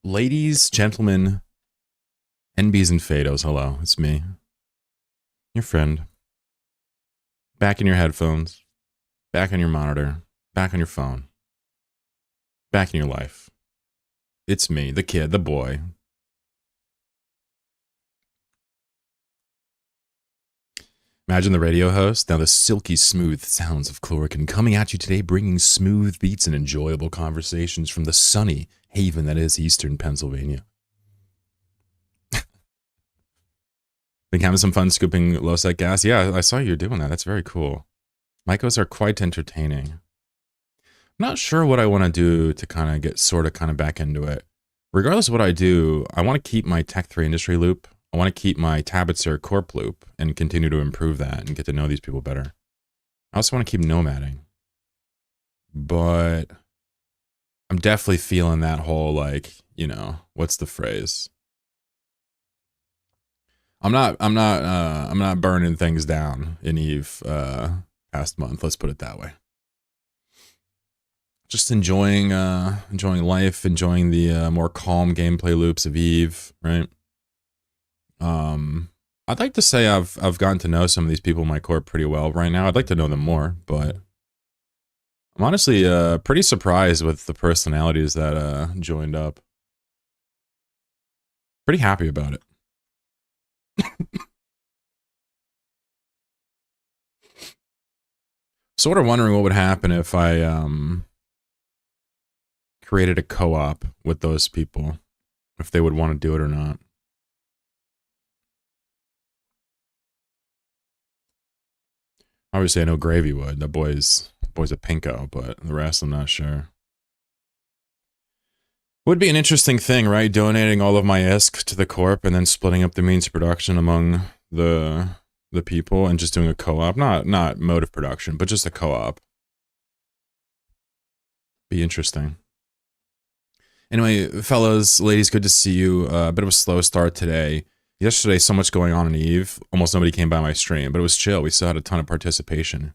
Ladies, gentlemen, NBs and Fados, hello, it's me, your friend. Back in your headphones, back on your monitor, back on your phone, back in your life. It's me, the kid, the boy. Imagine the radio host, now the silky smooth sounds of Chloroquine coming at you today, bringing smooth beats and enjoyable conversations from the sunny haven that is Eastern Pennsylvania. Been having some fun scooping low-sec gas? Yeah, I saw you doing that. That's very cool. Mycos are quite entertaining. I'm not sure what I want to do to kind of get back into it. Regardless of what I do, I want to keep my Tech 3 industry loop. I want to keep my Tabbetzur corp loop and continue to improve that and get to know these people better. I also want to keep nomading. But I'm definitely feeling that whole, like, you know, what's the phrase? I'm not burning things down in Eve past month, let's put it that way. Just enjoying life, enjoying the more calm gameplay loops of Eve, right? I'd like to say I've gotten to know some of these people in my corp pretty well right now. I'd like to know them more, but I'm honestly pretty surprised with the personalities that joined up. Pretty happy about it. Sort of wondering what would happen if I created a co-op with those people, if they would want to do it or not. Obviously, I know Gravy would. The boy's a pinko, but the rest I'm not sure. Would be an interesting thing, right? Donating all of my ISK to the corp and then splitting up the means of production among the people and just doing a co-op. Not mode of production, but just a co-op. Be interesting. Anyway, fellas, ladies, good to see you. A bit of a slow start today. Yesterday, so much going on in Eve. Almost nobody came by my stream, but it was chill. We still had a ton of participation.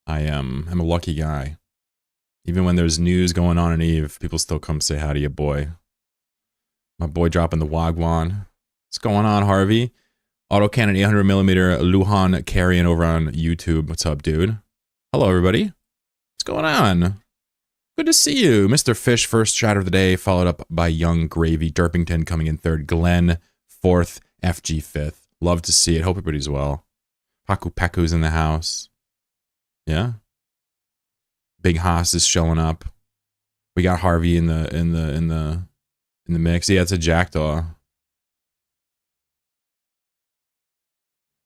I'm a lucky guy. Even when there's news going on in Eve, people still come say hi to you, boy. My boy dropping the Wagwan. What's going on, Harvey? Autocannon 800mm Luhan carrying over on YouTube. What's up, dude? Hello, everybody. What's going on? Good to see you. Mr. Fish, first shot of the day, followed up by Young Gravy. Derpington coming in third. Glenn, fourth. FG, fifth. Love to see it. Hope everybody's well. Paku Peku's in the house. Yeah. Big Haas is showing up. We got Harvey in the mix. Yeah, it's a Jackdaw.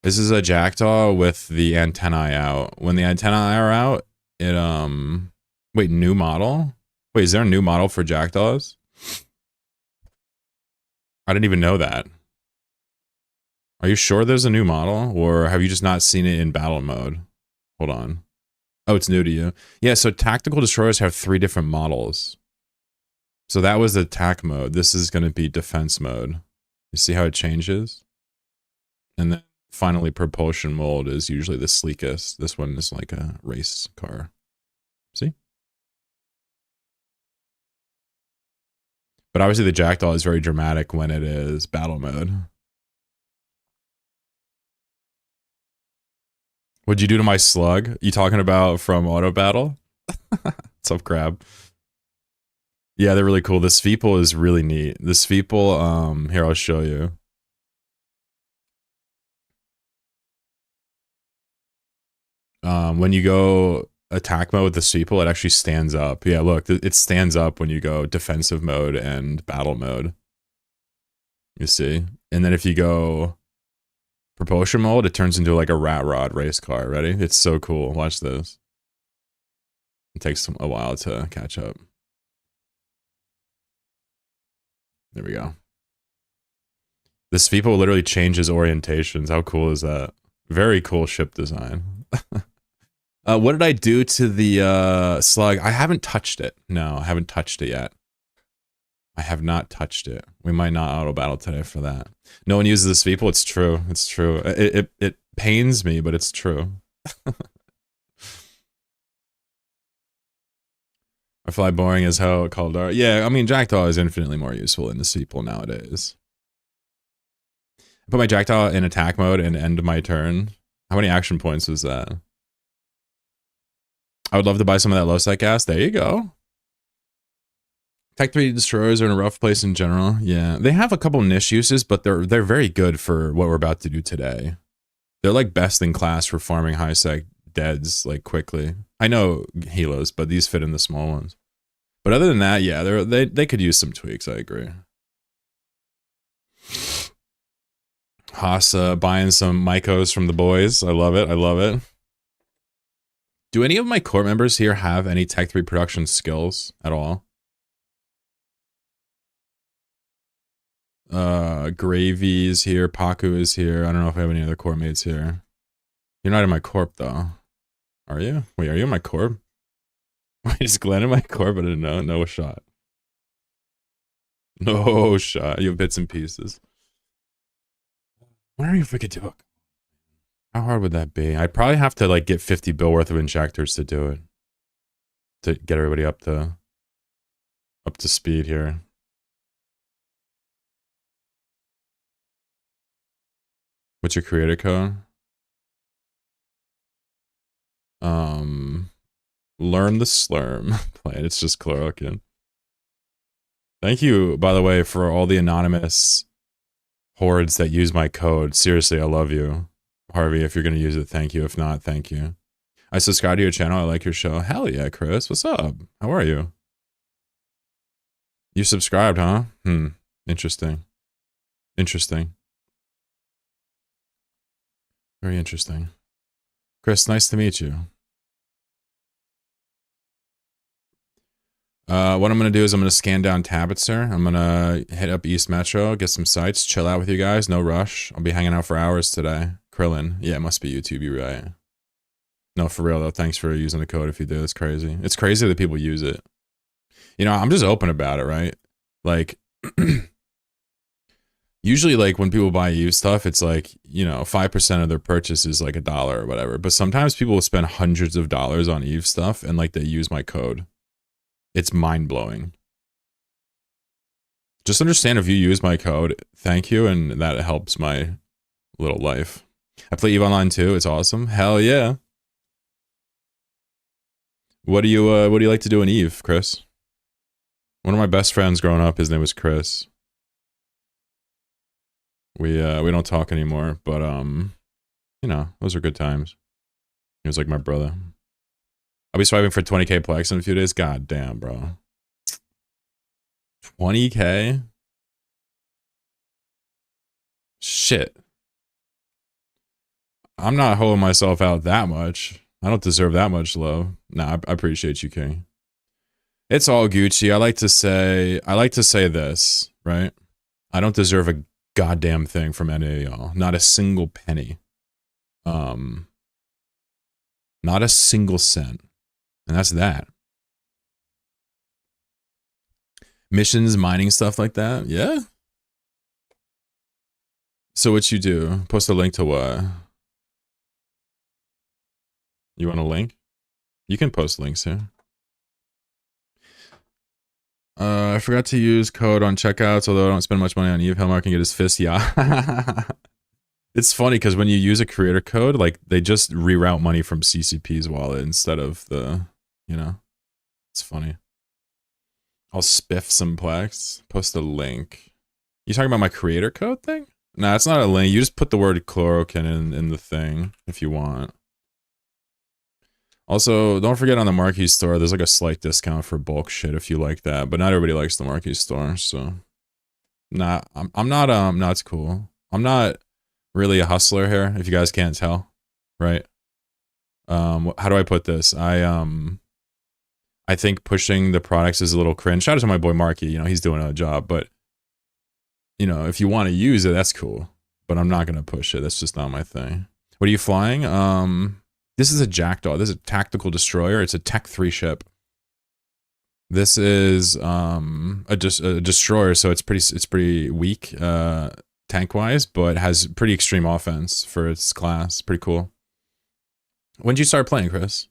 This is a Jackdaw with the antennae out. When the antennae are out, it wait, new model? Wait, is there a new model for Jackdaws? I didn't even know that. Are you sure there's a new model, or have you just not seen it in battle mode? Hold on. Oh, it's new to you. Yeah, so tactical destroyers have 3 different models. So that was the attack mode. This is going to be defense mode. You see how it changes? And then finally propulsion mode is usually the sleekest. This one is like a race car. See? But obviously the Jackdaw is very dramatic when it is battle mode. What'd you do to my slug? You talking about from Auto Battle? What's up, Crab? Yeah, they're really cool. This Feeple is really neat. This Feeple, here, I'll show you. When you go attack mode with the Feeple, it actually stands up. Yeah, look, it stands up when you go defensive mode and battle mode. You see? And then if you go propulsion mode, it turns into like a rat rod race car. Ready? It's so cool. Watch this. It takes a while to catch up. There we go. This Feeple literally changes orientations. How cool is that? Very cool ship design. What did I do to the slug? I haven't touched it. No, I haven't touched it yet. I have not touched it. We might not auto battle today for that. No one uses this Feeple. It's true. It's true. It pains me, but it's true. I fly boring as hell, Caldar. Yeah, I mean, Jackdaw is infinitely more useful in the sequel nowadays. I put my Jackdaw in attack mode and end my turn. How many action points was that? I would love to buy some of that low sec gas. There you go. Tech 3 destroyers are in a rough place in general. Yeah, they have a couple niche uses, but they're very good for what we're about to do today. They're like best in class for farming high sec deads like quickly. I know helos, but these fit in the small ones. But other than that, yeah, they could use some tweaks. I agree. Haas buying some Mycos from the boys. I love it. I love it. Do any of my core members here have any Tech 3 production skills at all? Gravy is here. Paku is here. I don't know if I have any other core mates here. You're not in my corp though. Are you? Wait, are you in my corp? Wait, is Glenn in my corp? I didn't know. No shot. No shot. You have bits and pieces. Where are you if we could do it? How hard would that be? I'd probably have to like get 50 bill worth of injectors to do it. To get everybody up to speed here. What's your creator code? Learn the slurm plan. It's just chloroquine. Thank you, by the way, for all the anonymous hordes that use my code. Seriously, I love you. Harvey, if you're going to use it, thank you. If not, thank you. I subscribe to your channel. I like your show. Hell yeah, Chris. What's up? How are you? You subscribed, huh? Interesting. Interesting. Very interesting. Chris, nice to meet you. What I'm going to do is I'm going to scan down Tabbetzur. I'm going to hit up East Metro, get some sights, chill out with you guys. No rush. I'll be hanging out for hours today. Krillin. Yeah, it must be YouTube. You're right. No, for real, though. Thanks for using the code if you do. It's crazy. It's crazy that people use it. You know, I'm just open about it, right? Like, usually, like, when people buy used stuff, it's like, you know, 5% of their purchase is like $1 or whatever. But sometimes people will spend hundreds of dollars on Eve stuff and, like, they use my code. It's mind-blowing. Just understand if you use my code, thank you, and that helps my little life. I play EVE Online too. It's awesome. Hell yeah. What do you like to do in EVE, Chris? One of my best friends growing up, his name was Chris. We don't talk anymore, but you know, those are good times. He was like my brother. I'll be swiping for 20k Plex in a few days. God damn, bro. 20k? Shit. I'm not holding myself out that much. I don't deserve that much love. Nah, I appreciate you, King. It's all Gucci. I like to say this, right? I don't deserve a goddamn thing from any of y'all. Not a single penny. Not a single cent. And that's that. Missions, mining, stuff like that. Yeah. So what you do? Post a link to what? You want a link? You can post links here. I forgot to use code on checkouts, although I don't spend much money on Eve. Helmar can get his fist. Yeah. It's funny because when you use a creator code, like they just reroute money from CCP's wallet instead of the, you know, it's funny. I'll spiff some Plex. Post a link. You talking about my creator code thing? Nah, it's not a link. You just put the word chloroquine in the thing if you want. Also, don't forget on the Marquee store, there's like a slight discount for bulk shit if you like that, but not everybody likes the Marquee store, so. Nah, I'm not, no, it's cool. I'm not really a hustler here, if you guys can't tell, right? How do I put this? I think pushing the products is a little cringe. Shout out to my boy Marky, you know, he's doing a job, but, you know, if you want to use it, that's cool, but I'm not going to push it. That's just not my thing. What are you flying? This is a Jackdaw. This is a tactical destroyer. It's a Tech 3 ship. This is a destroyer, so it's pretty weak tank wise, but has pretty extreme offense for its class. Pretty cool. When did you start playing, Chris?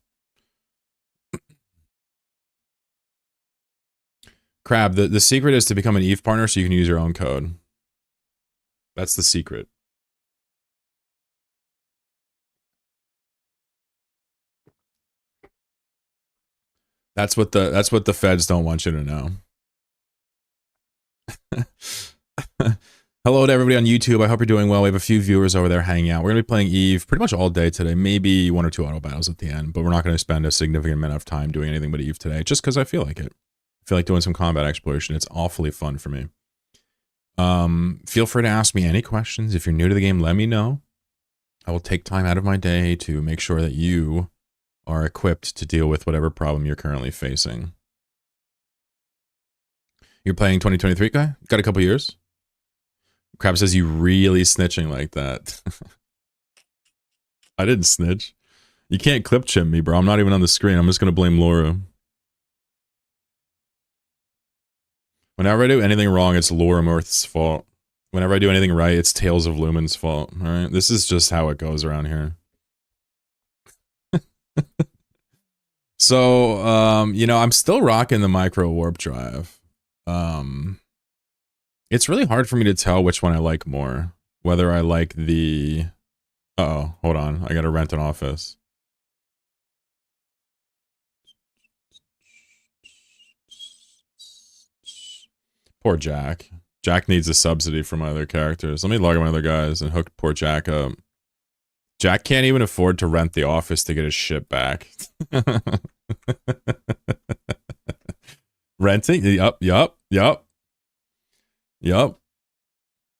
Crab, the secret is to become an Eve partner so you can use your own code. That's the secret. That's what the feds don't want you to know. Hello to everybody on YouTube. I hope you're doing well. We have a few viewers over there hanging out. We're going to be playing Eve pretty much all day today. Maybe 1 or 2 auto battles at the end, but we're not going to spend a significant amount of time doing anything but Eve today, just because I feel like it. I feel like doing some combat exploration. It's awfully fun for me. Feel free to ask me any questions. If you're new to the game, let me know. I will take time out of my day to make sure that you are equipped to deal with whatever problem you're currently facing. You're playing 2023, guy? Got a couple years? Crab says, you really snitching like that. I didn't snitch. You can't clip chimp me, bro. I'm not even on the screen. I'm just going to blame Laura. Whenever I do anything wrong, it's Laura Mirth's fault. Whenever I do anything right, it's Tales of Lumen's fault. All right? This is just how it goes around here. So, you know, I'm still rocking the micro warp drive. It's really hard for me to tell which one I like more. Whether I like the... Uh-oh, hold on. I gotta rent an office. Poor Jack. Jack needs a subsidy for my other characters. Let me log my other guys and hook poor Jack up. Jack can't even afford to rent the office to get his shit back. Renting? Yup.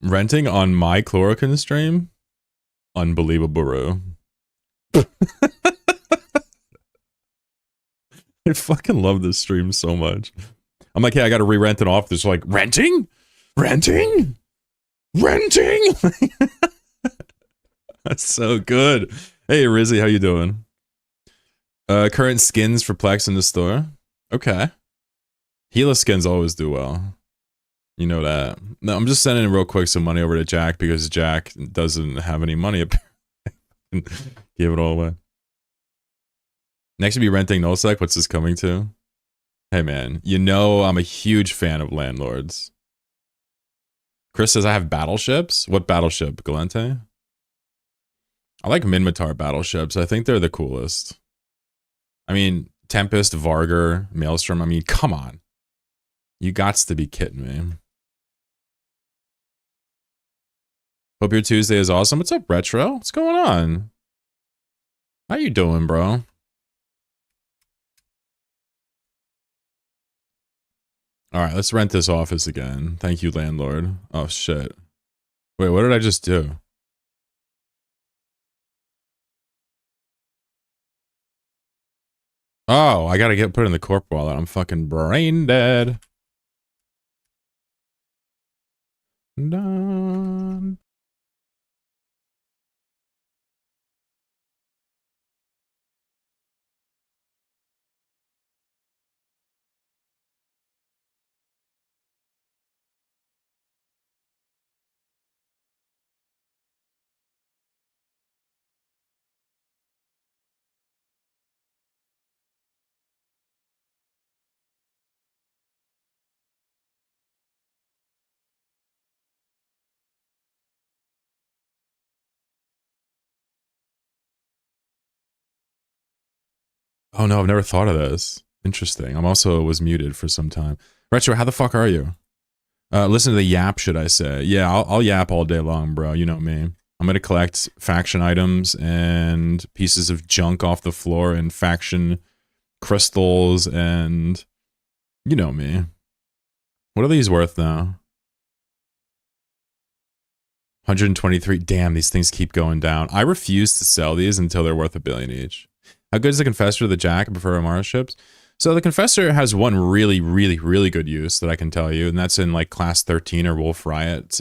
Renting on my Chloroquine stream? Unbelievable, bro. I fucking love this stream so much. I'm like, hey, I gotta re-rent an office. Like, renting? That's so good. Hey, Rizzy, how you doing? Current skins for Plex in the store. Okay. Gila skins always do well. You know that. No, I'm just sending real quick some money over to Jack because Jack doesn't have any money. Give it all away. Next to be renting NullSec. What's this coming to? Hey man, you know I'm a huge fan of landlords. Chris says I have battleships. What battleship, Galente? I like Minmatar battleships. I think they're the coolest. I mean, Tempest, Vargar, Maelstrom. I mean, come on. You gots to be kidding me. Hope your Tuesday is awesome. What's up, Retro? What's going on? How you doing, bro? Alright, let's rent this office again. Thank you, landlord. Oh, shit. Wait, what did I just do? Oh, I gotta put in the corp wallet. I'm fucking brain dead. Dun. Oh no, I've never thought of this. Interesting. I'm also was muted for some time. Retro, how the fuck are you? Listen to the yap, should I say? Yeah, I'll yap all day long, bro. You know me. I'm gonna collect faction items and pieces of junk off the floor and faction crystals and you know me. What are these worth now? 123. Damn, these things keep going down. I refuse to sell these until they're worth $1 billion each. How good is the Confessor to the Jack? I prefer Amara ships. So the Confessor has one really, really, really good use that I can tell you, and that's in like class 13 or Wolf Riot.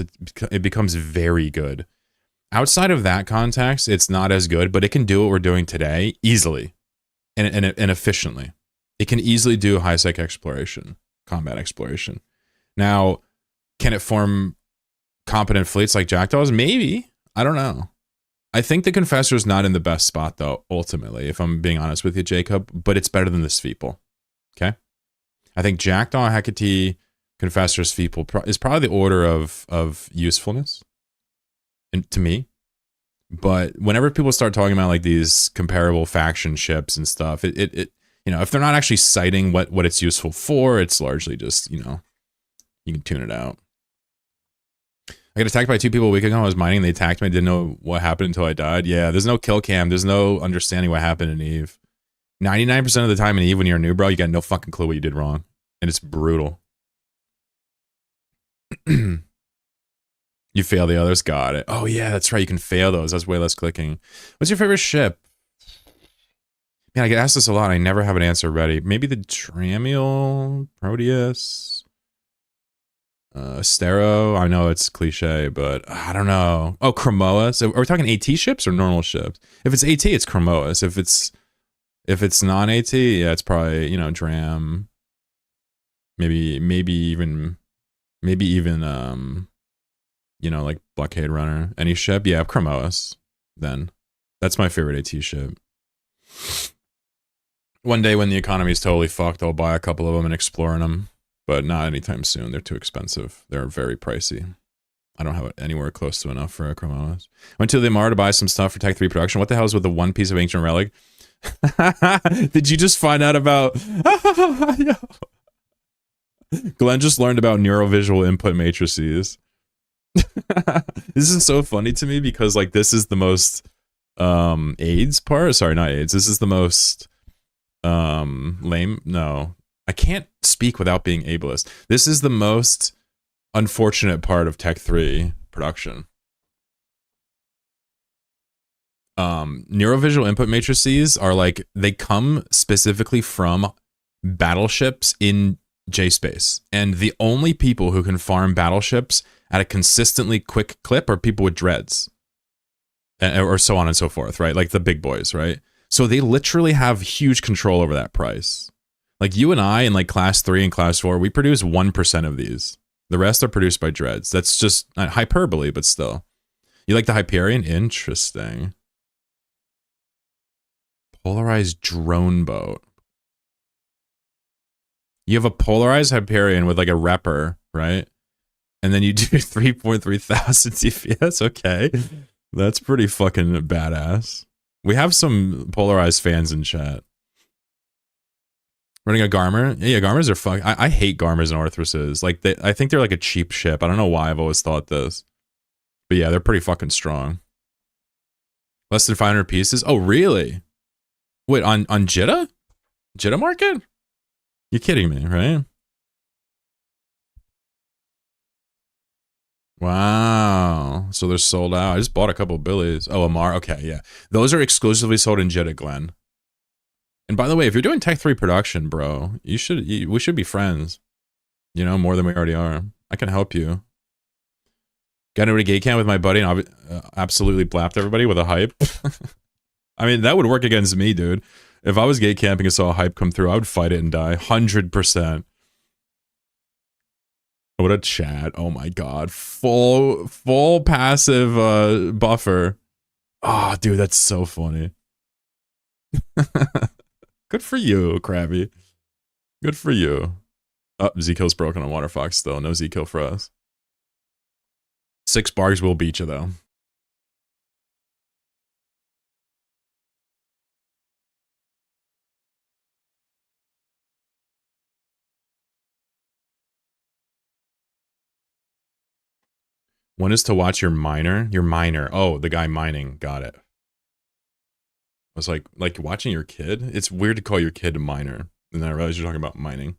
It becomes very good. Outside of that context, it's not as good, but it can do what we're doing today easily and efficiently. It can easily do high-sec exploration, combat exploration. Now, can it form competent fleets like Jackdaws? Maybe. I don't know. I think the Confessor's not in the best spot, though, ultimately, if I'm being honest with you, Jacob, but it's better than the Sveeple. Okay? I think Jackdaw, Hecate, Confessor's Feeple is probably the order of usefulness, and to me. But whenever people start talking about like these comparable faction ships and stuff, it you know, if they're not actually citing what it's useful for, it's largely just, you know, you can tune it out. I got attacked by 2 people a week ago. I was mining. They attacked me. I didn't know what happened until I died. Yeah, there's no kill cam. There's no understanding what happened in Eve. 99% of the time in Eve, when you're new, bro, you got no fucking clue what you did wrong. And it's brutal. You fail the others. Got it. Oh, yeah, that's right. You can fail those. That's way less clicking. What's your favorite ship? Man, I get asked this a lot. I never have an answer ready. Maybe the Tramiel, Proteus. Stero, I know it's cliche, but I don't know. Oh, Chromoa. So are we talking AT ships or normal ships? If it's AT, it's Chromoas. If it's non-AT, yeah, it's probably, you know, Dram. Maybe even you know, like Blockade Runner. Any ship? Yeah, Chromoas. Then. That's my favorite AT ship. One day when the economy is totally fucked, I'll buy a couple of them and explore in them. But not anytime soon. They're too expensive. They're very pricey. I don't have it anywhere close to enough for a Chromoas. Went to the Mar to buy some stuff for Tech 3 production. What the hell is with the one piece of ancient relic? Did you just find out about... Glenn just learned about neurovisual input matrices. This is so funny to me because, like, this is the most AIDS part. Sorry, not AIDS. This is the most lame. No. I can't speak without being ableist. This is the most unfortunate part of Tech 3 production. Neurovisual input matrices are like, they come specifically from battleships in J-Space. And the only people who can farm battleships at a consistently quick clip are people with dreads. Or so on and so forth, right? Like the big boys, right? So they literally have huge control over that price. Like you and I in like class 3 and class 4, we produce 1% of these. The rest are produced by dreads. That's just not hyperbole, but still. You like the Hyperion? Interesting. Polarized drone boat. You have a polarized Hyperion with like a repper, right? And then you do 3.3 thousand CPS. Okay. That's pretty fucking badass. We have some polarized fans in chat. Running a Garmer? Yeah, Garmers are fuck. I hate Garmers and Orthruses. Like, I think they're like a cheap ship. I don't know why I've always thought this. But yeah, they're pretty fucking strong. Less than 500 pieces? Oh, really? Wait, on Jitta? Jitta market? You're kidding me, right? Wow. So they're sold out. I just bought a couple of Billies. Oh, Amar. Okay, yeah. Those are exclusively sold in Jitta, Glenn. And by the way, if you're doing Tech 3 production, bro, we should be friends. You know, more than we already are. I can help you. Got into a gay camp with my buddy and absolutely blapped everybody with a hype. I mean, that would work against me, dude. If I was gay camping and saw a hype come through, I would fight it and die. 100%. What a chat. Oh my god. Full passive buffer. Oh, dude, that's so funny. Good for you, Krabby. Good for you. Oh, Z-Kill's broken on Waterfox still. No Z-Kill for us. 6 bargs will beat you, though. One is to watch your miner. Your miner. Oh, the guy mining. Got it. I was like watching your kid? It's weird to call your kid a miner. And then I realized you're talking about mining.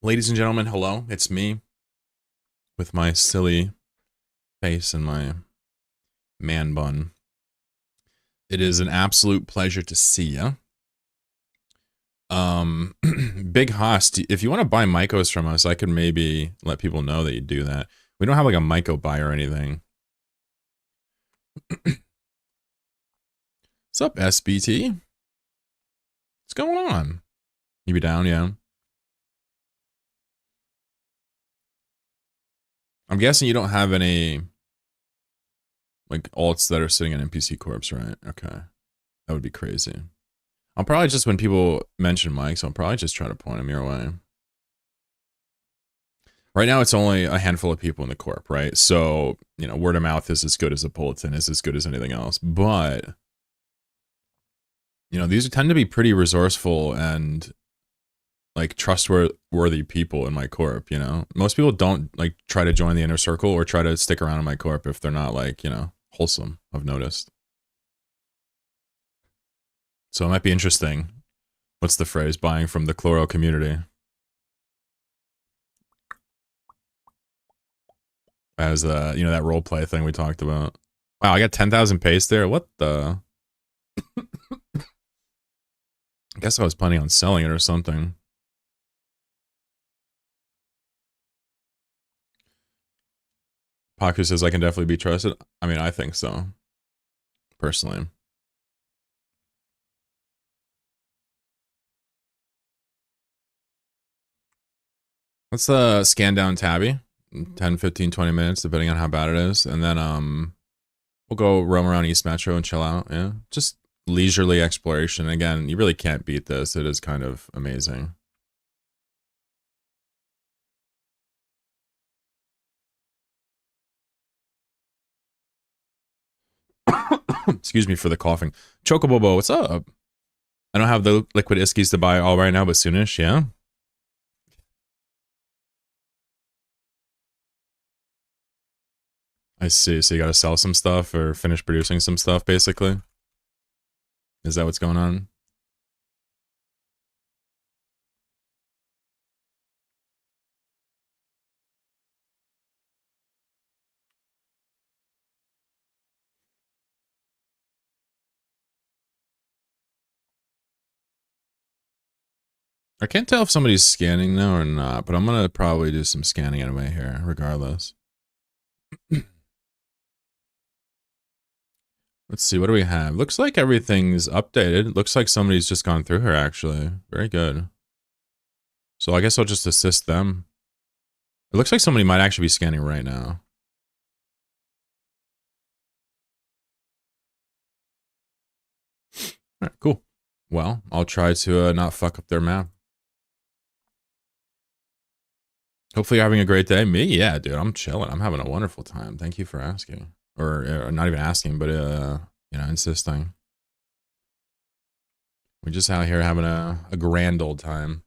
Ladies and gentlemen, hello. It's me. With my silly face and my man bun. It is an absolute pleasure to see you. Big Host, if you want to buy Mycos from us, I could maybe let people know that you do that. We don't have like a Myco buy or anything. What's up, SBT? What's going on? You be down, yeah? I'm guessing you don't have any Like alts that are sitting in NPC corps, right? Okay. That would be crazy. I'll probably just, when people mention Mike's, I'll probably just try to point them your way. Right now, it's only a handful of people in the corp, right? So, you know, word of mouth is as good as a bulletin, is as good as anything else. But, you know, these tend to be pretty resourceful and like trustworthy people in my corp, you know? Most people don't like try to join the inner circle or try to stick around in my corp if they're not like, you know, wholesome, I've noticed. So it might be interesting. What's the phrase? Buying from the chloro community. As you know, that role play thing we talked about. Wow, I got 10,000 paste there. What the? I guess I was planning on selling it or something. Paku says I can definitely be trusted. I mean, I think so. Personally. Let's scan down Tabby. 10, 15, 20 minutes, depending on how bad it is. And then we'll go roam around East Metro and chill out. Yeah. Just leisurely exploration. Again, you really can't beat this. It is kind of amazing. Excuse me for the coughing. Chocobobo, what's up? I don't have the liquid iskies to buy all right now, but soonish, yeah? I see. So you gotta sell some stuff or finish producing some stuff, basically? Is that what's going on? I can't tell if somebody's scanning now or not, but I'm gonna probably do some scanning anyway here, regardless. Let's see, what do we have? Looks like everything's updated. Looks like somebody's just gone through her, actually. Very good. So I guess I'll just assist them. It looks like somebody might actually be scanning right now. All right, cool. Well, I'll try to not fuck up their map. Hopefully you're having a great day. Me? Yeah, dude, I'm chilling. I'm having a wonderful time. Thank you for asking. Or not even asking, but, you know, insisting. We're just out here having a grand old time.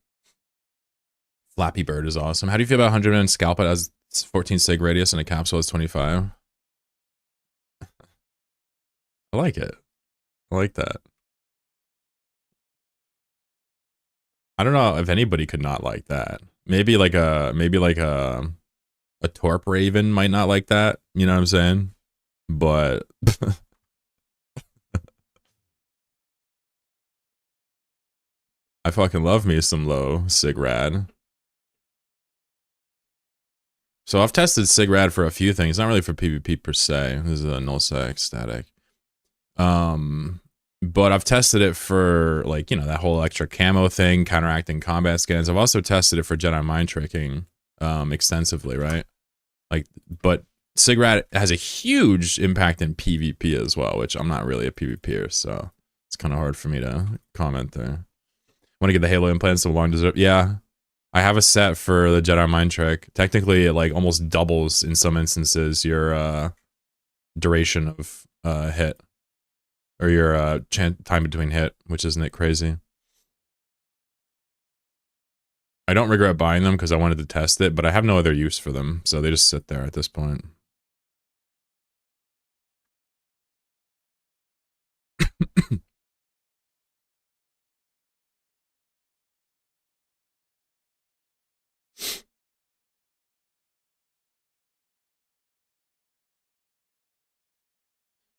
Flappy Bird is awesome. How do you feel about 100 and scalp it as 14 sig radius and a capsule is 25? I like it. I like that. I don't know if anybody could not like that. Maybe like a Torp Raven might not like that. You know what I'm saying? But I fucking love me some low Sigrad. So I've tested Sigrad for a few things, not really for PvP per se. This is a nullsec static. But I've tested it for, like, you know, that whole extra camo thing, counteracting combat skins. I've also tested it for Jedi mind tricking extensively, right? Like, but Sigrad has a huge impact in PvP as well, which I'm not really a PvPer, so it's kind of hard for me to comment there. Want to get the Halo implants so long deserved? Yeah, I have a set for the Jedi mind trick. Technically, it like almost doubles in some instances your duration of hit. Or your time between hit, which isn't it crazy? I don't regret buying them because I wanted to test it, but I have no other use for them, so they just sit there at this point.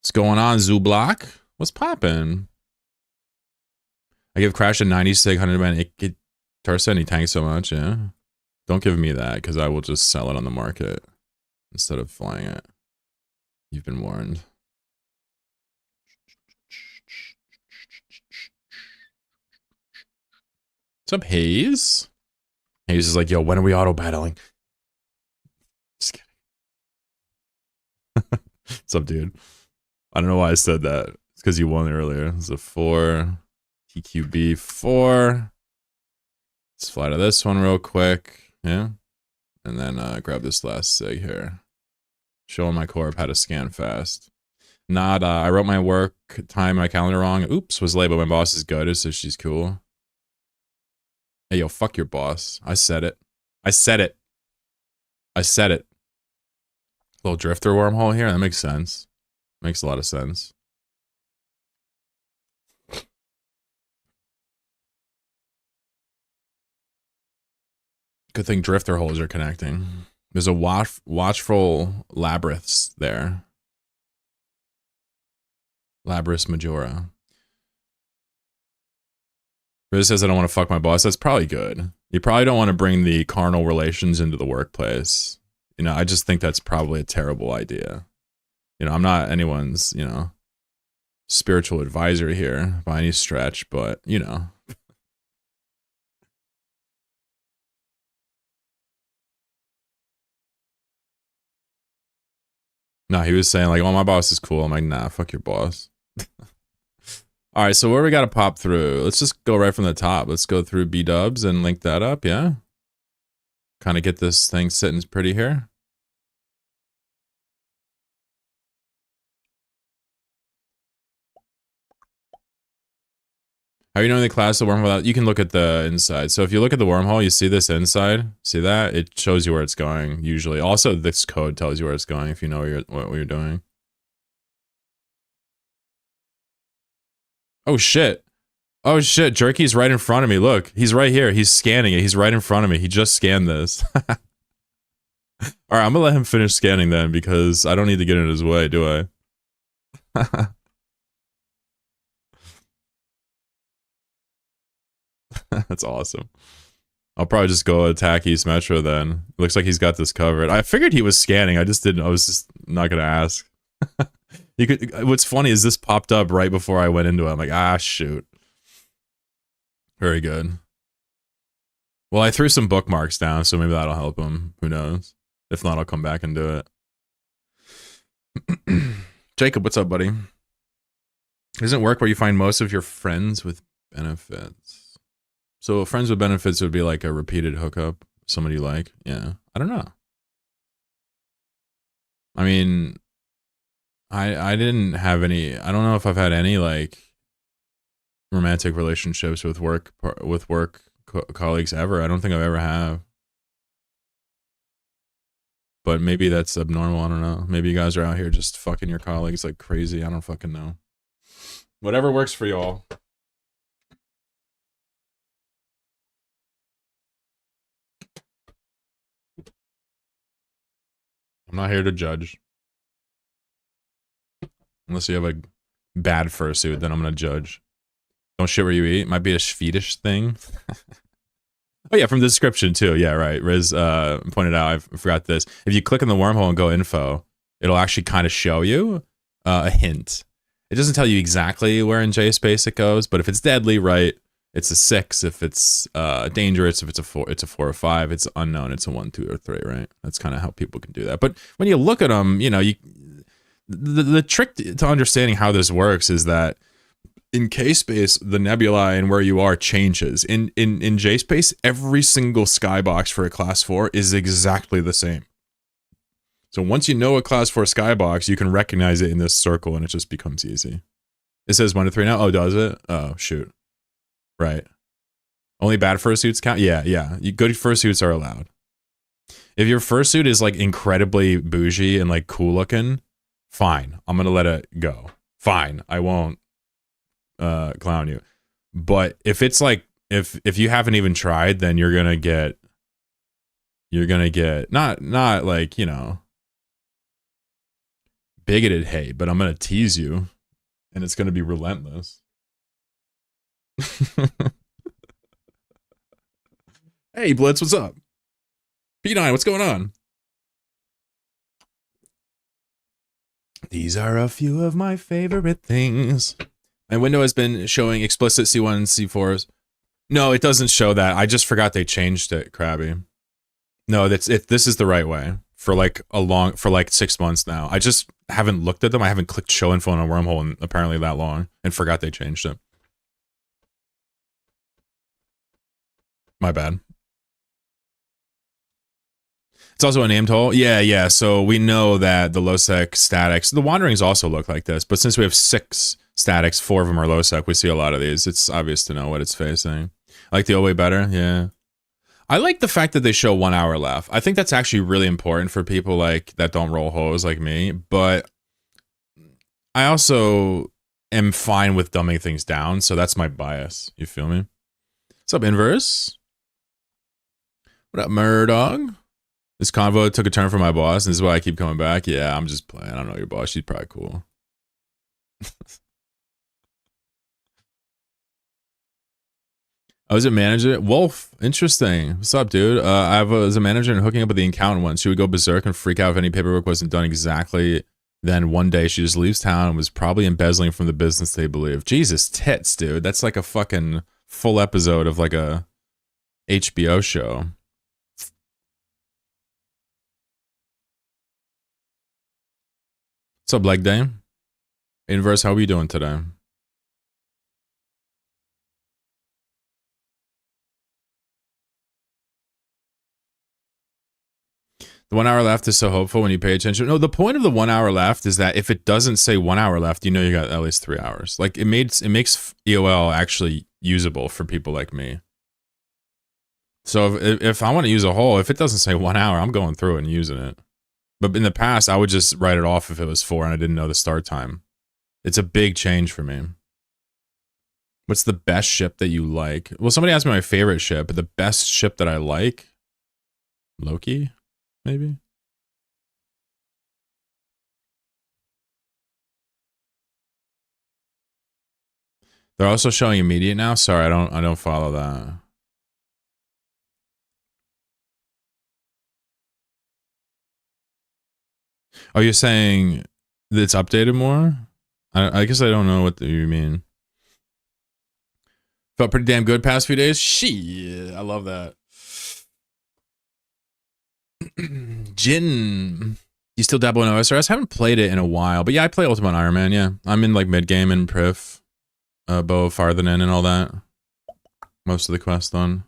What's going on, Zooblock? What's poppin'? I give Crash a 90 sig 100 man. Tarsa, he tanks so much, yeah. Don't give me that, because I will just sell it on the market instead of flying it. You've been warned. What's up, Hayes? Hayes is like, yo, when are we auto battling? Just kidding. What's up, dude? I don't know why I said that. It's because you won earlier. It's a 4. TQB 4. Let's fly to this one real quick. Yeah. And then grab this last sig here. Showing my corp how to scan fast. Not, I wrote my work time in my calendar wrong. Oops, was late, but my boss is good, so she's cool. Hey, yo, fuck your boss. I said it. I said it. I said it. Little drifter wormhole here? That makes sense. Makes a lot of sense. Good thing drifter holes are connecting. There's a watchful labyrinths there. Labrys Majora. Riz says I don't want to fuck my boss. That's probably good. You probably don't want to bring the carnal relations into the workplace. You know, I just think that's probably a terrible idea. You know, I'm not anyone's, you know, spiritual advisor here by any stretch, but, you know. No, he was saying like, oh, my boss is cool. I'm like, nah, fuck your boss. All right, so where we got to pop through? Let's just go right from the top. Let's go through B-dubs and link that up, yeah? Kind of get this thing sitting pretty here. How are you knowing the class of wormhole? You can look at the inside. So if you look at the wormhole, you see this inside. See that? It shows you where it's going, usually. Also, this code tells you where it's going if you know what you're doing. Oh, shit. Oh, shit. Jerky's right in front of me. Look, he's right here. He's scanning it. He's right in front of me. He just scanned this. All right, I'm going to let him finish scanning then because I don't need to get in his way, do I? That's awesome. I'll probably just go attack East Metro then. Looks like he's got this covered. I figured he was scanning. I just didn't. I was just not going to ask. You could. What's funny is this popped up right before I went into it. I'm like, ah, shoot. Very good. Well, I threw some bookmarks down, so maybe that'll help him. Who knows? If not, I'll come back and do it. Jacob, what's up, buddy? Isn't work where you find most of your friends with benefits? So friends with benefits would be like a repeated hookup, somebody you like. Yeah, I don't know. I mean, I didn't have any. I don't know if I've had any like romantic relationships with work colleagues ever. I don't think I've ever have. But maybe that's abnormal. I don't know. Maybe you guys are out here just fucking your colleagues like crazy. I don't fucking know. Whatever works for y'all. I'm not here to judge. Unless you have a bad fursuit, then I'm gonna judge. Don't shit where you eat. Might be a Swedish thing. Oh yeah, from the description too. Yeah, right. Riz pointed out, I forgot this. If you click on the wormhole and go info, it'll actually kind of show you a hint. It doesn't tell you exactly where in JSpace it goes, but if it's deadly, right, it's a 6. If it's dangerous, if it's a 4, it's a 4 or 5. It's unknown, it's a 1, 2, or 3, right? That's kind of how people can do that. But when you look at them, you know, the trick to understanding how this works is that in K-Space, the nebulae and where you are changes. In J-Space, every single skybox for a class 4 is exactly the same. So once you know a class 4 skybox, you can recognize it in this circle and it just becomes easy. It says 1 to 3 now? Oh, does it? Oh, shoot. Right. Only bad fursuits count? Yeah. Good fursuits are allowed. If your fursuit is like incredibly bougie and like cool looking, fine. I'm going to let it go. Fine. I won't clown you. But if it's like, if you haven't even tried, then you're going to get not like, you know, bigoted hate, but I'm going to tease you and it's going to be relentless. Hey, Blitz, what's up? P9, what's going on? These are a few of my favorite things. My window has been showing explicit C1 and C4s. No, it doesn't show that. I just forgot they changed it, Krabby. No, this is the right way. for like 6 months now. I just haven't looked at them. I haven't clicked show info on a wormhole in apparently that long and forgot they changed it. My bad. It's also a named hole. Yeah. So we know that the low sec statics, the wanderings also look like this, but since we have 6 statics, 4 of them are low sec, we see a lot of these. It's obvious to know what it's facing. I like the way better. Yeah. I like the fact that they show 1 hour left. I think that's actually really important for people like that don't roll holes like me, but I also am fine with dumbing things down, so that's my bias. You feel me? What's up, Inverse? What up, Murdog? This convo took a turn for my boss, and this is why I keep coming back. Yeah, I'm just playing. I don't know your boss. She's probably cool. I was a manager. Wolf, interesting. What's up, dude? I was a manager and hooking up with the accountant once. She would go berserk and freak out if any paperwork wasn't done exactly. Then one day she just leaves town and was probably embezzling from the business they believe. Jesus tits, dude. That's like a fucking full episode of like a HBO show. What's up, Leg Day? Inverse, how are you doing today? The 1 hour left is so hopeful when you pay attention. No, the point of the 1 hour left is that if it doesn't say 1 hour left, you know you got at least 3 hours. Like it makes EOL actually usable for people like me. So if I want to use a hole, if it doesn't say 1 hour, I'm going through it and using it. But in the past, I would just write it off if it was 4 and I didn't know the start time. It's a big change for me. What's the best ship that you like? Well, somebody asked me my favorite ship, but the best ship that I like? Loki, maybe? They're also showing immediate now? Sorry, I don't follow that. Oh, you're saying that it's updated more? I guess I don't know what you mean. Felt pretty damn good past few days. Shit, I love that. Jin, you still dabble in OSRS? I haven't played it in a while, but yeah, I play Ultimate Iron Man. Yeah, I'm in like mid game and Prif, Bow farther in and all that. Most of the quest done,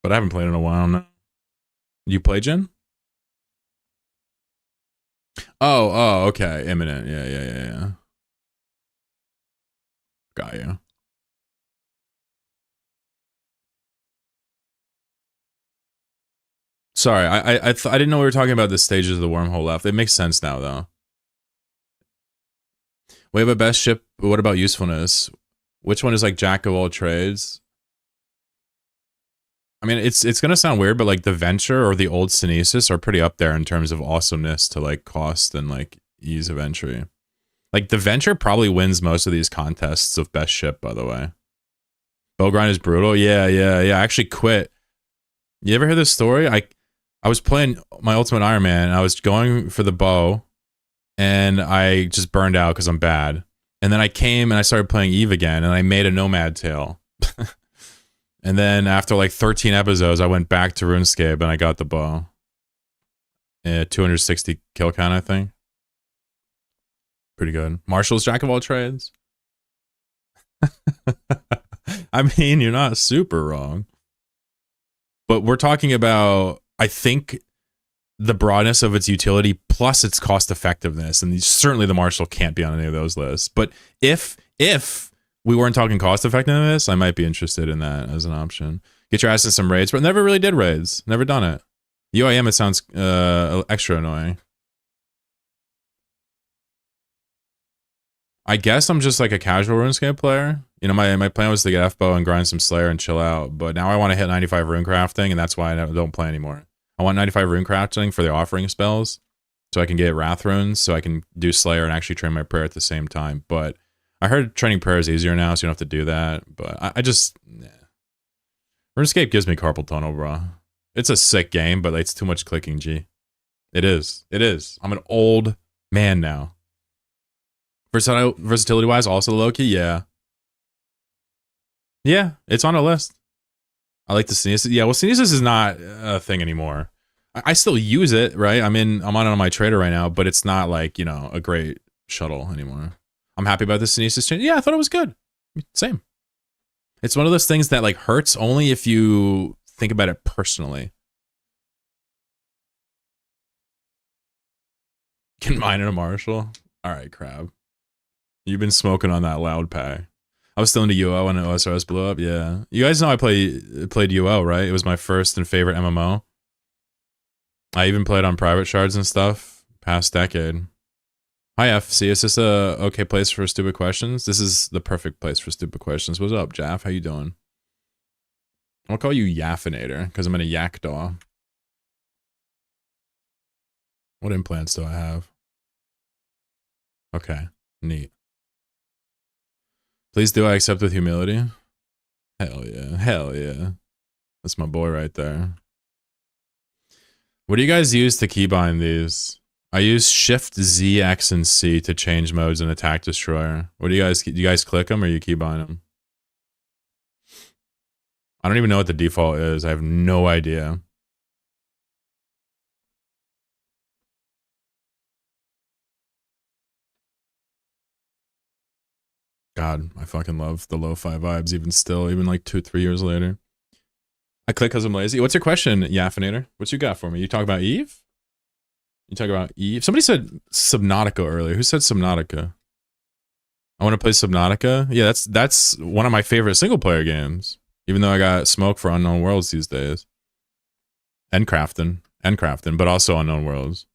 but I haven't played in a while now. You play Jin? Oh, okay. Imminent. Yeah. Got you. Sorry, I didn't know we were talking about the stages of the wormhole left. It makes sense now, though. We have a best ship, but what about usefulness? Which one is like jack of all trades? I mean, it's gonna sound weird, but like the Venture or the old Synesis are pretty up there in terms of awesomeness to like cost and like ease of entry. Like the Venture probably wins most of these contests of best ship, by the way. Bow grind is brutal. Yeah. I actually quit. You ever hear this story? I was playing my Ultimate Iron Man, and I was going for the bow, and I just burned out because I'm bad. And then I came and I started playing Eve again, and I made a Nomad Tail. And then after like 13 episodes, I went back to RuneScape, and I got the bow. 260 kill count, I think. Pretty good. Marshall's jack of all trades. I mean, you're not super wrong. But we're talking about, I think, the broadness of its utility plus its cost effectiveness, and certainly the Marshall can't be on any of those lists. But if we weren't talking cost effectiveness, I might be interested in that as an option. Get your ass in some raids, but never really did raids. Never done it. UIM, it sounds extra annoying. I guess I'm just like a casual RuneScape player. You know, my plan was to get F-Bow and grind some Slayer and chill out, but now I want to hit 95 rune crafting, and that's why I don't play anymore. I want 95 rune crafting for the offering spells, so I can get Wrath runes, so I can do Slayer and actually train my prayer at the same time. But I heard training prayer is easier now, so you don't have to do that. But I just... Nah. RuneScape gives me carpal tunnel, bro. It's a sick game, but it's too much clicking, G. It is. I'm an old man now. Versatility-wise, also Loki, yeah. Yeah, it's on a list. I like the Synesis. Yeah, well, Synesis is not a thing anymore. I still use it, right? I'm on it on my trader right now, but it's not like, a great shuttle anymore. I'm happy about the Synesis change. Yeah, I thought it was good. Same. It's one of those things that like hurts only if you think about it personally. Can mine in a Marshall? All right, Crab. You've been smoking on that loud pay. I was still into UO when OSRS blew up. Yeah, you guys know I played UO, right? It was my first and favorite MMO. I even played on private shards and stuff past decade. Hi FC, is this a okay place for stupid questions? This is the perfect place for stupid questions. What's up, Jaff? How you doing? I'll call you Yaffinator because I'm in a Jackdaw. What implants do I have? Okay, neat. Please do I accept with humility? Hell yeah, hell yeah. That's my boy right there. What do you guys use to keybind these? I use Shift, Z, X, and C to change modes in Attack Destroyer. What do you guys click them or you keybind them? I don't even know what the default is. I have no idea. God, I fucking love the lo-fi vibes even still, even like 2-3 years later. I click because I'm lazy. What's your question, Yaffinator? What you got for me? You talk about Eve? You talk about Eve? Somebody said Subnautica earlier. Who said Subnautica? I want to play Subnautica. Yeah, that's one of my favorite single player games. Even though I got smoke for Unknown Worlds these days. And Crafton, but also Unknown Worlds.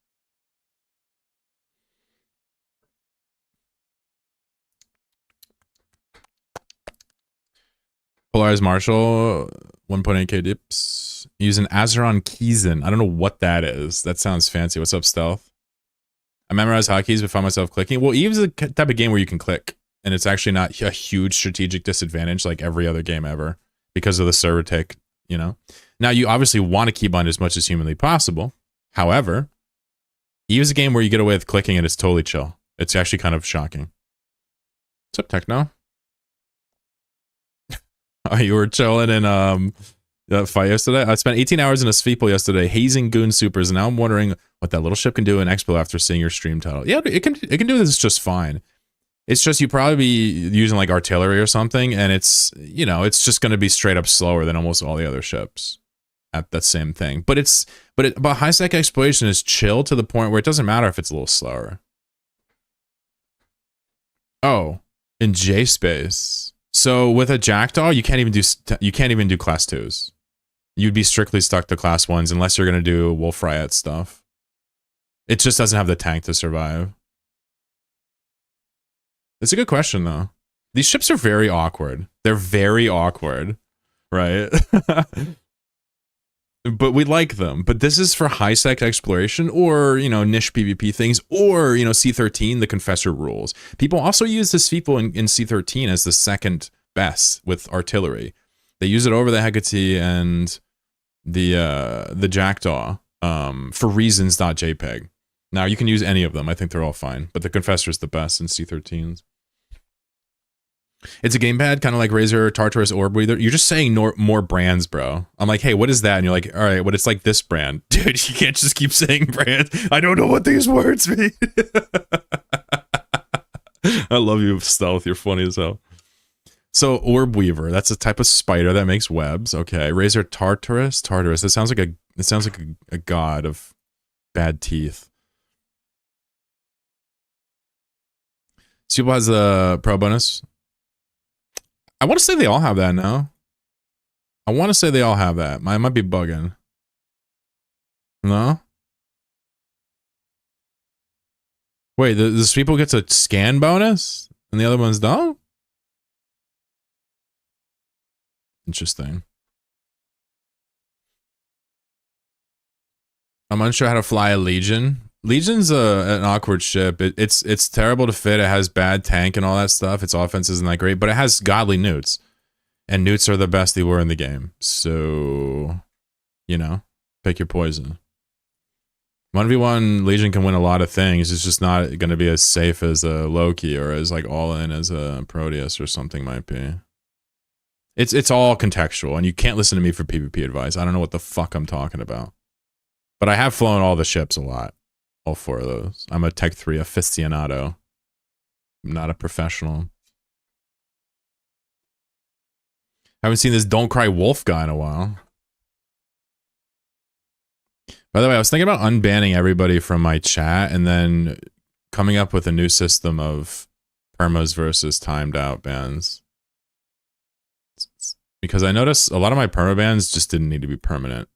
Polaris Marshall, 1.8k dips. Using Azeron Keysen. I don't know what that is. That sounds fancy. What's up, Stealth? I memorize hotkeys but find myself clicking. Well, Eve's a type of game where you can click. And it's actually not a huge strategic disadvantage like every other game ever. Because of the server tick, Now, you obviously want to keybind as much as humanly possible. However, Eve is a game where you get away with clicking and it's totally chill. It's actually kind of shocking. What's up, Techno? Oh, you were chilling in that fight yesterday? I spent 18 hours in a Sveeple yesterday, hazing goon supers, and now I'm wondering what that little ship can do in Expo after seeing your stream title. Yeah, it can do this just fine. It's just you probably be using like artillery or something, and it's it's just going to be straight up slower than almost all the other ships at that same thing. But high sec exploration is chill to the point where it doesn't matter if it's a little slower. Oh, in J space. So with a Jackdaw, you can't even do class 2s. You'd be strictly stuck to class 1s unless you're going to do Wolf Riot stuff. It just doesn't have the tank to survive. It's a good question, though. These ships are very awkward. They're very awkward, right? But we like them. But this is for high-sec exploration or, niche PvP things or, C13, the Confessor rules. People also use this Sveeple in C13 as the second best with artillery. They use it over the Hecate and the Jackdaw for reasons.jpg. Now, you can use any of them. I think they're all fine. But the Confessor is the best in C13s. It's a gamepad, kind of like Razer, Tartarus, Orb Weather. You're just saying more brands, bro. I'm like, hey, what is that? And you're like, all right, but it's like this brand. Dude, you can't just keep saying brands. I don't know what these words mean. I love you, Stealth. You're funny as hell. So, Orb Weaver, that's a type of spider that makes webs. Okay, Razer, Tartarus. That sounds like a god of bad teeth. Super has a pro bonus. I want to say they all have that now. I want to say they all have that. I might be bugging. No? Wait, this people gets a scan bonus? And the other ones don't? Interesting. I'm unsure how to fly a Legion. Legion's an awkward ship. It's terrible to fit. It has bad tank and all that stuff. Its offense isn't that great, but it has godly newts. And newts are the best they were in the game. So, pick your poison. 1v1 Legion can win a lot of things. It's just not going to be as safe as a Loki or as like all-in as a Proteus or something might be. It's all contextual, and you can't listen to me for PvP advice. I don't know what the fuck I'm talking about. But I have flown all the ships a lot. All 4 of those. I'm a Tech 3 aficionado. I'm not a professional. Haven't seen this Don't Cry Wolf guy in a while. By the way, I was thinking about unbanning everybody from my chat and then coming up with a new system of permas versus timed out bans. Because I noticed a lot of my perma bans just didn't need to be permanent.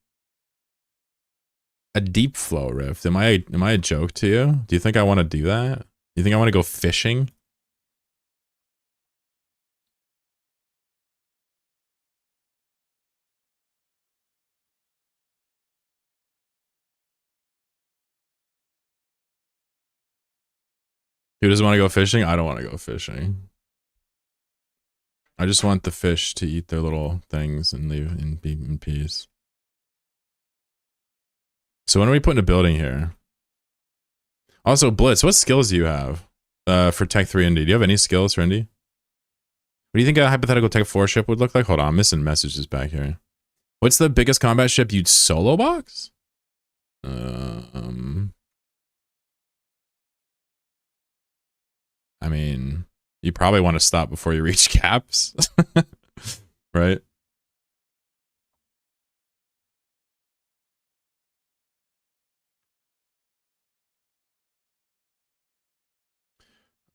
A deep flow rift. Am I a joke to you? Do you think I want to do that? Do you think I want to go fishing? Who doesn't want to go fishing? I don't want to go fishing. I just want the fish to eat their little things and leave in peace. So when are we putting a building here? Also, Blitz, what skills do you have for Tech 3 Indy? Do you have any skills for Indy? What do you think a hypothetical Tech 4 ship would look like? Hold on, I'm missing messages back here. What's the biggest combat ship you'd solo box? I mean, you probably want to stop before you reach caps, right?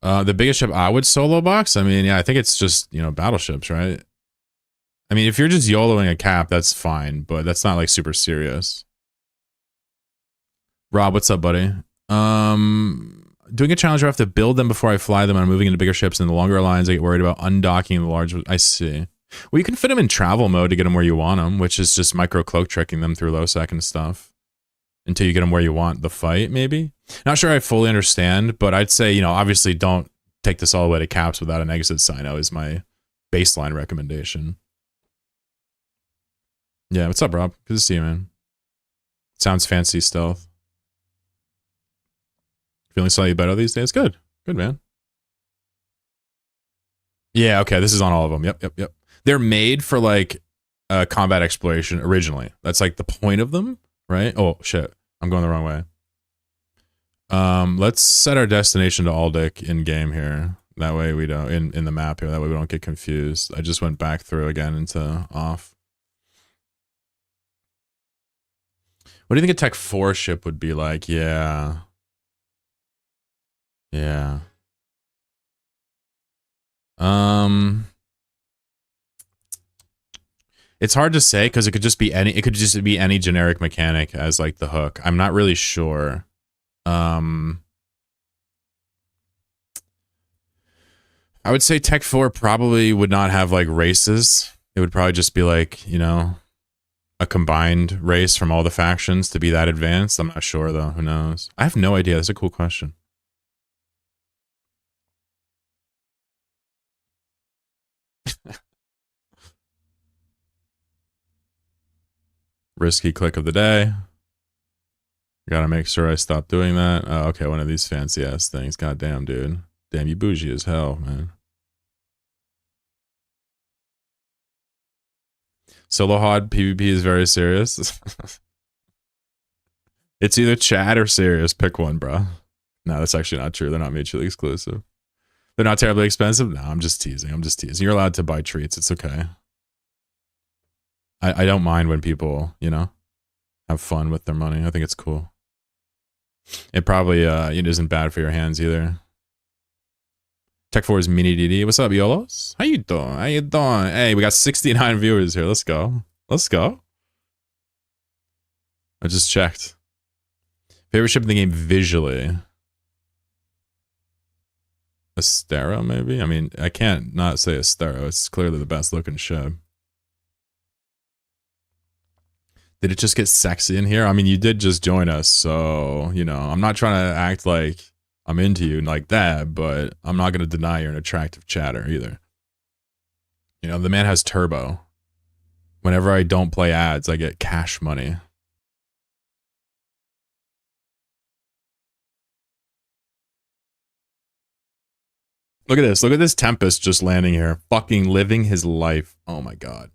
The biggest ship I would solo box? I mean, yeah, I think it's just, you know, battleships, right? I mean, if you're just YOLOing a cap, that's fine, but that's not like super serious. Rob, what's up, buddy? Doing a challenge where I have to build them before I fly them and I'm moving into bigger ships, and the longer lines I get worried about undocking the large. I see. Well, you can fit them in travel mode to get them where you want them, which is just micro cloak tricking them through low sec and stuff until you get them where you want the fight, maybe. Not sure I fully understand, but I'd say, you know, obviously don't take this all the way to caps without an exit Sino is my baseline recommendation. Yeah, what's up, Rob? Good to see you, man. Sounds fancy stealth. Feeling slightly better these days? Good. Good, man. Yeah, okay, this is on all of them. Yep. They're made for, like, combat exploration originally. That's, like, the point of them, right? Oh, shit. I'm going the wrong way. Let's set our destination to Aldic in-game here. That way we don't... In the map here. That way we don't get confused. I just went back through again into off. What do you think a Tech 4 ship would be like? Yeah. Yeah. It's hard to say because it could just be any generic mechanic as like the hook. I'm not really sure. I would say Tech 4 probably would not have like races. It would probably just be like, you know, a combined race from all the factions to be that advanced. I'm not sure though. Who knows? I have no idea. That's a cool question. Risky click of the day. Gotta make sure I stop doing that. Oh, okay, one of these fancy ass things. God damn, dude. Damn, you bougie as hell, man. Solo HOD PvP is very serious. It's either chat or serious. Pick one, bro. No, that's actually not true. They're not mutually exclusive. They're not terribly expensive. No, I'm just teasing. You're allowed to buy treats. It's okay. I don't mind when people, you know, have fun with their money. I think it's cool. It probably it isn't bad for your hands either. Tech 4's mini DD. What's up, YOLOs? How you doing? Hey, we got 69 viewers here. Let's go. I just checked. Favorite ship in the game visually? Astero, maybe? I mean, I can't not say Astero. It's clearly the best looking ship. Did it just get sexy in here? I mean, you did just join us, so, you know, I'm not trying to act like I'm into you like that, but I'm not going to deny you're an attractive chatter either. You know, the man has turbo. Whenever I don't play ads, I get cash money. Look at this. Look at this Tempest just landing here. Fucking living his life. Oh my god.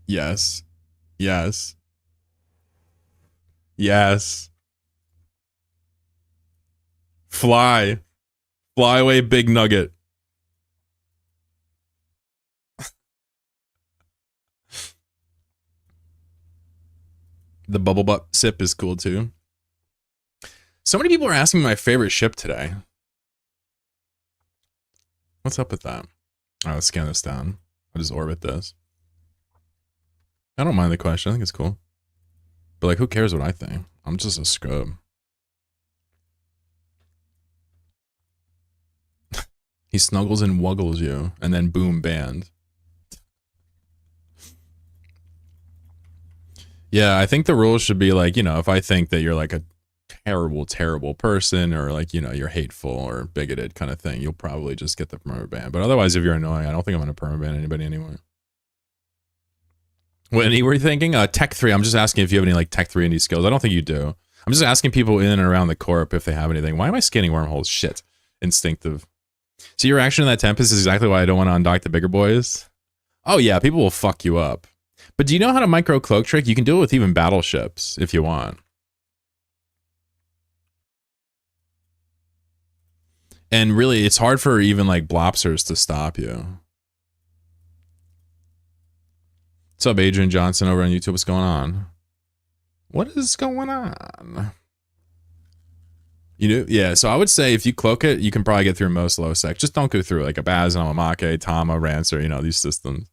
Yes. Yes. Fly. Fly away, big nugget. The bubble butt sip is cool too. So many people are asking my favorite ship today. What's up with that? All right, let's scan this down. I'll just orbit this. I don't mind the question. I think it's cool. But like, who cares what I think? I'm just a scrub. He snuggles and wuggles you, and then boom, banned. Yeah, I think the rules should be like, you know, if I think that you're like a terrible, terrible person, or like, you know, you're hateful or bigoted kind of thing, you'll probably just get the permaban. But otherwise, if you're annoying, I don't think I'm going to permaban anybody anyway. What were you thinking? Tech 3, I'm just asking if you have any like Tech 3 indie skills. I don't think you do. I'm just asking people in and around the corp if they have anything. Why am I scanning wormholes? Shit. Instinctive. So your reaction to that Tempest is exactly why I don't want to undock the bigger boys. Oh yeah, people will fuck you up. But do you know how to micro cloak trick? You can do it with even battleships if you want. And really, it's hard for even like blopsers to stop you. What's up, Adrian Johnson over on YouTube? What's going on? What is going on? You do? Yeah, so I would say if you cloak it, you can probably get through most low sec. Just don't go through like a Baz, an Amake, Tama, Rancer, you know, these systems.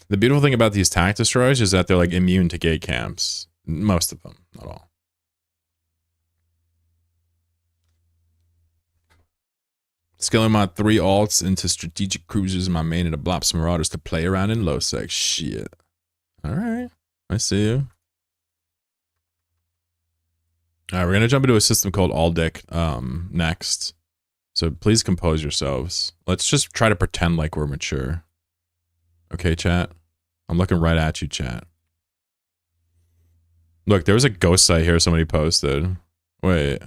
The beautiful thing about these tac destroyers is that they're like immune to gate camps. Most of them, not all. Scaling my 3 alts into strategic cruisers, my main and a Blops Marauders to play around in low sec. Shit. Alright. I see you. Alright, we're gonna jump into a system called Aldic next. So please compose yourselves. Let's just try to pretend like we're mature. Okay, chat? I'm looking right at you, chat. Look, there was a ghost site here somebody posted. Wait.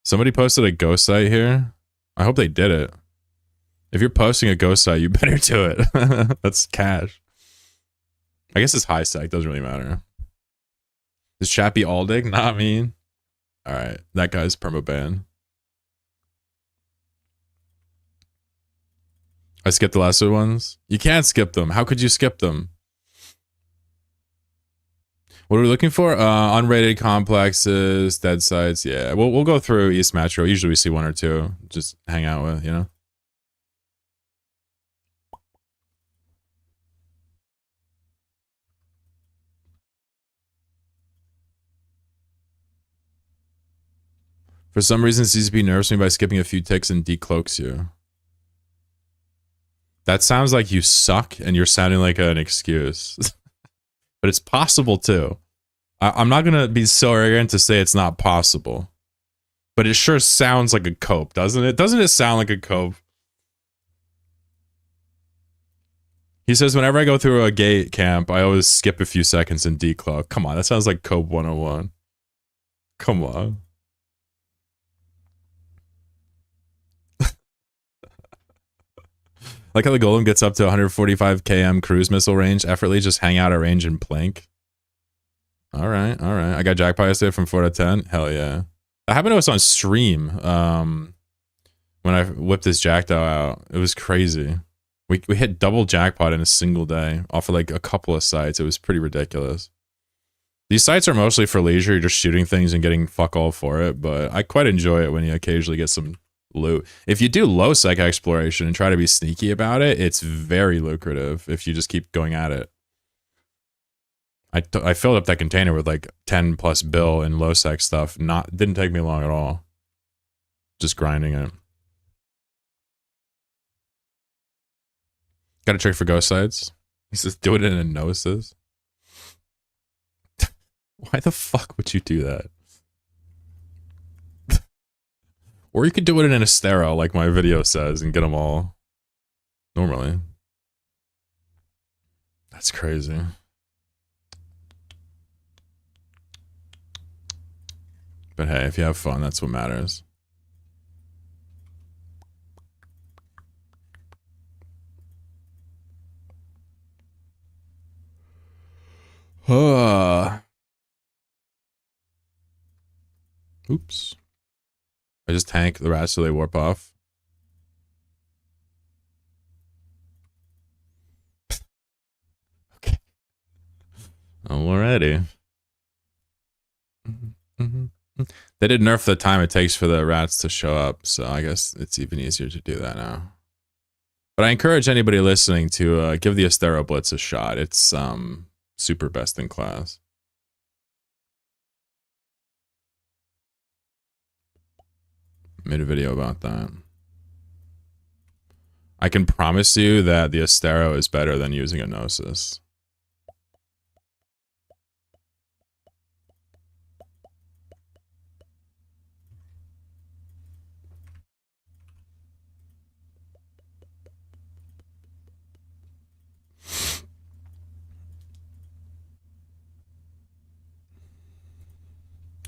Somebody posted a ghost site here? I hope they did it. If you're posting a ghost site, you better do it. That's cash. I guess it's high sec, doesn't really matter. Is chat be Aldig? Not me. Alright, that guy's permaban. I skipped the last two ones. You can't skip them. How could you skip them? What are we looking for? Unrated complexes, dead sites. Yeah, we'll go through East Metro. Usually we see 1 or 2. Just hang out with, you know? For some reason, CCP nerfs me by skipping a few ticks and decloaks you. That sounds like you suck and you're sounding like an excuse. But it's possible too. I'm not gonna be so arrogant to say it's not possible. But it sure sounds like a cope, doesn't it? Doesn't it sound like a cope? He says, whenever I go through a gate camp, I always skip a few seconds and decloak. Come on, that sounds like cope 101. Come on. Like how the Golem gets up to 145 km cruise missile range, effortlessly just hang out at range and plank. Alright, alright. I got jackpot yesterday from 4 to 10. Hell yeah. That happened to us on stream. When I whipped this Jackdaw out. It was crazy. We hit double jackpot in a single day off of like a couple of sites. It was pretty ridiculous. These sites are mostly for leisure. You're just shooting things and getting fuck all for it, but I quite enjoy it when you occasionally get some loot. If you do low sec exploration and try to be sneaky about it, it's very lucrative if you just keep going at it. I filled up that container with like 10 plus bill in low sec stuff. Didn't take me long at all. Just grinding it. Gotta check for ghost sites. He says do it in a gnosis. Why the fuck would you do that? Or you could do it in an Astero, like my video says, and get them all normally. That's crazy. But hey, if you have fun, that's what matters. Oops. I just tank the rats so they warp off. Okay. Alrighty. They did nerf the time it takes for the rats to show up, so I guess it's even easier to do that now. But I encourage anybody listening to give the Astero Blitz a shot. It's super best in class. Made a video about that. I can promise you that the Astero is better than using a Gnosis.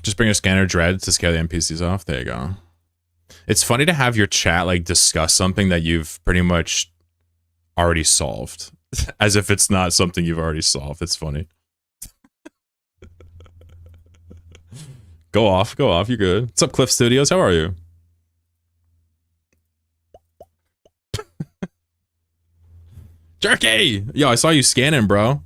Just bring a scanner dread to scare the NPCs off. There you go. It's funny to have your chat like discuss something that you've pretty much already solved, as if it's not something you've already solved. It's funny. Go off. You're good. What's up, Cliff Studios? How are you? Jerky! Yo, I saw you scanning, bro.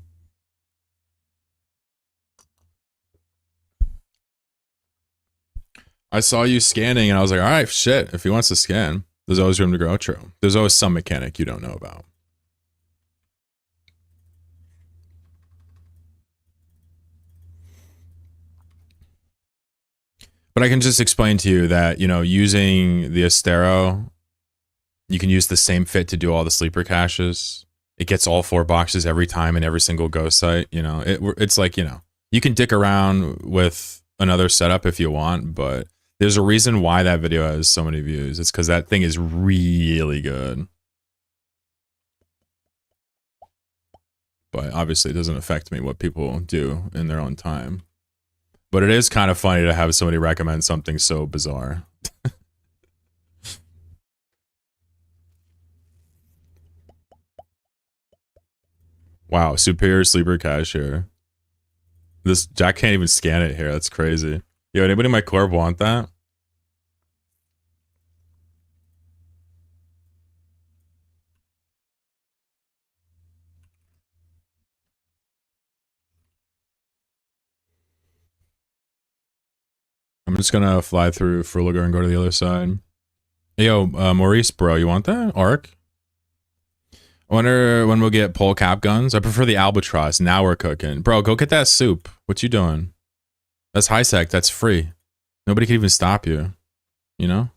I saw you scanning and I was like, all right, shit, if he wants to scan, there's always room to grow. True. There's always some mechanic you don't know about. But I can just explain to you that, you know, using the Astero, you can use the same fit to do all the sleeper caches. It gets all 4 boxes every time in every single ghost site. You know, it's like, you know, you can dick around with another setup if you want, but there's a reason why that video has so many views. It's because that thing is really good. But obviously it doesn't affect me what people do in their own time. But it is kind of funny to have somebody recommend something so bizarre. Wow, superior sleeper cache here. This Jack can't even scan it here. That's crazy. Yo, anybody in my corp want that? I'm just gonna fly through Fruliger and go to the other side. Yo, Maurice, bro, you want that? Arc? I wonder when we'll get pole cap guns. I prefer the Albatross. Now we're cooking. Bro, go get that soup. What you doing? That's high sec. That's free. Nobody can even stop you. You know?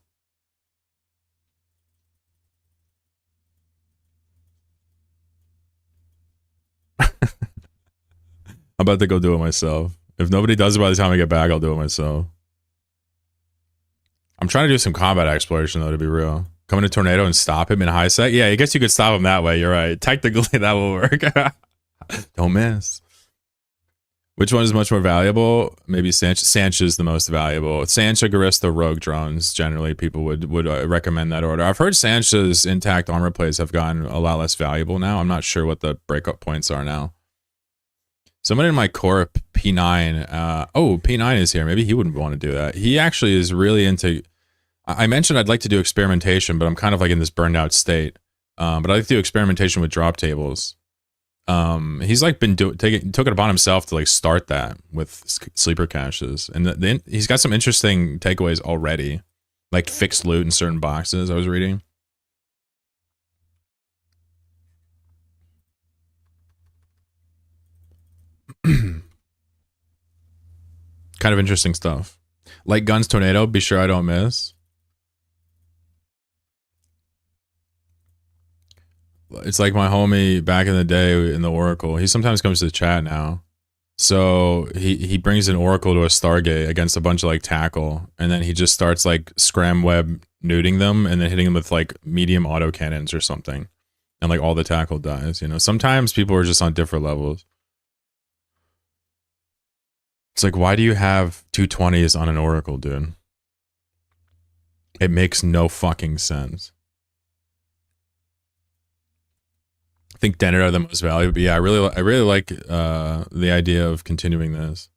I'm about to go do it myself. If nobody does it by the time I get back, I'll do it myself. I'm trying to do some combat exploration, though, to be real. Come in a tornado and stop him in high sec? Yeah, I guess you could stop him that way. You're right. Technically, that will work. Don't miss. Which one is much more valuable? Maybe Sancha's the most valuable. Sancha, Garista, Rogue drones. Generally, people would recommend that order. I've heard Sancha's intact armor plates have gotten a lot less valuable now. I'm not sure what the breakup points are now. Someone in my corp, P9. Oh, P9 is here. Maybe he wouldn't want to do that. He actually is really into... I mentioned I'd like to do experimentation, but I'm kind of like in this burned out state. But I like to do experimentation with drop tables. He's like been took it upon himself to like start that with sleeper caches, and he's got some interesting takeaways already, like fixed loot in certain boxes. I was reading. Kind of interesting stuff. Light guns tornado. Be sure I don't miss. It's like my homie back in the day in the Oracle. He sometimes comes to the chat now. So he brings an Oracle to a Stargate against a bunch of like tackle, and then he just starts like scram web nuding them and then hitting them with like medium auto cannons or something. And like all the tackle dies, you know. Sometimes people are just on different levels. It's like, why do you have 220s on an Oracle, dude? It makes no fucking sense. I think den are the most valuable. But yeah, I really like the idea of continuing this.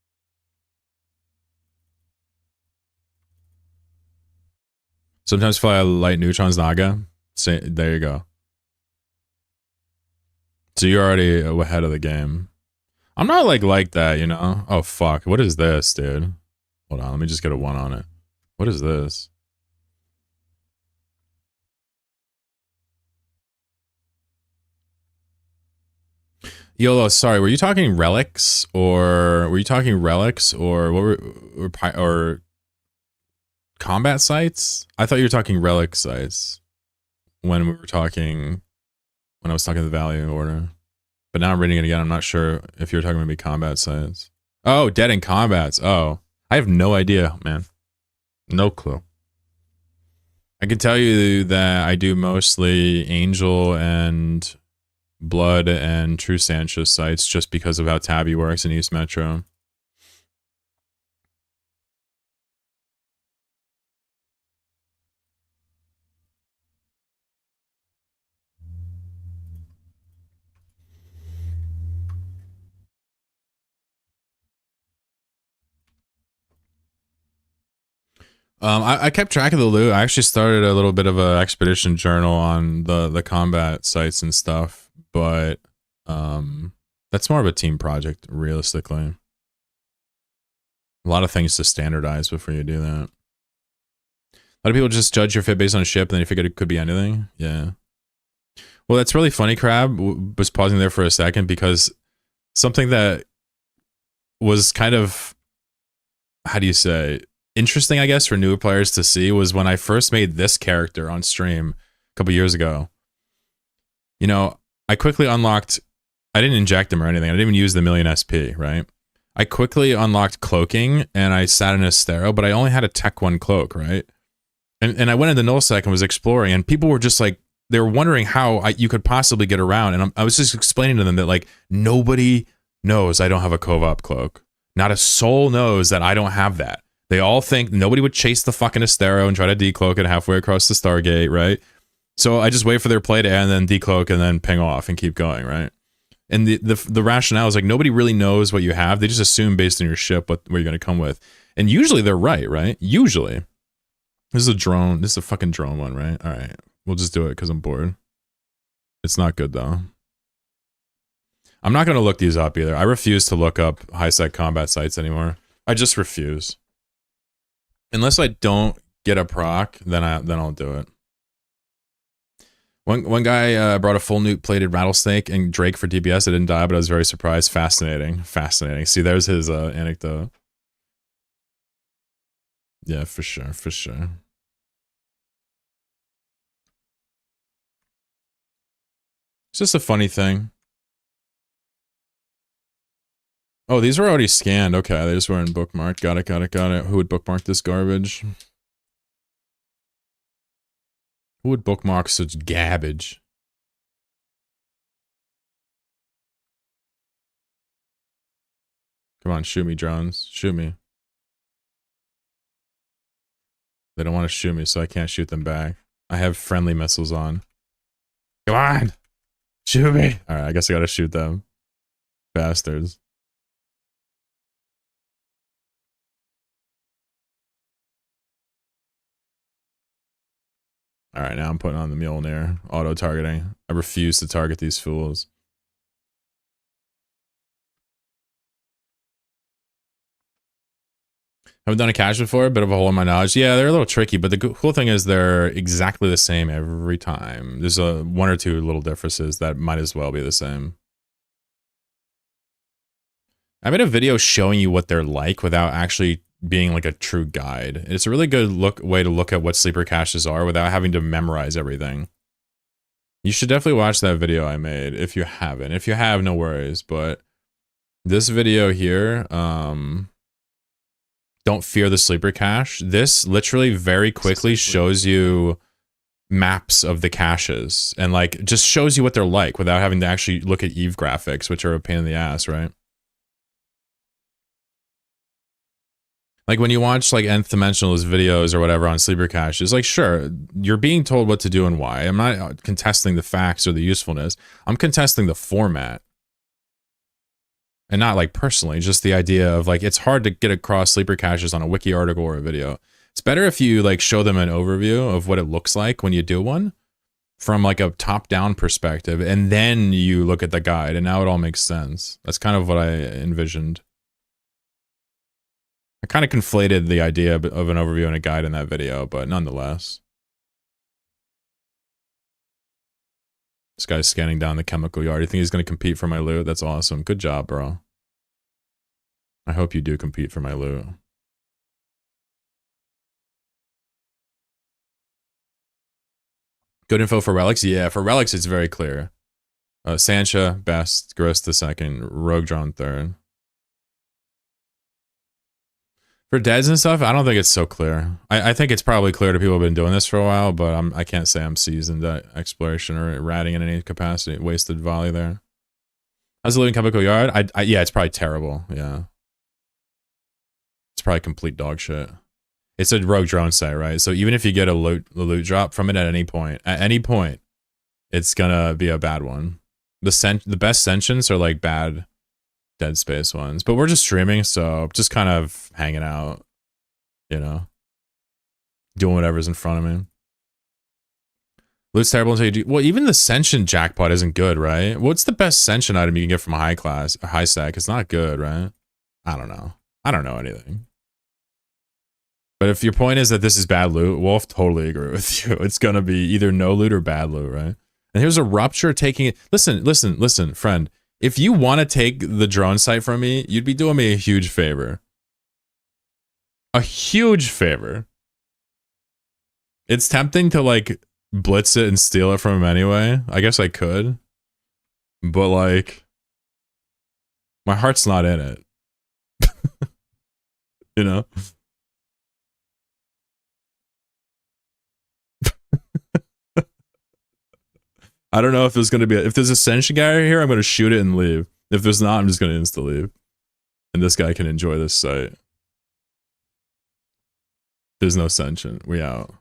Sometimes fly light neutrons Naga. So, there you go. So you're already ahead of the game. I'm not like that, you know? Oh, fuck. What is this, dude? Hold on. Let me just get a 1 on it. What is this? YOLO, sorry. Were you talking relics? Or what or combat sites? I thought you were talking relic sites when I was talking the value order. But now I'm reading it again. I'm not sure if you're talking maybe combat sites. Oh, dead in combats. Oh, I have no idea, man. No clue. I can tell you that I do mostly Angel and Blood and True Sanchez sites just because of how Tabby works in East Metro. I kept track of the loot. I actually started a little bit of an expedition journal on the combat sites and stuff, but that's more of a team project, realistically. A lot of things to standardize before you do that. A lot of people just judge your fit based on a ship, and then you figure it could be anything. Yeah. Well, that's really funny, Crab. Was pausing there for a second because something that was kind of, how do you say, interesting, I guess, for newer players to see was when I first made this character on stream a couple years ago. You know, I quickly unlocked, I didn't inject him or anything. I didn't even use the million SP, right? I quickly unlocked cloaking and I sat in a Astero, but I only had a Tech 1 cloak, right? And I went into nullsec and was exploring, and people were just like, they were wondering how you could possibly get around. And I was just explaining to them that, like, nobody knows I don't have a Covop cloak. Not a soul knows that I don't have that. They all think nobody would chase the fucking Astero and try to decloak it halfway across the Stargate, right? So I just wait for their play to end, and then decloak and then ping off and keep going, right? And the rationale is like nobody really knows what you have. They just assume based on your ship what you're going to come with. And usually they're right? Usually. This is a drone. This is a fucking drone one, right? All right. We'll just do it because I'm bored. It's not good, though. I'm not going to look these up either. I refuse to look up high-sec combat sites anymore. I just refuse. Unless I don't get a proc, then I'll do it. One guy brought a full nuke plated rattlesnake and Drake for DPS. I didn't die, but I was very surprised. Fascinating. See, there's his anecdote. Yeah, for sure. It's just a funny thing. Oh, these were already scanned. Okay, they just weren't bookmarked. Got it. Who would bookmark this garbage? Who would bookmark such garbage? Come on, shoot me, drones. Shoot me. They don't want to shoot me, so I can't shoot them back. I have friendly missiles on. Come on! Shoot me! Alright, I guess I gotta shoot them. Bastards. Alright, now I'm putting on the Mjolnir. Auto-targeting. I refuse to target these fools. Haven't done a cache before, a bit of a hole in my knowledge. Yeah, they're a little tricky, but the cool thing is they're exactly the same every time. There's one or two little differences that might as well be the same. I made a video showing you what they're like without actually being like a true guide. It's a really good way to look at what sleeper caches are without having to memorize everything. You should definitely watch that video I made if you haven't. If you have, no worries, but this video here, don't fear the sleeper cache. This literally very quickly shows you maps of the caches and like just shows you what they're like without having to actually look at Eve graphics, which are a pain in the ass, right? Like when you watch like nth dimensionalist videos or whatever on sleeper caches, like sure, you're being told what to do and why. I'm not contesting the facts or the usefulness. I'm contesting the format. And not like personally, just the idea of like it's hard to get across sleeper caches on a wiki article or a video. It's better if you like show them an overview of what it looks like when you do one from like a top-down perspective, and then you look at the guide, and now it all makes sense. That's kind of what I envisioned. I kind of conflated the idea of an overview and a guide in that video, but nonetheless. This guy's scanning down the chemical yard. You think he's going to compete for my loot? That's awesome. Good job, bro. I hope you do compete for my loot. Good info for relics? Yeah, for relics, it's very clear. Sancha, best. Grista, second. Rogue Drone, third. For deads and stuff, I don't think it's so clear. I think it's probably clear to people who've been doing this for a while, but I can't say I'm seasoned at exploration or ratting in any capacity. Wasted volley there. How's the living chemical yard? Yeah, it's probably terrible. Yeah. It's probably complete dog shit. It's a rogue drone site, right? So even if you get a loot drop from it at any point, it's gonna be a bad one. The best sentients are like bad Dead Space ones, but we're just streaming, so just kind of hanging out, you know, doing whatever's in front of me. Loot's terrible until you do. Well, even the sentient jackpot isn't good, right? What's the best sentient item you can get from a high stack? It's not good, right? I don't know. I don't know anything. But if your point is that this is bad loot, Wolf, totally agree with you. It's gonna be either no loot or bad loot, right? And here's a rupture taking it. Listen, friend. If you want to take the drone site from me, you'd be doing me a huge favor. A huge favor. It's tempting to like blitz it and steal it from him anyway. I guess I could. But like, my heart's not in it. You know? I don't know if there's going to be if there's a sentient guy here, I'm going to shoot it and leave. If there's not, I'm just going to insta leave. And this guy can enjoy this site. There's no sentient. We out.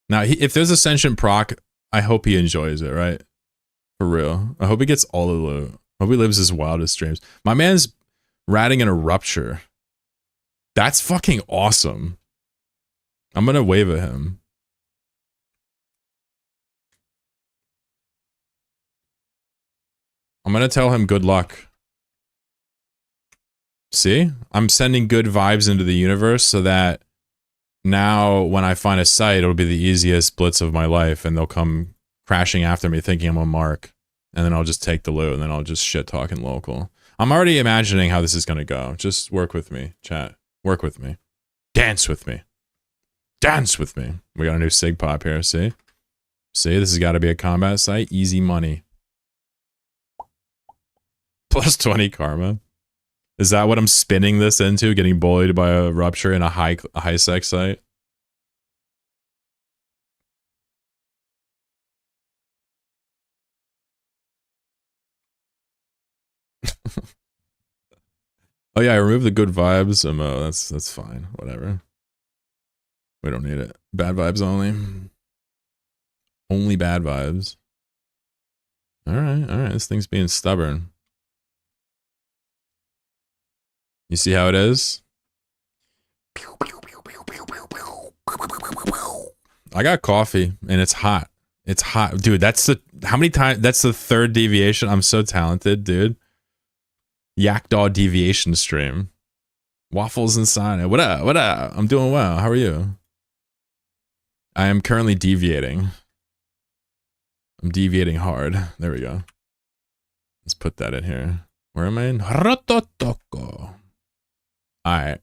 Now, if there's a sentient proc, I hope he enjoys it, right? For real. I hope he gets all the loot. I hope he lives his wildest dreams. My man's ratting in a rupture. That's fucking awesome. I'm going to wave at him. I'm going to tell him good luck. See? I'm sending good vibes into the universe so that now when I find a site, it'll be the easiest blitz of my life and they'll come crashing after me thinking I'm a mark. And then I'll just take the loot and then I'll just shit talking local. I'm already imagining how this is going to go. Just work with me, chat. Work with me. Dance with me. Dance with me. We got a new sig pop here, see? See, this has got to be a combat site. Easy money. Plus 20 karma. Is that what I'm spinning this into? Getting bullied by a rupture in a high sex site? Oh yeah, I removed the good vibes. That's fine. Whatever. We don't need it. Bad vibes only. Only bad vibes. Alright. This thing's being stubborn. You see how it is? I got coffee and it's hot. It's hot. Dude, that's the how many times that's the third deviation. I'm so talented, dude. Jackdaw deviation stream. Waffles inside. What up? What up? I'm doing well. How are you? I am currently deviating. I'm deviating hard. There we go. Let's put that in here. Where am I in? Rototoko. Alright.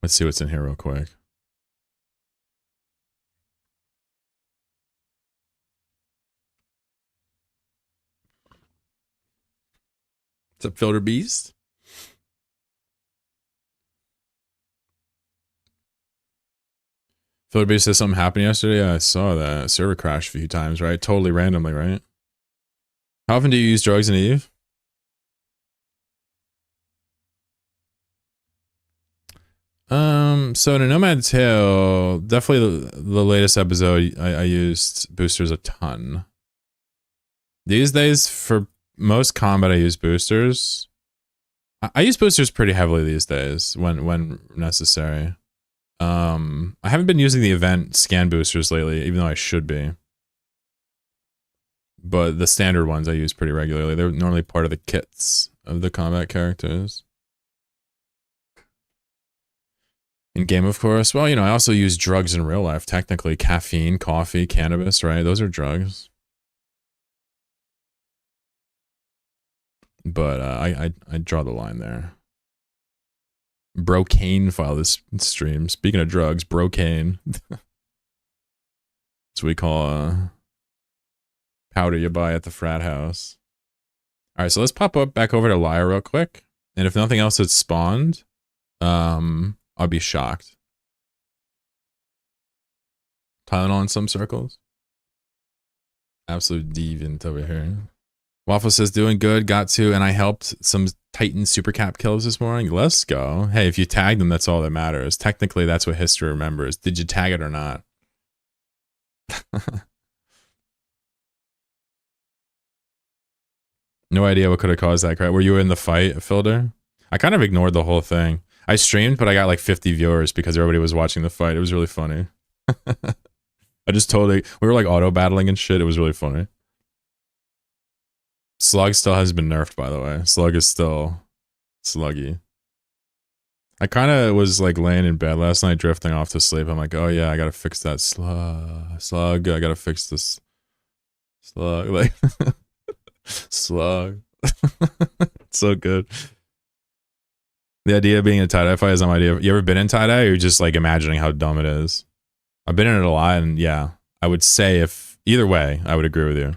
Let's see what's in here real quick. What's up, Filter Beast? Philippi says something happened yesterday. Yeah, I saw that. Server crashed a few times, right? Totally randomly, right? How often do you use drugs in Eve? So in a Nomad's Tale, definitely the latest episode, I used boosters a ton. These days, for most combat, I use boosters. I use boosters pretty heavily these days when necessary. I haven't been using the event scan boosters lately, even though I should be. But the standard ones I use pretty regularly. They're normally part of the kits of the combat characters. In game, of course. Well, you know, I also use drugs in real life. Technically, caffeine, coffee, cannabis, right? Those are drugs. But I draw the line there. Brocane file this stream. Speaking of drugs, brocane. That's what we call powder you buy at the frat house. All right, so let's pop up back over to Lyra real quick. And if nothing else has spawned, I'll be shocked. Tylenol in some circles. Absolute deviant over here. Waffle says, doing good, got to, and I helped some Titan supercap kills this morning. Let's go. Hey, if you tag them, that's all that matters. Technically, that's what history remembers. Did you tag it or not? No idea what could have caused that crap. Were you in the fight, Filder? I kind of ignored the whole thing. I streamed, but I got like 50 viewers because everybody was watching the fight. It was really funny. I just totally... We were like auto battling and shit. It was really funny. Slug still has been nerfed, by the way. Slug is still sluggy. I kind of was like laying in bed last night, drifting off to sleep. I'm like, oh yeah, I gotta fix that slug. I gotta fix this slug. Like, slug. So good. The idea of being in a tie-dye fight is my idea. You ever been in tie-dye, or you're just like imagining how dumb it is? I've been in it a lot, and yeah, I would say if either way, I would agree with you.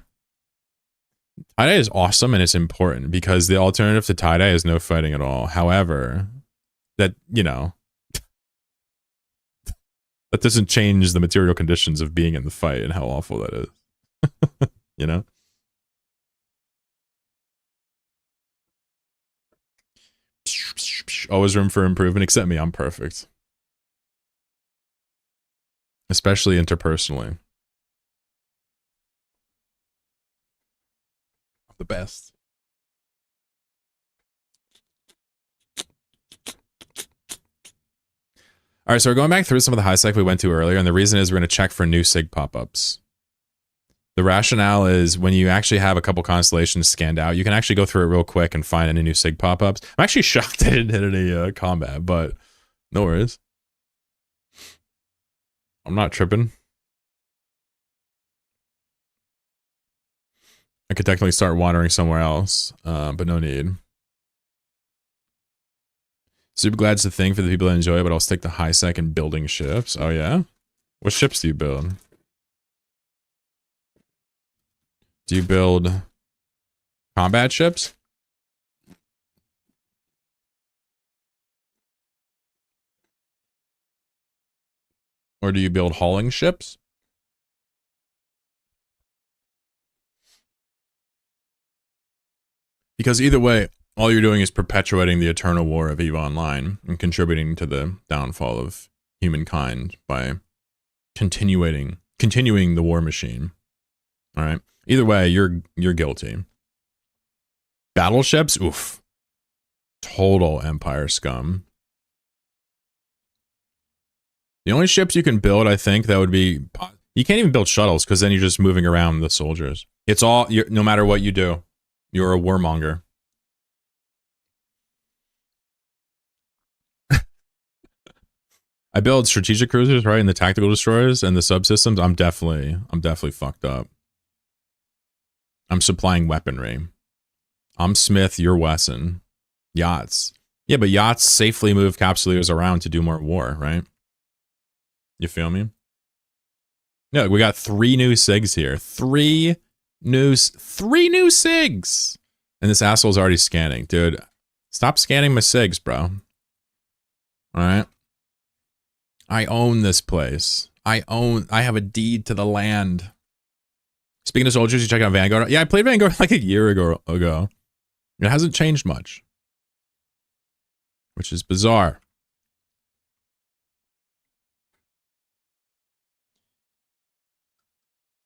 Tie-dye is awesome and it's important because the alternative to tie-dye is no fighting at all. However, that, you know, that doesn't change the material conditions of being in the fight and how awful that is. You know? Always room for improvement, except me, I'm perfect. Especially interpersonally. The best. All right, so we're going back through some of the high sec we went to earlier, and the reason is we're going to check for new SIG pop-ups. The rationale is when you actually have a couple constellations scanned out, you can actually go through it real quick and find any new SIG pop-ups. I'm actually shocked I didn't hit any combat, but no worries. I'm not tripping. I could technically start wandering somewhere else, but no need. Super Glad's the thing for the people that enjoy it, but I'll stick to high sec and building ships. Oh yeah? What ships do you build? Do you build combat ships? Or do you build hauling ships? Because either way, all you're doing is perpetuating the eternal war of EVE Online and contributing to the downfall of humankind by continuing the war machine. All right. Either way, you're guilty. Battleships, oof. Total Empire scum. The only ships you can build, I think, that would be... You can't even build shuttles, because then you're just moving around the soldiers. It's all... No matter what you do, you're a warmonger. I build strategic cruisers, right, and the tactical destroyers and the subsystems. I'm definitely fucked up. I'm supplying weaponry. I'm Smith, you're Wesson. Yachts. Yeah, but yachts safely move capsuleers around to do more war, right? You feel me? Yeah, we got 3 new SIGs here. 3 new SIGs! And this asshole's already scanning. Dude, stop scanning my SIGs, bro. Alright? I own this place. I have a deed to the land. Speaking of soldiers, you check out Vanguard. Yeah, I played Vanguard like a year ago. It hasn't changed much, which is bizarre.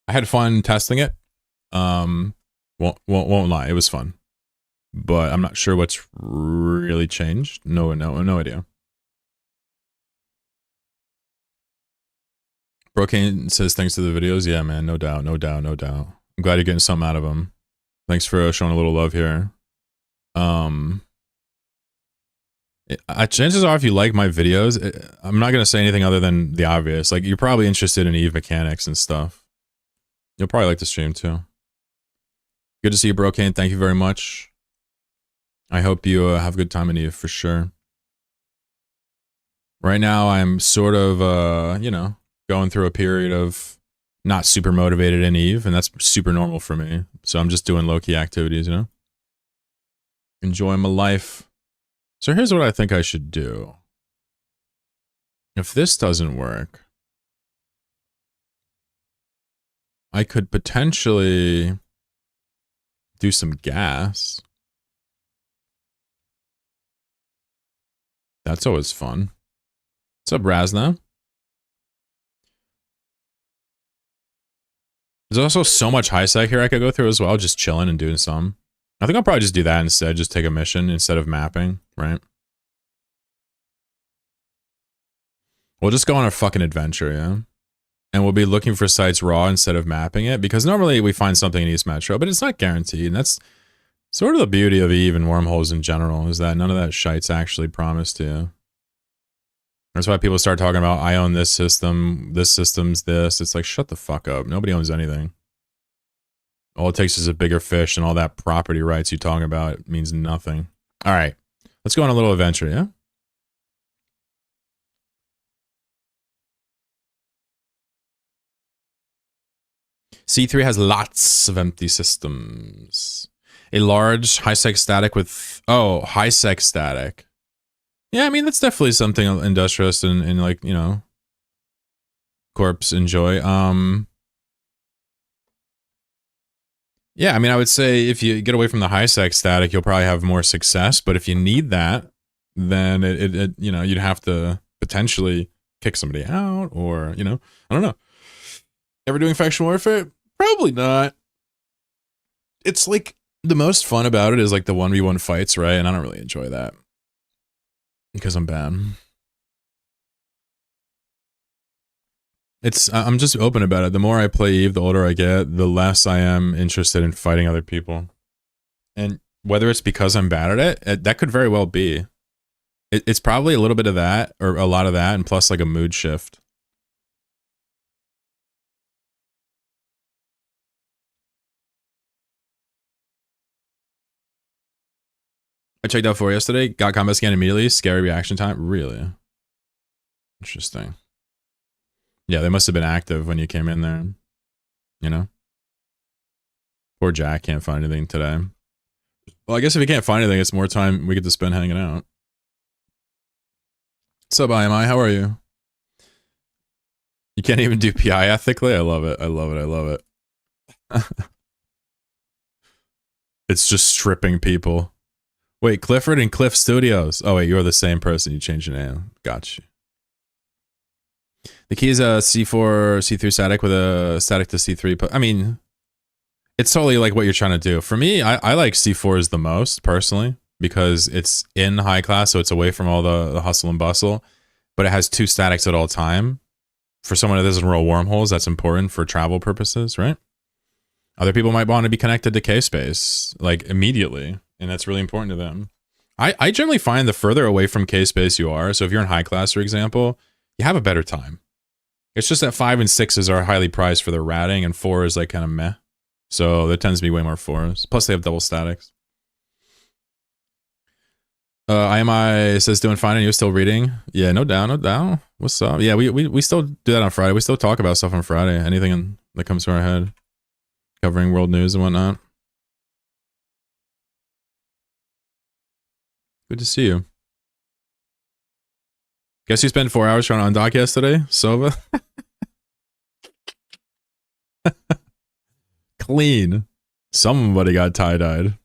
I had fun testing it. Won't lie, it was fun, but I'm not sure what's really changed. No idea. Brocane says thanks to the videos. Yeah, man, no doubt. I'm glad you're getting something out of them. Thanks for showing a little love here. Chances are, if you like my videos, I'm not gonna say anything other than the obvious. Like, you're probably interested in Eve mechanics and stuff. You'll probably like the stream too. Good to see you, Brocane. Thank you very much. I hope you have a good time in Eve for sure. Right now, I'm sort of, you know, going through a period of not super motivated in Eve, and that's super normal for me. So I'm just doing low-key activities, you know? Enjoying my life. So here's what I think I should do. If this doesn't work, I could potentially do some gas. That's always fun. What's up, Razna? There's also so much high sec here I could go through as well, just chilling and doing some. I think I'll probably just do that instead, just take a mission instead of mapping, right? We'll just go on a fucking adventure, yeah? And we'll be looking for sites raw instead of mapping it, because normally we find something in East Metro, but it's not guaranteed, and that's sort of the beauty of Eve and wormholes in general, is that none of that shite's actually promised to you. That's why people start talking about, I own this system's this. It's like, shut the fuck up. Nobody owns anything. All it takes is a bigger fish, and all that property rights you talking about means nothing. All right, let's go on a little adventure, yeah? C3 has lots of empty systems. A large high-sec static with... Oh, high-sec static. Yeah, I mean, that's definitely something industrialists and like, you know, corps enjoy. Yeah, I mean, I would say if you get away from the high-sec static, you'll probably have more success. But if you need that, then it you know, you'd have to potentially kick somebody out, or, you know, I don't know. Ever doing faction warfare? Probably not. It's like, the most fun about it is like the 1v1 fights, right? And I don't really enjoy that, because I'm bad. I'm just open about it. The more I play Eve, the older I get, the less I am interested in fighting other people. And whether it's because I'm bad at it, that could very well be. It's probably a little bit of that, or a lot of that, and plus like a mood shift. I checked out 4 yesterday, got combat scan immediately, scary reaction time. Really? Interesting. Yeah, they must have been active when you came in there. You know? Poor Jack can't find anything today. Well, I guess if he can't find anything, it's more time we get to spend hanging out. What's up, IMI? How are you? You can't even do PI ethically? I love it. I love it. I love it. It's just stripping people. Wait, Clifford and Cliff Studios. Oh, wait, you're the same person. You changed your name. Got you. The key is a C4, C3 static with a static to C3. I mean, it's totally like what you're trying to do. For me, I like C4s the most, personally, because it's in high class, so it's away from all the hustle and bustle, but it has 2 statics at all time. For someone that doesn't roll wormholes, that's important for travel purposes, right? Other people might want to be connected to K-Space, like, immediately, and that's really important to them. I generally find the further away from K-Space you are, so if you're in high class, for example, you have a better time. It's just that 5 and 6s are highly prized for their ratting, and 4 is like kind of meh. So there tends to be way more 4s. Plus they have double statics. IMI says doing fine, and you're still reading? Yeah, no doubt, no doubt. What's up? Yeah, we still do that on Friday. We still talk about stuff on Friday. Anything that comes to our head. Covering world news and whatnot. Good to see you. Guess you spent 4 hours trying to undock yesterday, Sova? Clean. Somebody got tie-dyed.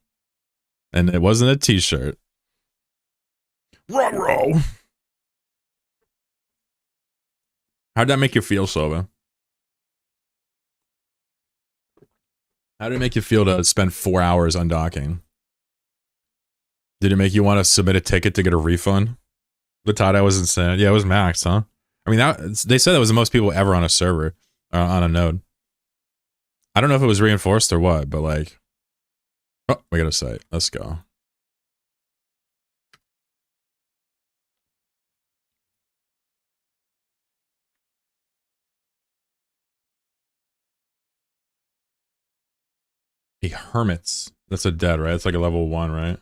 And it wasn't a t-shirt. Ruh-roh. How'd that make you feel, Sova? How did it make you feel to spend 4 hours undocking? Did it make you want to submit a ticket to get a refund? The tie-dye was insane. Yeah, it was max, huh? I mean, they said that was the most people ever on a server, on a node. I don't know if it was reinforced or what, but like... Oh, we got a site. Let's go. A hermits. That's a dead, right? It's like a level 1, right?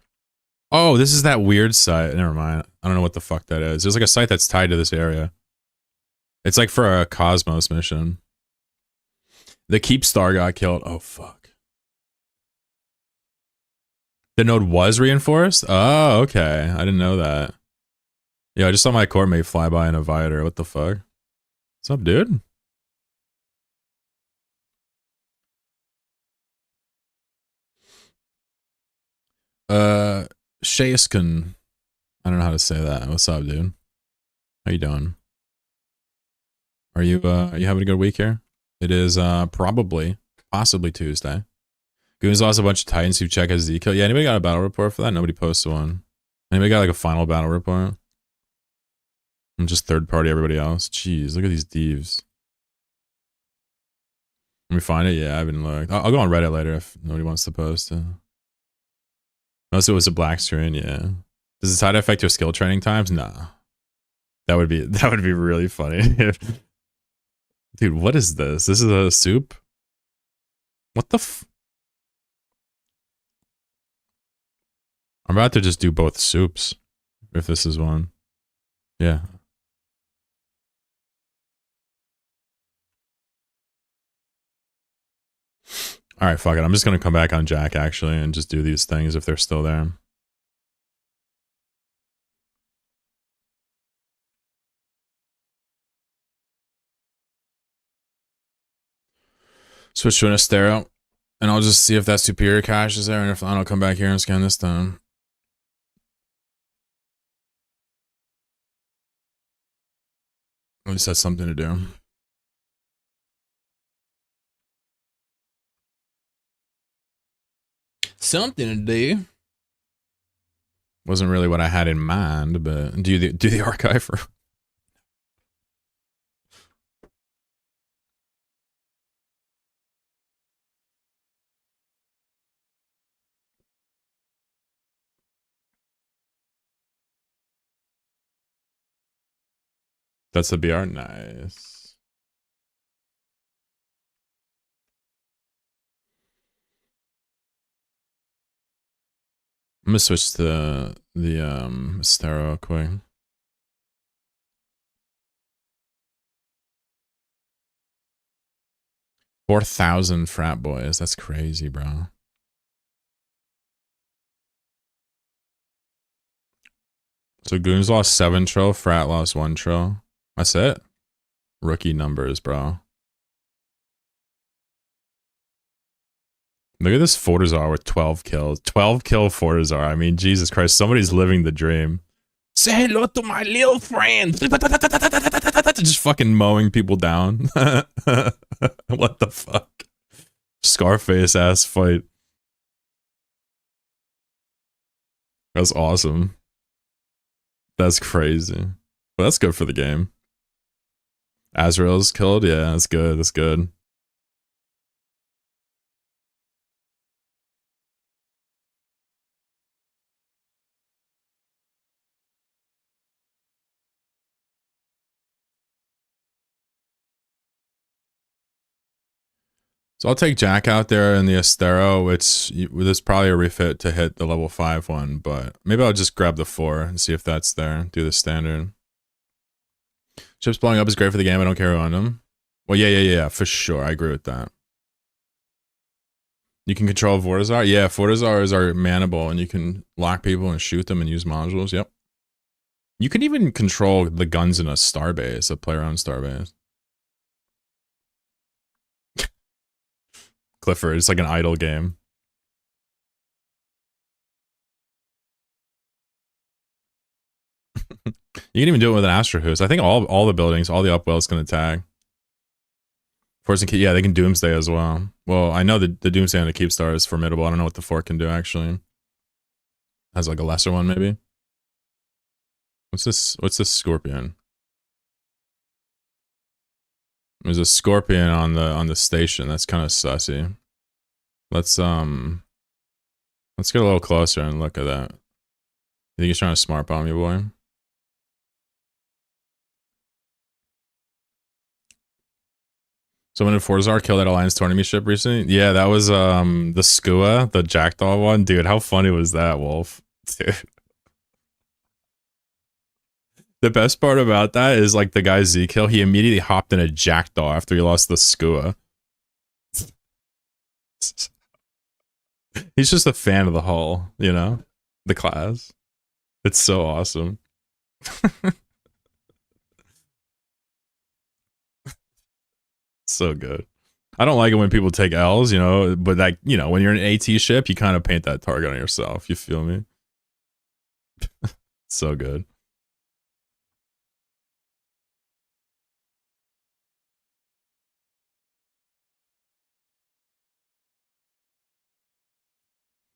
Oh, this is that weird site. Never mind. I don't know what the fuck that is. There's like a site that's tied to this area. It's like for a Cosmos mission. The Keep Star got killed. Oh, fuck. The node was reinforced? Oh, okay. I didn't know that. Yeah, I just saw my core mate fly by in a Viator. What the fuck? What's up, dude? Shayskin. I don't know how to say that. What's up, dude? How you doing? Are you having a good week here? It is possibly Tuesday. Goons lost a bunch of Titans who check as Z kill. Yeah, anybody got a battle report for that? Nobody posted one. Anybody got like a final battle report? I'm just third party everybody else. Jeez, look at these divs. Let me find it. Yeah, I haven't looked. I'll go on Reddit later if nobody wants to post. Unless it was a black screen, yeah. Does the side affect your skill training times? Nah. That would be really funny. Dude, what is this? This is a soup? What the f... I'm about to just do both soups. If this is one. Yeah. Alright, fuck it. I'm just gonna come back on Jack, actually, and just do these things if they're still there. Switch to an Astero, and I'll just see if that superior cache is there, and if not, I'll come back here and scan this down. At least that's something to do. Something to do. Wasn't really what I had in mind, but do the archive for... That's the BR? Nice. I'm gonna switch to the stereo quick. $4,000 frat boys. That's crazy, bro. So Goons lost 7 trill, Frat lost 1 trill. That's it. Rookie numbers, bro. Look at this Fortizar with 12 kills. 12 kill Fortizar. I mean, Jesus Christ, somebody's living the dream. Say hello to my little friend. Just fucking mowing people down. What the fuck? Scarface ass fight. That's awesome. That's crazy. But that's good for the game. Azrael's killed? Yeah, that's good. That's good. So I'll take Jack out there in the Astero, which there's probably a refit to hit the level 5 one, but maybe I'll just grab the 4 and see if that's there. Do the standard. Chips blowing up is great for the game. I don't care who on them. Well, yeah, for sure. I agree with that. You can control Fortizar? Yeah, Fortizars are manable, and you can lock people and shoot them and use modules. Yep. You can even control the guns in a starbase, a player-owned starbase. Clifford. It's like an idle game. You can even do it with an Astro Hoost. I think all the buildings, all the upwells can attack. Force and Keep, yeah, they can Doomsday as well. Well, I know the Doomsday on the Keep Star is formidable. I don't know what the Fort can do actually. Has like a lesser one maybe. What's this? What's this Scorpion? There's a Scorpion on the station. That's kind of sussy. Let's get a little closer and look at that. You think he's trying to smart bomb you, boy? Someone in Forzar killed that Alliance tournament ship recently. Yeah, that was the Skua, the Jackdaw one. Dude, how funny was that, Wolf? Dude. The best part about that is like the guy Z kill, he immediately hopped in a Jackdaw after he lost the Skua. He's just a fan of the hull, you know? The class. It's so awesome. So good. I don't like it when people take L's, you know, but like, you know, when you're an AT ship, you kind of paint that target on yourself. You feel me? So good.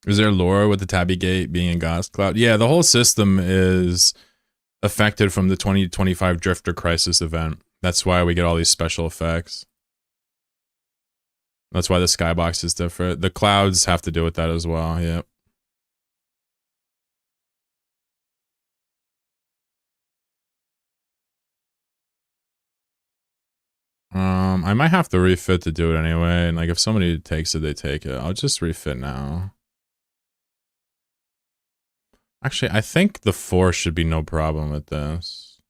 Is there lore with the Tabby Gate being in Gas Cloud? Yeah, the whole system is affected from the 2025 Drifter Crisis event. That's why we get all these special effects. That's why the skybox is different. The clouds have to do with that as well. Yep. I might have to refit to do it anyway. And like, if somebody takes it, they take it. I'll just refit now. Actually, I think the 4 should be no problem with this.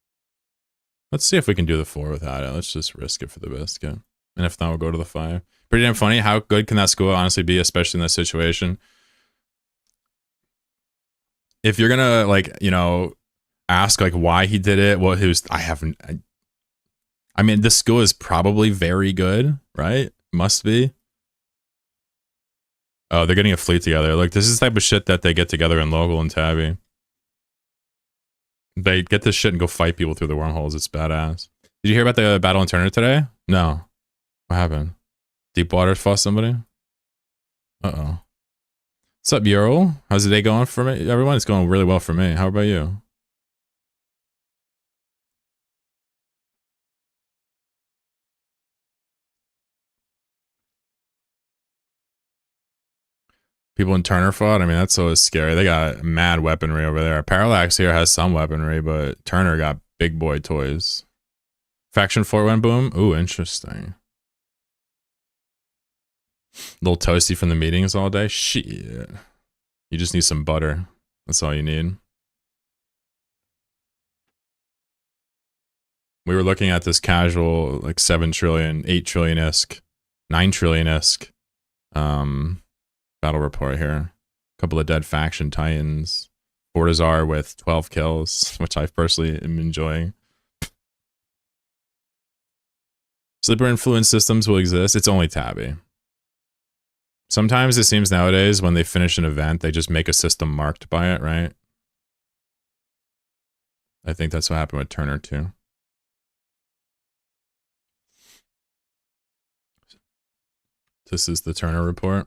Let's see if we can do the 4 without it. Let's just risk it for the biscuit. And if not, we'll go to the 5. Pretty damn funny. How good can that school honestly be, especially in this situation? If you're gonna, like, you know, ask like why he did it, what he was, I mean, this school is probably very good, right? Must be. Oh, they're getting a fleet together. Like, this is the type of shit that they get together in Local and Tabby. They get this shit and go fight people through the wormholes. It's badass. Did you hear about the battle in Turner today? No. What happened? Deepwater fought somebody? Uh-oh. What's up, Euro? How's the day going for me? Everyone, it's going really well for me. How about you? People in Turner fought? I mean, that's always scary. They got mad weaponry over there. Parallax here has some weaponry, but Turner got big boy toys. Faction 4 went boom? Ooh, interesting. Little toasty from the meetings all day? Shit. You just need some butter. That's all you need. We were looking at this casual, like 7 trillion, 8 trillion-esque, 9 trillion-esque battle report here. A couple of dead faction titans. Fortizar with 12 kills, which I personally am enjoying. Sleeper influence systems will exist. It's only Tabby. Sometimes it seems nowadays when they finish an event, they just make a system marked by it, right? I think that's what happened with Turner too. This is the Turner report.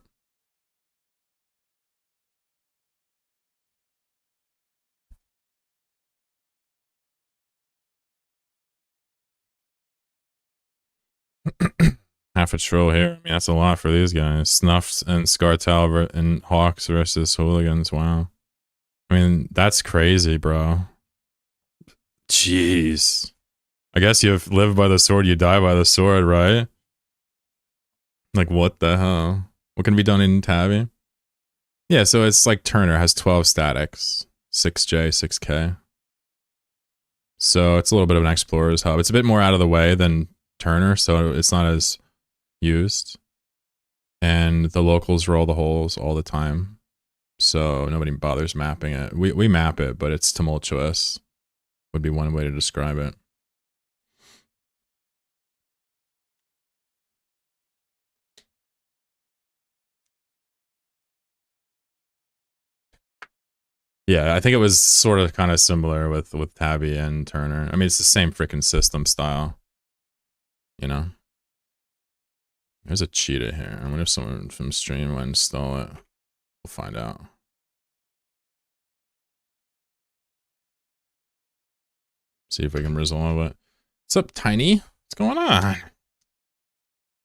Half a trill here. I mean, that's a lot for these guys. Snuffs and Scartal and Hawks versus Hooligans. Wow. I mean, that's crazy, bro. Jeez. I guess you live by the sword, you die by the sword, right? Like, what the hell? What can be done in Tabby? Yeah, so it's like Turner has 12 statics. 6J, 6K. So it's a little bit of an explorer's hub. It's a bit more out of the way than Turner, so it's not as used. And the locals roll the holes all the time. So nobody bothers mapping it. We map it, but it's tumultuous. Would be one way to describe it. Yeah, I think it was sort of kind of similar with Tabby and Turner. I mean, it's the same freaking system style, you know. There's a cheetah here. I wonder if someone from stream went and install it. We'll find out. See if we can resolve it. What's up, Tiny? What's going on?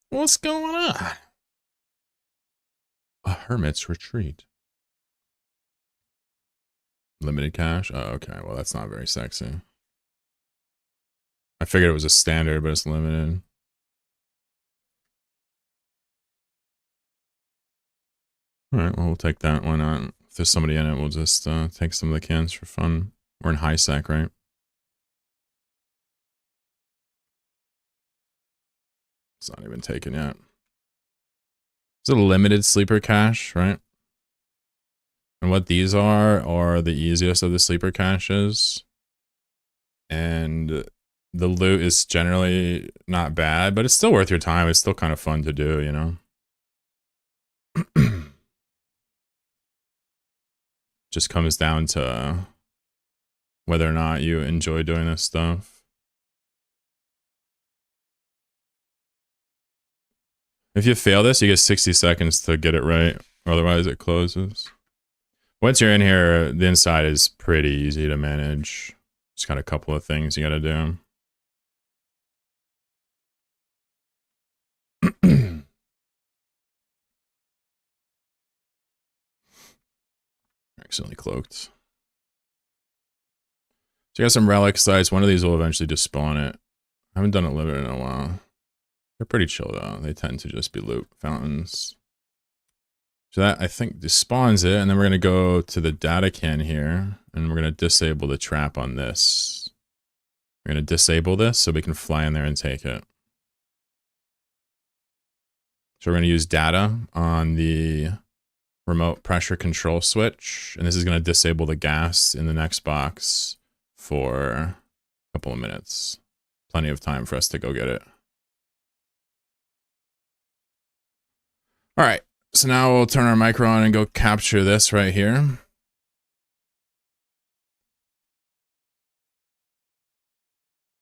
What's going on? A hermit's retreat. Limited cache? Oh, okay. Well, that's not very sexy. I figured it was a standard, but it's limited. Alright, well, we'll take that. Why not? If there's somebody in it, we'll just take some of the cans for fun. We're in high sec, right? It's not even taken yet. It's a limited sleeper cache, right? And what these are the easiest of the sleeper caches. And the loot is generally not bad, but it's still worth your time. It's still kind of fun to do, you know? Just comes down to whether or not you enjoy doing this stuff. If you fail this, you get 60 seconds to get it right. Otherwise, it closes. Once you're in here, the inside is pretty easy to manage. Just got a couple of things you gotta do. Accidentally cloaked. So you got some relic sites. One of these will eventually just spawn it. I haven't done it limited in a while. They're pretty chill though. They tend to just be loot fountains. So that, I think, just spawns it, and then we're going to go to the data can here, and we're going to disable the trap on this. We're going to disable this so we can fly in there and take it. So we're going to use data on the remote pressure control switch, and this is going to disable the gas in the next box for a couple of minutes. Plenty of time for us to go get it. All right. So now we'll turn our micro on and go capture this right here.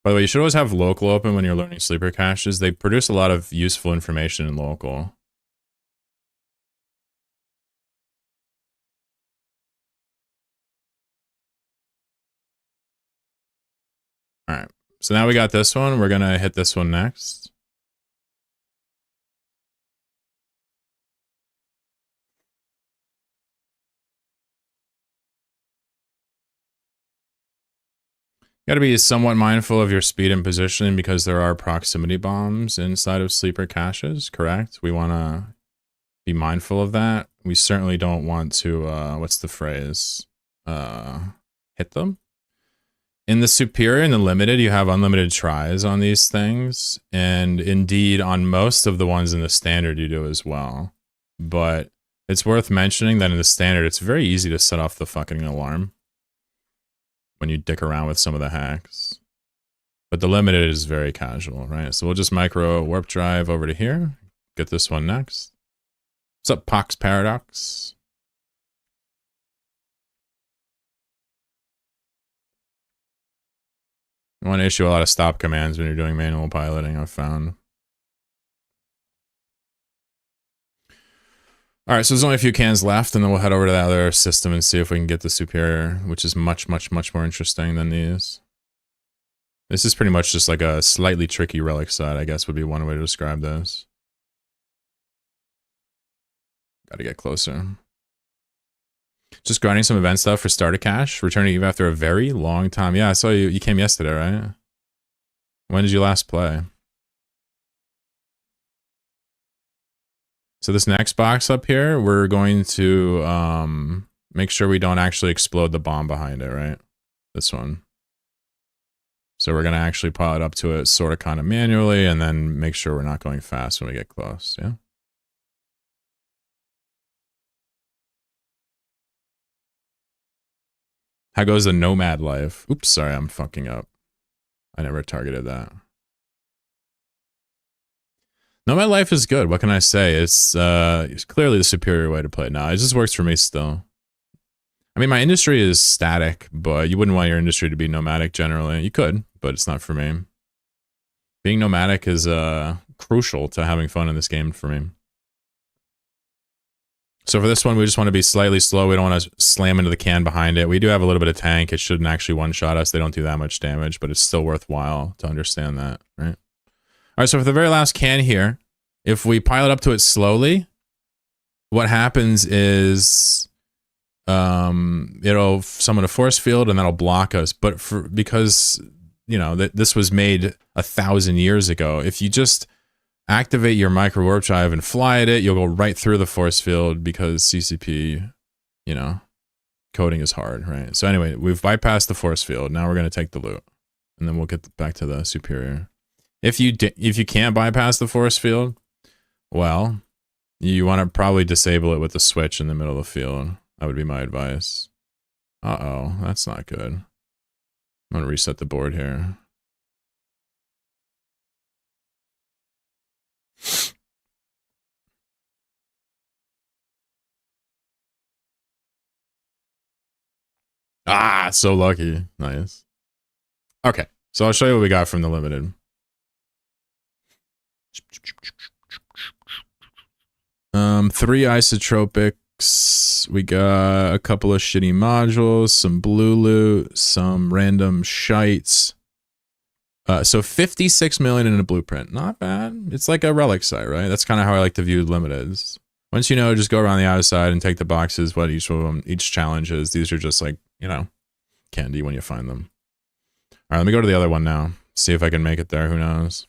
By the way, you should always have local open when you're learning sleeper caches. They produce a lot of useful information in local. All right. So now we got this one. We're going to hit this one next. You gotta be somewhat mindful of your speed and positioning because there are proximity bombs inside of sleeper caches, correct? We want to be mindful of that. We certainly don't want to, what's the phrase? Hit them? In the superior and the limited, you have unlimited tries on these things. And indeed, on most of the ones in the standard, you do as well. But it's worth mentioning that in the standard, it's very easy to set off the fucking alarm when you dick around with some of the hacks. But the limited is very casual, right? So we'll just micro warp drive over to here. Get this one next. What's up, Pox Paradox? You want to issue a lot of stop commands when you're doing manual piloting, I've found. All right, so there's only a few cans left, and then we'll head over to the other system and see if we can get the superior, which is much, much, much more interesting than these. This is pretty much just like a slightly tricky relic side, I guess would be one way to describe this. Gotta get closer. Just grinding some event stuff for starter cache. Returning Eve after a very long time. Yeah, I saw you. You came yesterday, right? When did you last play? So this next box up here, we're going to make sure we don't actually explode the bomb behind it, right? This one. So we're going to actually pilot up to it sort of kind of manually and then make sure we're not going fast when we get close, yeah? How goes the nomad life? Oops, sorry, I'm fucking up. I never targeted that. Nomad life is good. What can I say? It's clearly the superior way to play it now. It just works for me still. I mean, my industry is static, but you wouldn't want your industry to be nomadic generally. You could, but it's not for me. Being nomadic is crucial to having fun in this game for me. So for this one, we just want to be slightly slow. We don't want to slam into the can behind it. We do have a little bit of tank. It shouldn't actually one-shot us. They don't do that much damage, but it's still worthwhile to understand that, right? All right, so for the very last can here, if we pilot up to it slowly, what happens is it'll summon a force field and that'll block us. But because you know that this was made 1,000 years ago, if you just activate your micro warp drive and fly at it, you'll go right through the force field because CCP, you know, coding is hard, right? So anyway, we've bypassed the force field. Now we're gonna take the loot, and then we'll get back to the superior. If you can't bypass the force field, well, you want to probably disable it with the switch in the middle of the field. That would be my advice. Uh-oh, that's not good. I'm going to reset the board here. Ah, so lucky. Nice. Okay, so I'll show you what we got from the limited. 3 isotropics. We got a couple of shitty modules, some blue loot, some random shites. So 56 million in a blueprint. Not bad. It's like a relic site, right? That's kind of how I like to view limiteds. Once you know, just go around the outside and take the boxes, what each of them, each challenge is. These are just like, you know, candy when you find them. All right, let me go to the other one now. See if I can make it there. Who knows?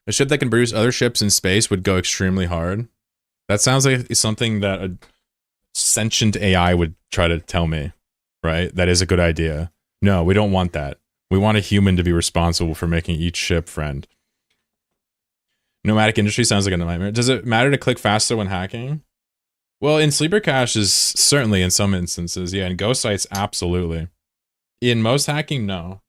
A ship that can produce other ships in space would go extremely hard. That sounds like something that a sentient AI would try to tell me, right? That is a good idea. No, we don't want that. We want a human to be responsible for making each ship friend. Nomadic industry sounds like a nightmare. Does it matter to click faster when hacking? Well, in sleeper caches, certainly in some instances. Yeah, in ghost sites, absolutely. In most hacking, no.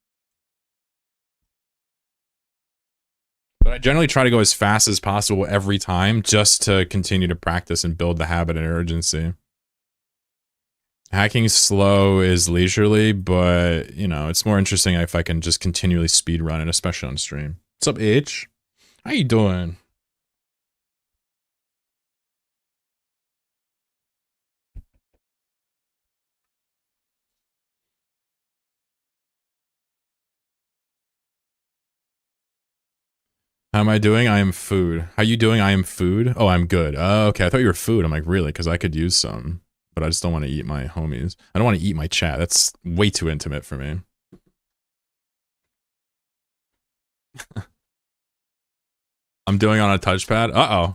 But I generally try to go as fast as possible every time just to continue to practice and build the habit and urgency. Hacking slow is leisurely, but, you know, it's more interesting if I can just continually speed run it, especially on stream. What's up, H? How you doing? How am I doing? I am food. How you doing? I am food. Oh, I'm good. Oh, okay. I thought you were food. I'm like, really? Because I could use some. But I just don't want to eat my homies. I don't want to eat my chat. That's way too intimate for me. I'm doing on a touchpad. Uh-oh.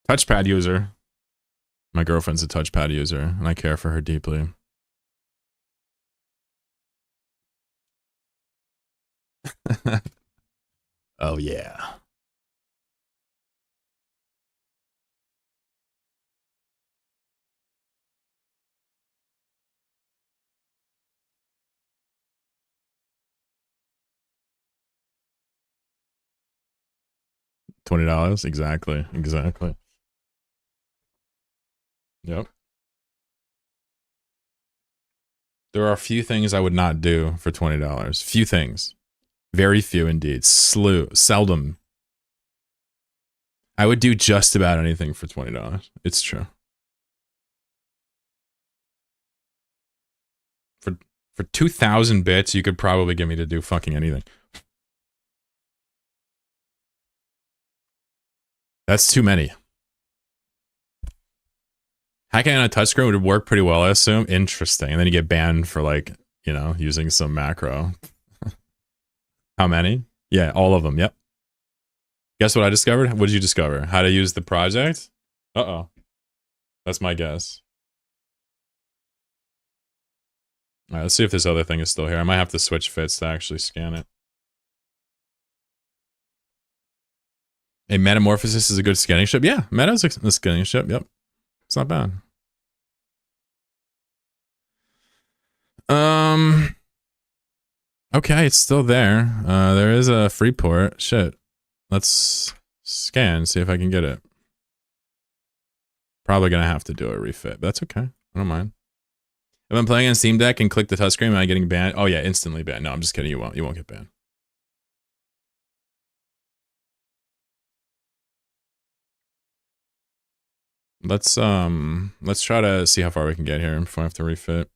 Touchpad user. My girlfriend's a touchpad user, and I care for her deeply. Oh, yeah. $20? Exactly. Exactly. Yep. There are a few things I would not do for $20. Few things. Very few indeed. Seldom. I would do just about anything for $20. It's true. For 2,000 bits, you could probably get me to do fucking anything. That's too many. Hacking on a touchscreen would work pretty well, I assume. Interesting. And then you get banned for, like, you know, using some macro. How many? Yeah, all of them. Yep. Guess what I discovered? What did you discover? How to use the project? Uh-oh. That's my guess. All right, let's see if this other thing is still here. I might have to switch fits to actually scan it. A Metamorphosis is a good scanning ship? Yeah, Meta's a scanning ship. Yep. It's not bad. Okay, it's still there. There is a free port. Shit. Let's scan, see if I can get it. Probably gonna have to do a refit, but that's okay. I don't mind. If I'm playing on Steam Deck and click the touchscreen, am I getting banned? Oh yeah, instantly banned. No, I'm just kidding. You won't. You won't get banned. Let's try to see how far we can get here before I have to refit.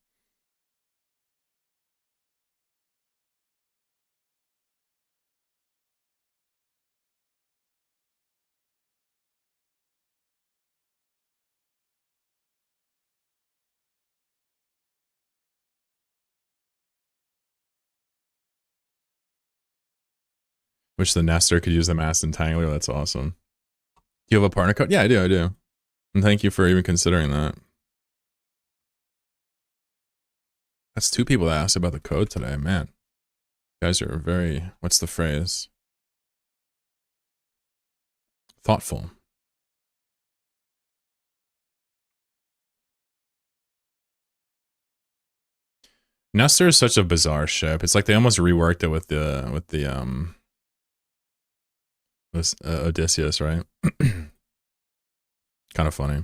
Wish the Nestor could use the Mass Entangler. That's awesome. Do you have a partner code? Yeah, I do. And thank you for even considering that. That's 2 people that asked about the code today, man. You guys are very, what's the phrase? Thoughtful. Nestor is such a bizarre ship. It's like they almost reworked it with the this Odysseus, right? Kind of funny.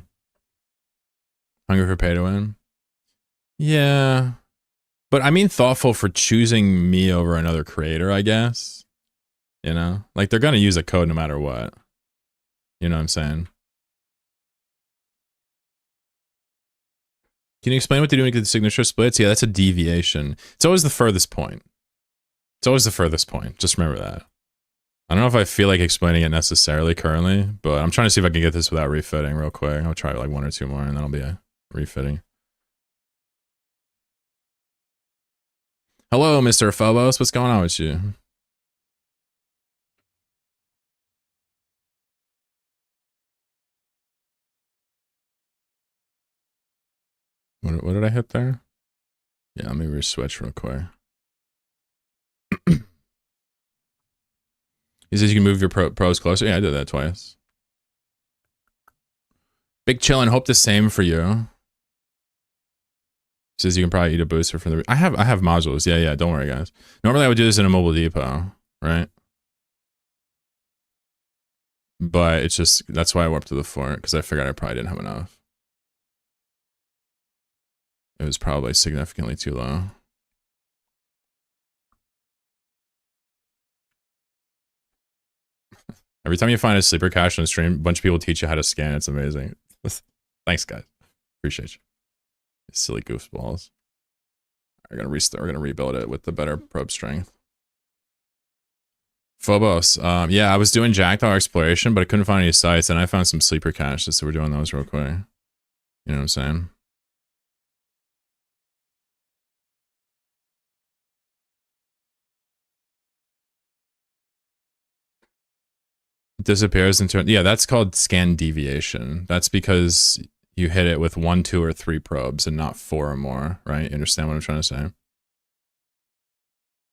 Hungry for pay to win? Yeah. But I mean thoughtful for choosing me over another creator, I guess. You know? Like they're gonna use a code no matter what. You know what I'm saying? Can you explain what they're doing to the signature splits? Yeah, that's a deviation. It's always the furthest point. It's always the furthest point. Just remember that. I don't know if I feel like explaining it necessarily currently, but I'm trying to see if I can get this without refitting real quick. I'll try like 1 or 2 more and then I'll be refitting. Hello, Mr. Phobos. What's going on with you? What did I hit there? Yeah, let me re-switch real quick. He says you can move your pros closer. Yeah, I did that twice. Big chillin'. Hope the same for you. He says you can probably eat a booster from the... I have modules. Yeah, don't worry, guys. Normally I would do this in a mobile depot, right? But it's just... That's why I warped to the fort, because I figured I probably didn't have enough. It was probably significantly too low. Every time you find a sleeper cache on a stream, a bunch of people teach you how to scan. It's amazing. Thanks, guys. Appreciate you. Silly goofballs. We're gonna restart. We're gonna rebuild it with the better probe strength. Phobos. Yeah, I was doing Jackdaw exploration, but I couldn't find any sites, and I found some sleeper caches, so we're doing those real quick. You know what I'm saying? It disappears into... Yeah, that's called scan deviation. That's because you hit it with 1, 2, or 3 probes and not 4 or more, right? You understand what I'm trying to say?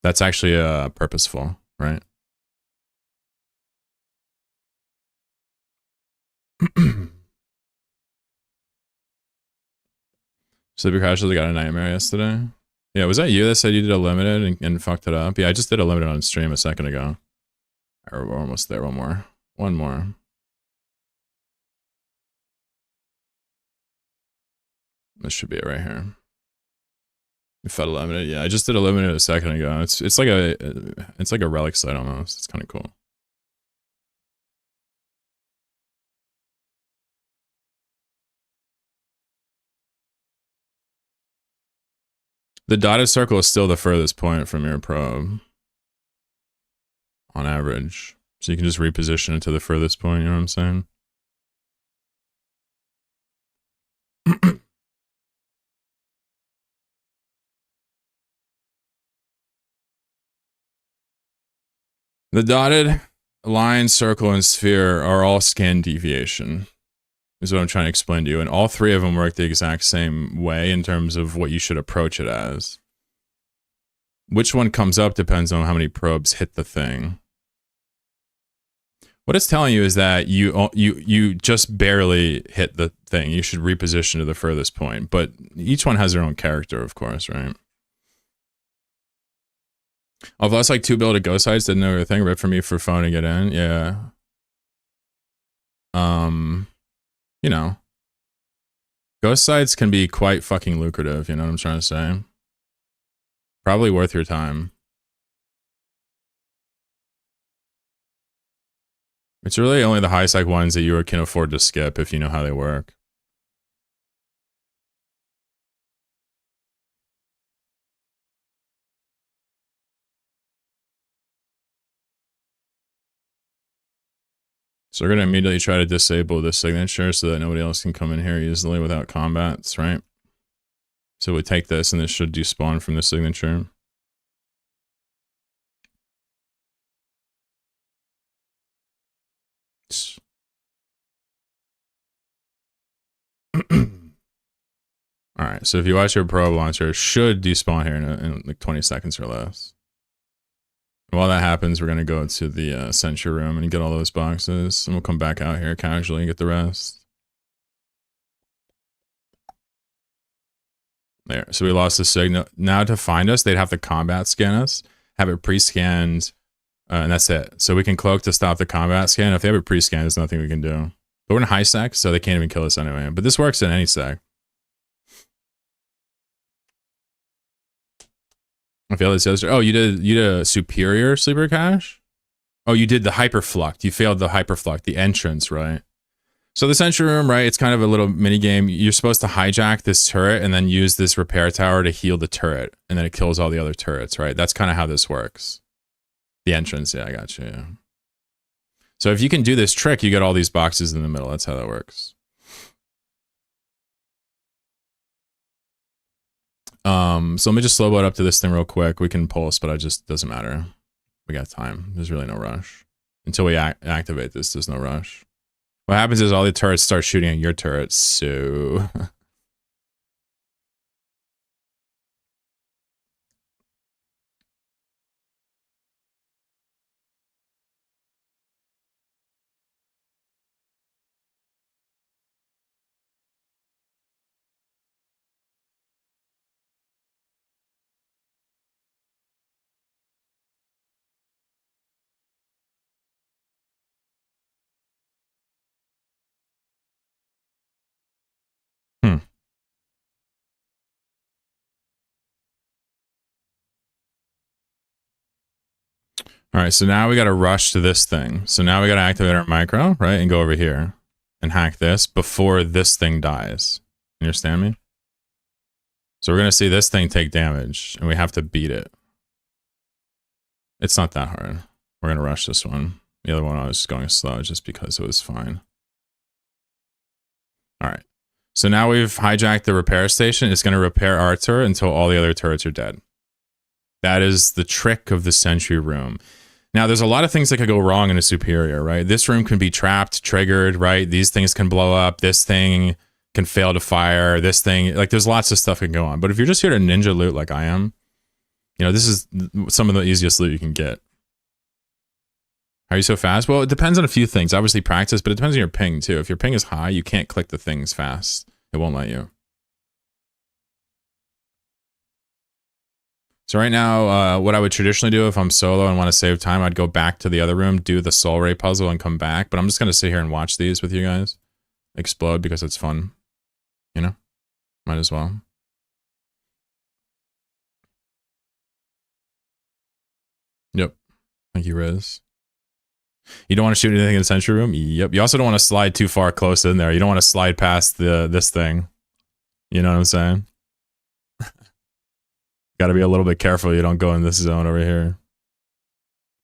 That's actually purposeful, right? Sleeper crashes. I got a nightmare yesterday. Yeah, was that you that said you did a limited and fucked it up? Yeah, I just did a limited on stream a second ago. We're almost there. One more. This should be it right here. We fed a limited. Yeah, I just did a limited a second ago. It's like a relic site almost. It's kind of cool. The dotted circle is still the furthest point from your probe. On average. So you can just reposition it to the furthest point, you know what I'm saying? The dotted line, circle, and sphere are all scan deviation, is what I'm trying to explain to you. And all 3 of them work the exact same way in terms of what you should approach it as. Which one comes up depends on how many probes hit the thing. What it's telling you is that you just barely hit the thing. You should reposition to the furthest point. But each one has their own character, of course, right? Although that's like 2 build a go sites, didn't know everything. Rip for me for phone to get in. Yeah. You know. Ghost sites can be quite fucking lucrative, you know what I'm trying to say? Probably worth your time. It's really only the high sec ones that you can afford to skip if you know how they work. So we're gonna immediately try to disable the signature so that nobody else can come in here easily without combats, right? So we take this and this should despawn from the signature. Alright, so if you watch your probe launcher, it should despawn here in like 20 seconds or less. And while that happens, we're going to go to the sentry room and get all those boxes, and we'll come back out here casually and get the rest. There, so we lost the signal. Now to find us, they'd have to combat scan us, have it pre-scanned, and that's it. So we can cloak to stop the combat scan. If they have it pre-scanned, there's nothing we can do. But we're in high sec, so they can't even kill us anyway. But this works in any sec. I failed this yesterday. Oh, you did a superior sleeper cache? Oh, you did the hyperfluct. You failed the hyperfluct, the entrance, right? So the sentry room, right? It's kind of a little mini game. You're supposed to hijack this turret and then use this repair tower to heal the turret, and then it kills all the other turrets, right? That's kind of how this works. The entrance, yeah, I got you. Yeah. So if you can do this trick, you get all these boxes in the middle. That's how that works. So let me just slow boat up to this thing real quick. We can pulse, but doesn't matter. We got time. There's really no rush. Until we activate this, there's no rush. What happens is all the turrets start shooting at your turrets, so... All right, so now we got to rush to this thing. So now we got to activate our micro, right, and go over here and hack this before this thing dies. You understand me? So we're going to see this thing take damage, and we have to beat it. It's not that hard. We're going to rush this one. The other one I was just going slow just because it was fine. All right. So now we've hijacked the repair station. It's going to repair our turret until all the other turrets are dead. That is the trick of the sentry room. Now, there's a lot of things that could go wrong in a superior, right? This room can be trapped, triggered, right? These things can blow up. This thing can fail to fire. This thing, like, there's lots of stuff that can go on. But if you're just here to ninja loot like I am, you know, this is some of the easiest loot you can get. Are you so fast? Well, it depends on a few things. Obviously, practice, but it depends on your ping, too. If your ping is high, you can't click the things fast. It won't let you. So right now, what I would traditionally do if I'm solo and want to save time, I'd go back to the other room, do the soul ray puzzle, and come back. But I'm just going to sit here and watch these with you guys explode because it's fun. You know? Might as well. Yep. Thank you, Riz. You don't want to shoot anything in the sentry room? Yep. You also don't want to slide too far close in there. You don't want to slide past this thing. You know what I'm saying? Got to be a little bit careful you don't go in this zone over here.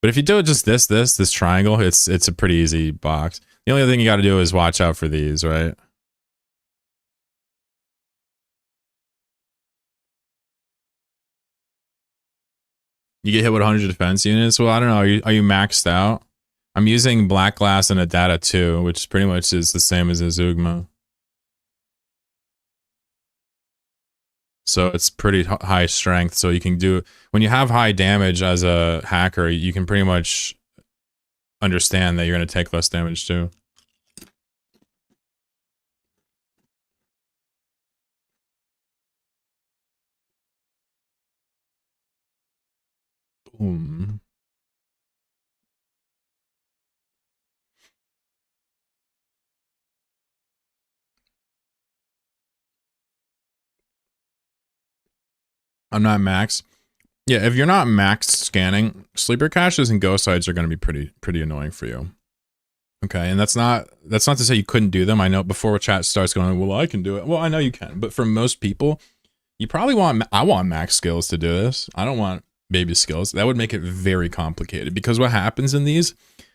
But if you do just this triangle, it's a pretty easy box. The only thing you got to do is watch out for these, right? You get hit with 100 defense units? Well, I don't know. Are you maxed out? I'm using Black Glass and a Data 2, which pretty much is the same as a Zugma. So it's pretty high strength. So you can do, when you have high damage as a hacker, you can pretty much understand that you're going to take less damage too. Boom. I'm not max. Yeah, if you're not max scanning, sleeper caches and ghost sites are going to be pretty annoying for you. Okay, and that's not to say you couldn't do them. I know before chat starts going, well, I can do it. Well, I know you can, but for most people, you probably I want max skills to do this. I don't want baby skills. That would make it very complicated because what happens in these,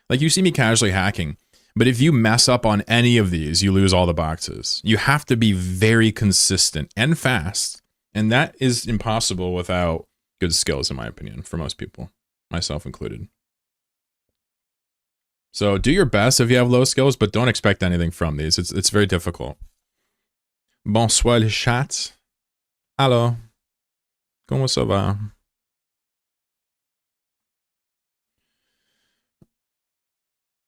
like you see me casually hacking, but if you mess up on any of these, you lose all the boxes. You have to be very consistent and fast, and that is impossible without good skills, in my opinion, for most people, myself included. So do your best if you have low skills, but don't expect anything from these. It's very difficult. Bonsoir les chats. Allô. Comment ça va?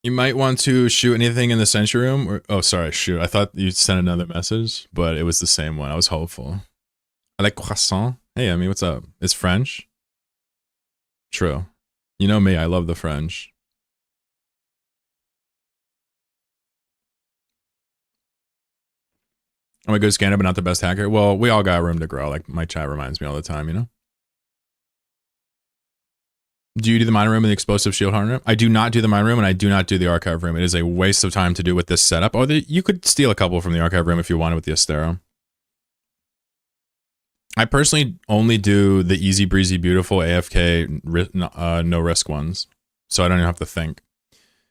You might want to shoot anything in the sentry room. Or, oh, sorry, shoot. I thought you sent another message, but it was the same one. I was hopeful. I like croissant. Hey, I mean, what's up? It's French. True. You know me, I love the French. I'm a good scanner, but not the best hacker. Well, we all got room to grow. Like my chat reminds me all the time, you know? Do you do the mine room and the explosive shield harden room? I do not do the mine room, and I do not do the archive room. It is a waste of time to do with this setup. Oh, you could steal a couple from the archive room if you wanted with the Astero. I personally only do the easy breezy beautiful AFK no risk ones, so I don't even have to think.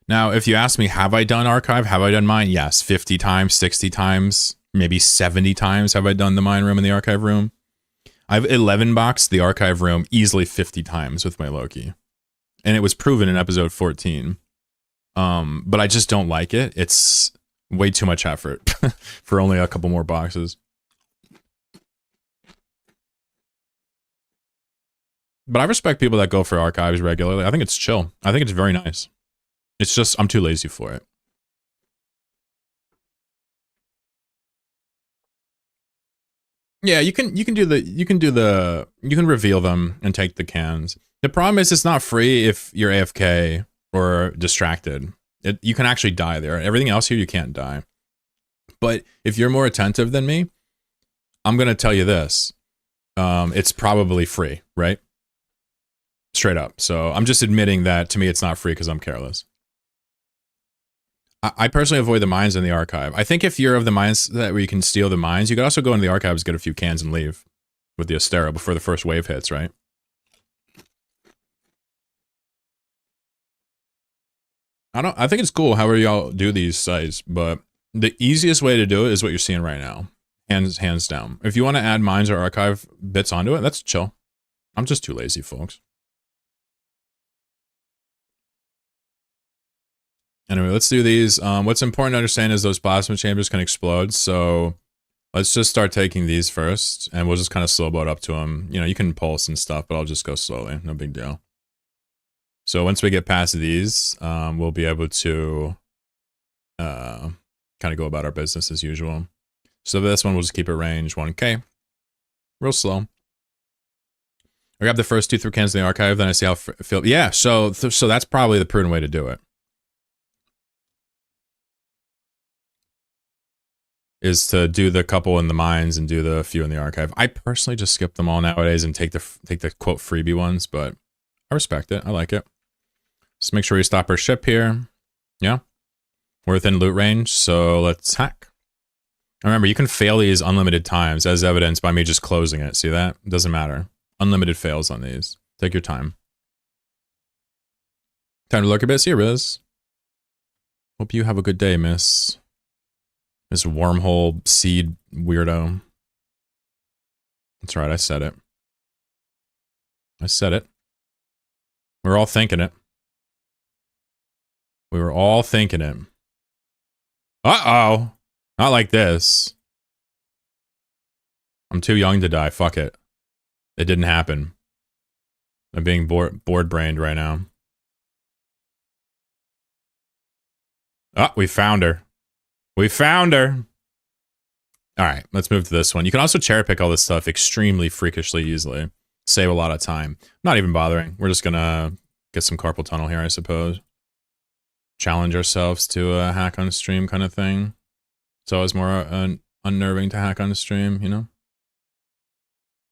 Now, if you ask me, have I done archive? Have I done mine? Yes, 50 times, 60 times, maybe 70 times have I done the mine room and the archive room. I've 11 boxed the archive room easily 50 times with my Loki. And it was proven in episode 14. But I just don't like it. It's way too much effort for only a couple more boxes. But I respect people that go for archives regularly. I think it's chill. I think it's very nice. It's just I'm too lazy for it. Yeah, you can reveal them and take the cans. The problem is it's not free if you're AFK or distracted. You can actually die there. Everything else here you can't die. But if you're more attentive than me, I'm gonna tell you this. It's probably free, right? Straight up. So I'm just admitting that to me it's not free because I'm careless. I personally avoid the mines in the archive. I think if you're of the mines that where you can steal the mines, you could also go into the archives, get a few cans, and leave with the Astero before the first wave hits, right? I think it's cool however y'all do these sites, but the easiest way to do it is what you're seeing right now. Hands down. If you want to add mines or archive bits onto it, that's chill. I'm just too lazy, folks. Anyway, let's do these. What's important to understand is those plasma chambers can explode, so let's just start taking these first, and we'll just kind of slow boat up to them. You know, you can pulse and stuff, but I'll just go slowly. No big deal. So once we get past these, we'll be able to kind of go about our business as usual. So this one, we'll just keep it range 1K. Real slow. I grab the first 2 through cans in the archive, then I see how it feels. Yeah, so that's probably the prudent way to do it. Is to do the couple in the mines and do the few in the archive. I personally just skip them all nowadays and take the quote freebie ones, but I respect it. I like it. Just make sure you stop our ship here. Yeah. We're within loot range, so let's hack. Remember, you can fail these unlimited times, as evidenced by me just closing it. See that? It doesn't matter. Unlimited fails on these. Take your time. Time to lurk a bit. See you, Riz. Hope you have a good day, miss. This wormhole seed weirdo. That's right, I said it. I said it. We were all thinking it. We were all thinking it. Uh-oh. Not like this. I'm too young to die. Fuck it. It didn't happen. I'm being bored-brained right now. Ah, we found her. We found her. All right, let's move to this one. You can also cherry pick all this stuff extremely freakishly easily. Save a lot of time. Not even bothering. We're just gonna get some carpal tunnel here, I suppose. Challenge ourselves to a hack on stream kind of thing. It's always more unnerving to hack on stream, you know?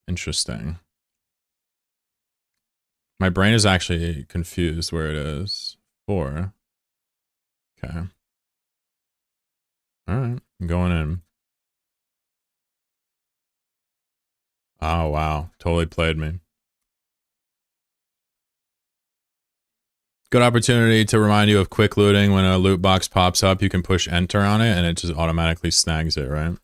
Interesting. My brain is actually confused where it is. 4. Okay. Alright, I'm going in. Oh, wow. Totally played me. Good opportunity to remind you of quick looting. When a loot box pops up, you can push enter on it and it just automatically snags it, right?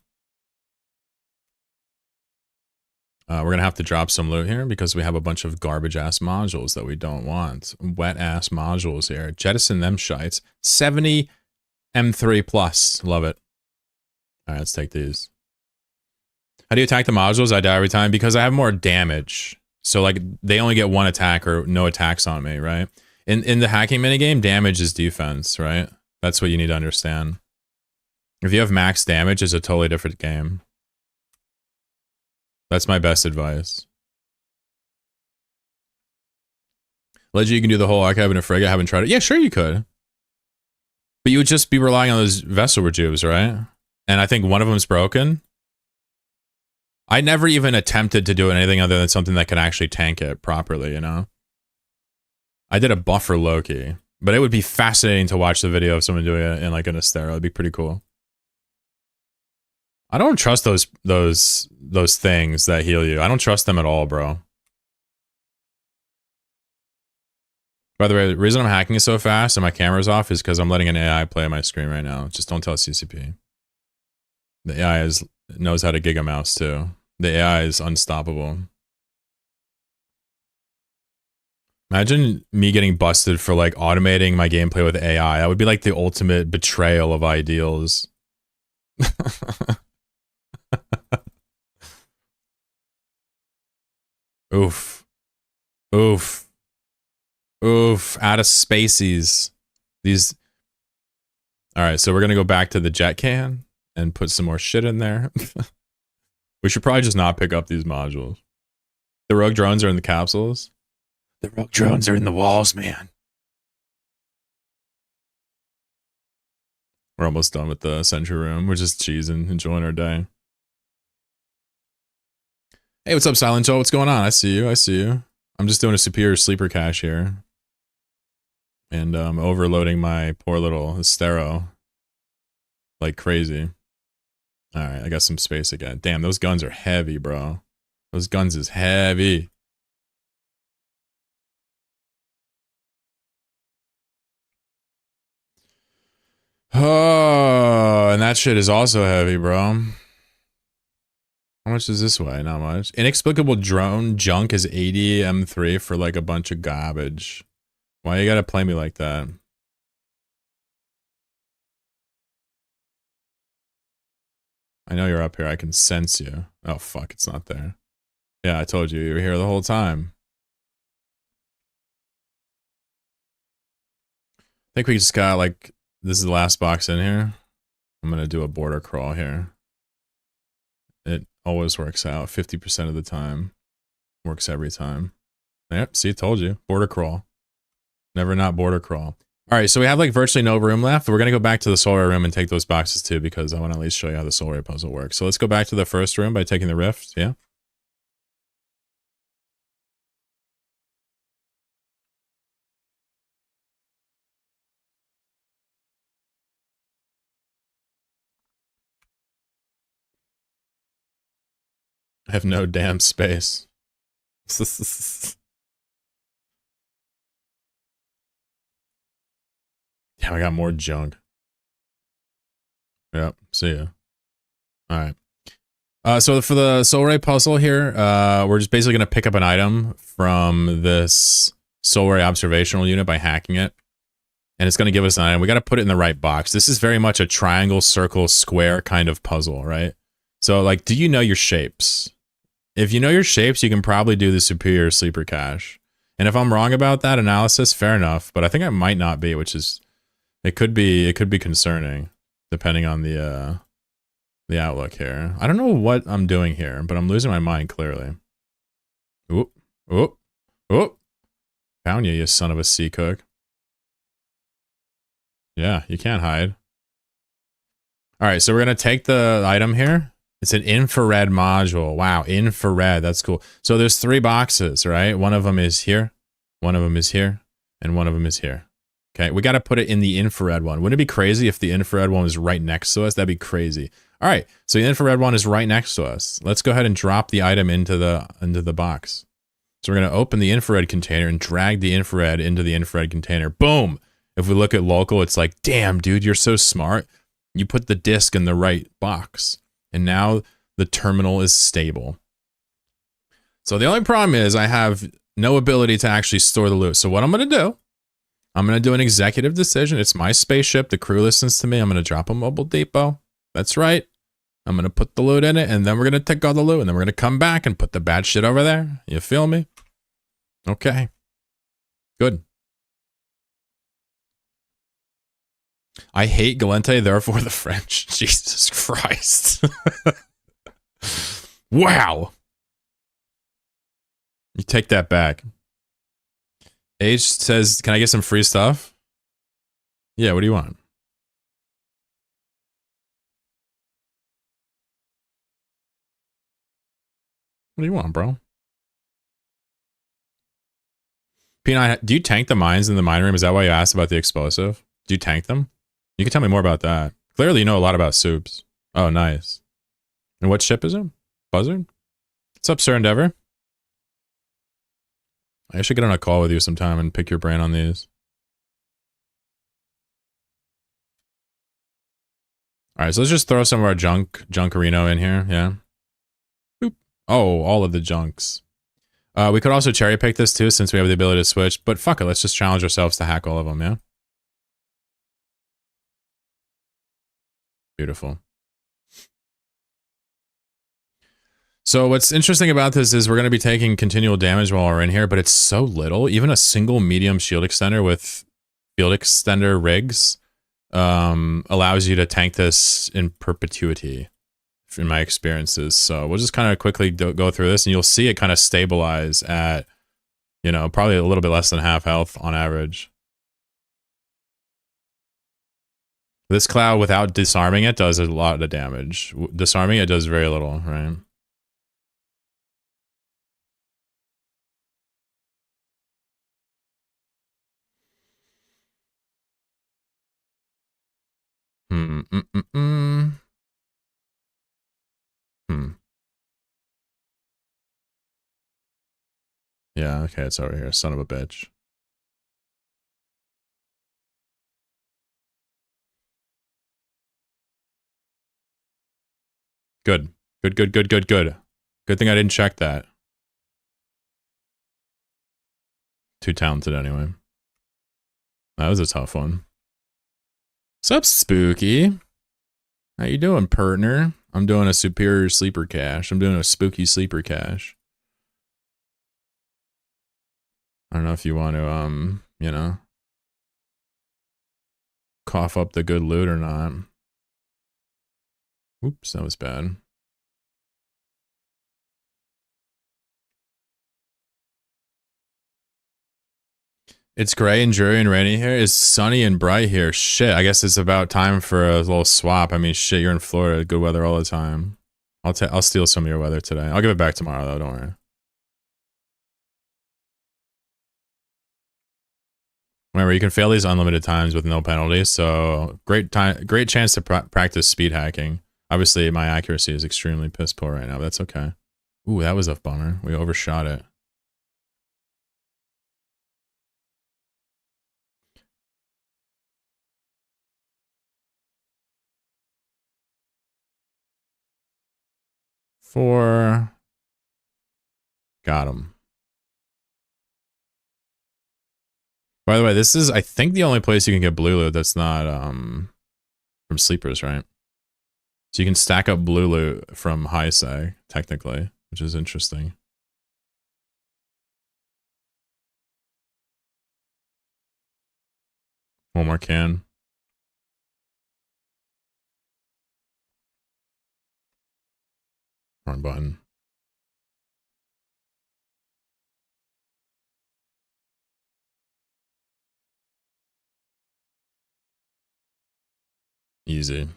We're going to have to drop some loot here because we have a bunch of garbage-ass modules that we don't want. Wet-ass modules here. Jettison them shites. 70 M3 plus. Love it. All right, let's take these. How do you attack the modules? I die every time because I have more damage. So, like, they only get 1 attack or no attacks on me, right? In the hacking minigame, damage is defense, right? That's what you need to understand. If you have max damage, it's a totally different game. That's my best advice. Legend, you can do the whole archive in a frigate. I haven't tried it. Yeah, sure you could. But you would just be relying on those vessel rejuves, right? And I think one of them's broken. I never even attempted to do anything other than something that can actually tank it properly, you know? I did a buffer Loki, but it would be fascinating to watch the video of someone doing it in like an Astero. It'd be pretty cool. I don't trust those things that heal you. I don't trust them at all, bro. By the way, the reason I'm hacking it so fast and my camera's off is because I'm letting an AI play on my screen right now. Just don't tell CCP. The AI knows how to giga mouse too. The AI is unstoppable. Imagine me getting busted for like automating my gameplay with AI. That would be like the ultimate betrayal of ideals. Oof. Oof. Oof. Out of spacies. These. Alright, so we're gonna go back to the jet can and put some more shit in there. We should probably just not pick up these modules. The rogue drones are in the capsules. The rogue drones are in the walls, man. We're almost done with the sentry room. We're just cheesing, enjoying our day. Hey, what's up, Silent Joe? What's going on? I see you. I see you. I'm just doing a superior sleeper cache here. And overloading my poor little Astero like crazy. Alright, I got some space again. Damn, those guns are heavy, bro. Those guns is heavy. Oh, and that shit is also heavy, bro. How much is this weigh? Not much. Inexplicable drone junk is 80 M3 for like a bunch of garbage. Why you gotta play me like that? I know you're up here. I can sense you. Oh, fuck. It's not there. Yeah, I told you. You were here the whole time. I think we just got like... This is the last box in here. I'm gonna do a border crawl here. It always works out 50% of the time. Works every time. Yep, see, told you. Border crawl. Never not border crawl. Alright, so we have like virtually no room left. We're gonna go back to the solar room and take those boxes too because I want to at least show you how the solar puzzle works. So let's go back to the first room by taking the rift, yeah? I have no damn space. Damn, I got more junk. Yep, see ya. Alright. So for the soul ray puzzle here, we're just basically going to pick up an item from this soul ray observational unit by hacking it. And it's going to give us an item. We got to put it in the right box. This is very much a triangle, circle, square kind of puzzle, right? So, like, do you know your shapes? If you know your shapes, you can probably do the superior sleeper cache. And if I'm wrong about that analysis, fair enough. But I think I might not be, which is... It could be concerning, depending on the outlook here. I don't know what I'm doing here, but I'm losing my mind clearly. Oop, oop, oop. Found you, you son of a sea cook. Yeah, you can't hide. Alright, so we're going to take the item here. It's an infrared module. Wow, infrared. That's cool. So there's 3 boxes, right? One of them is here. One of them is here, and one of them is here. Okay, we got to put it in the infrared one. Wouldn't it be crazy if the infrared one was right next to us? That'd be crazy. All right, so the infrared one is right next to us. Let's go ahead and drop the item into the box. So we're going to open the infrared container and drag the infrared into the infrared container. Boom! If we look at local, it's like, damn, dude, you're so smart. You put the disk in the right box. And now the terminal is stable. So the only problem is I have no ability to actually store the loot. So what I'm going to do, I'm going to do an executive decision. It's my spaceship. The crew listens to me. I'm going to drop a mobile depot. That's right. I'm going to put the loot in it, and then we're going to take all the loot, and then we're going to come back and put the bad shit over there. You feel me? Okay. Good. I hate Galente, therefore the French. Jesus Christ. Wow. You take that back. Age says, can I get some free stuff? Yeah, what do you want? What do you want, bro? P9, do you tank the mines in the mine room? Is that why you asked about the explosive? Do you tank them? You can tell me more about that. Clearly you know a lot about soups. Oh, nice. And what ship is it? Buzzard? What's up, Sir Endeavor? I should get on a call with you sometime and pick your brain on these. Alright, so let's just throw some of our junkerino in here, yeah. Boop. Oh, all of the junks. We could also cherry pick this too, since we have the ability to switch, but fuck it, let's just challenge ourselves to hack all of them, yeah? Beautiful. So what's interesting about this is we're going to be taking continual damage while we're in here, but it's so little. Even a single medium shield extender with field extender rigs allows you to tank this in perpetuity, in my experiences. So we'll just kind of quickly go through this, and you'll see it kind of stabilize at, you know, probably a little bit less than half health on average. This cloud, without disarming it, does a lot of damage. Disarming it does very little, right? Yeah, okay, it's over here. Son of a bitch. Good. Good, good, good, good, good. Good thing I didn't check that. Too talented anyway. That was a tough one. What's up, Spooky? How you doing, partner? I'm doing a superior sleeper cache. I'm doing a spooky sleeper cache. I don't know if you want to, you know, cough up the good loot or not. Oops, that was bad. It's gray and dreary and rainy here. It's sunny and bright here. Shit, I guess it's about time for a little swap. I mean, shit, you're in Florida. Good weather all the time. I'll steal some of your weather today. I'll give it back tomorrow, though. Don't worry. Remember, you can fail these unlimited times with no penalty. So great chance to practice speed hacking. Obviously, my accuracy is extremely piss poor right now, but that's okay. Ooh, that was a bummer. We overshot it. Four. Got him. By the way, this is, I think, the only place you can get blue loot that's not from sleepers, right? So you can stack up blue loot from high sag, technically, which is interesting. One more can. Wrong button. Easy.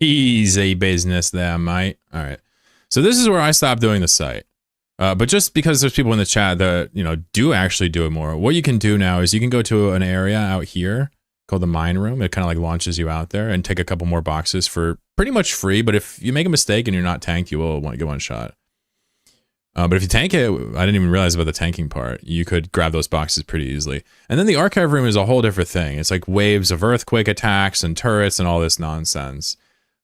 Easy business there, mate. All right. So this is where I stopped doing the site. But just because there's people in the chat that, you know, do actually do it more, what you can do now is you can go to an area out here called the mine room. It kind of like launches you out there and take a couple more boxes for pretty much free. But if you make a mistake and you're not tanked, you will get one shot. But if you tank it, I didn't even realize about the tanking part. You could grab those boxes pretty easily. And then the archive room is a whole different thing. It's like waves of earthquake attacks and turrets and all this nonsense.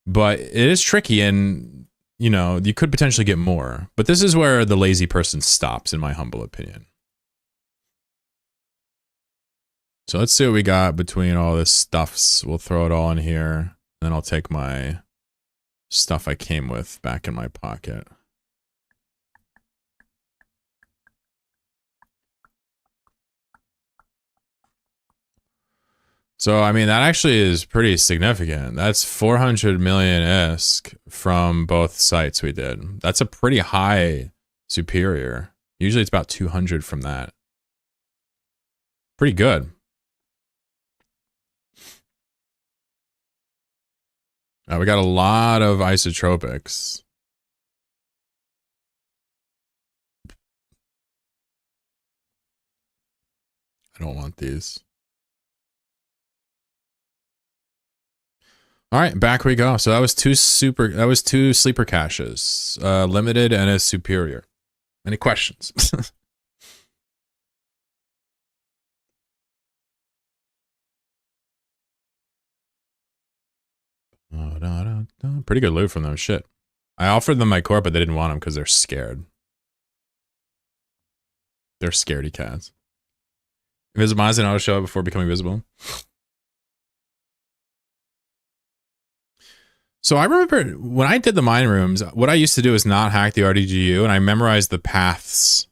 But it is tricky, and, you know, you could potentially get more. But this is where the lazy person stops, in my humble opinion. So let's see what we got between all this stuffs. We'll throw it all in here. Then I'll take my stuff I came with back in my pocket. So, I mean, that actually is pretty significant. That's 400 million-esque from both sites we did. That's a pretty high superior. Usually it's about 200 from that. Pretty good. We got a lot of isotropics. I don't want these. All right, back we go. So that was two sleeper caches, limited and a superior. Any questions? Pretty good loot from them. Shit. I offered them my core, but they didn't want them because they're scared. They're scaredy cats. Invisibilize and auto show before becoming visible. So I remember when I did the mine rooms, what I used to do is not hack the RDGU, and I memorized the paths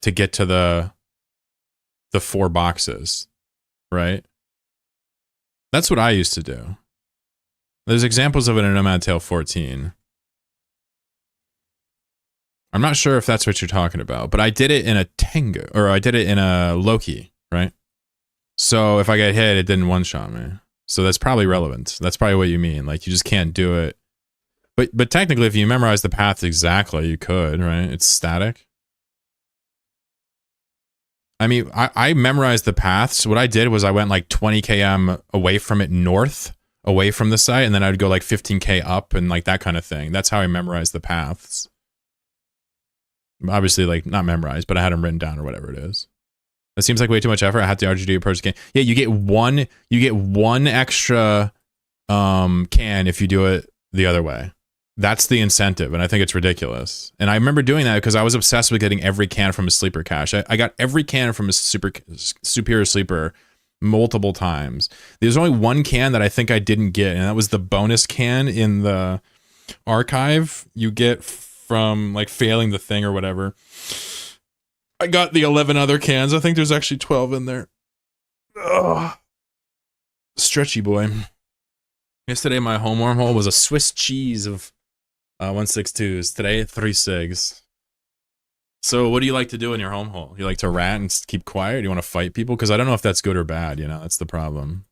to get to the 4 boxes, right? That's what I used to do. There's examples of it in Nomad Tale 14. I'm not sure if that's what you're talking about, but I did it in a Tengu, or I did it in a Loki, right? So if I get hit, it didn't one-shot me. So that's probably relevant. That's probably what you mean. Like, you just can't do it. But technically, if you memorize the path exactly, you could, right? It's static. I mean, I memorized the paths. What I did was I went like 20 km away from it north, away from the site, and then I'd go like 15k up and like that kind of thing. That's how I memorized the paths. Obviously, like, not memorized, but I had them written down or whatever it is. That seems like way too much effort. I had the RGD approach the can. Yeah, you get one extra can if you do it the other way. That's the incentive, and I think it's ridiculous. And I remember doing that because I was obsessed with getting every can from a sleeper cache. I got every can from a superior sleeper multiple times. There's only one can that I think I didn't get, and that was the bonus can in the archive you get from like failing the thing or whatever. I got the 11 other cans. I think there's actually 12 in there. Ugh. Stretchy boy. Yesterday my home wormhole was a Swiss cheese of 162s. Today 3 cigs. So what do you like to do in your home hole? You like to rat and keep quiet? Do you want to fight people? Because I don't know if that's good or bad, you know? That's the problem.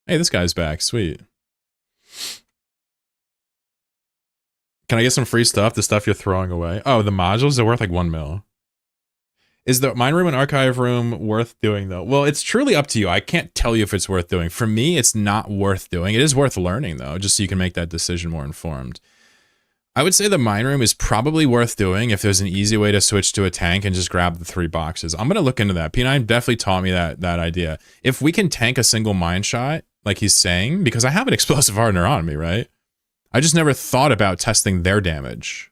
Hey, this guy's back. Sweet. Can I get some free stuff? The stuff you're throwing away? Oh, the modules are worth like 1 mil. Is the mine room and archive room worth doing, though? Well, it's truly up to you. I can't tell you if it's worth doing. For me, it's not worth doing. It is worth learning, though, just so you can make that decision more informed. I would say the mine room is probably worth doing if there's an easy way to switch to a tank and just grab the 3 boxes. I'm going to look into that. P9 definitely taught me that idea. If we can tank a single mine shot, like he's saying, because I have an explosive hardener on me, right? I just never thought about testing their damage.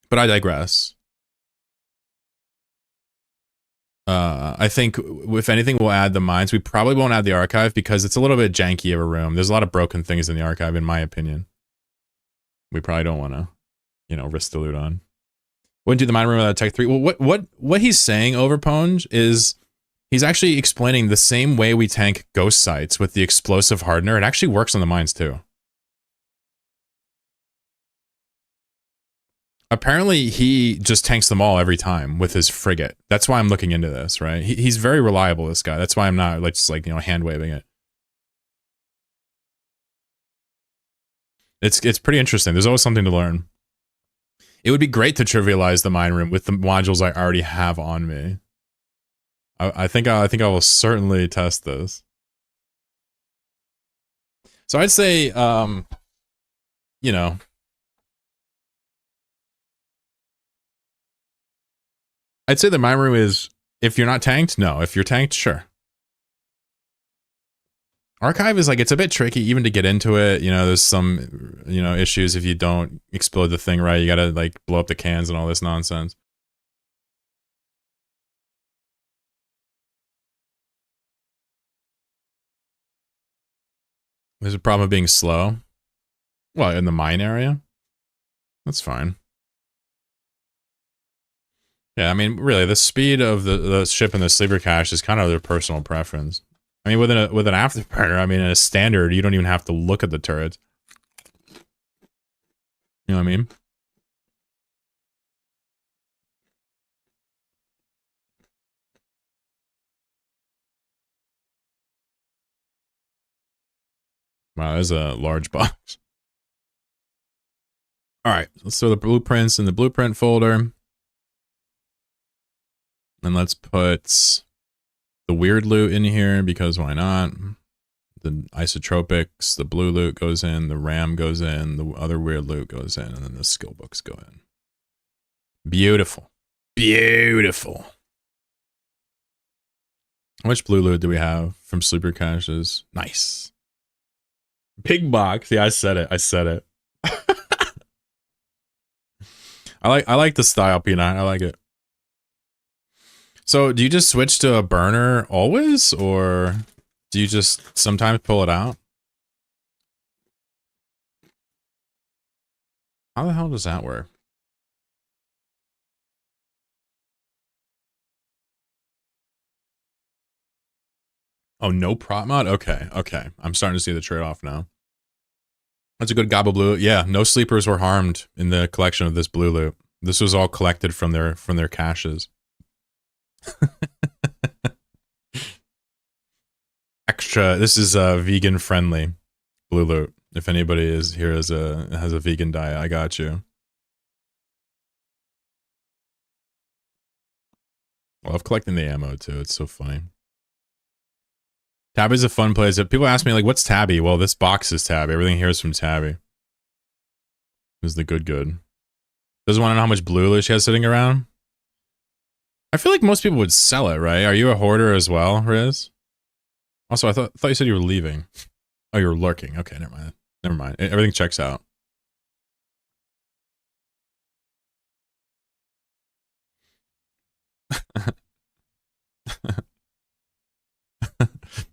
But I digress. I think, if anything, we'll add the mines. We probably won't add the archive because it's a little bit janky of a room. There's a lot of broken things in the archive, in my opinion. We probably don't want to, you know, risk the loot on. Wouldn't do the mine room without Tech 3. Well, what he's saying, Overponge, is he's actually explaining the same way we tank ghost sites with the explosive hardener. It actually works on the mines, too. Apparently, he just tanks them all every time with his frigate. That's why I'm looking into this, right? He's very reliable, this guy. That's why I'm not like just like, you know, hand waving it. It's pretty interesting. There's always something to learn. It would be great to trivialize the mine room with the modules I already have on me. I think I will certainly test this. So I'd say, you know, I'd say the mine room is, if you're not tanked, no. If you're tanked, sure. Archive is like, it's a bit tricky even to get into it. You know, there's some, you know, issues if you don't explode the thing right. You gotta like blow up the cans and all this nonsense. There's a problem of being slow. Well, in the mine area, that's fine. Yeah, I mean, really, the speed of the ship and the sleeper cache is kind of their personal preference. I mean, with an afterburner, I mean, in a standard, you don't even have to look at the turrets. You know what I mean? Wow, there's a large box. All right, let's throw the blueprints in the blueprint folder. And let's put the weird loot in here, because why not? The isotropics, the blue loot goes in, the RAM goes in, the other weird loot goes in, and then the skill books go in. Beautiful. Beautiful. How much blue loot do we have from sleeper caches? Nice. Big box. Yeah, I said it. I said it. I like the style, Peanut. I like it. So, do you just switch to a burner always, or do you just sometimes pull it out? How the hell does that work? Oh, no prop mod? Okay, okay. I'm starting to see the trade-off now. That's a good gobble blue. Yeah, no sleepers were harmed in the collection of this blue loot. This was all collected from their caches. Extra. This is vegan friendly blue loot. If anybody is here has a vegan diet, I got you. I love collecting the ammo too. It's so funny. Tabby's a fun place. People ask me like, "What's Tabby?" Well, this box is Tabby. Everything here is from Tabby. This is the good. Doesn't want to know how much blue loot she has sitting around. I feel like most people would sell it, right? Are you a hoarder as well, Riz? Also, I thought you said you were leaving. Oh, you were lurking. Okay, never mind. Never mind. Everything checks out.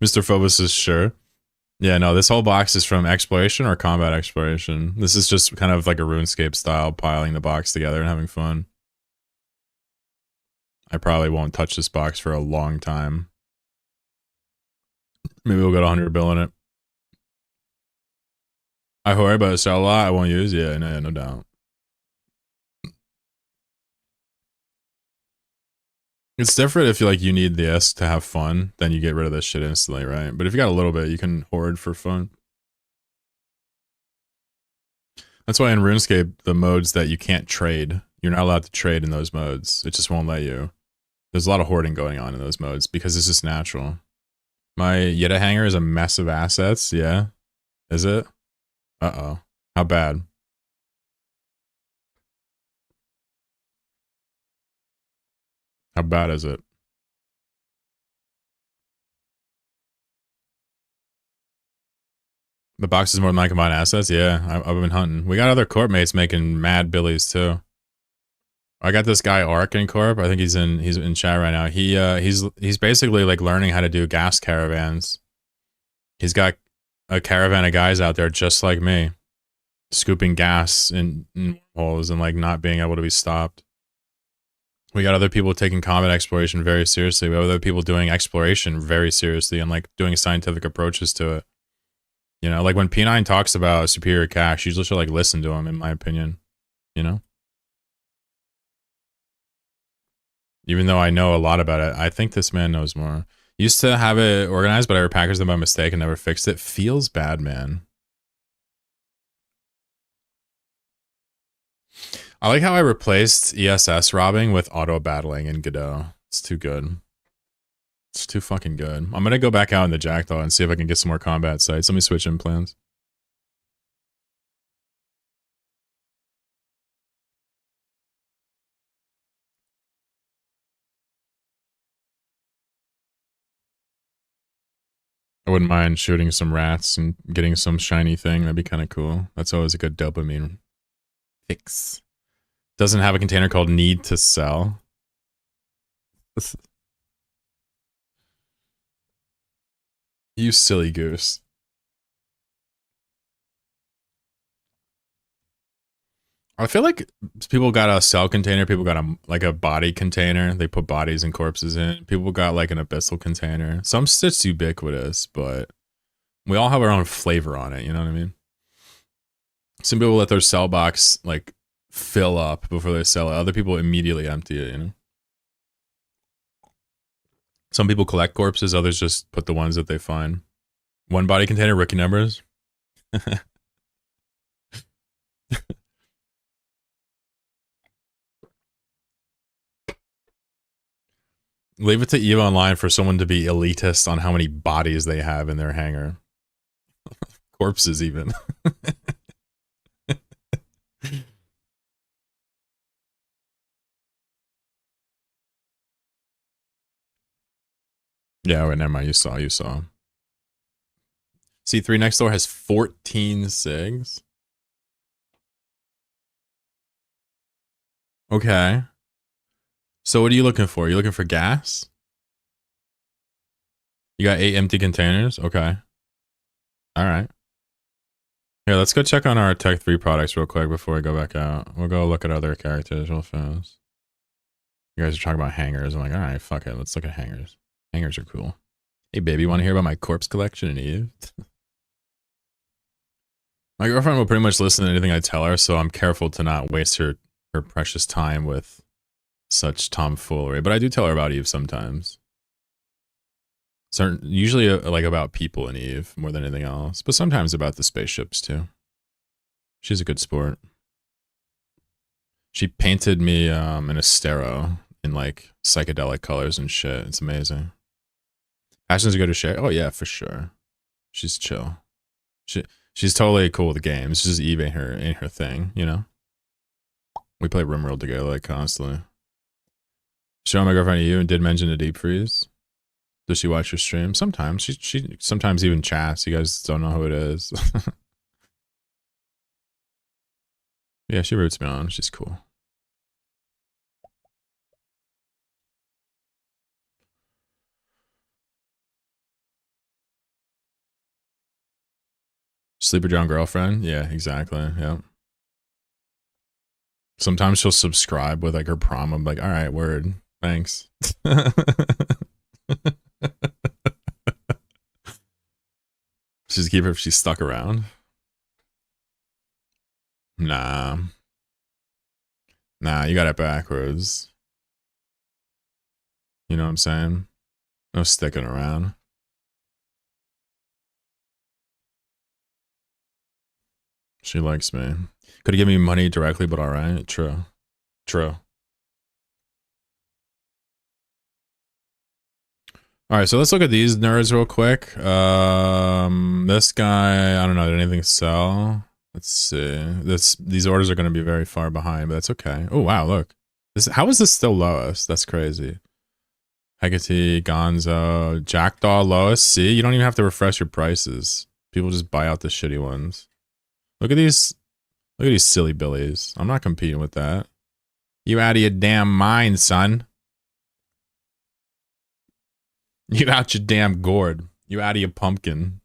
Mr. Phobos is sure. Yeah, no, this whole box is from exploration or combat exploration. This is just kind of like a RuneScape style, piling the box together and having fun. I probably won't touch this box for a long time. Maybe we'll get 100 bill in it. I worry about it, sell a lot I won't use. Yeah, no doubt. It's different if you need the S to have fun, then you get rid of this shit instantly, right? But if you got a little bit, you can hoard for fun. That's why in RuneScape, the modes that you can't trade, you're not allowed to trade in those modes. It just won't let you. There's a lot of hoarding going on in those modes because it's just natural. My Yeta hanger is a mess of assets. Yeah. Is it? Uh-oh. How bad? How bad is it? The box is more than my combined assets? Yeah, I've been hunting. We got other corp mates making mad billies too. I got this guy Ark in corp. I think he's in chat right now. He's basically like learning how to do gas caravans. He's got a caravan of guys out there just like me, scooping gas in holes and like not being able to be stopped. We got other people taking combat exploration very seriously. We have other people doing exploration very seriously and like doing scientific approaches to it. You know, like when P9 talks about superior cache, you just should like listen to him, in my opinion. You know? Even though I know a lot about it, I think this man knows more. Used to have it organized, but I repackaged them by mistake and never fixed it. Feels bad, man. I like how I replaced ESS robbing with auto battling in Godot. It's too good. It's too fucking good. I'm gonna go back out in the Jackdaw and see if I can get some more combat sites. Let me switch in plans. I wouldn't mind shooting some rats and getting some shiny thing. That'd be kind of cool. That's always a good dopamine fix. Doesn't have a container called need to sell. You silly goose. I feel like people got a cell container. People got a body container. They put bodies and corpses in. People got like an abyssal container. Some shit's ubiquitous, but we all have our own flavor on it. You know what I mean? Some people let their cell box like fill up before they sell it. Other people immediately empty it. You know. Some people collect corpses. Others just put the ones that they find. One body container. Rookie numbers. Leave it to EVE Online for someone to be elitist on how many bodies they have in their hangar. Corpses, even. Yeah, wait, never mind. You saw. C3 next door has 14 SIGs. Okay. So what are you looking for? You looking for gas? You got 8 empty containers? Okay. Alright. Here, let's go check on our Tech 3 products real quick before we go back out. We'll go look at other characters real fast. You guys are talking about hangers. I'm like, alright, fuck it. Let's look at hangers. Hangers are cool. Hey, baby, you want to hear about my corpse collection in EVE? My girlfriend will pretty much listen to anything I tell her, so I'm careful to not waste her precious time with such tomfoolery. But I do tell her about EVE sometimes. Usually like about people in EVE more than anything else, but sometimes about the spaceships too. She's a good sport. She painted me an Astero in like psychedelic colors and shit. It's amazing. Passions are good to share. Oh yeah, for sure. She's chill. She's totally cool with the games. Just EVE ain't her thing, you know. We play RimWorld together like constantly. Showing my girlfriend you and did mention a deep freeze. Does she watch your stream? Sometimes. She sometimes even chats. You guys don't know who it is. Yeah, she roots me on. She's cool. Sleeper John girlfriend? Yeah, exactly. Yeah. Sometimes she'll subscribe with like her prom. I'm like, all right, word. Thanks. She's keep her if she's stuck around. Nah, you got it backwards. You know what I'm saying? No sticking around. She likes me. Could have given me money directly, but alright. True. Alright, so let's look at these nerds real quick. This guy, I don't know, did anything sell? Let's see. These orders are going to be very far behind, but that's okay. Oh, wow, look. How is this still lowest? That's crazy. Hecate, Gonzo, Jackdaw, lowest. See, you don't even have to refresh your prices. People just buy out the shitty ones. Look at these silly billies. I'm not competing with that. You out of your damn mind, son. You out your damn gourd. You out of your pumpkin.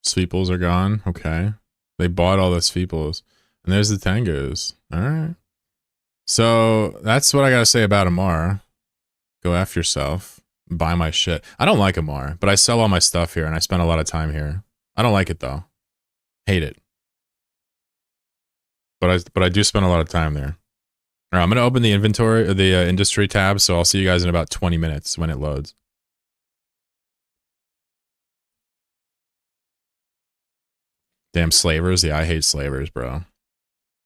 Sweeples are gone. Okay. They bought all the Sweeples. And there's the Tangos. Alright. So, that's what I gotta say about Amar. Go F yourself. Buy my shit. I don't like Amar, but I sell all my stuff here and I spend a lot of time here. I don't like it though. Hate it. but I do spend a lot of time there. All right, I'm gonna open the inventory or the industry tab, so I'll see you guys in about 20 minutes when it loads. Damn slavers, yeah, I hate slavers, bro.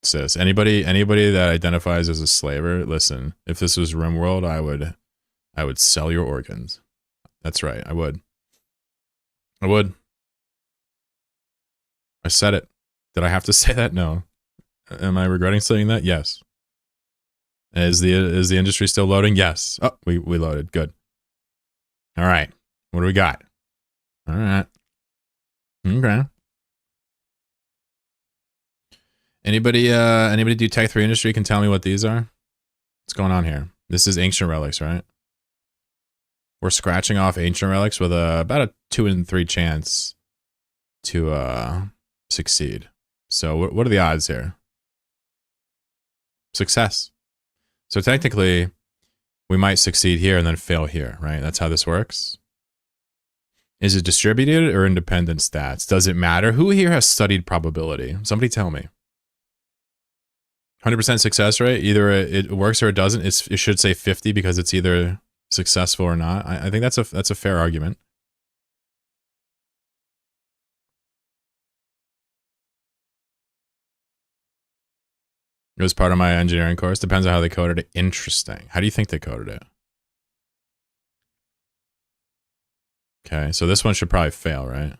Sis, anybody that identifies as a slaver, listen, if this was RimWorld, I would sell your organs. That's right, I would. I said it. Did I have to say that? No. Am I regretting saying that? Yes. Is the industry still loading? Yes. Oh, we loaded. Good. All right. What do we got? All right. Okay. Anybody do Tech 3 industry can tell me what these are? What's going on here? This is ancient relics, right? We're scratching off ancient relics with about a 2 in 3 chance to succeed. So what are the odds here? Success. So technically, we might succeed here and then fail here, right? That's how this works. Is it distributed or independent stats? Does it matter? Who here has studied probability? Somebody tell me. 100% success rate. Either it works or it doesn't. It should say 50 because it's either successful or not. I think that's a fair argument. It was part of my engineering course. Depends on how they coded it. Interesting. How do you think they coded it? Okay, so this one should probably fail, right?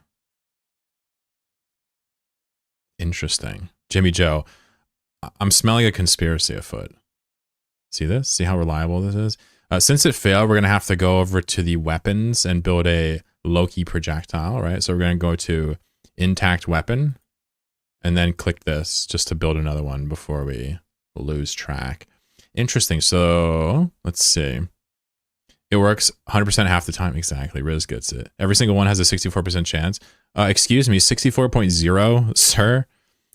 Interesting. Jimmy Joe, I'm smelling a conspiracy afoot. See this? See how reliable this is? Since it failed, we're going to have to go over to the weapons and build a Loki projectile, right? So we're going to go to intact weapon and then click this just to build another one before we lose track. Interesting. So let's see. It works 100% half the time. Exactly. Riz gets it. Every single one has a 64% chance. Excuse me, 64.0, sir?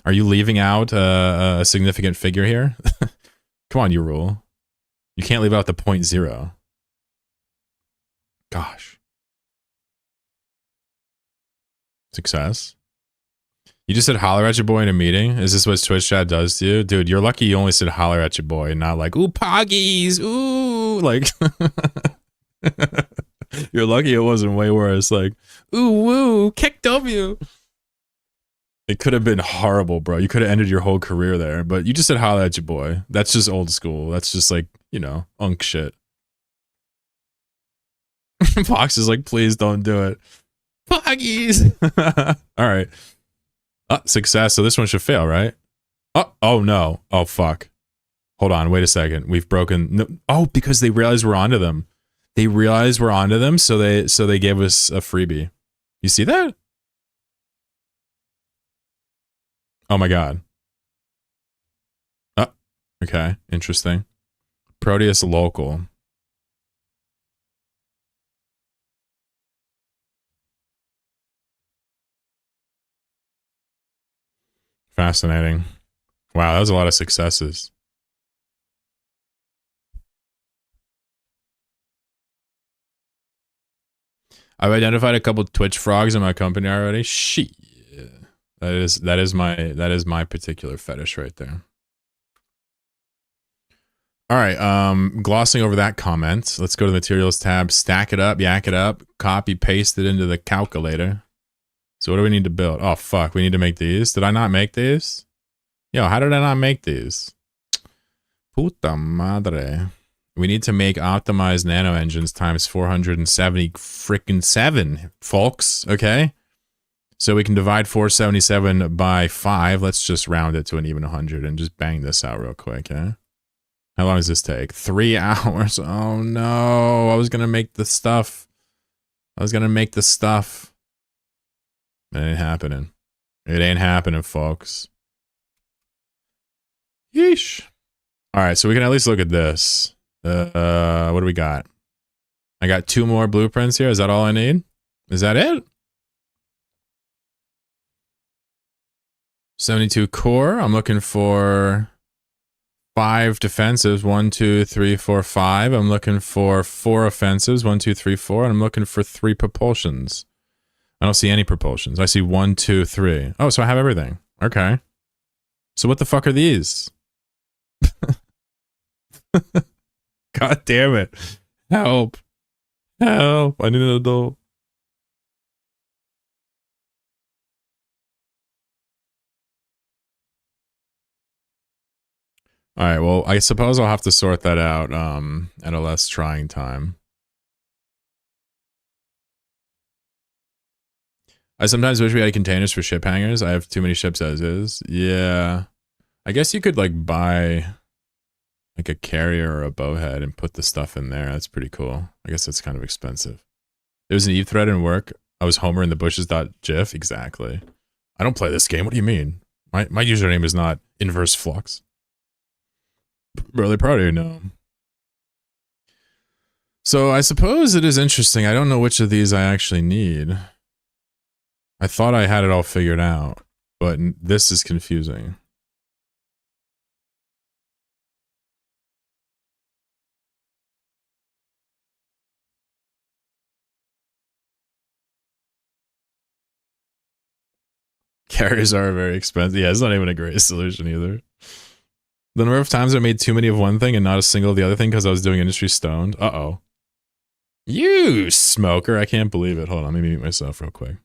Are you leaving out a significant figure here? Come on, you rule. You can't leave out the 0.0. Gosh. Success. You just said holler at your boy in a meeting? Is this what Twitch chat does to you? Dude, you're lucky you only said holler at your boy, not like, ooh, poggies, ooh, like... You're lucky it wasn't way worse, like, ooh, woo, kick W. It could have been horrible, bro. You could have ended your whole career there, but you just said holler at your boy. That's just old school. That's just like, you know, unk shit. Fox is like, please don't do it. Poggies. All right. Success. So this one should fail, right? Oh no. Oh, fuck. Hold on. Wait a second. We've broken. No, oh, because they realized we're onto them. They realized we're onto them, so they gave us a freebie. You see that? Oh my god. Oh, okay. Interesting. Proteus local. Fascinating. Wow, that was a lot of successes. I've identified a couple Twitch frogs in my company already. Shit. That is my particular fetish right there. All right, glossing over that comment, let's go to the materials tab, stack it up, yak it up, copy, paste it into the calculator. So what do we need to build? Oh, fuck, we need to make these. Did I not make these? Yo, how did I not make these? Puta madre. We need to make optimized nano engines times 470 freaking 7, folks, okay? So we can divide 477 by 5. Let's just round it to an even 100 and just bang this out real quick, eh? How long does this take? 3 hours. Oh no, I was gonna make the stuff. It ain't happening. It ain't happening, folks. Yeesh. All right, so we can at least look at this. What do we got? I got 2 more blueprints here. Is that all I need? Is that it? 72 core. I'm looking for 5 defensives. 1, 2, 3, 4, 5. I'm looking for 4 offensives. 1, 2, 3, 4. And I'm looking for 3 propulsions. I don't see any propulsions. I see 1, 2, 3. Oh, so I have everything. Okay. So what the fuck are these? God damn it. Help. Help. I need an adult. All right, well, I suppose I'll have to sort that out at a less trying time. I sometimes wish we had containers for ship hangers. I have too many ships as is. Yeah. I guess you could like buy like a carrier or a bowhead and put the stuff in there. That's pretty cool. I guess that's kind of expensive. There was an Eve thread in work. I was Homer in the bushes.gif. Exactly. I don't play this game. What do you mean? My username is not inverse flux. Really proud of you, no. So I suppose it is interesting. I don't know which of these I actually need. I thought I had it all figured out, but this is confusing. Carriers are very expensive. Yeah, it's not even a great solution either. The number of times I made too many of one thing and not a single of the other thing because I was doing industry stoned. Uh-oh. You smoker. I can't believe it. Hold on, let me mute myself real quick.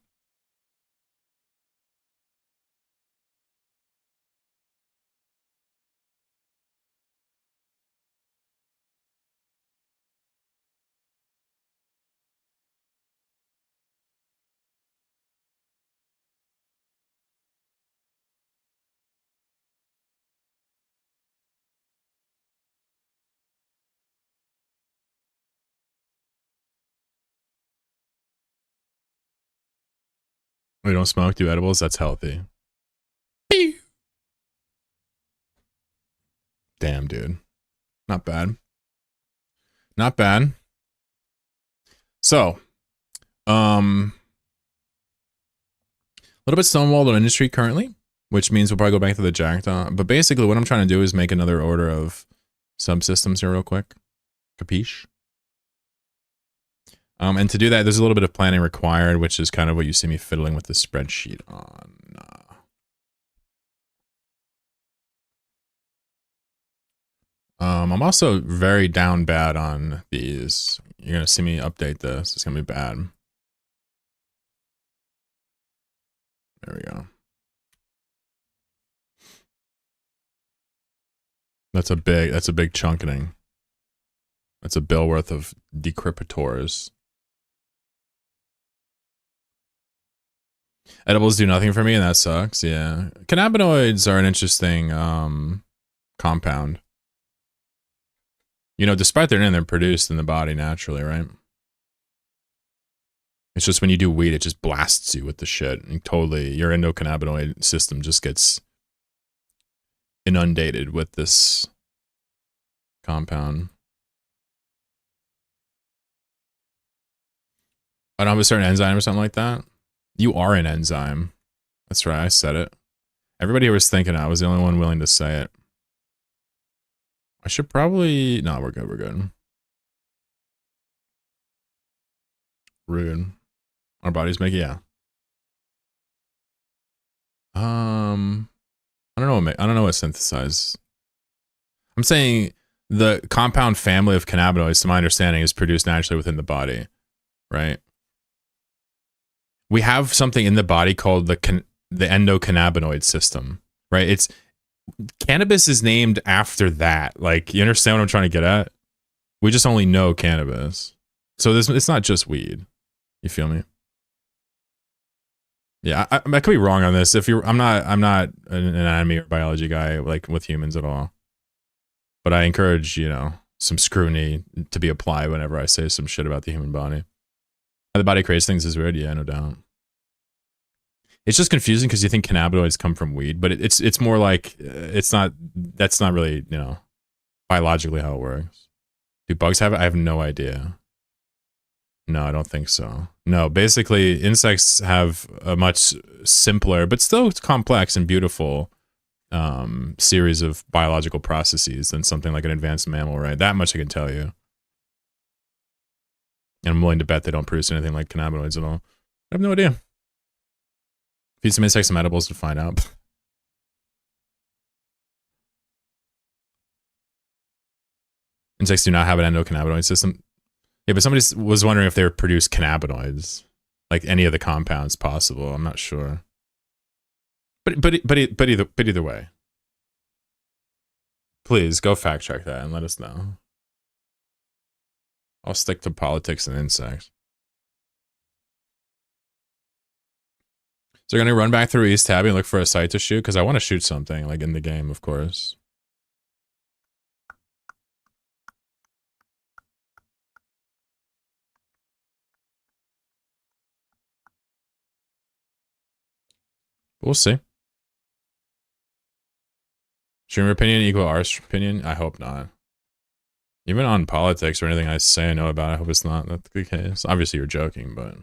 We don't smoke, do edibles. That's healthy. Damn, dude. Not bad. Not bad. So, a little bit stonewalled on industry currently, which means we'll probably go back to the Jackdaw. But basically what I'm trying to do is make another order of subsystems here real quick. Capiche? And to do that, there's a little bit of planning required, which is kind of what you see me fiddling with the spreadsheet on. I'm also very down bad on these. You're going to see me update this. It's going to be bad. There we go. That's a big chunkening. That's a bill worth of decryptors. Edibles do nothing for me, and that sucks. Yeah. Cannabinoids are an interesting compound. You know, despite their name, they're produced in the body naturally, right? It's just when you do weed, it just blasts you with the shit. And totally, your endocannabinoid system just gets inundated with this compound. I don't have a certain enzyme or something like that. You are an enzyme. That's right, I said it. Everybody was thinking I was the only one willing to say it. I should probably... No, we're good, we're good. Rude. Our bodies make... Yeah. I don't know what synthesize. I'm saying the compound family of cannabinoids, to my understanding, is produced naturally within the body, right? We have something in the body called the endocannabinoid system, right? It's cannabis is named after that. Like, you understand what I'm trying to get at? We just only know cannabis, so it's not just weed. You feel me? Yeah, I could be wrong on this. I'm not an anatomy or biology guy like with humans at all, but I encourage some scrutiny to be applied whenever I say some shit about the human body. How the body creates things is weird. Yeah, no doubt. It's just confusing because you think cannabinoids come from weed, but it's more like it's not. That's not really biologically how it works. Do bugs have it? I have no idea. No, I don't think so. No, basically insects have a much simpler, but still complex and beautiful series of biological processes than something like an advanced mammal, right? That much I can tell you. And I'm willing to bet they don't produce anything like cannabinoids at all. I have no idea. Feed some insects some edibles to find out. Insects do not have an endocannabinoid system. Yeah, but somebody was wondering if they produce cannabinoids, like any of the compounds possible. I'm not sure. But either way, please go fact check that and let us know. I'll stick to politics and insects. So you're gonna run back through East Tabby and look for a site to shoot? Because I want to shoot something, like in the game, of course. We'll see. Streamer opinion equal our opinion? I hope not. Even on politics or anything I say I know about, I hope it's not the case. Obviously you're joking, but...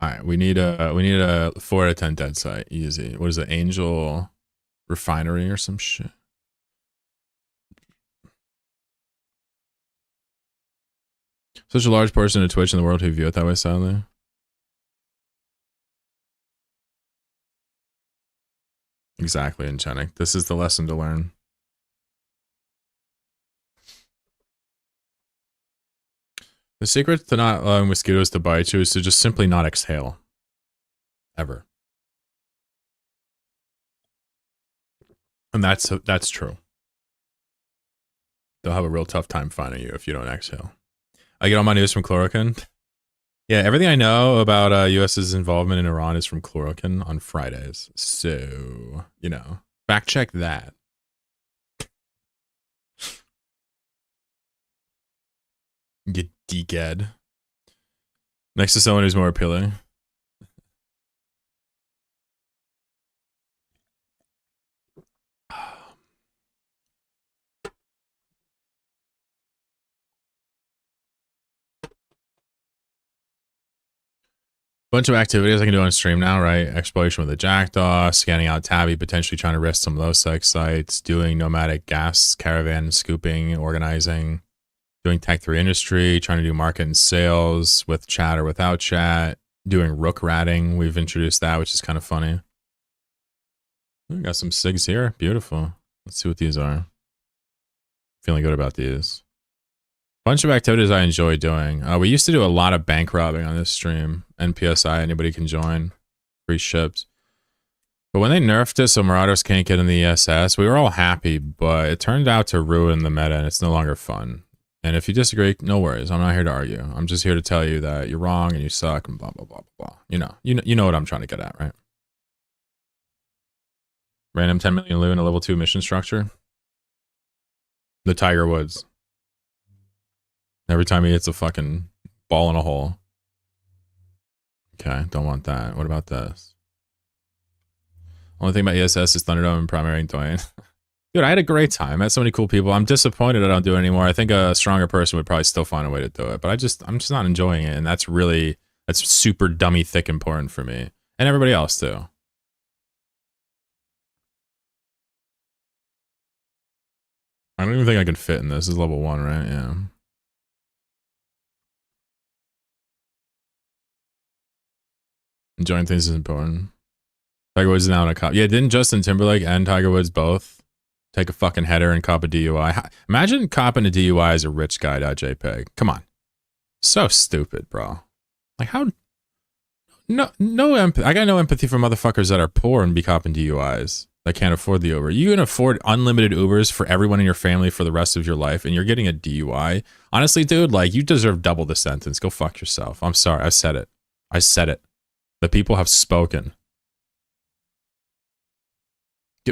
Alright, we need a 4 out of 10 dead site. Easy. What is it? Angel Refinery or some shit? Such a large portion of Twitch in the world who view it that way, sadly. Exactly, Enchanting. This is the lesson to learn. The secret to not allowing mosquitoes to bite you is to just simply not exhale. Ever. And that's true. They'll have a real tough time finding you if you don't exhale. I get all my news from Chloroquine. Yeah, everything I know about US's involvement in Iran is from Chloroquine on Fridays. So, you know, fact check that. You dickhead. Next to someone who's more appealing. Bunch of activities I can do on stream now, right? Exploration with the Jackdaw, scanning out Tabby, potentially trying to rest some low sex sites, doing nomadic gas caravan scooping, organizing, doing Tech 3 industry, trying to do market and sales with chat or without chat, doing rook ratting. We've introduced that, which is kind of funny. We got some SIGs here. Beautiful. Let's see what these are. Feeling good about these. Bunch of activities I enjoy doing. We used to do a lot of bank robbing on this stream. NPSI, anybody can join. Free ships. But when they nerfed it so Marauders can't get in the ESS, we were all happy, but it turned out to ruin the meta and it's no longer fun. And if you disagree, no worries. I'm not here to argue. I'm just here to tell you that you're wrong and you suck and blah, blah, blah, blah, blah. You know what I'm trying to get at, right? Random 10 million loot in a level 2 mission structure. The Tiger Woods. Every time he hits a fucking ball in a hole. Okay, don't want that. What about this? Only thing about ESS is Thunderdome and Primary and Dwayne. Dude, I had a great time. I met so many cool people. I'm disappointed I don't do it anymore. I think a stronger person would probably still find a way to do it. But I'm just not enjoying it. And that's super dummy thick important for me. And everybody else too. I don't even think I can fit in this. This is level 1, right? Yeah. Enjoying things is important. Tiger Woods is now in a cop. Yeah, didn't Justin Timberlake and Tiger Woods both take a fucking header and cop a DUI? Imagine copping a DUI as a rich guy.jpg. Come on. So stupid, bro. Like, how? No empathy. I got no empathy for motherfuckers that are poor and be copping DUIs. That can't afford the Uber. You can afford unlimited Ubers for everyone in your family for the rest of your life, and you're getting a DUI. Honestly, dude, like, you deserve double the sentence. Go fuck yourself. I'm sorry. I said it. I said it. The people have spoken.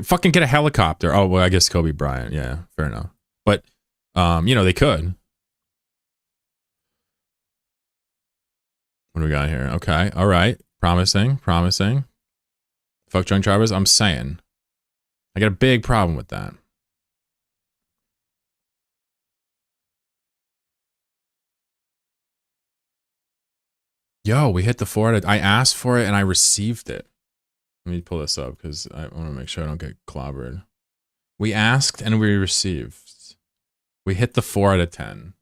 Fucking get a helicopter. Oh, well, I guess Kobe Bryant. Yeah, fair enough. But, you know, they could. What do we got here? Okay. All right. Promising. Fuck drunk drivers. I'm saying. I got a big problem with that. Yo, we hit the 4. I asked for it and I received it. Let me pull this up because I want to make sure I don't get clobbered. We asked and we received. We hit the 4 out of 10.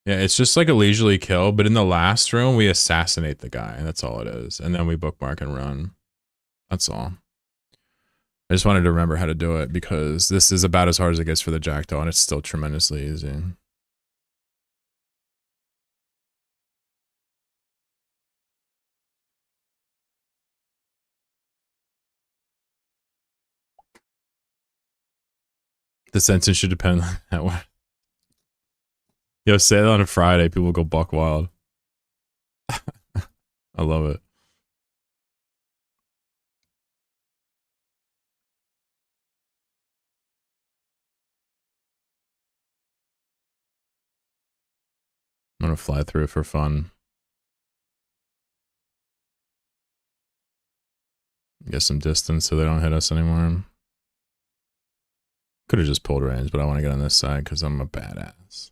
Yeah, it's just like a leisurely kill, but in the last room, we assassinate the guy. That's all it is. And then we bookmark and run. That's all. I just wanted to remember how to do it because this is about as hard as it gets for the Jackdaw, and it's still tremendously easy. The sentence should depend on that one. Yo, say that on a Friday, people go buck wild. I love it. I'm gonna fly through for fun. Get some distance so they don't hit us anymore. Could have just pulled range, but I want to get on this side because I'm a badass.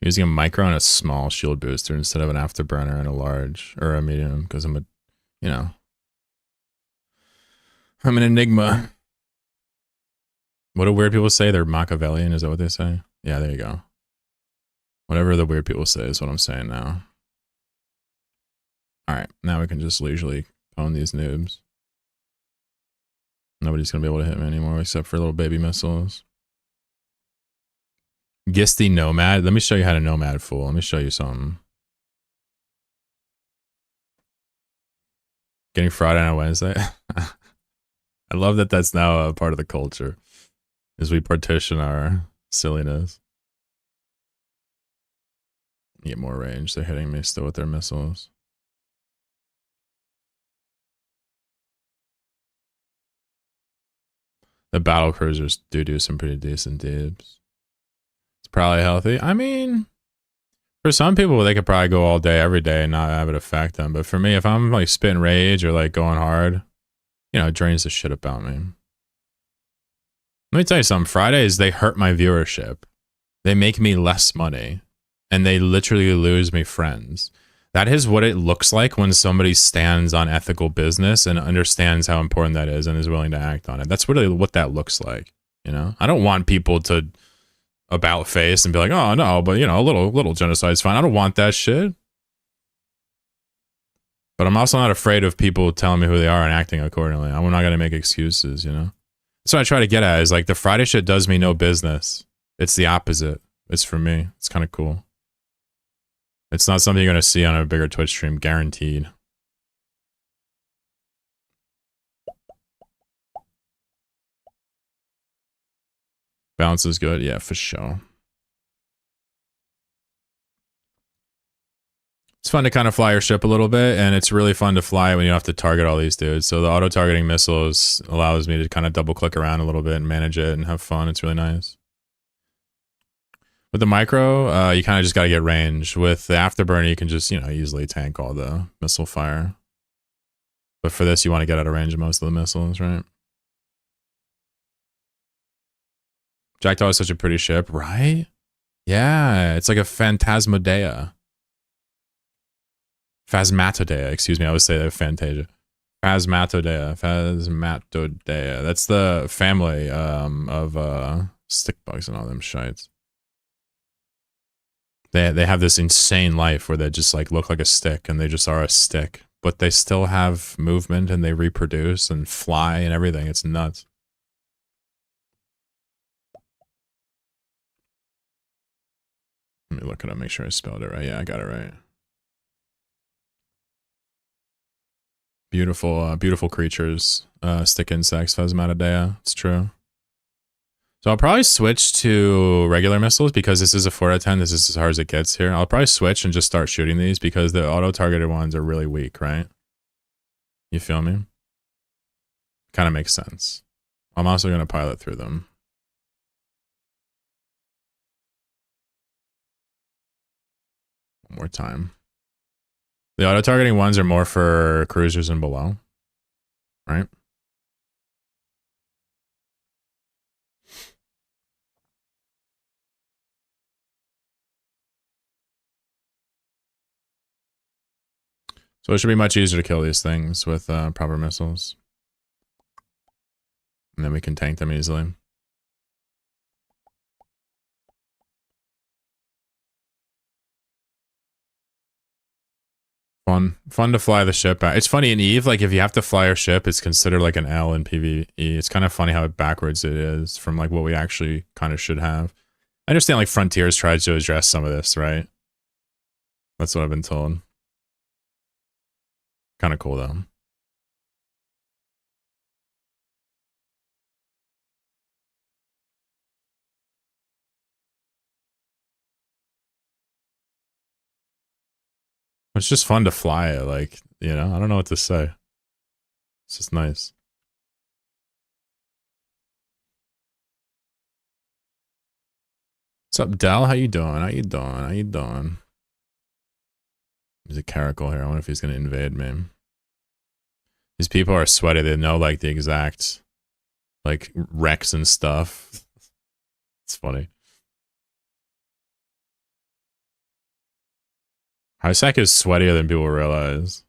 Using a micro and a small shield booster instead of an afterburner and a large or a medium because I'm a, you know, I'm an enigma. What do weird people say? They're Machiavellian. Is that what they say? Yeah, there you go. Whatever the weird people say is what I'm saying now. All right, now we can just leisurely pwn these noobs. Nobody's gonna be able to hit me anymore except for little baby missiles. Gisty Nomad. Let me show you how to Nomad, fool. Let me show you something. Getting Friday on a Wednesday. I love that that's now a part of the culture. As we partition our silliness. Get more range. They're hitting me still with their missiles. The battle cruisers do some pretty decent dibs. It's probably healthy. I mean, for some people, they could probably go all day, every day and not have it affect them. But for me, if I'm like spitting rage or like going hard, you know, it drains the shit about me. Let me tell you something. Fridays, they hurt my viewership. They make me less money. And they literally lose me friends. That is what it looks like when somebody stands on ethical business and understands how important that is and is willing to act on it. That's really what that looks like. You know, I don't want people to about face and be like, oh no, but you know, a little genocide's fine. I don't want that shit. But I'm also not afraid of people telling me who they are and acting accordingly. I'm not gonna make excuses, you know. That's what I try to get at is like the Friday shit does me no business. It's the opposite. It's for me. It's kind of cool. It's not something you're going to see on a bigger Twitch stream, guaranteed. Balance is good. Yeah, for sure. It's fun to kind of fly your ship a little bit, and it's really fun to fly when you have to target all these dudes. So the auto-targeting missiles allows me to kind of double-click around a little bit and manage it and have fun. It's really nice. With the micro, you kind of just got to get range. With the afterburner, you can just, you know, easily tank all the missile fire. But for this, you want to get out of range of most of the missiles, right? Jackdaw is such a pretty ship, right? Yeah, it's like a Phantasmodea. Phasmatodea, excuse me. I always say that Fantasia. Phasmatodea. That's the family of stick bugs and all them shites. They have this insane life where they just like look like a stick and they just are a stick, but they still have movement and they reproduce and fly and everything. It's nuts. Let me look it up, make sure I spelled it right. Yeah, I got it right. Beautiful, beautiful creatures. Stick insects, Phasmatodea. It's true. So I'll probably switch to regular missiles because this is a 4 out of 10. This is as hard as it gets here. I'll probably switch and just start shooting these because the auto-targeted ones are really weak, right? You feel me? Kind of makes sense. I'm also going to pilot through them. One more time. The auto-targeting ones are more for cruisers and below, right? So it should be much easier to kill these things with proper missiles. And then we can tank them easily. Fun to fly the ship out. It's funny in Eve, like if you have to fly your ship, it's considered like an L in PvE. It's kind of funny how backwards it is from like what we actually kind of should have. I understand like Frontiers tries to address some of this, right? That's what I've been told. Kind of cool though. It's just fun to fly it, like, you know, I don't know what to say. It's just nice. What's up, Dell? How you doing? How you doing? How you doing? There's a caracal here. I wonder if he's gonna invade me. These people are sweaty. They know like the exact like wrecks and stuff. It's funny. Highsec is sweatier than people realize.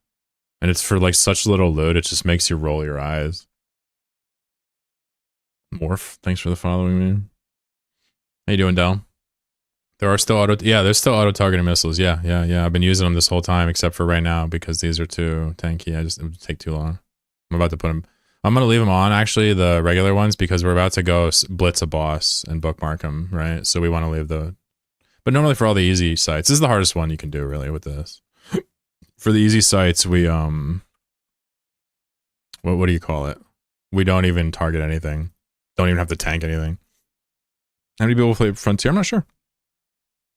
And it's for like such little loot, it just makes you roll your eyes. Morph, thanks for the following, man. How you doing, Del? There are still there's still auto-targeting missiles. Yeah. I've been using them this whole time, except for right now, because these are too tanky. It would take too long. I'm about to put them, I'm going to leave them on, actually, the regular ones, because we're about to go blitz a boss and bookmark them, right? So we want to leave but normally for all the easy sites, this is the hardest one you can do, really, with this. For the easy sites, we, what do you call it? We don't even target anything. Don't even have to tank anything. How many people play Frontier? I'm not sure.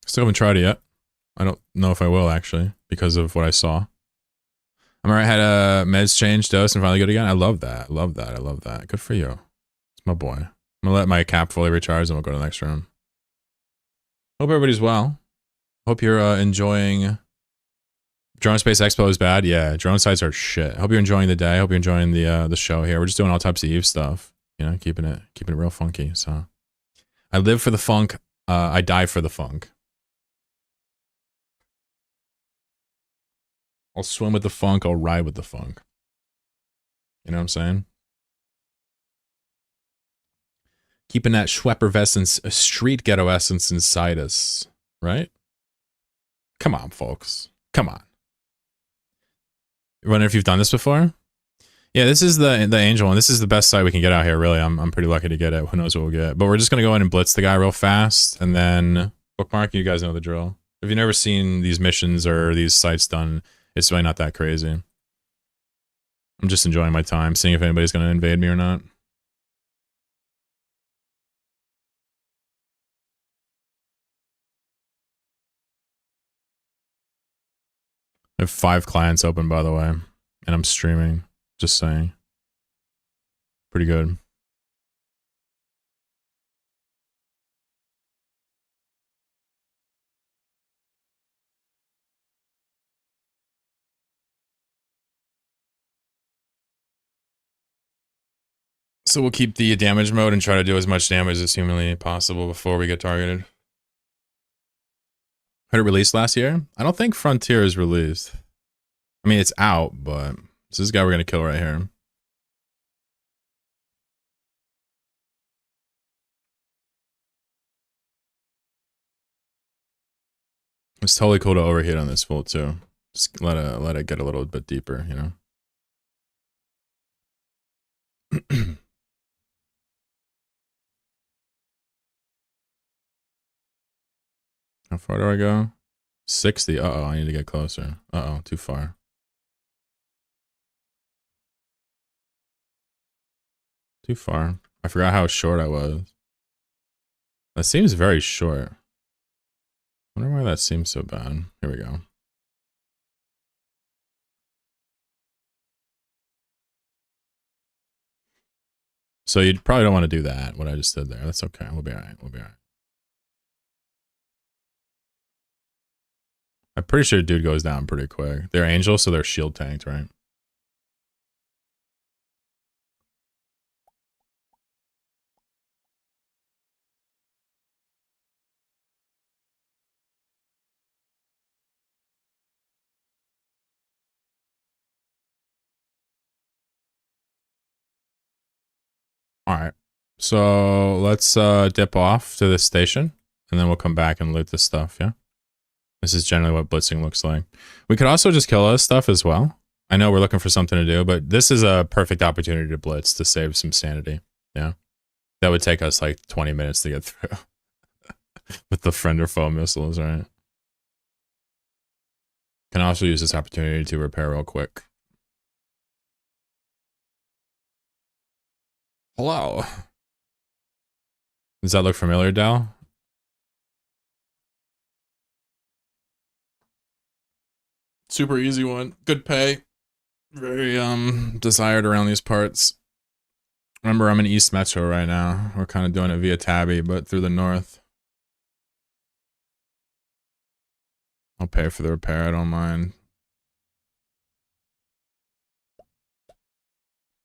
Still haven't tried it yet. I don't know if I will, actually, because of what I saw. I'm alright, had a meds change dose and finally good again. I love that. Love that. I love that. Good for you. It's my boy. I'm gonna let my cap fully recharge and we'll go to the next room. Hope everybody's well. Hope you're enjoying. Drone Space Expo is bad. Yeah, drone sites are shit. Hope you're enjoying the day. Hope you're enjoying the show here. We're just doing all types of Eve stuff. You know, keeping it real funky. So I live for the funk. I die for the funk. I'll swim with the funk. I'll ride with the funk. You know what I'm saying? Keeping that Schwepper essence, street ghetto essence inside us, right? Come on, folks. Come on. I wonder if you've done this before. Yeah, this is the Angel one. This is the best site we can get out here, really. I'm pretty lucky to get it. Who knows what we'll get. But we're just going to go in and blitz the guy real fast, and then bookmark. You guys know the drill. If you've never seen these missions or these sites done, it's really not that crazy. I'm just enjoying my time, seeing if anybody's going to invade me or not. I have 5 clients open, by the way, and I'm streaming. Just saying. Pretty good. So we'll keep the damage mode and try to do as much damage as humanly possible before we get targeted. Heard it released last year? I don't think Frontier is released. I mean, it's out, but this is the guy we're going to kill right here. It's totally cool to overheat on this full too. Just let it get a little bit deeper, you know. How far do I go? 60. Uh-oh, I need to get closer. Uh-oh, too far. Too far. I forgot how short I was. That seems very short. I wonder why that seems so bad. Here we go. So you probably don't want to do that, what I just did there. That's okay. We'll be all right. We'll be all right. I'm pretty sure dude goes down pretty quick. They're angels, so they're shield tanked, right? All right. So let's dip off to this station, and then we'll come back and loot this stuff, yeah? This is generally what blitzing looks like. We could also just kill us stuff as well. I know we're looking for something to do, but this is a perfect opportunity to blitz to save some sanity, yeah? That would take us like 20 minutes to get through. With the friend or foe missiles, right? Can also use this opportunity to repair real quick. Hello. Does that look familiar, Dal? Super easy one. Good pay. Very desired around these parts. Remember, I'm in East Metro right now. We're kind of doing it via Tabby, but through the north. I'll pay for the repair, I don't mind.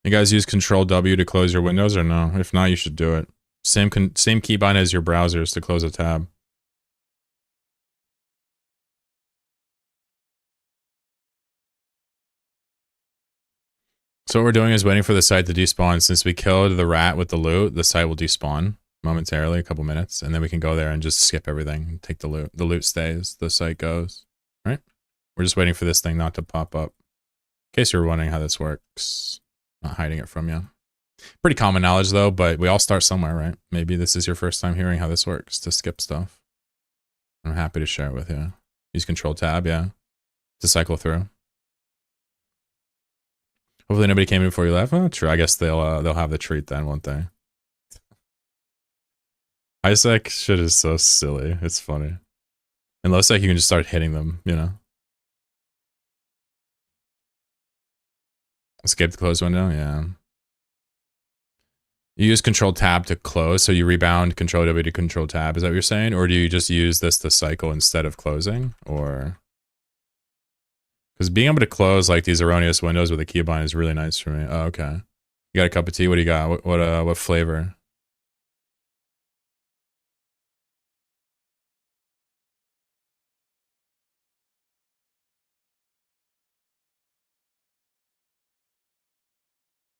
You guys use Control W to close your windows or no? If not, you should do it. Same keybind as your browsers to close a tab. So what we're doing is waiting for the site to despawn. Since we killed the rat with the loot, the site will despawn momentarily, a couple minutes, and then we can go there and just skip everything and take the loot. The loot stays, the site goes. Right? We're just waiting for this thing not to pop up. In case you're wondering how this works. Not hiding it from you. Pretty common knowledge though, but we all start somewhere, right? Maybe this is your first time hearing how this works to skip stuff. I'm happy to share it with you. Use Control Tab, yeah, to cycle through. Hopefully nobody came in before you left. Oh, true. I guess they'll have the treat then, won't they? Isaac shit is so silly. It's funny. In Losec, you can just start hitting them, you know? Escape the close window, yeah. You use Control Tab to close, so you rebound Control W to Control Tab. Is that what you're saying? Or do you just use this to cycle instead of closing? Or... Because being able to close like these erroneous windows with a keybind is really nice for me. Oh, okay. You got a cup of tea? What do you got? What flavor?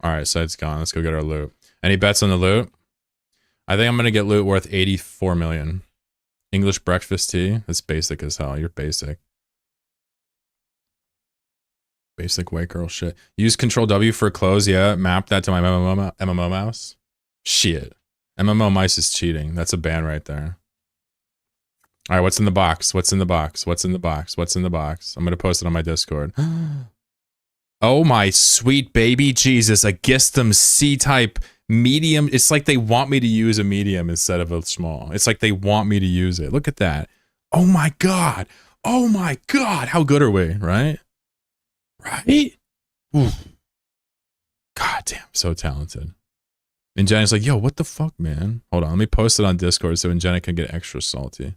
Alright, site's gone. Let's go get our loot. Any bets on the loot? I think I'm gonna get loot worth 84 million. English breakfast tea? That's basic as hell. You're basic. Basic white girl shit. Use Control W for close, yeah. Map that to my MMO mouse. Shit. MMO mice is cheating. That's a ban right there. Alright, what's in the box? What's in the box? What's in the box? What's in the box? I'm gonna post it on my Discord. Oh my sweet baby Jesus, a Gistum C-type medium. It's like they want me to use a medium instead of a small. It's like they want me to use it. Look at that. Oh my god. Oh my god. How good are we, right? Right? Ooh. God damn, so talented. And Jenny's like, yo, what the fuck, man? Hold on, let me post it on Discord so Jenny can get extra salty.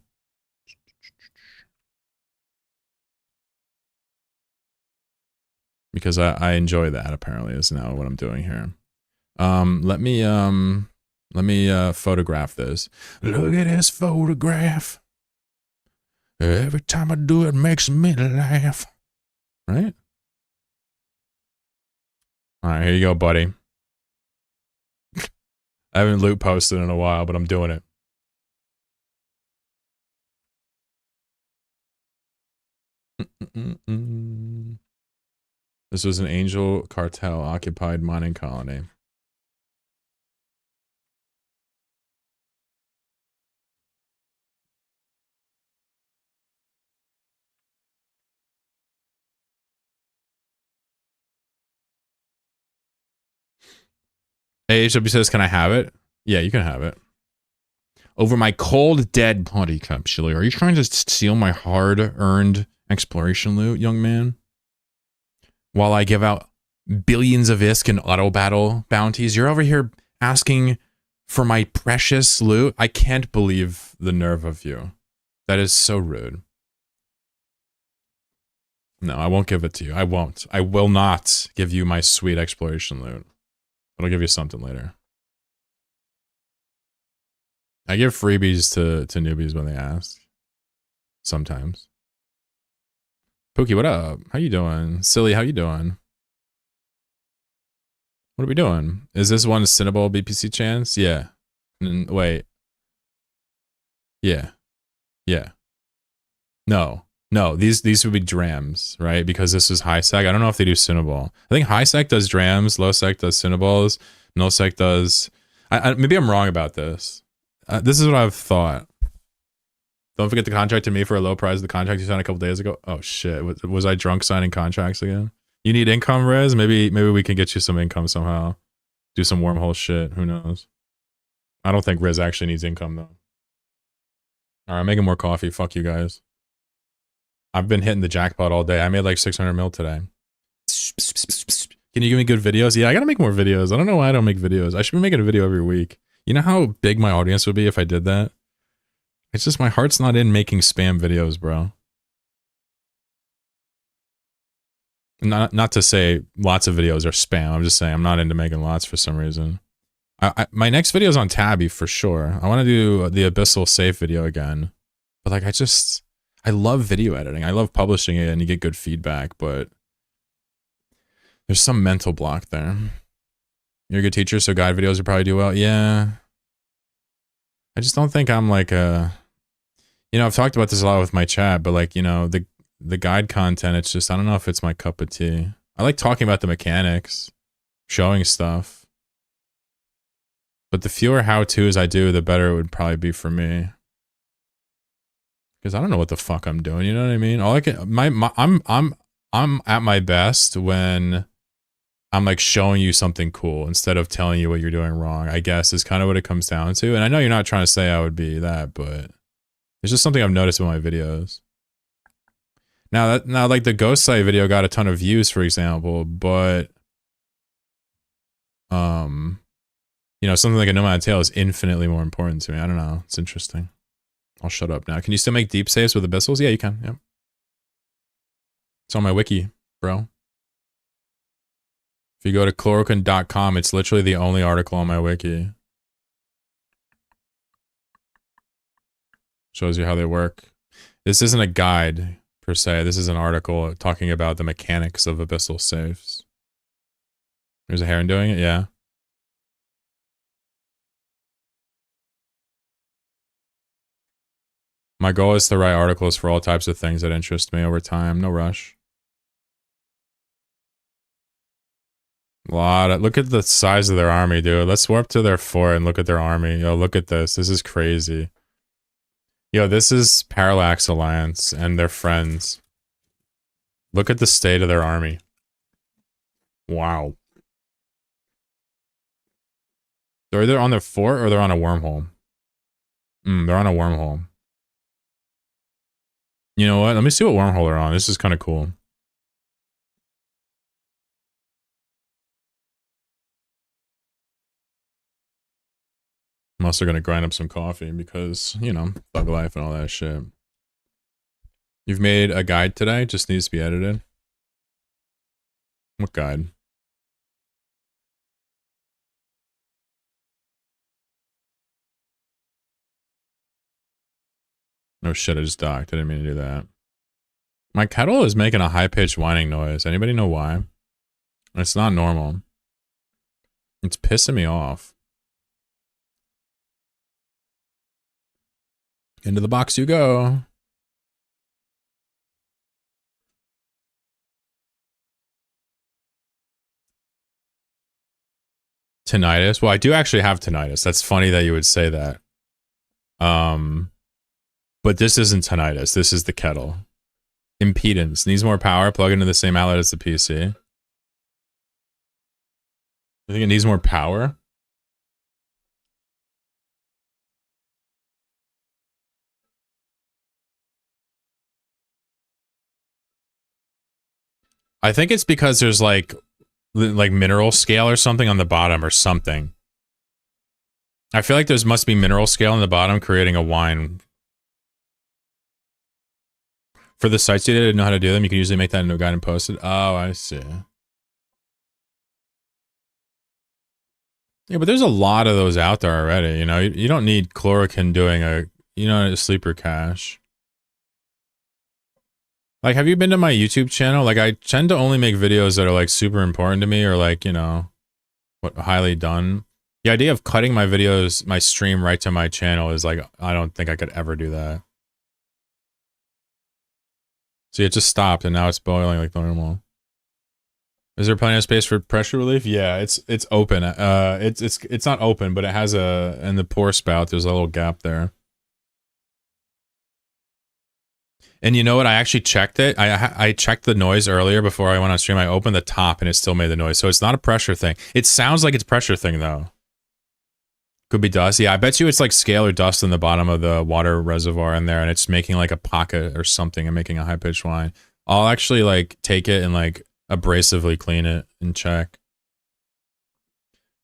Because I enjoy that, apparently, is now what I'm doing here. Let me photograph this. Look at this photograph. Every time I do it, makes me laugh. Right? Alright, here you go, buddy. I haven't loot posted in a while, but I'm doing it. This was an Angel Cartel occupied mining colony. HW says, can I have it? Yeah, you can have it. Over my cold, dead body, Capsule. Are you trying to steal my hard-earned exploration loot, young man? While I give out billions of ISK and auto battle bounties, you're over here asking for my precious loot? I can't believe the nerve of you. That is so rude. No, I won't give it to you. I won't. I will not give you my sweet exploration loot. But I'll give you something later. I give freebies to newbies when they ask. Sometimes. Pookie, what up? How you doing? Silly, how you doing? What are we doing? Is this one a Cinnabol BPC chance? Yeah. Wait. Yeah. Yeah. No. No, these would be drams, right? Because this is high sec. I don't know if they do Cinnabol. I think high sec does drams, low sec does Cinnabols, null sec does... maybe I'm wrong about this. This is what I've thought. Don't forget the contract to me for a low price. The contract you signed a couple days ago. Oh shit! Was I drunk signing contracts again? You need income, Riz? Maybe we can get you some income somehow. Do some wormhole shit. Who knows? I don't think Riz actually needs income though. All right, I'm making more coffee. Fuck you guys. I've been hitting the jackpot all day. I made like 600 mil today. Can you give me good videos? Yeah, I gotta make more videos. I don't know why I don't make videos. I should be making a video every week. You know how big my audience would be if I did that? It's just my heart's not in making spam videos, bro. Not to say lots of videos are spam. I'm just saying I'm not into making lots for some reason. My next video is on Tabby for sure. I want to do the Abyssal Safe video again. But like I love video editing. I love publishing it and you get good feedback, but there's some mental block there. You're a good teacher, so guide videos would probably do well. Yeah. I just don't think I'm like a... You know, I've talked about this a lot with my chat, but like, you know, the guide content, it's just, I don't know if it's my cup of tea. I like talking about the mechanics, showing stuff. But the fewer how-tos I do, the better it would probably be for me. Because I don't know what the fuck I'm doing, you know what I mean? All I can, I'm at my best when I'm like showing you something cool instead of telling you what you're doing wrong, I guess is kind of what it comes down to. And I know you're not trying to say I would be that, but it's just something I've noticed in my videos. Now like the ghost site video got a ton of views, for example, but you know, something like a Nomad Tale is infinitely more important to me. I don't know. It's interesting. I'll shut up now. Can you still make deep saves with abyssals? Yeah, you can. Yep. It's on my wiki, bro. If you go to chloroquine.com, it's literally the only article on my wiki. Shows you how they work. This isn't a guide, per se. This is an article talking about the mechanics of abyssal safes. There's a heron doing it? Yeah. My goal is to write articles for all types of things that interest me over time. No rush. Look at the size of their army, dude. Let's warp to their fort and look at their army. Yo, look at this. This is crazy. Yo, this is Parallax Alliance and their friends. Look at the state of their army. Wow. They're either on their fort or they're on a wormhole. They're on a wormhole. You know what? Let me see what wormhole they're on. This is kind of cool. I'm also going to grind up some coffee because, you know, thug life and all that shit. You've made a guide today? Just needs to be edited. What guide? Oh shit, I just docked. I didn't mean to do that. My kettle is making a high-pitched whining noise. Anybody know why? It's not normal. It's pissing me off. Into the box you go. Tinnitus? Well, I do actually have tinnitus. That's funny that you would say that. But this isn't tinnitus. This is the kettle. Impedance. Needs more power. Plug into the same outlet as the PC. I think it needs more power. I think it's because there's like mineral scale or something on the bottom or something. I feel like must be mineral scale on the bottom creating a wine. For the sites you didn't know how to do them, you can usually make that into a guide and post it. Oh, I see. Yeah, but there's a lot of those out there already, you know? You don't need chloroquine doing a sleeper cache. Like, have you been to my YouTube channel? Like, I tend to only make videos that are, like, super important to me or, like, you know... What, highly done? The idea of cutting my videos, my stream right to my channel is like, I don't think I could ever do that. See, it just stopped and now it's boiling like normal. Is there plenty of space for pressure relief? Yeah, it's open. It's not open, but it has a, in the pour spout, there's a little gap there. And you know what? I actually checked it. I checked the noise earlier before I went on stream. I opened the top and it still made the noise. So it's not a pressure thing. It sounds like it's pressure thing though. Could be dust. Yeah, I bet you it's like scale or dust in the bottom of the water reservoir in there and it's making like a pocket or something and making a high-pitched whine. I'll actually like take it and like abrasively clean it and check.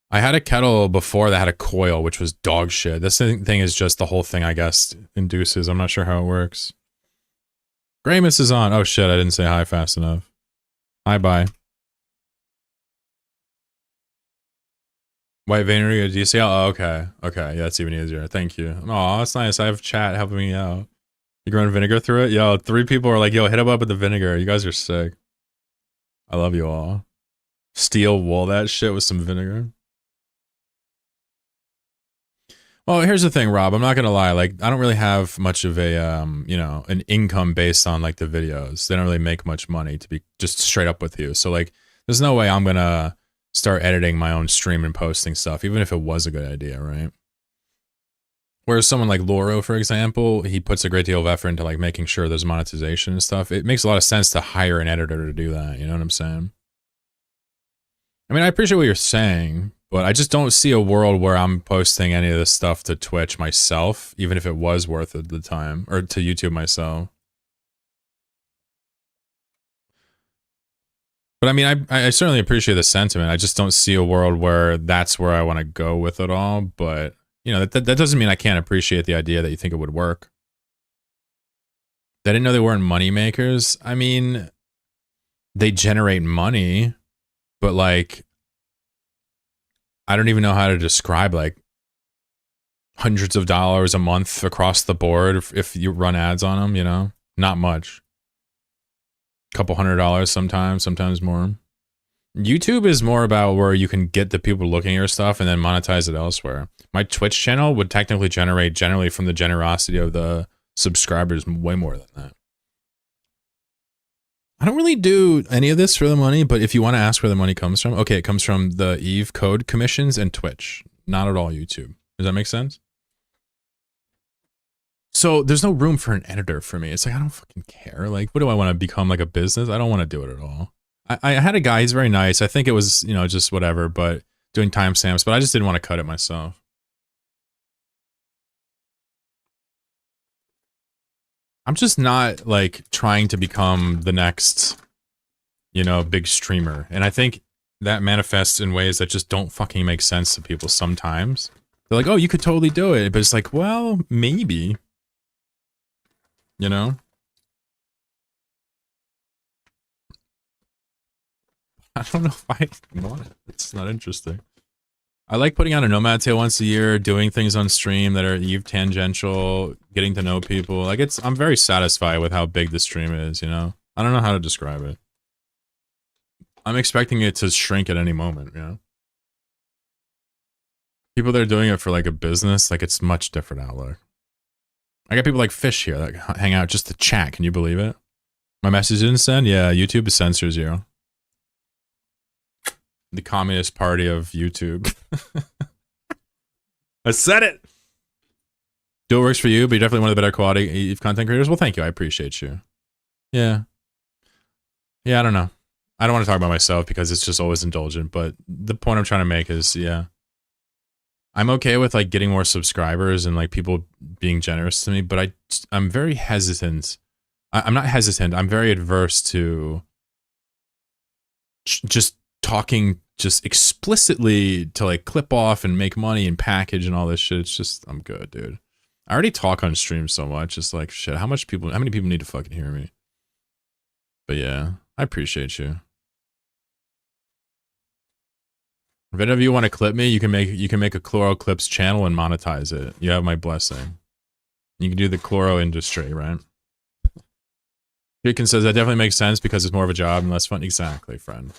I had a kettle before that had a coil, which was dog shit. This thing is just the whole thing, I guess, induces. I'm not sure how it works. Gramus is on. Oh shit, I didn't say hi fast enough. Hi, bye. White Venery, DCL? Oh, okay. Okay, yeah, that's even easier. Thank you. Oh, that's nice. I have chat helping me out. You growing vinegar through it? Yo, 3 people are like, yo, hit him up with the vinegar. You guys are sick. I love you all. Steel wool that shit with some vinegar. Well, here's the thing, Rob. I'm not gonna lie. Like, I don't really have much of a, you know, an income based on like the videos. They don't really make much money, to be just straight up with you. So like, there's no way I'm gonna start editing my own stream and posting stuff, even if it was a good idea, right? Whereas someone like Loro, for example, he puts a great deal of effort into like making sure there's monetization and stuff. It makes a lot of sense to hire an editor to do that. You know what I'm saying? I mean, I appreciate what you're saying, but I just don't see a world where I'm posting any of this stuff to Twitch myself, even if it was worth it at the time, or to YouTube myself. But I mean, I certainly appreciate the sentiment. I just don't see a world where that's where I want to go with it all. But, you know, that doesn't mean I can't appreciate the idea that you think it would work. I didn't know they weren't money makers. I mean, they generate money, but like, I don't even know how to describe like hundreds of dollars a month across the board if you run ads on them, you know? Not much. Couple $100 sometimes more. YouTube is more about where you can get the people looking at your stuff and then monetize it elsewhere. My Twitch channel would technically generate generally from the generosity of the subscribers way more than that. I don't really do any of this for the money, but if you want to ask where the money comes from, okay, it comes from the Eve code commissions and Twitch, not at all YouTube. Does that make sense? So there's no room for an editor for me. It's like, I don't fucking care. Like, what do I want to become, like a business? I don't want to do it at all. I had a guy, he's very nice. I think it was, you know, just whatever, but doing timestamps, but I just didn't want to cut it myself. I'm just not like trying to become the next, you know, big streamer. And I think that manifests in ways that just don't fucking make sense to people sometimes. They're like, oh, you could totally do it. But it's like, well, maybe. You know? I don't know if I want it. It's not interesting. I like putting out a Nomad Tale once a year, doing things on stream that are Eve tangential, getting to know people. Like, I'm very satisfied with how big the stream is, you know? I don't know how to describe it. I'm expecting it to shrink at any moment, you know? People that are doing it for like a business, like it's much different outlook. I got people like Fish here that hang out just to chat. Can you believe it? My message didn't send? Yeah, YouTube censors you. The Communist Party of YouTube. I said it! Do it works for you, but you're definitely one of the better quality Eve content creators. Well, thank you. I appreciate you. Yeah. Yeah, I don't know. I don't want to talk about myself because it's just always indulgent, but the point I'm trying to make is, yeah. I'm okay with like getting more subscribers and like people being generous to me, but I'm very hesitant. I'm not hesitant. I'm very adverse to just talking just explicitly to like clip off and make money and package and all this shit. It's just, I'm good, dude. I already talk on stream so much. It's like, shit, how many people need to fucking hear me? But yeah, I appreciate you. If any of you want to clip me, you can make a Chloro Clips channel and monetize it. You have my blessing. You can do the Chloro industry, right? Chicken says that definitely makes sense because it's more of a job and less fun. Exactly, friend.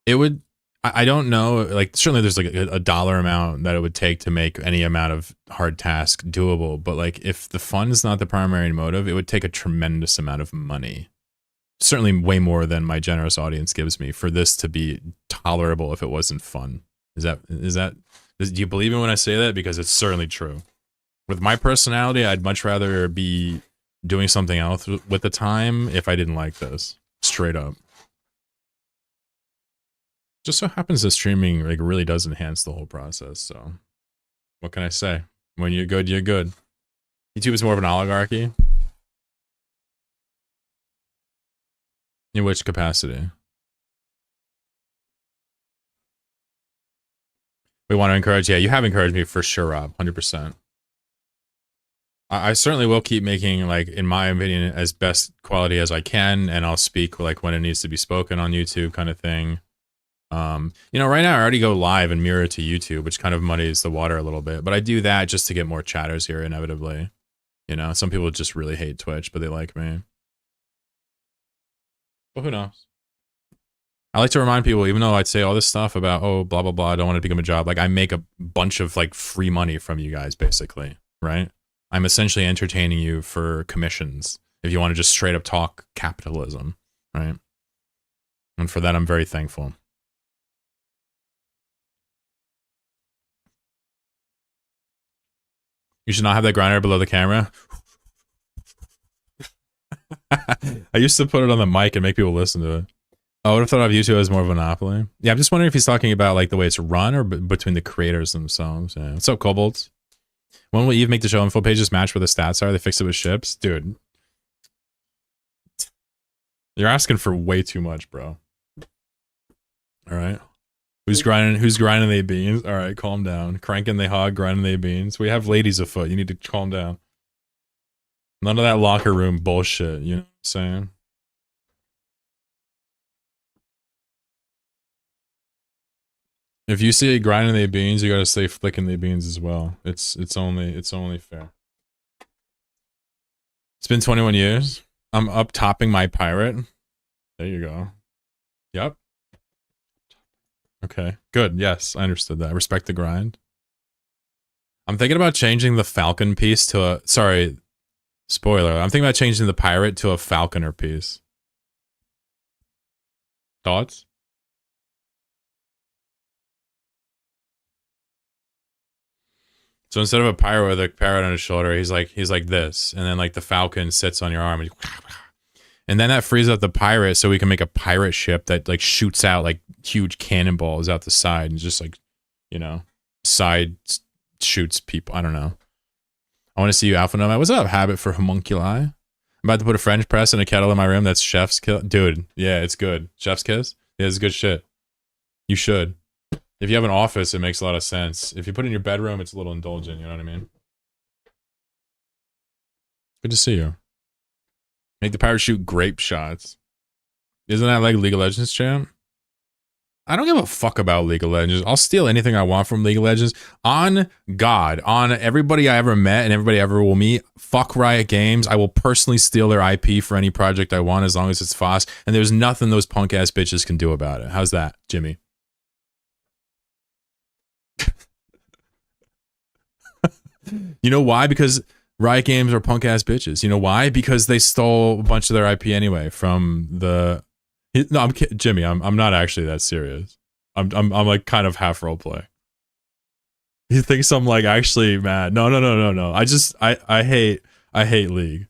It would. I don't know. Like certainly, there's like a dollar amount that it would take to make any amount of hard task doable. But like, if the fun is not the primary motive, it would take a tremendous amount of money. Certainly, way more than my generous audience gives me for this to be tolerable. If it wasn't fun, do you believe me when I say that? Because it's certainly true. With my personality, I'd much rather be doing something else with the time if I didn't like this. Straight up. Just so happens that streaming like really does enhance the whole process. So, what can I say? When you're good, you're good. YouTube is more of an oligarchy. In which capacity? We want to encourage. Yeah, you have encouraged me for sure, Rob. 100%. I certainly will keep making, like, in my opinion, as best quality as I can, and I'll speak like when it needs to be spoken on YouTube, kind of thing. You know, right now I already go live and mirror to YouTube, which kind of muddies the water a little bit, but I do that just to get more chatters here inevitably. You know, some people just really hate Twitch, but they like me. But who knows? I like to remind people, even though I'd say all this stuff about, oh, blah, blah, blah, I don't want to become a job. Like, I make a bunch of, like, free money from you guys, basically, right? I'm essentially entertaining you for commissions, if you want to just straight up talk capitalism, right? And for that, I'm very thankful. You should not have that grinder below the camera. I used to put it on the mic and make people listen to it. I would have thought of YouTube as more of a monopoly. Yeah, I'm just wondering if he's talking about like the way it's run or between the creators themselves. Yeah. What's up, Kobolds? When will Eve make the show info pages match where the stats are? They fix it with ships? Dude. You're asking for way too much, bro. Alright. Who's grinding they beans? Alright, calm down. Cranking they hog, grinding they beans. We have ladies afoot. You need to calm down. None of that locker room bullshit, you know what I'm saying? If you see grinding they beans, you gotta say flicking they beans as well. It's only fair. It's been 21 years. I'm up topping my pirate. There you go. Yep. Okay, good. Yes, I understood that. Respect the grind. I'm thinking about changing the falcon piece to a... Sorry, spoiler. I'm thinking about changing the pirate to a falconer piece. Thoughts? So instead of a pirate with a parrot on his shoulder, he's like this, and then like the falcon sits on your arm, and then that frees up the pirate, so we can make a pirate ship that like shoots out like huge cannonballs out the side and just like, you know, side shoots people. I don't know. I want to see you, Alpha Nomad. What's up, Habit for Homunculi? I'm about to put a French press in a kettle in my room. That's chef's kiss, dude. Yeah, it's good. Chef's kiss. Yeah, it's good shit. You should. If you have an office, it makes a lot of sense. If you put it in your bedroom, it's a little indulgent, you know what I mean? Good to see you. Make the pirate shoot grape shots. Isn't that like League of Legends, champ? I don't give a fuck about League of Legends. I'll steal anything I want from League of Legends. On God, on everybody I ever met and everybody I ever will meet, fuck Riot Games. I will personally steal their IP for any project I want as long as it's FOSS. And there's nothing those punk-ass bitches can do about it. How's that, Jimmy? You know why? Because Riot Games are punk ass bitches. You know why? Because they stole a bunch of their IP anyway from the. No, I'm kidding, Jimmy. I'm not actually that serious. I'm like kind of half role play. He thinks I'm like actually mad. No. I hate League.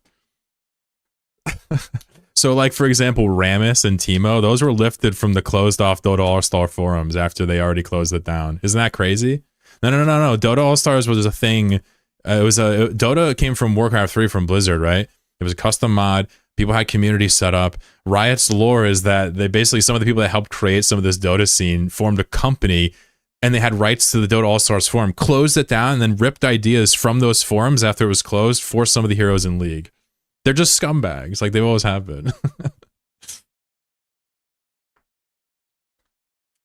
So like for example, Ramus and Teemo, those were lifted from the closed off Dota All-Star forums after they already closed it down. Isn't that crazy? No. Dota All-Stars was a thing. Dota came from Warcraft 3 from Blizzard, right? It was a custom mod. People had communities set up. Riot's lore is that they basically, some of the people that helped create some of this Dota scene formed a company and they had rights to the Dota All-Stars forum, closed it down, and then ripped ideas from those forums after it was closed for some of the heroes in League. They're just scumbags, like they always have been.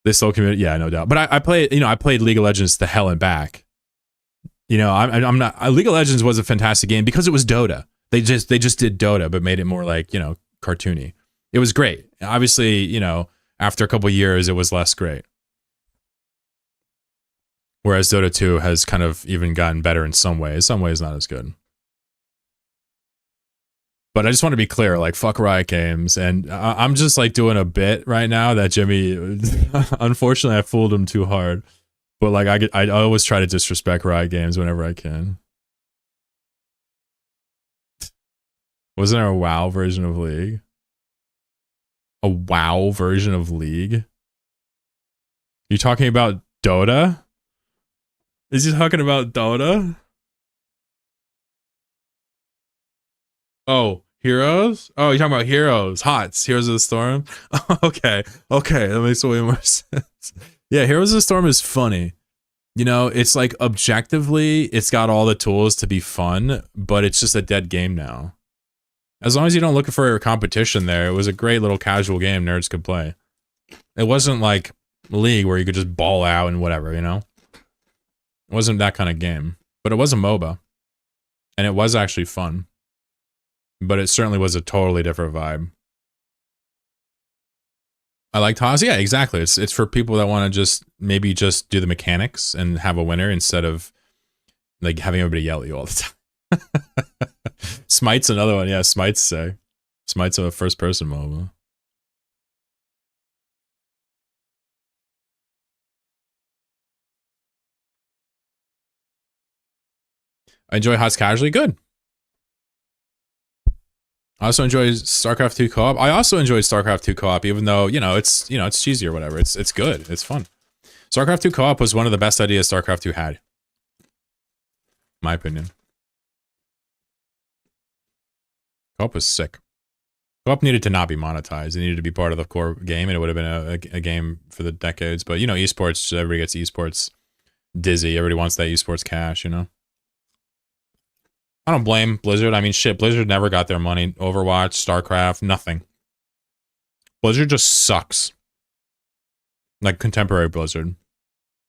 This whole community, yeah, no doubt. But I played League of Legends to hell and back. You know, I'm not. League of Legends was a fantastic game because it was Dota. They just did Dota, but made it more like, you know, cartoony. It was great. Obviously, you know, after a couple years, it was less great. Whereas Dota 2 has kind of even gotten better in some ways not as good. But I just want to be clear, like, fuck Riot Games. And I'm just, like, doing a bit right now that Jimmy, unfortunately, I fooled him too hard. But, like, I always try to disrespect Riot Games whenever I can. Wasn't there a WoW version of League? A WoW version of League? You talking about Dota? Is he talking about Dota? Oh, Heroes? Oh, you're talking about Heroes. HOTS. Heroes of the Storm? Okay. Okay, that makes way more sense. Yeah, Heroes of the Storm is funny. You know, it's like objectively, it's got all the tools to be fun, but it's just a dead game now. As long as you don't look for a competition there, it was a great little casual game nerds could play. It wasn't like League where you could just ball out and whatever, you know? It wasn't that kind of game. But it was a MOBA. And it was actually fun. But it certainly was a totally different vibe. I liked Haas. Yeah, exactly. It's for people that want to just maybe just do the mechanics and have a winner instead of like having everybody yell at you all the time. Smite's another one. Yeah, Smite's sick. Smite's a first person MOBA. I enjoy HOTS casually. Good. I also enjoy StarCraft 2 co-op. I also enjoyed StarCraft 2 co-op, even though, it's cheesy or whatever. It's good. It's fun. StarCraft 2 co-op was one of the best ideas StarCraft 2 had. My opinion. Co-op was sick. Co-op needed to not be monetized. It needed to be part of the core game, and it would have been a game for the decades. But, esports, everybody gets esports dizzy. Everybody wants that esports cash, I don't blame Blizzard. I mean, shit, Blizzard never got their money. Overwatch, StarCraft, nothing. Blizzard just sucks. Like contemporary Blizzard.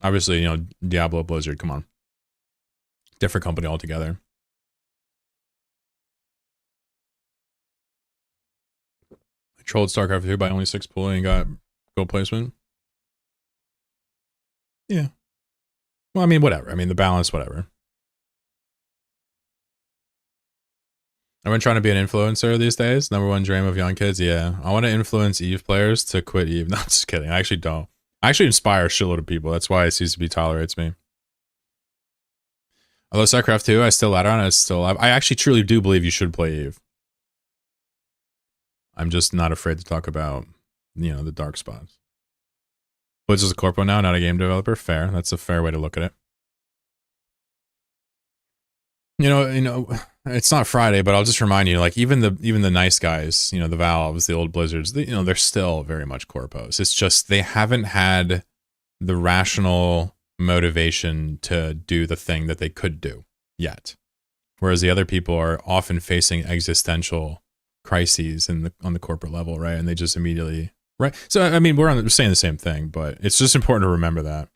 Obviously, Diablo Blizzard, come on. Different company altogether. I trolled StarCraft 2 by only 6 pooling and got gold placement. Yeah. Well, I mean, whatever. I mean, the balance, whatever. Everyone trying to be an influencer these days. Number one dream of young kids. Yeah. I want to influence EVE players to quit EVE. No, just kidding. I actually don't. I actually inspire a shitload of people. That's why CCB tolerates me. Although StarCraft 2, I still ladder on it. I actually truly do believe you should play EVE. I'm just not afraid to talk about, the dark spots. Blitz is a corpo now, not a game developer. Fair. That's a fair way to look at it. It's not Friday, but I'll just remind you, like even the nice guys, the Valves, the old Blizzards, they're still very much corpos. It's just they haven't had the rational motivation to do the thing that they could do yet. Whereas the other people are often facing existential crises on the corporate level, right? And they just immediately, right? So I mean, we're saying the same thing, but it's just important to remember that.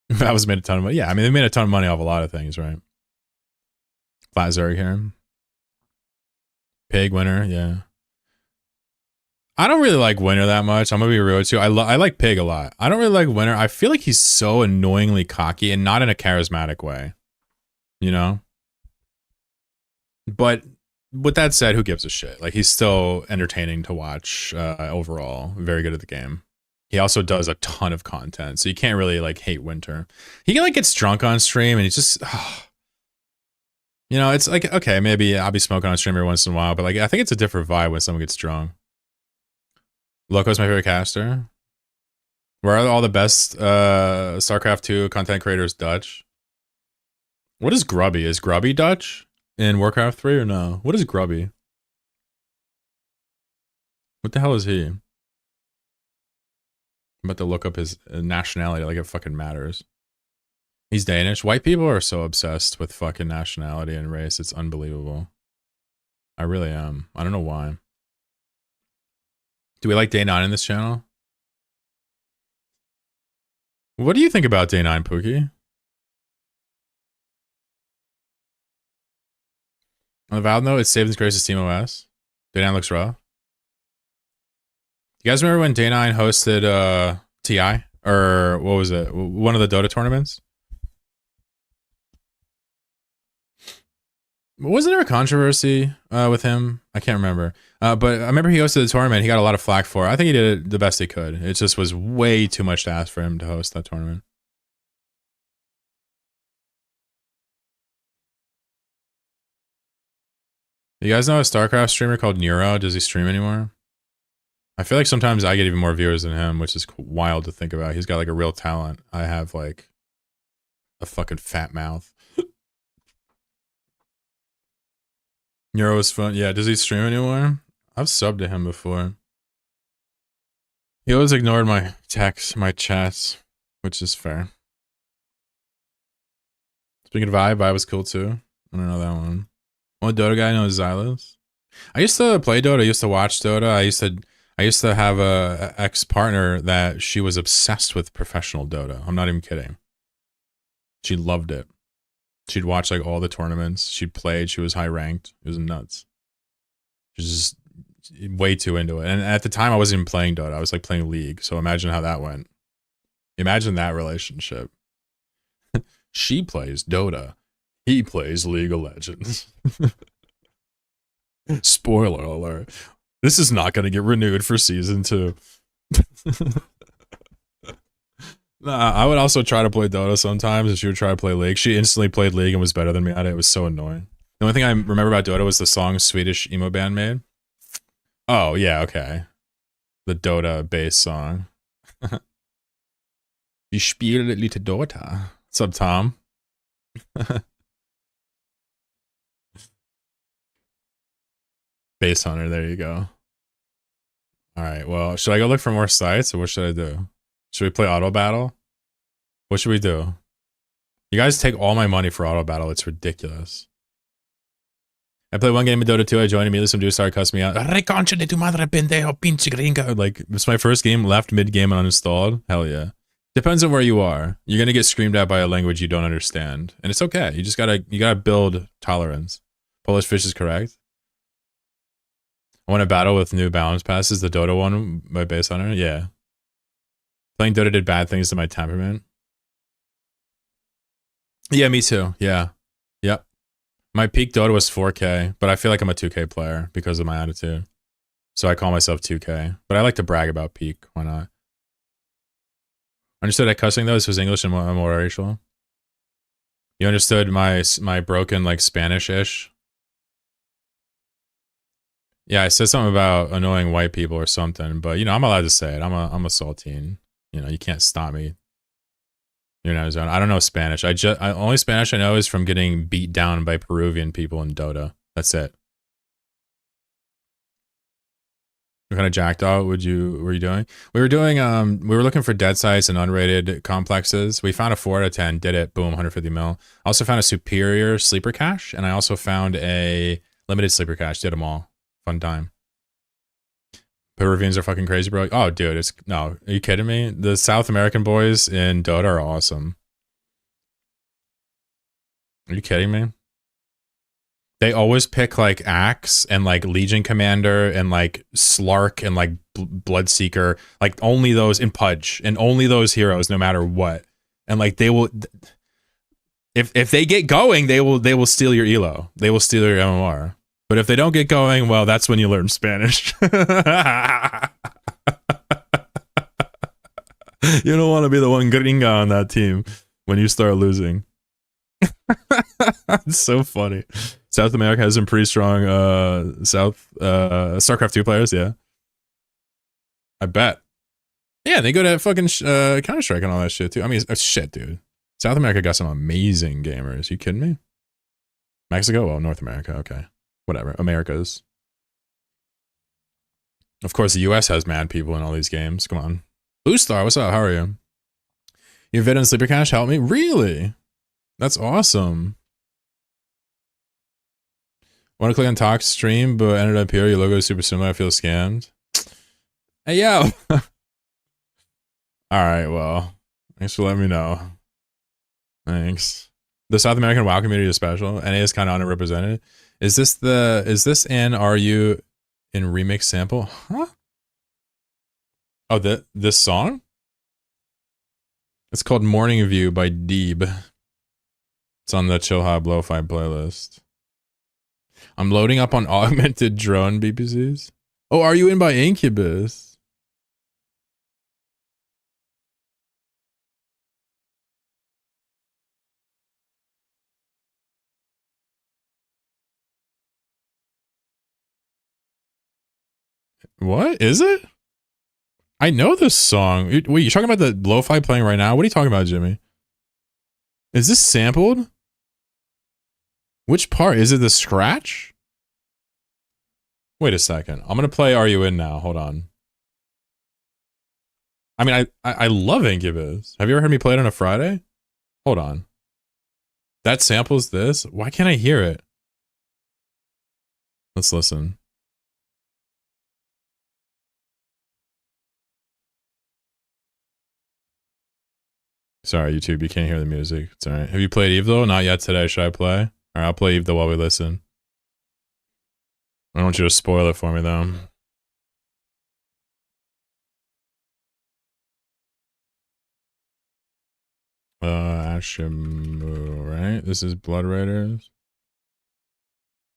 Valve's made a ton of money. Yeah, I mean, they made a ton of money off a lot of things, right? Flat Zerg here. Pig winner, yeah. I don't really like Winner that much. I'm gonna be real with you. I like Pig a lot. I don't really like Winner. I feel like he's so annoyingly cocky and not in a charismatic way. But with that said, who gives a shit? Like, he's still entertaining to watch overall. Very good at the game. He also does a ton of content, so you can't really like hate Winter. He like gets drunk on stream and he just it's like, okay, maybe I'll be smoking on stream every once in a while, but like I think it's a different vibe when someone gets drunk. Loco's my favorite caster. Where are all the best StarCraft 2 content creators Dutch? What is Grubby? Is Grubby Dutch in Warcraft 3 or no? What is Grubby? What the hell is he? I'm about to look up his nationality like it fucking matters. He's Danish. White people are so obsessed with fucking nationality and race. It's unbelievable. I really am. I don't know why. Do we like Day 9 in this channel? What do you think about Day 9, Pookie? On the Valve note, it's Savings Grace's Team OS. Day 9 looks rough. You guys remember when Day9 hosted TI? Or what was it? One of the Dota tournaments? Wasn't there a controversy with him? I can't remember. But I remember he hosted the tournament. He got a lot of flack for it. I think he did it the best he could. It just was way too much to ask for him to host that tournament. You guys know a StarCraft streamer called Nero? Does he stream anymore? I feel like sometimes I get even more viewers than him, which is wild to think about. He's got like a real talent. I have like a fucking fat mouth. Nero is fun. Yeah, does he stream anymore? I've subbed to him before. He always ignored my texts, my chats, which is fair. Speaking of Vi was cool too. I don't know that one. Only Dota guy knows Xylos. I used to play Dota. I used to watch Dota. I used to have a ex-partner that she was obsessed with professional Dota. I'm not even kidding. She loved it. She'd watch like all the tournaments. She'd played. She was high ranked. It was nuts. She was just way too into it. And at the time, I wasn't even playing Dota. I was like playing League. So imagine how that went. Imagine that relationship. She plays Dota. He plays League of Legends. Spoiler alert. This is not going to get renewed for season 2. Nah, I would also try to play Dota sometimes, and she would try to play League. She instantly played League and was better than me at it. It was so annoying. The only thing I remember about Dota was the song Swedish emo band made. Oh, yeah, okay. The Dota bass song. You spiele lite Dota. What's up, Tom? Base Hunter, there you go. Alright, well, should I go look for more sites, or what should I do? Should we play Auto Battle? What should we do? You guys take all my money for Auto Battle, it's ridiculous. I played one game in Dota 2, I joined immediately, some dude started cussing me out. Reconcha de tu madre pendejo, pinche gringo. Like, it's my first game, left mid-game and uninstalled. Hell yeah. Depends on where you are. You're gonna get screamed at by a language you don't understand. And it's okay. You just gotta build tolerance. Polish fish is correct. I want to battle with new balance passes, the Dota one by Base Hunter. Yeah. Playing Dota did bad things to my temperament. Yeah, me too. Yeah. Yep. My peak Dota was 4K, but I feel like I'm a 2K player because of my attitude. So I call myself 2K. But I like to brag about peak. Why not? Understood that cussing though, this was English and more racial. You understood my broken like Spanish-ish? Yeah, I said something about annoying white people or something, but you know, I'm allowed to say it. I'm a saltine. You know, you can't stop me. You're not zone. I don't know Spanish. Only Spanish I know is from getting beat down by Peruvian people in Dota. That's it. What kind of Jackdaw were you doing? We were looking for dead sites and unrated complexes. We found a 4 out of 10, did it, boom, 150 mil. I also found a superior sleeper cache, and I also found a limited sleeper cache, did them all. Fun time. Peruvians are fucking crazy, bro. Oh, dude, no, are you kidding me? The South American boys in Dota are awesome. Are you kidding me? They always pick like Axe and like Legion Commander and like Slark and like Bloodseeker, like only those in Pudge and only those heroes, no matter what. And like they will, if they get going, they will steal your elo. They will steal your MMR. But if they don't get going, well, that's when you learn Spanish. You don't want to be the one gringa on that team when you start losing. It's so funny. South America has some pretty strong StarCraft 2 players, yeah. I bet. Yeah, they go to fucking Counter-Strike and all that shit too. I mean, shit, dude. South America got some amazing gamers. You kidding me? Mexico? Well, North America, okay. Whatever. Americas. Of course, the US has mad people in all these games. Come on. Blue Star, what's up? How are you? Your vid and Sleeper Cache helped me? Really? That's awesome. Want to click on talk stream, but ended up here. Your logo is super similar. I feel scammed. Hey, yo. Alright, well. Thanks for letting me know. Thanks. The South American WoW community is special. NA is kind of underrepresented. Is this an Are You in remix sample? Huh? Oh, this song? It's called Morning View by Deeb. It's on the Chill Hop Lo-Fi playlist. I'm loading up on augmented drone BPCs. Oh, are you in by Incubus? What? Is it? I know this song. Wait, you talking about the lo-fi playing right now? What are you talking about, Jimmy? Is this sampled? Which part? Is it the scratch? Wait a second. I'm gonna play Are You In now. Hold on. I mean, I love Incubus. Have you ever heard me play it on a Friday? Hold on. That samples this? Why can't I hear it? Let's listen. Sorry, YouTube, you can't hear the music. It's alright. Have you played Eve though? Not yet today. Should I play? Alright, I'll play Eve though while we listen. I don't want you to spoil it for me though. Ashimu, right? This is Blood Raiders.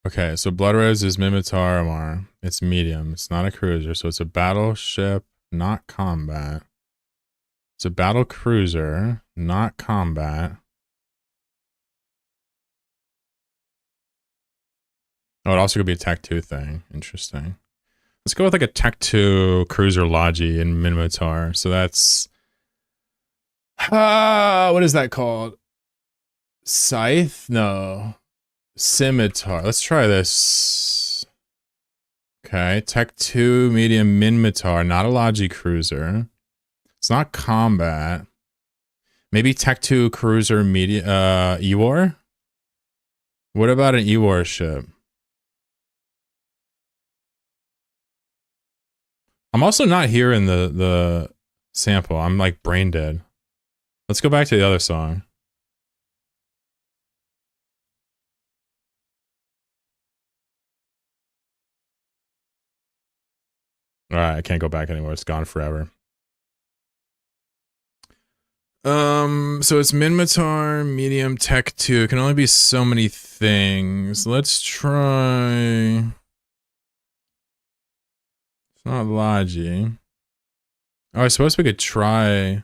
Okay, so Blood Raiders is Mimitar Amar. It's medium. It's not a cruiser, so it's a battleship, not combat. It's a battle cruiser, not combat. Oh, it also could be a Tech 2 thing. Interesting. Let's go with like a Tech 2 cruiser Logi in Mimitar. So that's... what is that called? Scythe? No. Scimitar. Let's try this. Okay, Tech 2 medium Mimitar, not a Logi cruiser. It's not combat. Maybe Tech 2 cruiser media Ewar? What about an Ewar ship? I'm also not hearing the sample. I'm like brain dead. Let's go back to the other song. Alright, I can't go back anymore. It's gone forever. So it's Minmatar, medium, Tech 2. It can only be so many things. Let's try... It's not Logi. Oh, I suppose we could try...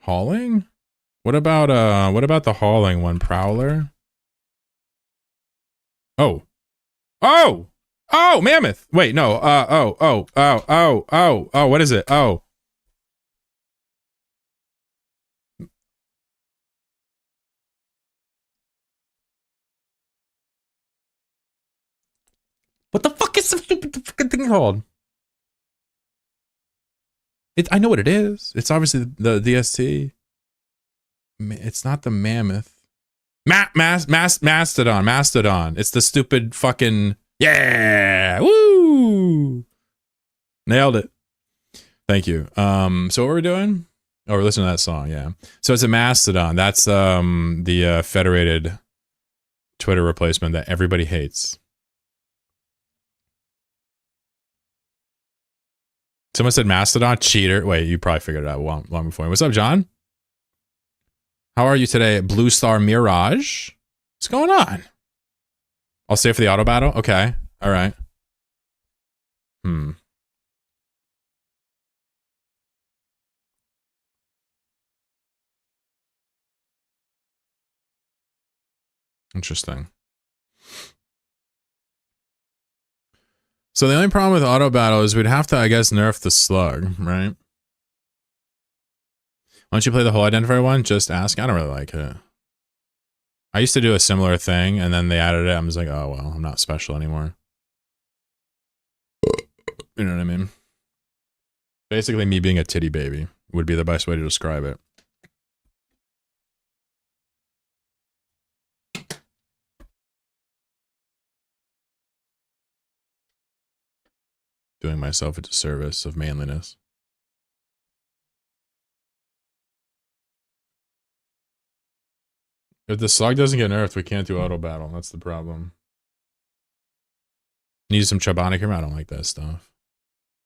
Hauling? What about the hauling one? Prowler? Oh. Oh! Oh, Mammoth! Wait, no, what is it? Oh. What the fuck is the fucking thing called? I know what it is. It's obviously the DST. It's not the Mammoth. Mastodon. It's the stupid fucking... Yeah! Woo! Nailed it. Thank you. So what we're doing? Oh, we're listening to that song, yeah. So it's a Mastodon. That's the federated Twitter replacement that everybody hates. Someone said Mastodon, cheater. Wait, you probably figured it out long before me. What's up, John? How are you today, Blue Star Mirage? What's going on? I'll save for the auto battle? Okay. All right. Interesting. So the only problem with auto battle is we'd have to, I guess, nerf the slug, right? Why don't you play the whole identifier one? Just ask. I don't really like it. I used to do a similar thing, and then they added it. I'm just like, oh, well, I'm not special anymore. You know what I mean? Basically, me being a titty baby would be the best way to describe it. Doing myself a disservice of manliness. If the slug doesn't get nerfed, we can't do auto battle. That's the problem. Need some Chobanic here? I don't like that stuff.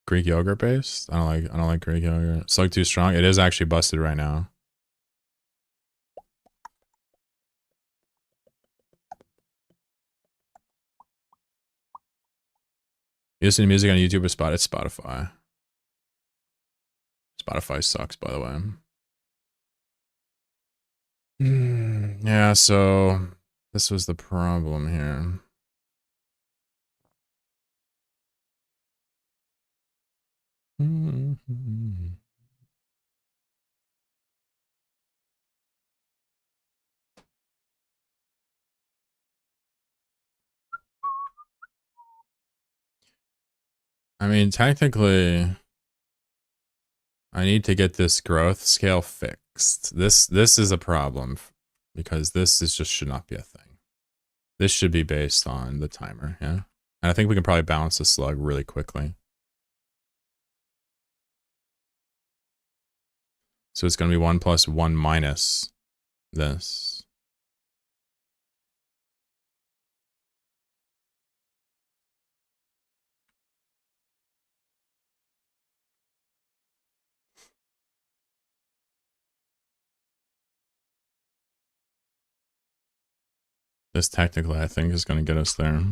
Greek yogurt based? I don't like Greek yogurt. Slug too strong. It is actually busted right now. You listen to music on YouTube or Spotify? It's Spotify. Spotify sucks, by the way. Yeah, so this was the problem here. I mean, technically, I need to get this growth scale fixed. This is a problem because this is just should not be a thing. This should be based on the timer, yeah? And I think we can probably balance the slug really quickly. So it's going to be 1 plus 1 minus this. This technically, I think, is going to get us there.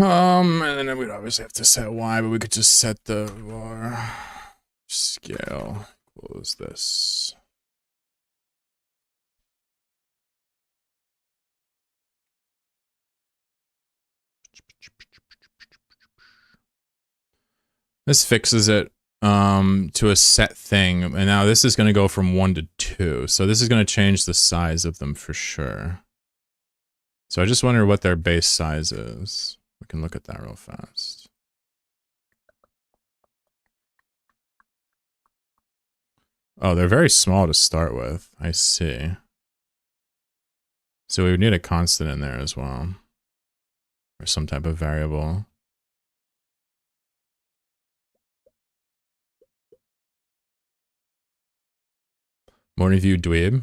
And then we'd obviously have to set Y, but we could just set the var scale equals this. This fixes it to a set thing, and now this is going to go from 1 to 2. So this is going to change the size of them for sure. So I just wonder what their base size is. We can look at that real fast. Oh, they're very small to start with. I see. So we would need a constant in there as well. Or some type of variable. Morning View Dweeb.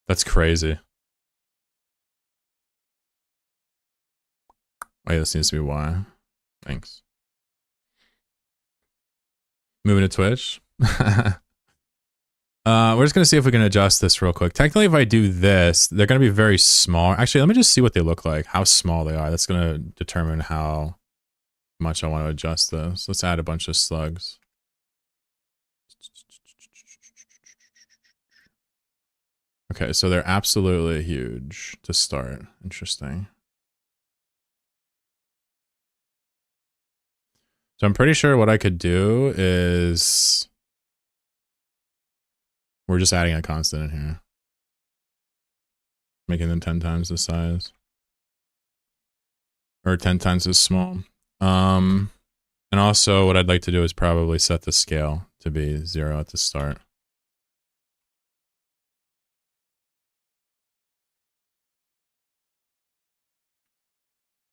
That's crazy. Oh yeah, this needs to be Y. Thanks. Moving to Twitch. We're just going to see if we can adjust this real quick. Technically, if I do this, they're going to be very small. Actually, let me just see what they look like, how small they are. That's going to determine how much I want to adjust this. Let's add a bunch of slugs. Okay, so they're absolutely huge to start. Interesting. So I'm pretty sure what I could do is... We're just adding a constant in here. Making them 10 times the size. Or 10 times as small. And also what I'd like to do is probably set the scale to be 0 at the start.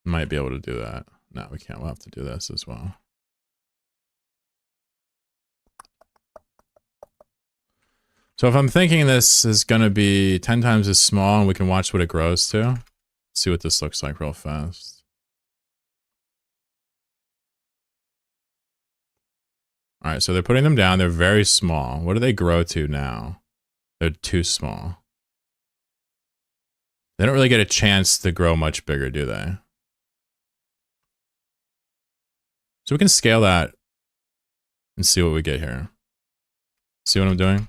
Might be able to do that. No, we can't. We'll have to do this as well. So if I'm thinking this is going to be 10 times as small and we can watch what it grows to, let's see what this looks like real fast. All right, so they're putting them down. They're very small. What do they grow to now? They're too small. They don't really get a chance to grow much bigger, do they? So we can scale that and see what we get here. See what I'm doing?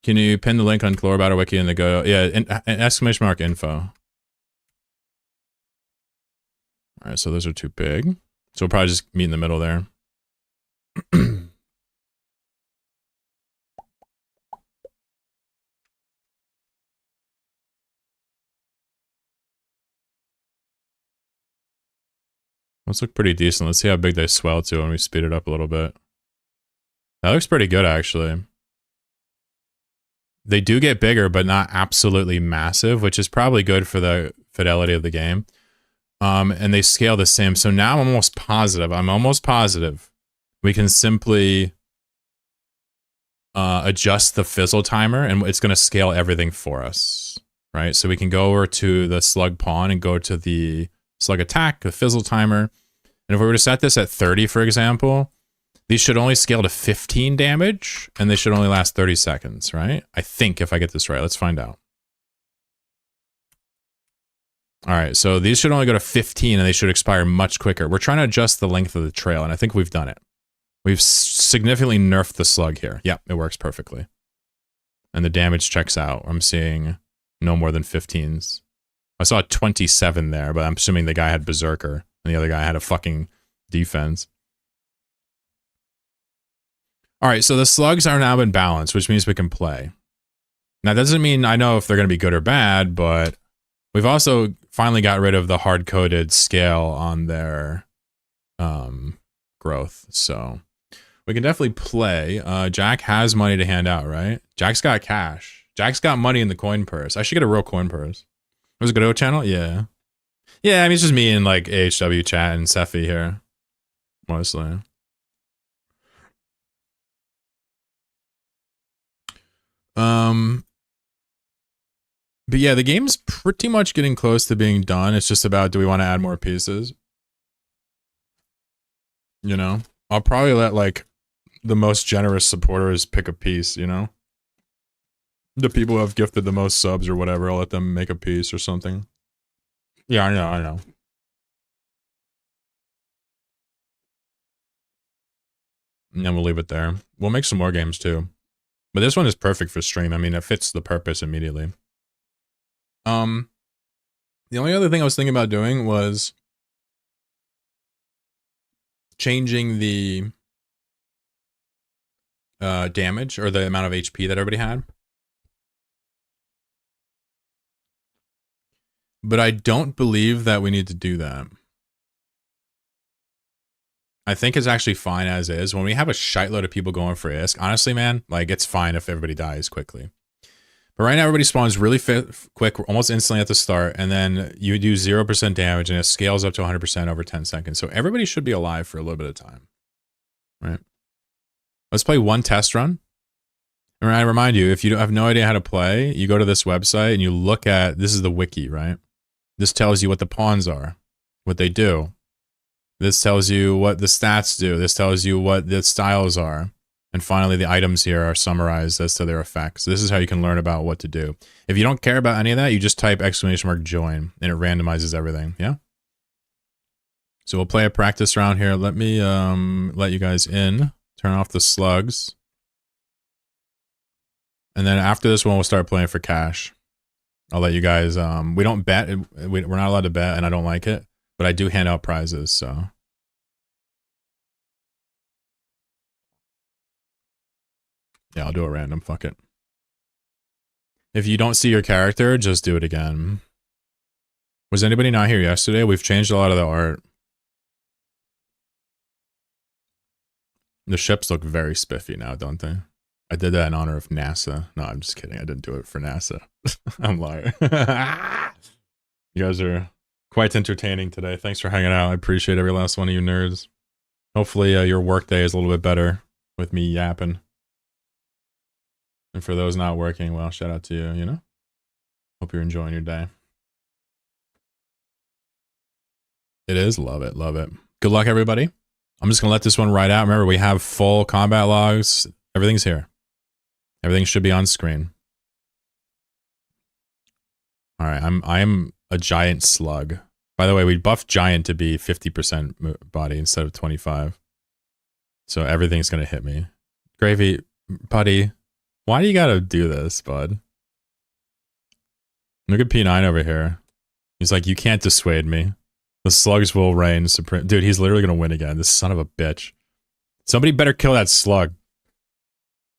Can you pin the link on Lore Battle Wiki in the go? Yeah, an exclamation mark info. All right, so those are too big. So we'll probably just meet in the middle there. Those look pretty decent. Let's see how big they swell to when we speed it up a little bit. That looks pretty good, actually. They do get bigger, but not absolutely massive, which is probably good for the fidelity of the game. And they scale the same. So now I'm almost positive we can simply adjust the fizzle timer and it's going to scale everything for us. right? So we can go over to the slug pawn and go to the slug attack, the fizzle timer. And if we were to set this at 30, for example, these should only scale to 15 damage, and they should only last 30 seconds, right? I think, if I get this right. Let's find out. All right, so these should only go to 15, and they should expire much quicker. We're trying to adjust the length of the trail, and I think we've done it. We've significantly nerfed the slug here. Yeah, it works perfectly. And the damage checks out. I'm seeing no more than 15s. I saw 27 there, but I'm assuming the guy had Berserker, and the other guy had a fucking defense. All right, so the slugs are now in balance, which means we can play. Now, that doesn't mean I know if they're going to be good or bad, but we've also finally got rid of the hard-coded scale on their growth, so we can definitely play. Jack has money to hand out, right? Jack's got cash. Jack's got money in the coin purse. I should get a real coin purse. Was it Godot channel? Yeah. Yeah, I mean, it's just me and, like, AHW chat and Sephi here. Mostly. But yeah, the game's pretty much getting close to being done. It's just about, do we want to add more pieces? You know? I'll probably let, like, the most generous supporters pick a piece, you know? The people who have gifted the most subs or whatever, I'll let them make a piece or something. Yeah, I know. And then we'll leave it there. We'll make some more games too. But this one is perfect for stream. I mean, it fits the purpose immediately. The only other thing I was thinking about doing was changing the damage or the amount of HP that everybody had. But I don't believe that we need to do that. I think it's actually fine as is. When we have a shitload of people going for ISK, honestly, man, like, it's fine if everybody dies quickly. But right now, everybody spawns really quick, almost instantly at the start, and then you do 0% damage, and it scales up to 100% over 10 seconds. So everybody should be alive for a little bit of time. Right? Let's play one test run. And I remind you, if you have no idea how to play, you go to this website, and you look at, this is the wiki, right? This tells you what the pawns are, what they do. This tells you what the stats do. This tells you what the styles are. And finally, the items here are summarized as to their effects. This is how you can learn about what to do. If you don't care about any of that, you just type !join, and it randomizes everything, yeah? So we'll play a practice round here. Let me let you guys in. Turn off the slugs. And then after this one, we'll start playing for cash. I'll let you guys, we don't bet. We're not allowed to bet, and I don't like it. But I do hand out prizes, so. Yeah, I'll do a random, fuck it. If you don't see your character, just do it again. Was anybody not here yesterday? We've changed a lot of the art. The ships look very spiffy now, don't they? I did that in honor of NASA. No, I'm just kidding. I didn't do it for NASA. I'm lying. You guys are quite entertaining today. Thanks for hanging out. I appreciate every last one of you nerds. Hopefully your workday is a little bit better with me yapping. And for those not working, well, shout out to you, you know? Hope you're enjoying your day. It is. Love it. Love it. Good luck, everybody. I'm just going to let this one ride out. Remember, we have full combat logs. Everything's here. Everything should be on screen. All right. I'm a giant slug. By the way, we buffed giant to be 50% body instead of 25. So everything's going to hit me. Gravy, buddy. Why do you gotta do this, bud? Look at P9 over here. He's like, you can't dissuade me. The slugs will reign supreme. Dude, he's literally gonna win again. This son of a bitch. Somebody better kill that slug.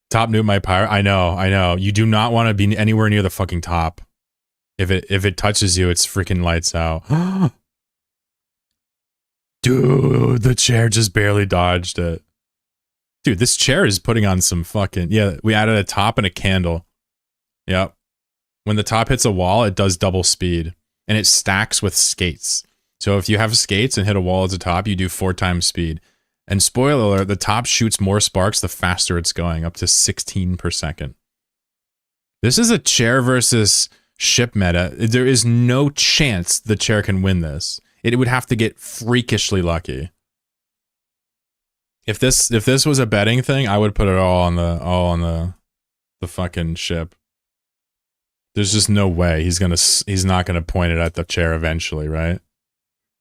Top nuke my pirate. I know. You do not want to be anywhere near the fucking top. If it touches you, it's freaking lights out. Dude, the chair just barely dodged it. Dude, this chair is putting on some fucking... Yeah, we added a top and a candle. Yep. When the top hits a wall, it does double speed. And it stacks with skates. So if you have skates and hit a wall at the top, you do 4 times speed. And spoiler alert, the top shoots more sparks the faster it's going, up to 16 per second. This is a chair versus ship meta, there is no chance the chair can win this. It would have to get freakishly lucky. If this was a betting thing, I would put it all on the fucking ship. There's just no way he's not gonna point it at the chair eventually, right?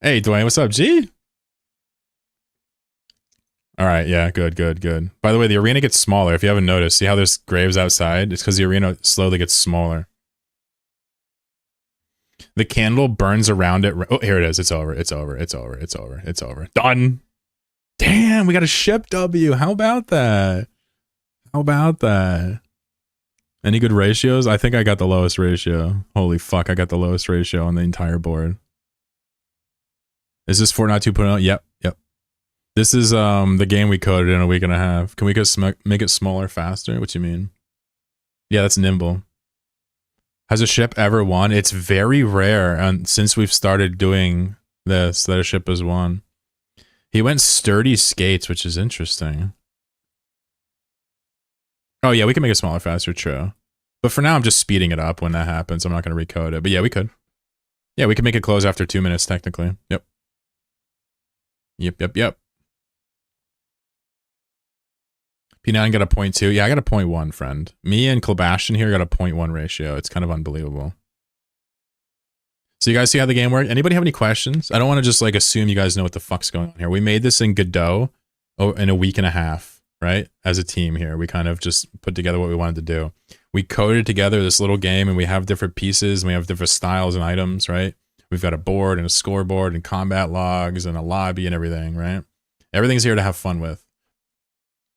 Hey, Dwayne, what's up, G? All right, yeah, good. By the way, the arena gets smaller. If you haven't noticed, see how there's graves outside? It's because the arena slowly gets smaller. The candle burns around it. Oh, here it is. It's over. Done. Damn, we got a ship W. How about that? Any good ratios? I think I got the lowest ratio. Holy fuck, I got the lowest ratio on the entire board. Is this Fortnite 2.0? Yep. This is the game we coded in a week and a half. Can we just make it smaller faster? What you mean? Yeah, that's nimble. Has a ship ever won? It's very rare, and since we've started doing this, that a ship has won. He went sturdy skates, which is interesting. Oh yeah, we can make it smaller faster, true. But for now, I'm just speeding it up when that happens. I'm not going to recode it. But yeah, we could. Yeah, we can make it close after 2 minutes, technically. Yep. P9 got a 0.2. Yeah, I got a 0.1, friend. Me and Klabashian here got a 0.1 ratio. It's kind of unbelievable. So you guys see how the game works? Anybody have any questions? I don't want to just like assume you guys know what the fuck's going on here. We made this in Godot in a week and a half, right? As a team here. We kind of just put together what we wanted to do. We coded together this little game and we have different pieces and we have different styles and items, right? We've got a board and a scoreboard and combat logs and a lobby and everything, right? Everything's here to have fun with.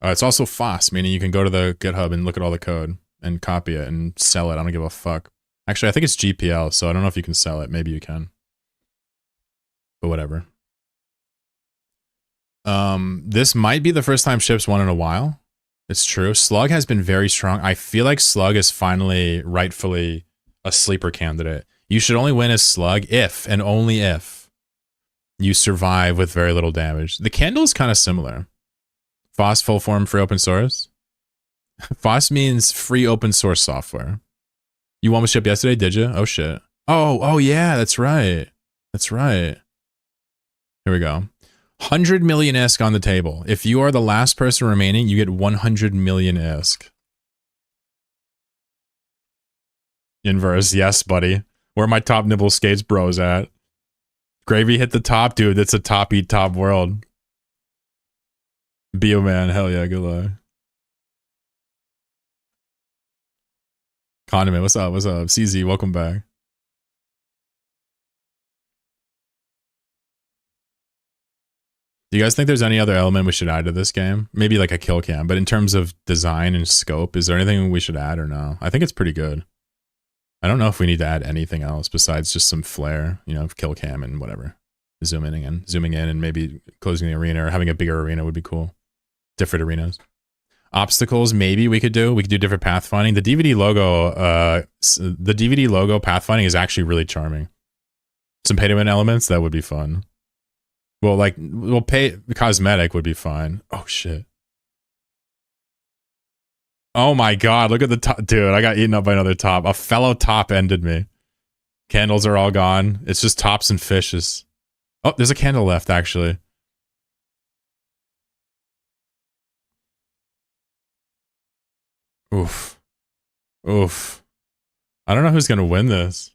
It's also FOSS, meaning you can go to the GitHub and look at all the code and copy it and sell it. I don't give a fuck. Actually, I think it's GPL, so I don't know if you can sell it. Maybe you can. But whatever. This might be the first time Ship's won in a while. It's true. Slug has been very strong. I feel like Slug is finally, rightfully, a sleeper candidate. You should only win as Slug if, and only if, you survive with very little damage. The candle is kind of similar. FOSS full form free open source. FOSS means free open source software. You won with Ship yesterday, did you? Oh shit. Oh yeah, that's right. Here we go. 100 million ISK on the table. If you are the last person remaining, you get 100 million ISK. Inverse, yes, buddy. Where are my top nibble skates bros at? Gravy hit the top, dude. That's a top eat top world. Bio man, hell yeah, good luck. Condiment, what's up? CZ, welcome back. Do you guys think there's any other element we should add to this game? Maybe like a kill cam, but in terms of design and scope, is there anything we should add or no? I think it's pretty good. I don't know if we need to add anything else besides just some flair, you know, kill cam and whatever. Zooming in and maybe closing the arena or having a bigger arena would be cool. Different arenas. Obstacles, maybe we could do different pathfinding. The DVD logo pathfinding is actually really charming. Some pay to win elements, that would be fun. Well, pay cosmetic would be fine. Oh shit. Oh my god, look at the top. Dude, I got eaten up by another top. A fellow top ended me. Candles are all gone. It's just tops and fishes. Oh, there's a candle left, actually. Oof. I don't know who's gonna win this.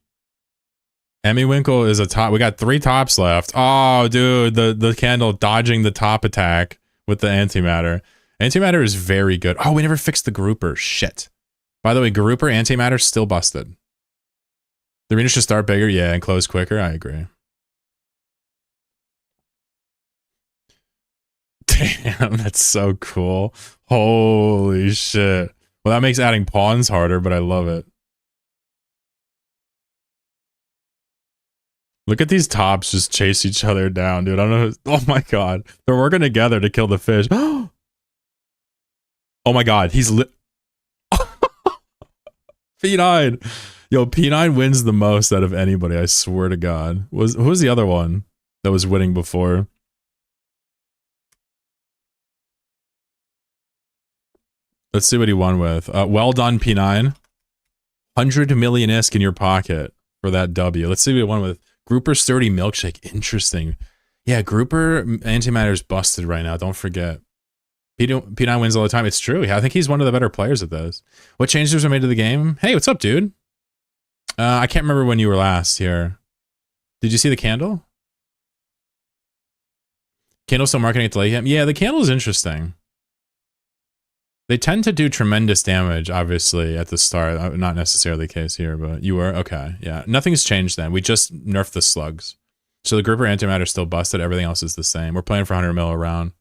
Emmy Winkle is a top. We got 3 tops left. Oh, dude, the candle dodging the top attack with the antimatter. Antimatter is very good. Oh, we never fixed the grouper. Shit. By the way, grouper antimatter still busted. The arena should start bigger, yeah, and close quicker. I agree. Damn, that's so cool. Holy shit. Well, that makes adding pawns harder, but I love it. Look at these tops just chase each other down, dude. I don't know. Oh my god. They're working together to kill the fish. Oh my god. He's lit. P9. Yo, P9 wins the most out of anybody. I swear to god. Who was the other one that was winning before? Let's see what he won with. Well done, P9. 100 million isk in your pocket for that W. Let's see what one with Grouper Sturdy Milkshake. Interesting. Yeah, Grouper Antimatter's busted right now. Don't forget. P9 wins all the time. It's true. Yeah, I think he's one of the better players at this. What changes were made to the game? Hey, what's up, dude? I can't remember when you were last here. Did you see the candle? Candle still marketing it to late him? Yeah, the candle is interesting. They tend to do tremendous damage, obviously, at the start. Not necessarily the case here, but you were? Okay, yeah. Nothing's changed then. We just nerfed the slugs. So the Grouper Antimatter is still busted. Everything else is the same. We're playing for 100 mil a round.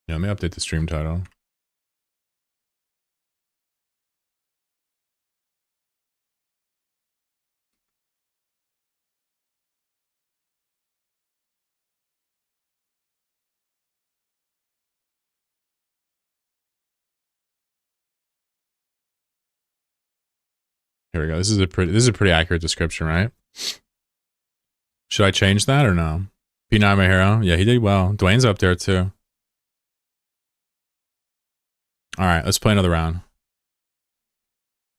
Yeah, let me update the stream title. Here we go. This is a pretty accurate description, right? Should I change that or no? P9 my hero. Yeah, he did well. Dwayne's up there too. All right, let's play another round.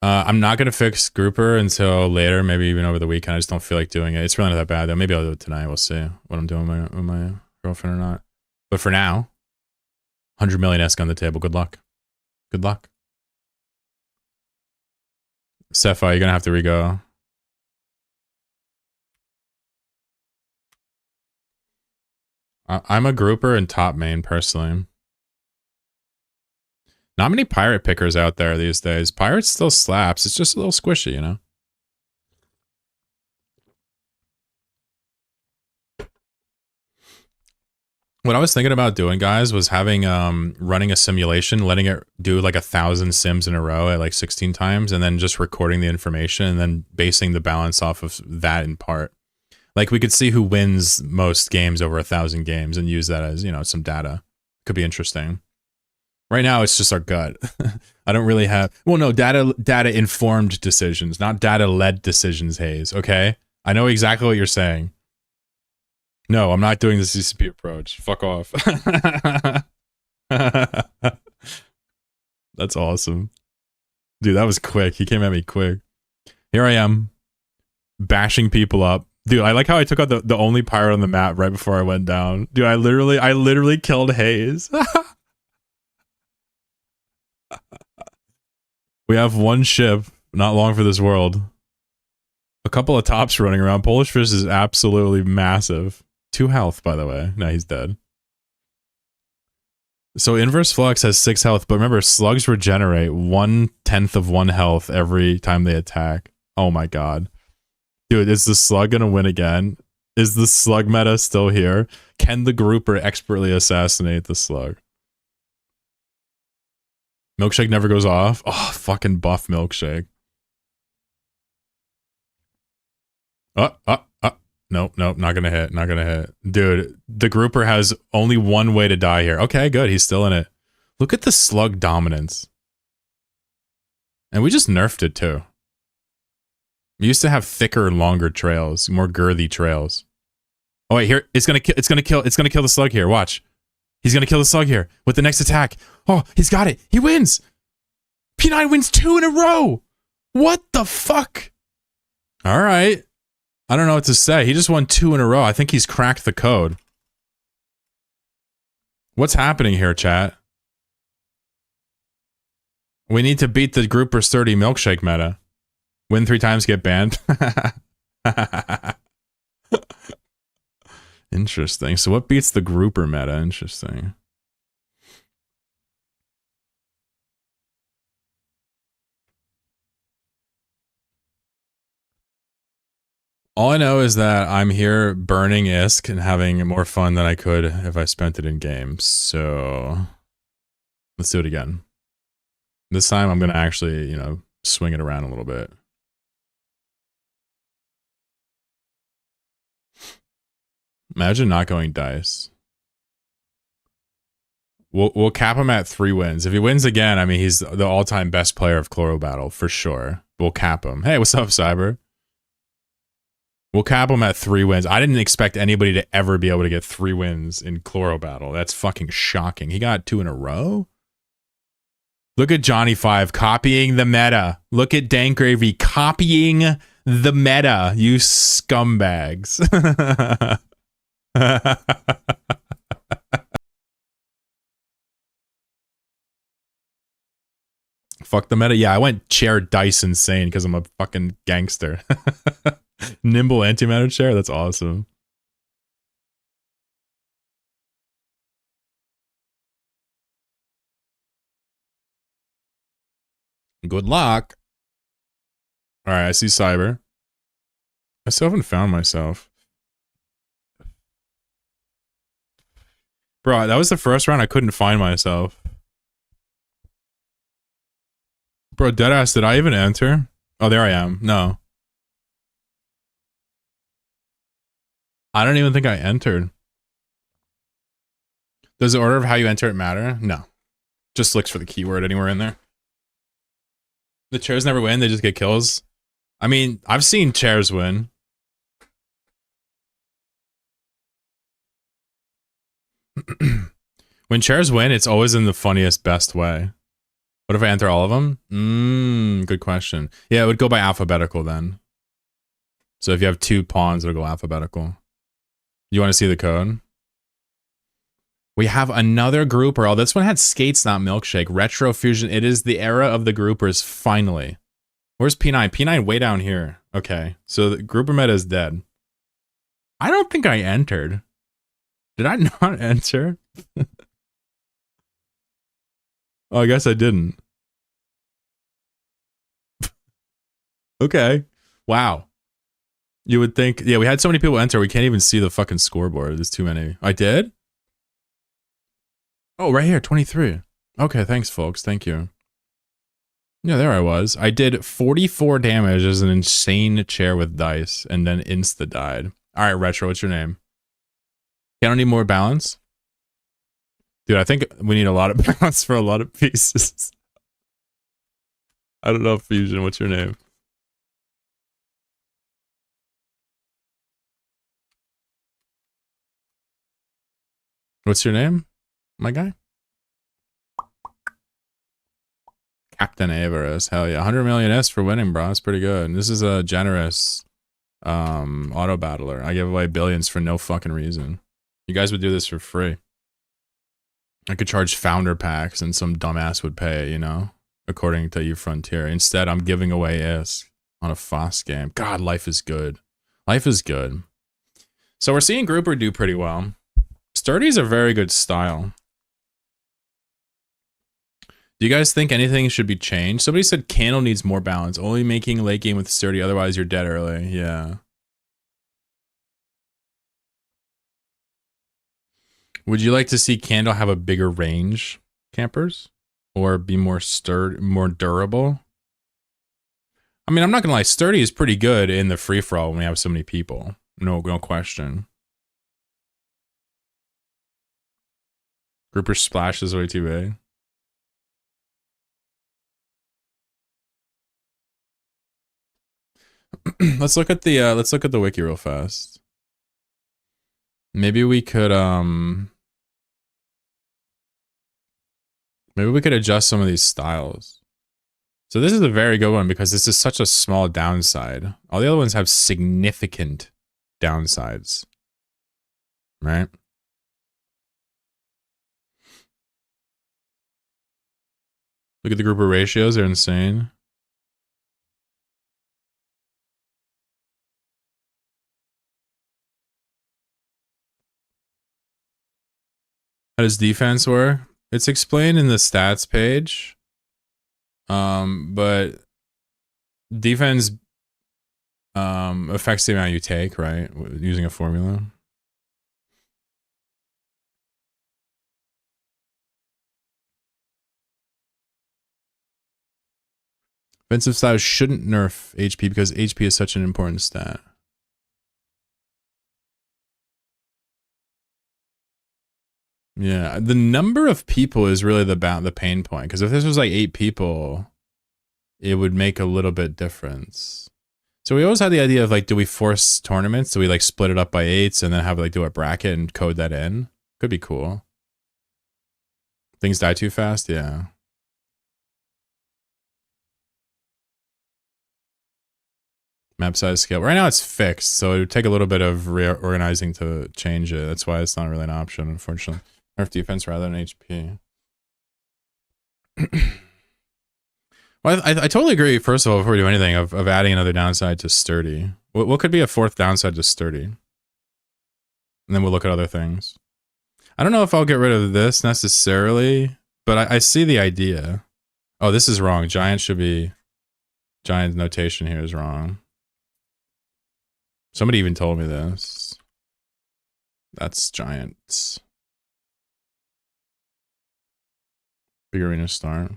I'm not gonna fix Grouper until later, maybe even over the weekend. I just don't feel like doing it. It's really not that bad though. Maybe I'll do it tonight. We'll see what I'm doing with my girlfriend or not. But for now, 100 million ESC on the table. Good luck. Good luck. Sephi, you're gonna have to re-go. I'm a Grouper and top main personally. Not many pirate pickers out there these days. Pirates still slaps. It's just a little squishy, you know? What I was thinking about doing, guys, was having running a simulation, letting it do like 1,000 sims in a row at like 16 times, and then just recording the information and then basing the balance off of that in part. Like we could see who wins most games over 1,000 games and use that as, you know, some data. Could be interesting. Right now, it's just our gut. I don't really have... Well, no, data-informed decisions, not data-led decisions, Hayes, okay? I know exactly what you're saying. No, I'm not doing the CCP approach. Fuck off. That's awesome. Dude, that was quick. He came at me quick. Here I am, bashing people up. Dude, I like how I took out the only pirate on the map right before I went down. Dude, I literally killed Hayes. We have one ship, not long for this world. A couple of tops running around. Polish Fish is absolutely massive. 2 health, by the way. Now he's dead. So Inverse Flux has 6 health, but remember, slugs regenerate 1/10 of 1 health every time they attack. Oh my god. Dude, is the slug gonna win again? Is the slug meta still here? Can the Grouper expertly assassinate the slug? Milkshake never goes off. Oh, fucking buff Milkshake. Nope, not gonna hit, not gonna hit. Dude, the Grouper has only one way to die here. Okay, good, he's still in it. Look at the slug dominance. And we just nerfed it too. We used to have thicker and longer trails, more girthy trails. Oh wait, here, it's gonna kill the slug here, watch. He's gonna kill the slug here with the next attack. Oh, he's got it. He wins. P9 wins 2 in a row. What the fuck? All right. I don't know what to say. He just won 2 in a row. I think he's cracked the code. What's happening here, chat? We need to beat the Grouper Sturdy Milkshake meta. Win 3 times, get banned. Interesting. So what beats the Grouper meta? Interesting. All I know is that I'm here burning ISK and having more fun than I could if I spent it in games. So let's do it again. This time I'm going to actually, you know, swing it around a little bit. Imagine not going dice. We'll cap him at 3 wins. If he wins again, I mean, he's the all-time best player of Chloro Battle, for sure. We'll cap him. Hey, what's up, Cyber? We'll cap them at 3 wins. I didn't expect anybody to ever be able to get 3 wins in Chloro Battle. That's fucking shocking. He got 2 in a row? Look at Johnny 5 copying the meta. Look at Dank Gravy copying the meta, you scumbags. Fuck the meta. Yeah, I went chair dice insane because I'm a fucking gangster. Nimble antimatter chair? That's awesome. Good luck. Alright, I see Cyber. I still haven't found myself. Bro, that was the first round I couldn't find myself. Bro, deadass, did I even enter? Oh, there I am. No. I don't even think I entered. Does the order of how you enter it matter? No. Just looks for the keyword anywhere in there. The chairs never win, they just get kills. I mean, I've seen chairs win. When chairs win, it's always in the funniest, best way. What if I enter all of them? Good question. Yeah, it would go by alphabetical then. So if you have 2 pawns, it'll go alphabetical. You want to see the code? We have another grouper. Oh, this one had skates, not milkshake. Retro fusion. It is the era of the groupers, finally. Where's P9? P9 way down here. Okay, so the grouper meta is dead. I don't think I entered. Did I not enter? Oh, I guess I didn't. Okay. Wow. You would think, yeah, we had so many people enter, we can't even see the fucking scoreboard. There's too many. I did? Oh, right here, 23. Okay, thanks, folks. Thank you. Yeah, there I was. I did 44 damage as an insane chair with dice, and then insta-died. Alright, Retro, what's your name? I don't need more balance? Dude, I think we need a lot of balance for a lot of pieces. I don't know, Fusion, what's your name? What's your name, my guy? Captain Avarice, hell yeah. 100 million S for winning, bro. That's pretty good. This is a generous auto battler. I give away billions for no fucking reason. You guys would do this for free. I could charge founder packs and some dumbass would pay, you know, according to you Frontier. Instead, I'm giving away ISK on a FOSS game. God, life is good. Life is good. So we're seeing Grouper do pretty well. Sturdy's a very good style. Do you guys think anything should be changed? Somebody said Candle needs more balance. Only making late game with Sturdy, otherwise you're dead early. Yeah. Would you like to see Candle have a bigger range, campers? Or be more durable? I mean, I'm not gonna lie, Sturdy is pretty good in the free-for-all when we have so many people. No question. Grouper splash is way too big. let's look at the wiki real fast. Maybe we could adjust some of these styles. So this is a very good one because this is such a small downside. All the other ones have significant downsides. Right? Look at the grouper ratios, they're insane. How does defense work? It's explained in the stats page. But defense affects the amount you take, right? Using a formula. Offensive styles shouldn't nerf HP because HP is such an important stat. Yeah, the number of people is really the pain point. Because if this was like 8 people, it would make a little bit difference. So we always had the idea of like, do we force tournaments? Do we like split it up by 8s and then have like do a bracket and code that in? Could be cool. Things die too fast, yeah. Map size scale. Right now it's fixed, so it would take a little bit of reorganizing to change it. That's why it's not really an option, unfortunately. Nerf defense rather than HP. Well, I totally agree, first of all, before we do anything, of adding another downside to sturdy. What could be a 4th downside to sturdy? And then we'll look at other things. I don't know if I'll get rid of this necessarily, but I see the idea. Oh, this is wrong. Giant should be... Giant notation here is wrong. Somebody even told me this. That's giants. Big arena start.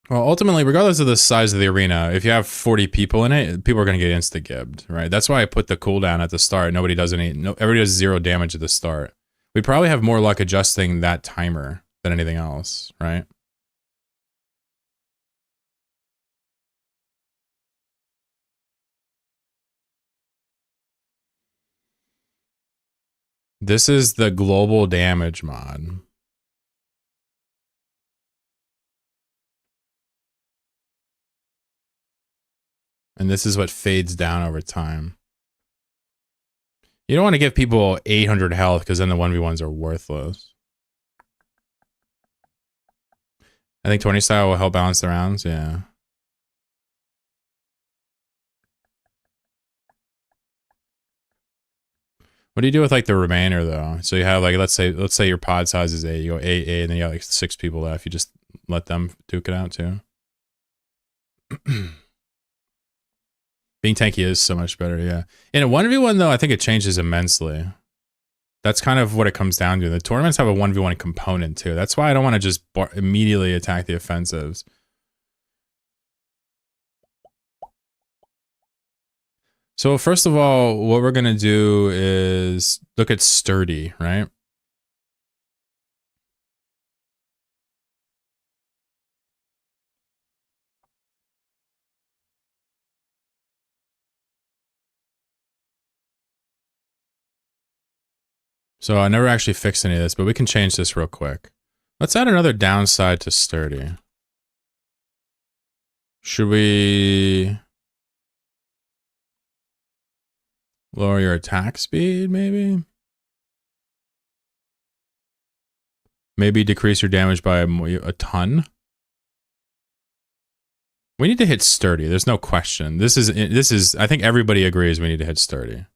Well, ultimately, regardless of the size of the arena, if you have 40 people in it, people are going to get insta-gibbed, right? That's why I put the cooldown at the start. Everybody does 0 damage at the start. We probably have more luck adjusting that timer than anything else, right? This is the global damage mod. And this is what fades down over time. You don't want to give people 800 health because then the 1v1s are worthless. I think 20 style will help balance the rounds, yeah. What do you do with like the remainder though? So you have like, let's say your pod size is 8, you go 8, and then you got like 6 people left. You just let them duke it out too. Being tanky is so much better, yeah. In a 1v1 though, I think it changes immensely. That's kind of what it comes down to. The tournaments have a 1v1 component too. That's why I don't want to just immediately attack the offensives. So first of all, what we're going to do is look at sturdy, right? So I never actually fixed any of this, but we can change this real quick. Let's add another downside to sturdy. Should we lower your attack speed, maybe? Maybe decrease your damage by a ton? We need to hit sturdy. There's no question. This is. I think everybody agrees we need to hit sturdy.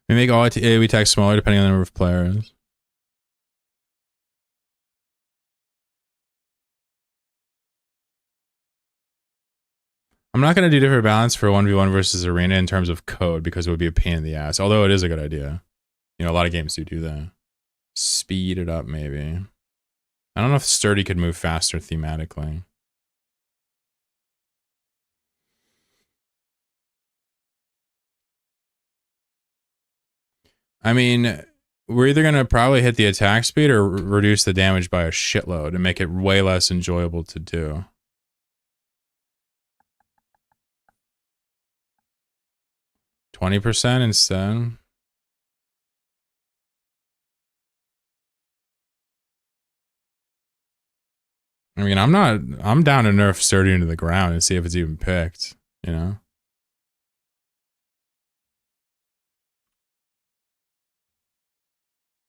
We make all AoE attacks smaller depending on the number of players. I'm not going to do different balance for 1v1 versus arena in terms of code because it would be a pain in the ass. Although it is a good idea. You know, a lot of games do that. Speed it up, maybe. I don't know if sturdy could move faster thematically. I mean, we're either going to probably hit the attack speed or reduce the damage by a shitload and make it way less enjoyable to do. %20 instead. I mean, I'm down to nerf sturdy into the ground and see if it's even picked, you know?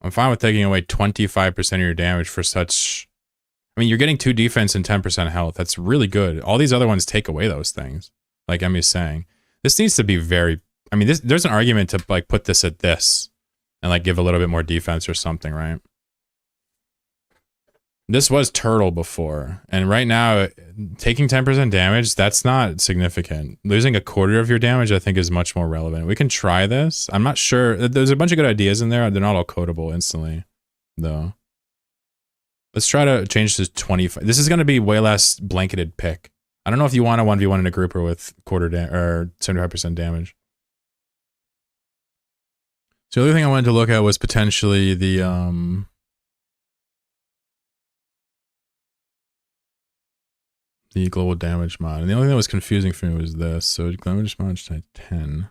I'm fine with taking away 25% of your damage for such... I mean, you're getting 2 defense and 10% health. That's really good. All these other ones take away those things. Like Emmy's saying. This needs to be very... I mean, there's an argument to like put this at this and like give a little bit more defense or something, right? This was turtle before, and right now, taking 10% damage, that's not significant. Losing a quarter of your damage, I think, is much more relevant. We can try this. I'm not sure. There's a bunch of good ideas in there. They're not all codable instantly, though. Let's try to change to 25. This is going to be way less blanketed pick. I don't know if you want a 1v1 in a group or with or 75% damage. So the other thing I wanted to look at was potentially the the global damage mod. And the only thing that was confusing for me was this. So damage mod to 10.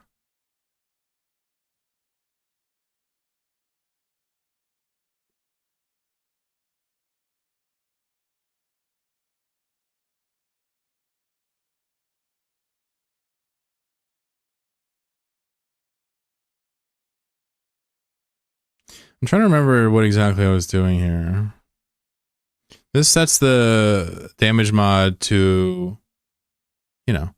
I'm trying to remember what exactly I was doing here. This sets the damage mod to, you know.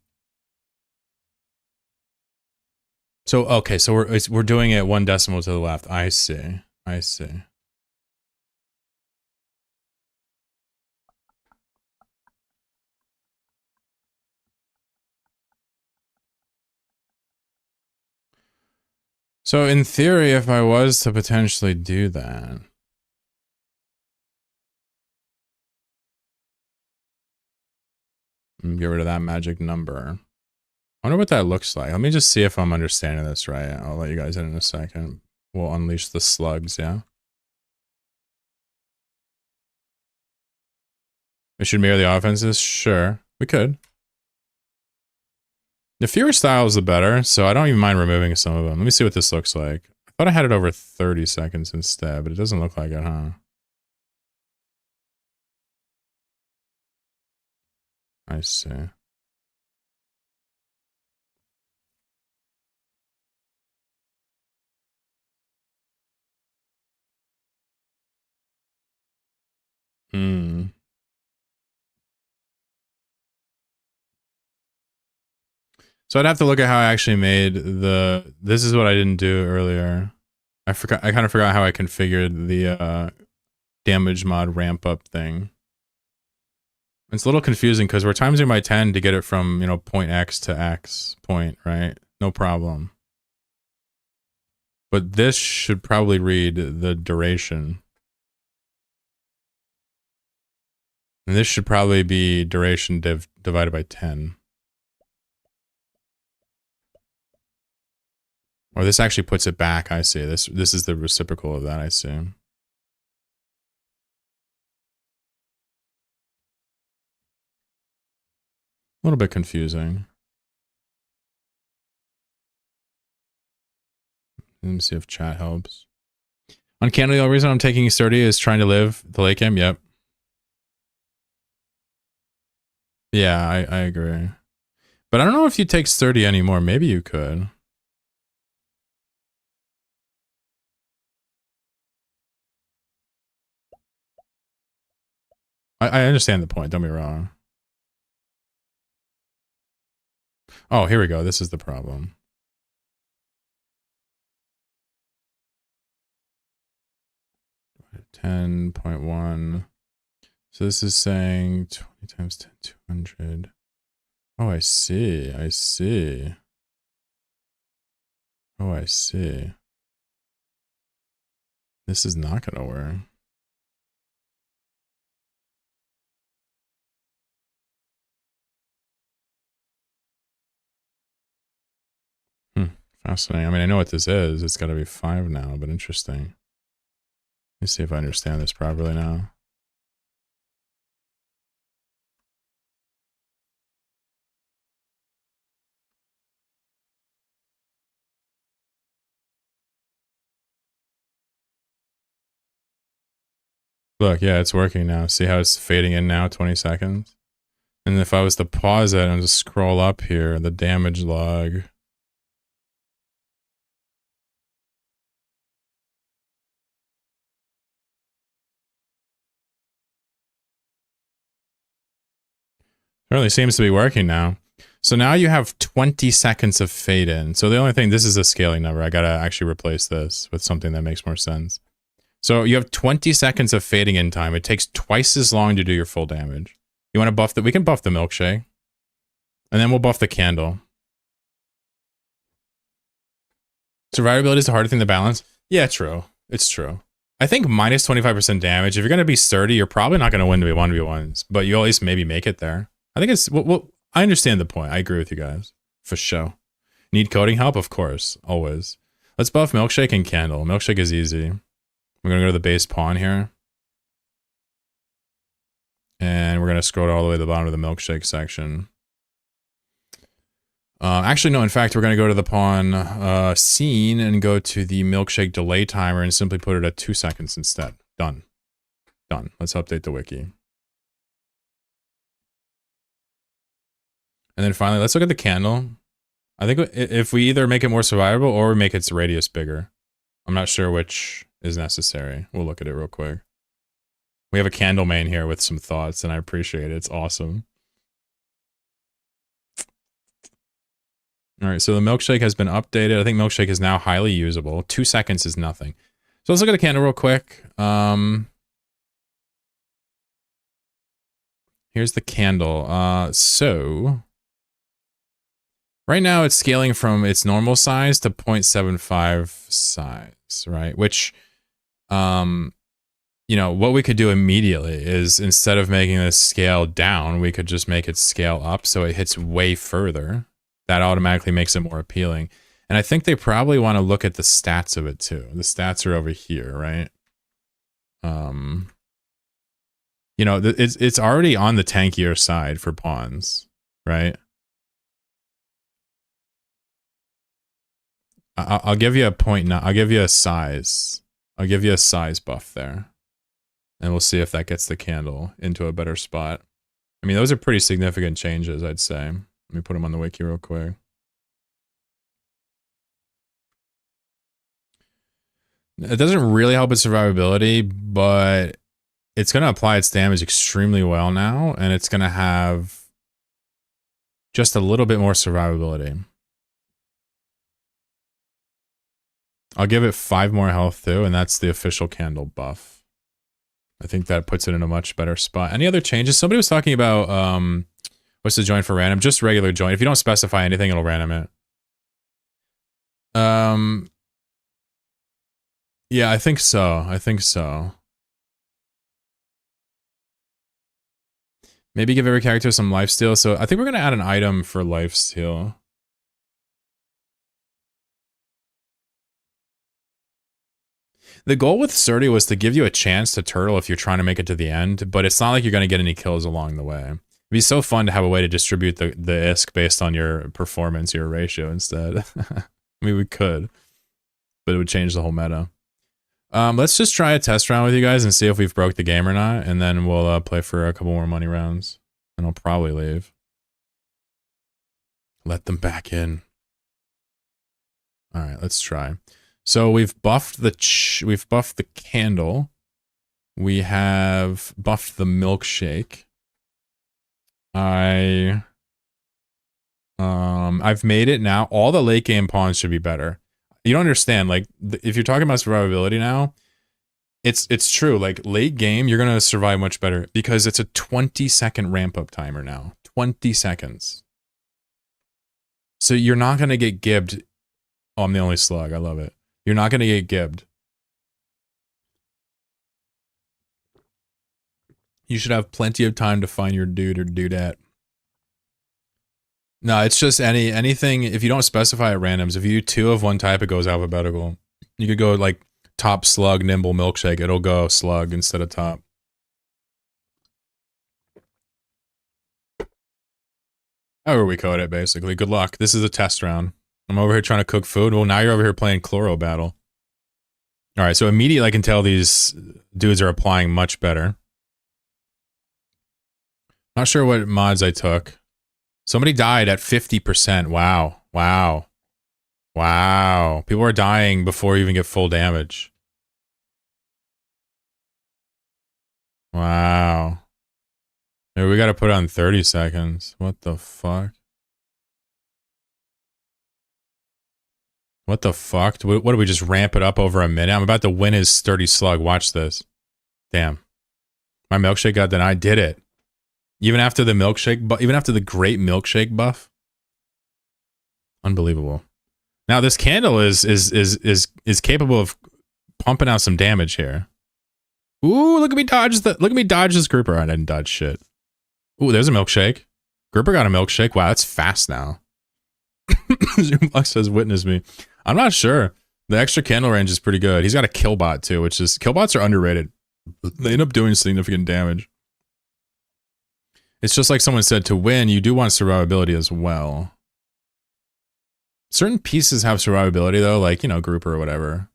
So, okay, so we're doing it 1 decimal to the left. I see. I see. So in theory, if I was to potentially do that, get rid of that magic number. I wonder what that looks like. Let me just see if I'm understanding this right. I'll let you guys in a second. We'll unleash the slugs, yeah? We should mirror the offenses? Sure. We could. The fewer styles, the better, so I don't even mind removing some of them. Let me see what this looks like. I thought I had it over 30 seconds instead, but it doesn't look like it, huh? I see. Hmm. So I'd have to look at how I actually made the... This is what I didn't do earlier. I kind of forgot how I configured the damage mod ramp up thing. It's a little confusing because we're timesing by 10 to get it from, you know, point X to X point, right? No problem. But this should probably read the duration. And this should probably be duration divided by 10. Or this actually puts it back, I see. This is the reciprocal of that, I see. A little bit confusing. Let me see if chat helps. Uncannily, the only reason I'm taking sturdy is trying to live the late game. Yep. Yeah, I agree. But I don't know if you take sturdy anymore. Maybe you could. I understand the point. Don't be wrong. Oh, here we go. This is the problem. $10.1. So this is saying 20 times 10, 200. Oh, I see. I see. Oh, I see. This is not going to work. Fascinating. I mean, I know what this is. It's got to be 5 now, but interesting. Let me see if I understand this properly now. Look, yeah, it's working now. See how it's fading in now, 20 seconds? And if I was to pause it and just scroll up here, the damage log. It really seems to be working now. So now you have 20 seconds of fade in. So the only thing, this is a scaling number. I gotta actually replace this with something that makes more sense. So you have 20 seconds of fading in time. It takes twice as long to do your full damage. You want to buff the, we can buff the milkshake. And then we'll buff the candle. Survivability is the hardest thing to balance. Yeah, true. It's true. I think minus 25% damage. If you're going to be sturdy, you're probably not going to win the 1v1s. But you at least maybe make it there. I think it's, well, I understand the point. I agree with you guys. For sure. Need coding help? Of course. Always. Let's buff milkshake and candle. Milkshake is easy. We're going to go to the base pawn here. And we're going to scroll all the way to the bottom of the milkshake section. Actually, no, in fact, we're going to go to the pawn scene and go to the milkshake delay timer and simply put it at 2 seconds instead. Done. Done. Let's update the wiki. And then finally, let's look at the candle. I think if we either make it more survivable or we make its radius bigger. I'm not sure which is necessary. We'll look at it real quick. We have a candle main here with some thoughts, and I appreciate it. It's awesome. All right, so the milkshake has been updated. I think milkshake is now highly usable. 2 seconds is nothing. So let's look at the candle real quick. Here's the candle. So right now it's scaling from its normal size to 0.75 size, right? Which, you know, what we could do immediately is instead of making this scale down, we could just make it scale up so it hits way further. That automatically makes it more appealing. And I think they probably want to look at the stats of it too. The stats are over here, right? You know, it's already on the tankier side for pawns, right? I'll give you a point now. I'll give you a size. I'll give you a size buff there. And we'll see if that gets the candle into a better spot. I mean, those are pretty significant changes, I'd say. Let me put them on the wiki real quick. It doesn't really help its survivability, but it's going to apply its damage extremely well now, and it's going to have just a little bit more survivability. I'll give it 5 more health too, and that's the official candle buff. I think that puts it in a much better spot. Any other changes? Somebody was talking about, what's the join for random? Just regular join. If you don't specify anything, it'll random it. Yeah, I think so. I think so. Maybe give every character some lifesteal. So I think we're going to add an item for lifesteal. The goal with Surdy was to give you a chance to turtle if you're trying to make it to the end, but it's not like you're going to get any kills along the way. It'd be so fun to have a way to distribute the ISK based on your performance, your ratio instead. I mean, we could, but it would change the whole meta. Let's just try a test round with you guys and see if we've broke the game or not, and then we'll play for a couple more money rounds, and I'll probably leave. Let them back in. All right, let's try. So we've buffed the candle. We have buffed the milkshake. I've made it now. All the late game pawns should be better. You don't understand. Like, if you're talking about survivability now, it's true. Like, late game, you're gonna survive much better because it's a 20-second ramp up timer now. 20 seconds. So you're not gonna get gibbed. Oh, I'm the only slug. I love it. You're not gonna get gibbed. You should have plenty of time to find your dude or dudette. No, it's just anything. If you don't specify at randoms, if you do 2 of one type, it goes alphabetical. You could go like top slug, nimble, milkshake. It'll go slug instead of top. However we code it, basically. Good luck. This is a test round. I'm over here trying to cook food. Well, now you're over here playing Chloro Battle. All right, so immediately I can tell these dudes are applying much better. Not sure what mods I took. Somebody died at 50%. Wow. Wow. Wow. People are dying before you even get full damage. Wow. Maybe we gotta put it on 30 seconds. What the fuck? What the fuck? What do we just ramp it up over a minute? I'm about to win his sturdy slug. Watch this. Damn. My milkshake got denied. Did it. Even after the milkshake, even after the great milkshake buff. Unbelievable. Now this candle is capable of pumping out some damage here. Ooh, look at me dodge this grouper. I didn't dodge shit. Ooh, there's a milkshake. Grouper got a milkshake. Wow, that's fast now. Zoombox says witness me. I'm not sure. The extra candle range is pretty good. He's got a killbot too, which is killbots are underrated. They end up doing significant damage. It's just like someone said, to win, you do want survivability as well. Certain pieces have survivability though, like, you know, grouper or whatever.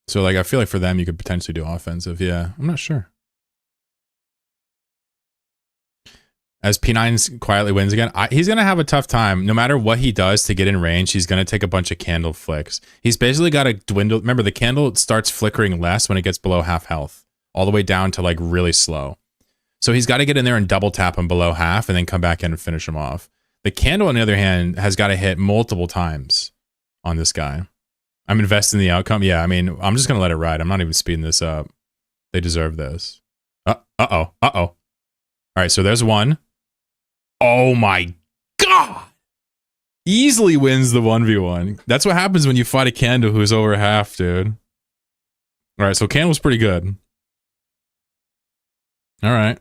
So like, I feel like for them, you could potentially do offensive. Yeah, I'm not sure. As P9 quietly wins again, he's going to have a tough time. No matter what he does to get in range, he's going to take a bunch of candle flicks. He's basically got to dwindle. Remember, the candle starts flickering less when it gets below half health, all the way down to like really slow. So he's got to get in there and double tap him below half and then come back in and finish him off. The candle, on the other hand, has got to hit multiple times on this guy. I'm investing in the outcome. Yeah, I mean, I'm just going to let it ride. I'm not even speeding this up. They deserve this. Uh-oh. All right, so there's one. Oh my god! Easily wins the 1v1. That's what happens when you fight a Candle who's over half, dude. Alright, so Candle's pretty good. Alright.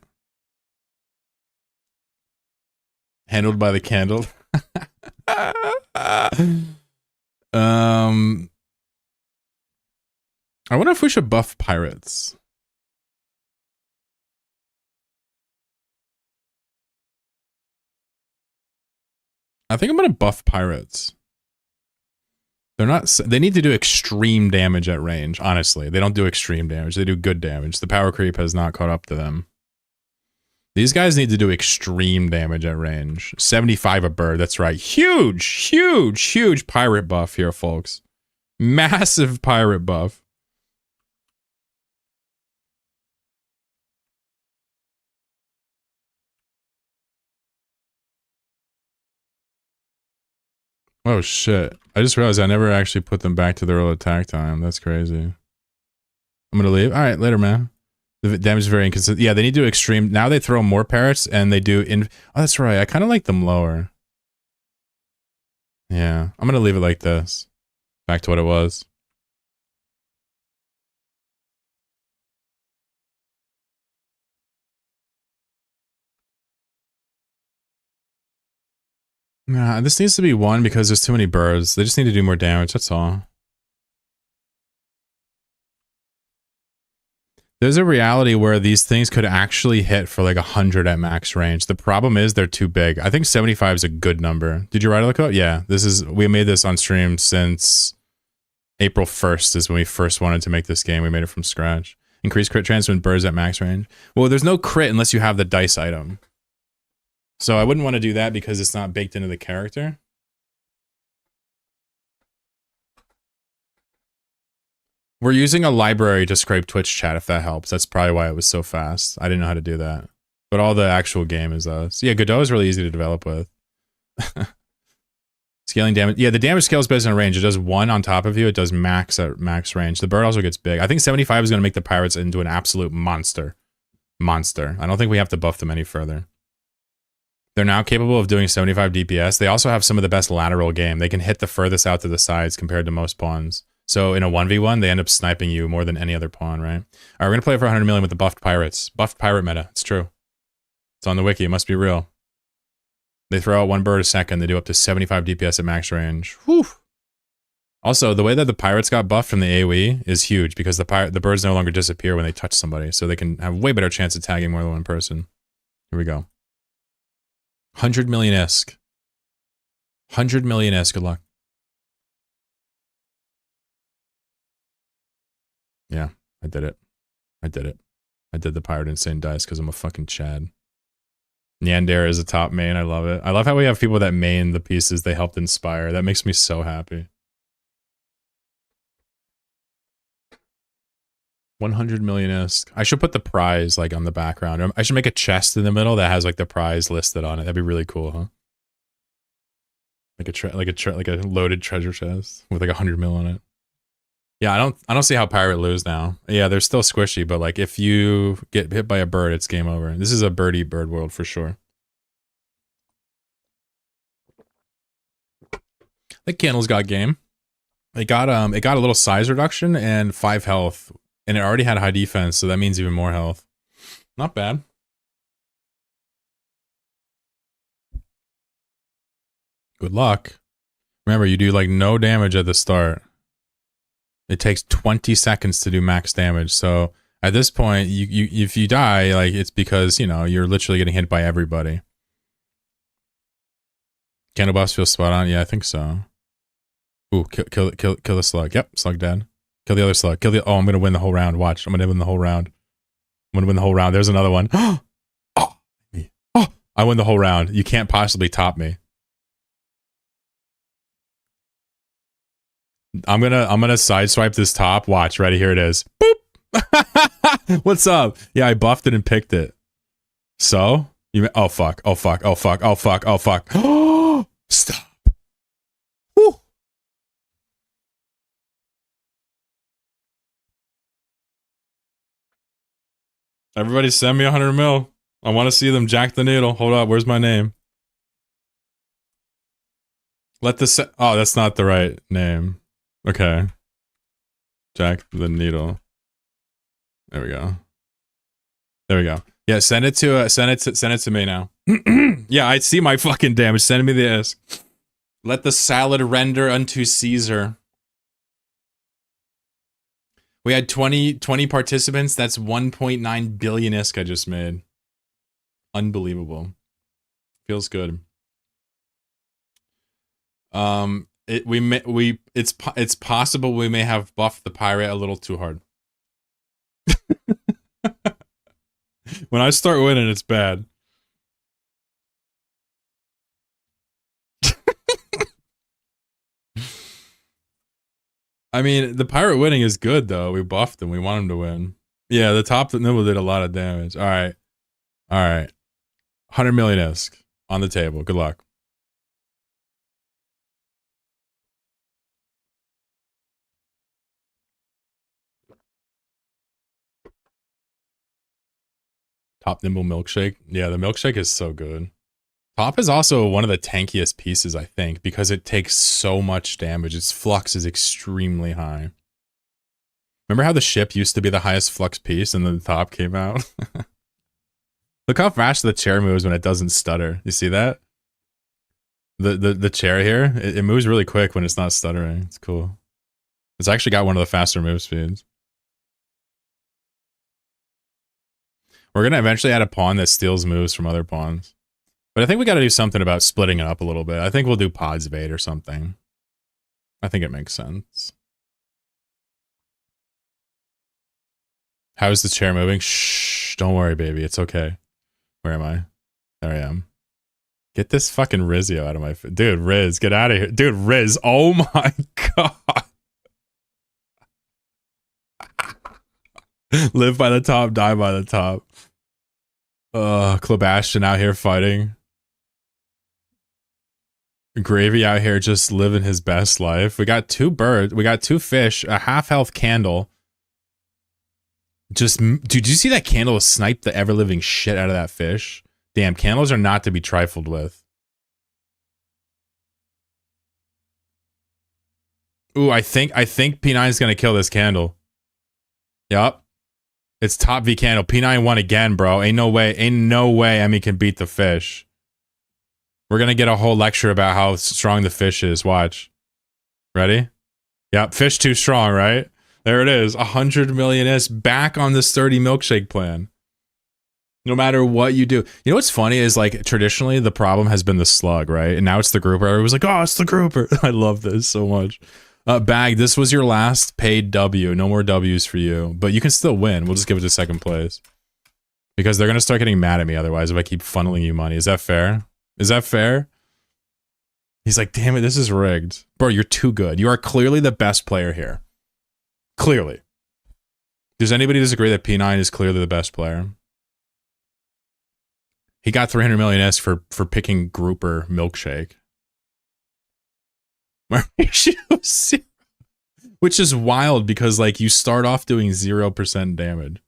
Handled by the Candle. I wonder if we should buff pirates. I think I'm gonna buff pirates. They're not. They need to do extreme damage at range. Honestly, they don't do extreme damage. They do good damage. The power creep has not caught up to them. These guys need to do extreme damage at range. 75 a bird. That's right. Huge pirate buff here, folks. Massive pirate buff. Oh shit. I just realized I never actually put them back to their old attack time. That's crazy. I'm gonna leave. Alright, later, man. The damage is very inconsistent. Yeah, they need to do extreme. Now they throw more parrots and they do in. Oh, that's right. I kind of like them lower. Yeah, I'm gonna leave it like this. Back to what it was. Nah, this needs to be 1 because there's too many birds. They just need to do more damage, that's all. There's a reality where these things could actually hit for like 100 at max range. The problem is they're too big. I think 75 is a good number. Did you write a code? Yeah, we made this on stream since April 1st is when we first wanted to make this game. We made it from scratch. Increase crit chance when birds at max range. Well, there's no crit unless you have the dice item. So I wouldn't want to do that because it's not baked into the character. We're using a library to scrape Twitch chat, if that helps. That's probably why it was so fast. I didn't know how to do that. But all the actual game is us. Yeah, Godot is really easy to develop with. Scaling damage. Yeah, the damage scales based on range. It does 1 on top of you. It does max at max range. The bird also gets big. I think 75 is going to make the pirates into an absolute monster. I don't think we have to buff them any further. They're now capable of doing 75 DPS. They also have some of the best lateral game. They can hit the furthest out to the sides compared to most pawns. So in a 1v1, they end up sniping you more than any other pawn, right? All right, we're going to play for 100 million with the buffed pirates. Buffed pirate meta. It's true. It's on the wiki. It must be real. They throw out 1 bird a second. They do up to 75 DPS at max range. Whew. Also, the way that the pirates got buffed from the AoE is huge because the birds no longer disappear when they touch somebody. So they can have way better chance of tagging more than one person. Here we go. 100 million-esque. 100 million-esque. Good luck. Yeah, I did it. I did the pirate insane dice because I'm a fucking Chad. Nyander is a top main. I love it. I love how we have people that main the pieces they helped inspire. That makes me so happy. 100 million-esque. I should put the prize like on the background. I should make a chest in the middle that has like the prize listed on it. That'd be really cool, huh? Like a loaded treasure chest with like 100 mil on it. Yeah, I don't see how pirate lose now. Yeah, they're still squishy, but like if you get hit by a bird, it's game over. This is a bird world for sure. The Candle's got game. It got a little size reduction and 5 health, and it already had high defense, so that means even more health. Not bad. Good luck. Remember, you do like no damage at the start. It takes 20 seconds to do max damage, so At this point, you if you die, like it's because you're literally getting hit by everybody. Candle buffs feel spot on. Yeah, I think so. Ooh, kill the slug. Yep, slug dead. Kill the other slug. Oh, I'm gonna win the whole round. Watch, I'm gonna win the whole round. I'm gonna win the whole round. There's another one. Oh, I win the whole round. You can't possibly top me. I'm gonna sideswipe this top. Watch, ready? Here it is. Boop. What's up? Yeah, I buffed it and picked it. So you? Oh fuck! Oh fuck! Oh fuck! Oh fuck! Oh fuck! Oh, stop! Woo. Everybody, send me 100 mil. I want to see them jack the needle. Hold up, where's my name? Let the oh, that's not the right name. Okay. Jack the needle. There we go. There we go. Yeah, send it to me now. Yeah, I see my fucking damage. Send me this. Let the salad render unto Caesar. We had 20 participants. That's 1.9 billion ISK I just made. Unbelievable. Feels good. It's possible we may have buffed the pirate a little too hard. When I start winning, it's bad. I mean, the pirate winning is good though. We buffed him. We want him to win. Yeah, the top nibble did a lot of damage. All right. 100 million ISK on the table. Good luck. Top nimble milkshake. Yeah, the milkshake is so good. Top is also one of the tankiest pieces, I think, because it takes so much damage. Its flux is extremely high. Remember how the ship used to be the highest flux piece and then the top came out? Look how fast the chair moves when it doesn't stutter. You see that? The chair here, it moves really quick when it's not stuttering. It's cool. It's actually got one of the faster move speeds. We're going to eventually add a pawn that steals moves from other pawns. But I think we got to do something about splitting it up a little bit. I think we'll do pods of 8 or something. I think it makes sense. How's the chair moving? Shh, don't worry, baby. It's okay. Where am I? There I am. Get this fucking Rizio out of my... Dude, Riz, get out of here. Dude, Riz, oh my god. Live by the top, die by the top. Klabashton out here fighting. Gravy out here just living his best life. We got 2 birds. We got 2 fish. A half-health candle. Just... Dude, did you see that candle snipe the ever-living shit out of that fish? Damn, candles are not to be trifled with. Ooh, I think P9 is gonna kill this candle. Yup. It's top V candle. P9 won again, bro. Ain't no way Emmy can beat the fish. We're gonna get a whole lecture about how strong the fish is. Watch. Ready? Yep, fish too strong, right? There it is. 100 million is back on this 30 milkshake plan. No matter what you do. You know what's funny is, like, traditionally the problem has been the slug, right? And now it's the grouper. Everyone's like, oh, it's the grouper. I love this so much. Bag, this was your last paid W. No more W's for you. But you can still win. We'll just give it to second place. Because they're going to start getting mad at me otherwise if I keep funneling you money. Is that fair? Is that fair? He's like, damn it, this is rigged. Bro, you're too good. You are clearly the best player here. Clearly. Does anybody disagree that P9 is clearly the best player? He got 300 million S for picking grouper milkshake. Which is wild because, like, you start off doing 0% damage.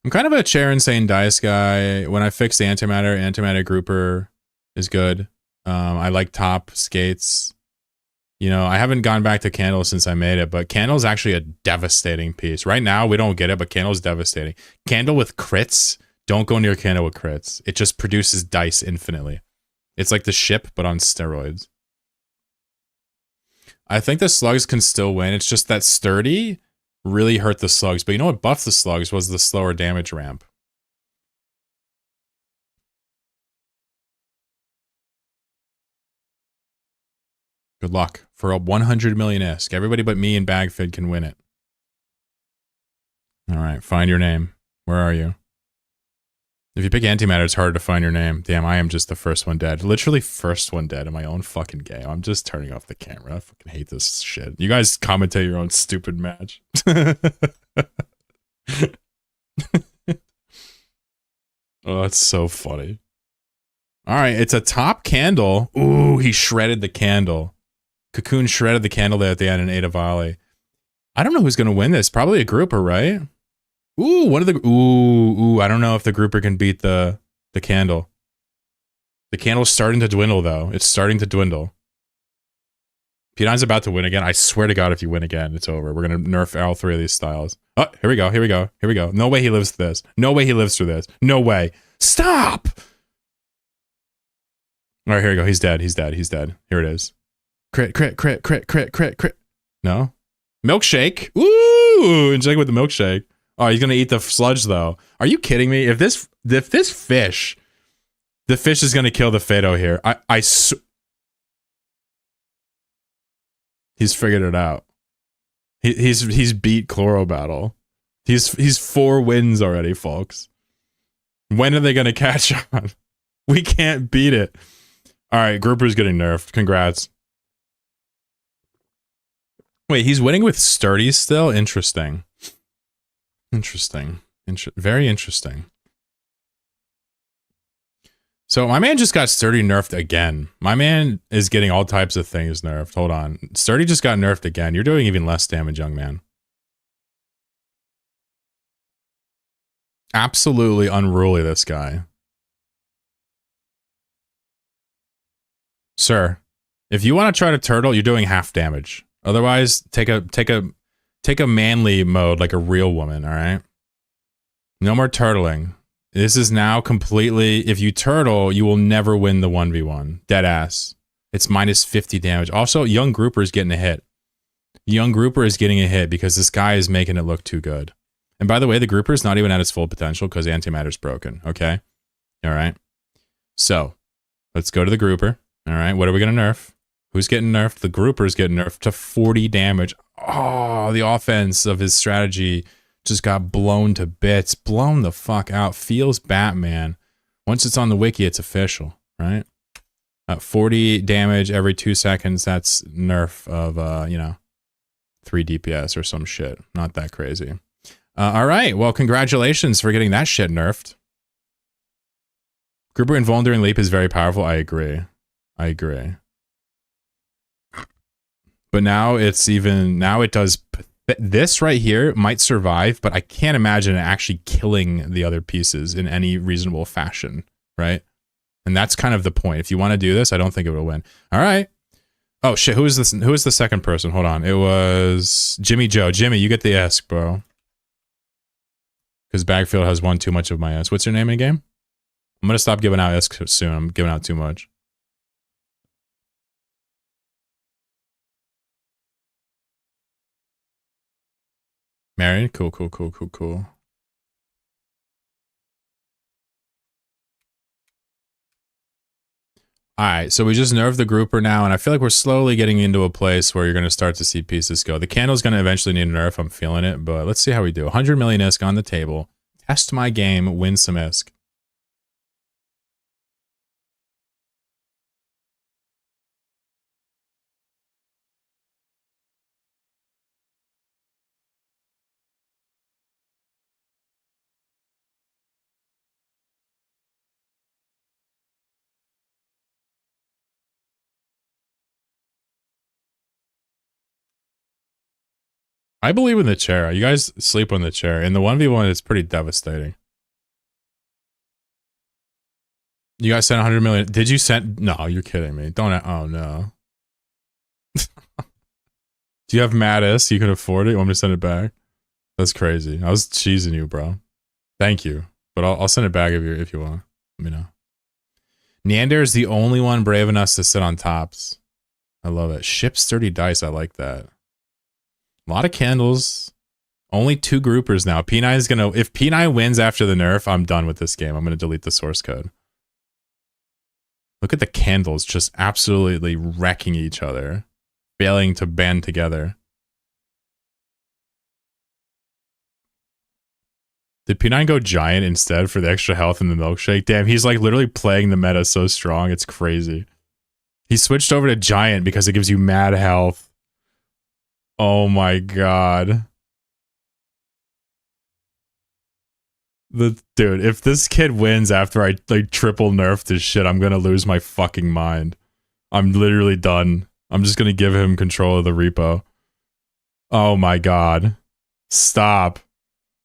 I'm kind of a chair insane dice guy. When I fix the antimatter grouper is good. I like top skates. You know, I haven't gone back to Candle since I made it, but Candle's actually a devastating piece. Right now, we don't get it, but Candle's devastating. Candle with crits, don't go near Candle with crits. It just produces dice infinitely. It's like the ship, but on steroids. I think the slugs can still win. It's just that sturdy really hurt the slugs. But you know what buffed the slugs was the slower damage ramp. Good luck for a 100 million ISK. Everybody but me and Bagfid can win it. All right, find your name. Where are you? If you pick antimatter, it's harder to find your name. Damn, I am just the first one dead. Literally first one dead in my own fucking game. I'm just turning off the camera. I fucking hate this shit. You guys commentate your own stupid match. Oh, that's so funny. All right, it's a top candle. Ooh, he shredded the candle. Cocoon shredded the candle there at the end and ate a volley. I don't know who's going to win this. Probably a grouper, right? Ooh, one of the... Ooh, I don't know if the grouper can beat the candle. The candle's starting to dwindle, though. It's starting to dwindle. P9's about to win again. I swear to God, if you win again, it's over. We're going to nerf all three of these styles. Oh, here we go, here we go, here we go. No way he lives through this. No way he lives through this. No way. Stop! All right, here we go. He's dead, he's dead, he's dead. Here it is. Crit, crit, crit, crit, crit, crit, crit. No? Milkshake. Ooh, inject with the milkshake. Oh, he's gonna eat the sludge though. Are you kidding me? If this fish, the fish is gonna kill the Fado here. He's figured it out. He's beat Chloro Battle. He's 4 wins already, folks. When are they gonna catch on? We can't beat it. All right, Grouper's getting nerfed. Congrats. Wait, he's winning with sturdy still? Interesting. Interesting. Very interesting. So my man just got sturdy nerfed again. My man is getting all types of things nerfed. Hold on. Sturdy just got nerfed again. You're doing even less damage, young man. Absolutely unruly, this guy. Sir, if you want to try to turtle, you're doing half damage. Otherwise, take a manly mode like a real woman, all right? No more turtling. This is now completely, if you turtle, you will never win the 1v1. Dead ass. It's minus 50 damage. Also, Young Grouper is getting a hit. Young Grouper is getting a hit because this guy is making it look too good. And by the way, the Grouper is not even at its full potential because antimatter's broken, okay? All right? So, let's go to the Grouper. All right, what are we going to nerf? Who's getting nerfed? The Grouper is getting nerfed to 40 damage. Oh, the offense of his strategy just got blown to bits. Blown the fuck out. Feels Batman. Once it's on the wiki, it's official, right? 40 damage every 2 seconds. That's nerf of, you know, 3 DPS or some shit. Not that crazy. All right, well, congratulations for getting that shit nerfed. Grouper Invuln during Leap is very powerful. I agree. I agree. But now it's even, now it does, this right here might survive, but I can't imagine it actually killing the other pieces in any reasonable fashion, right? And that's kind of the point. If you want to do this, I don't think it will win. All right. Oh shit, who is this? Who is the second person? Hold on. It was Jimmy Joe. Jimmy, you get the ESC, bro. Because Bagfield has won too much of my ESC. What's your name in the game? I'm going to stop giving out ESC soon. I'm giving out too much. Married? Cool, cool, cool, cool, cool. Alright, so we just nerfed the Grouper now, and I feel like we're slowly getting into a place where you're going to start to see pieces go. The Candle's going to eventually need a nerf, I'm feeling it, but let's see how we do. 100 million ISK on the table. Test my game, win some ISK. I believe in the chair. You guys sleep on the chair. In the 1v1, it's pretty devastating. You guys sent 100 million. Did you send? No, you're kidding me. Don't. Oh, no. Do you have Mattis? You can afford it? You want me to send it back? That's crazy. I was cheesing you, bro. Thank you. But I'll send it back if you want. Let me know. Neander is the only one brave enough to sit on tops. I love it. Ship sturdy dice. I like that. A lot of candles. Only 2 groupers now. P9 is gonna. If P9 wins after the nerf, I'm done with this game. I'm gonna delete the source code. Look at the candles just absolutely wrecking each other, failing to band together. Did P9 go giant instead for the extra health in the milkshake? Damn, he's like literally playing the meta so strong. It's crazy. He switched over to giant because it gives you mad health. Oh my god. Dude, if this kid wins after I like triple nerf this shit, I'm gonna lose my fucking mind. I'm literally done. I'm just gonna give him control of the repo. Oh my god. Stop.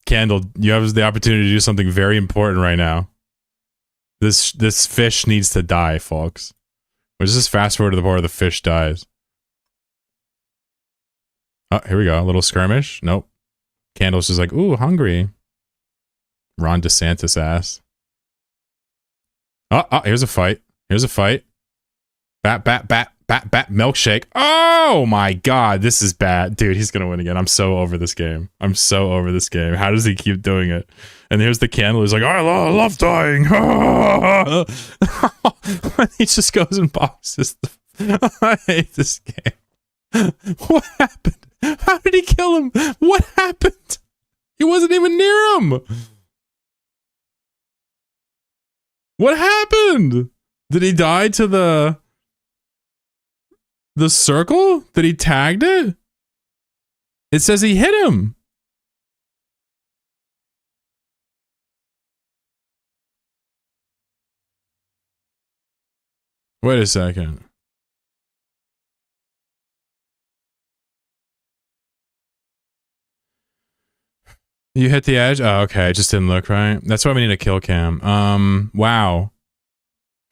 Candle, you have the opportunity to do something very important right now. This fish needs to die, folks. Or just fast forward to the part where the fish dies. Oh, here we go. A little skirmish. Nope. Candle's just like, ooh, hungry. Ron DeSantis ass. Oh, here's a fight. Here's a fight. Bat, milkshake. Oh my god, this is bad. Dude, he's gonna win again. I'm so over this game. I'm so over this game. How does he keep doing it? And here's the candle. He's like, I love dying. He just goes and boxes. I hate this game. What happened? How did he kill him? What happened? He wasn't even near him. What happened? Did he die to the circle? Did he tagged it? It says he hit him. Wait a second. You hit the edge? Oh, okay. It just didn't look right. That's why we need a kill cam. Wow.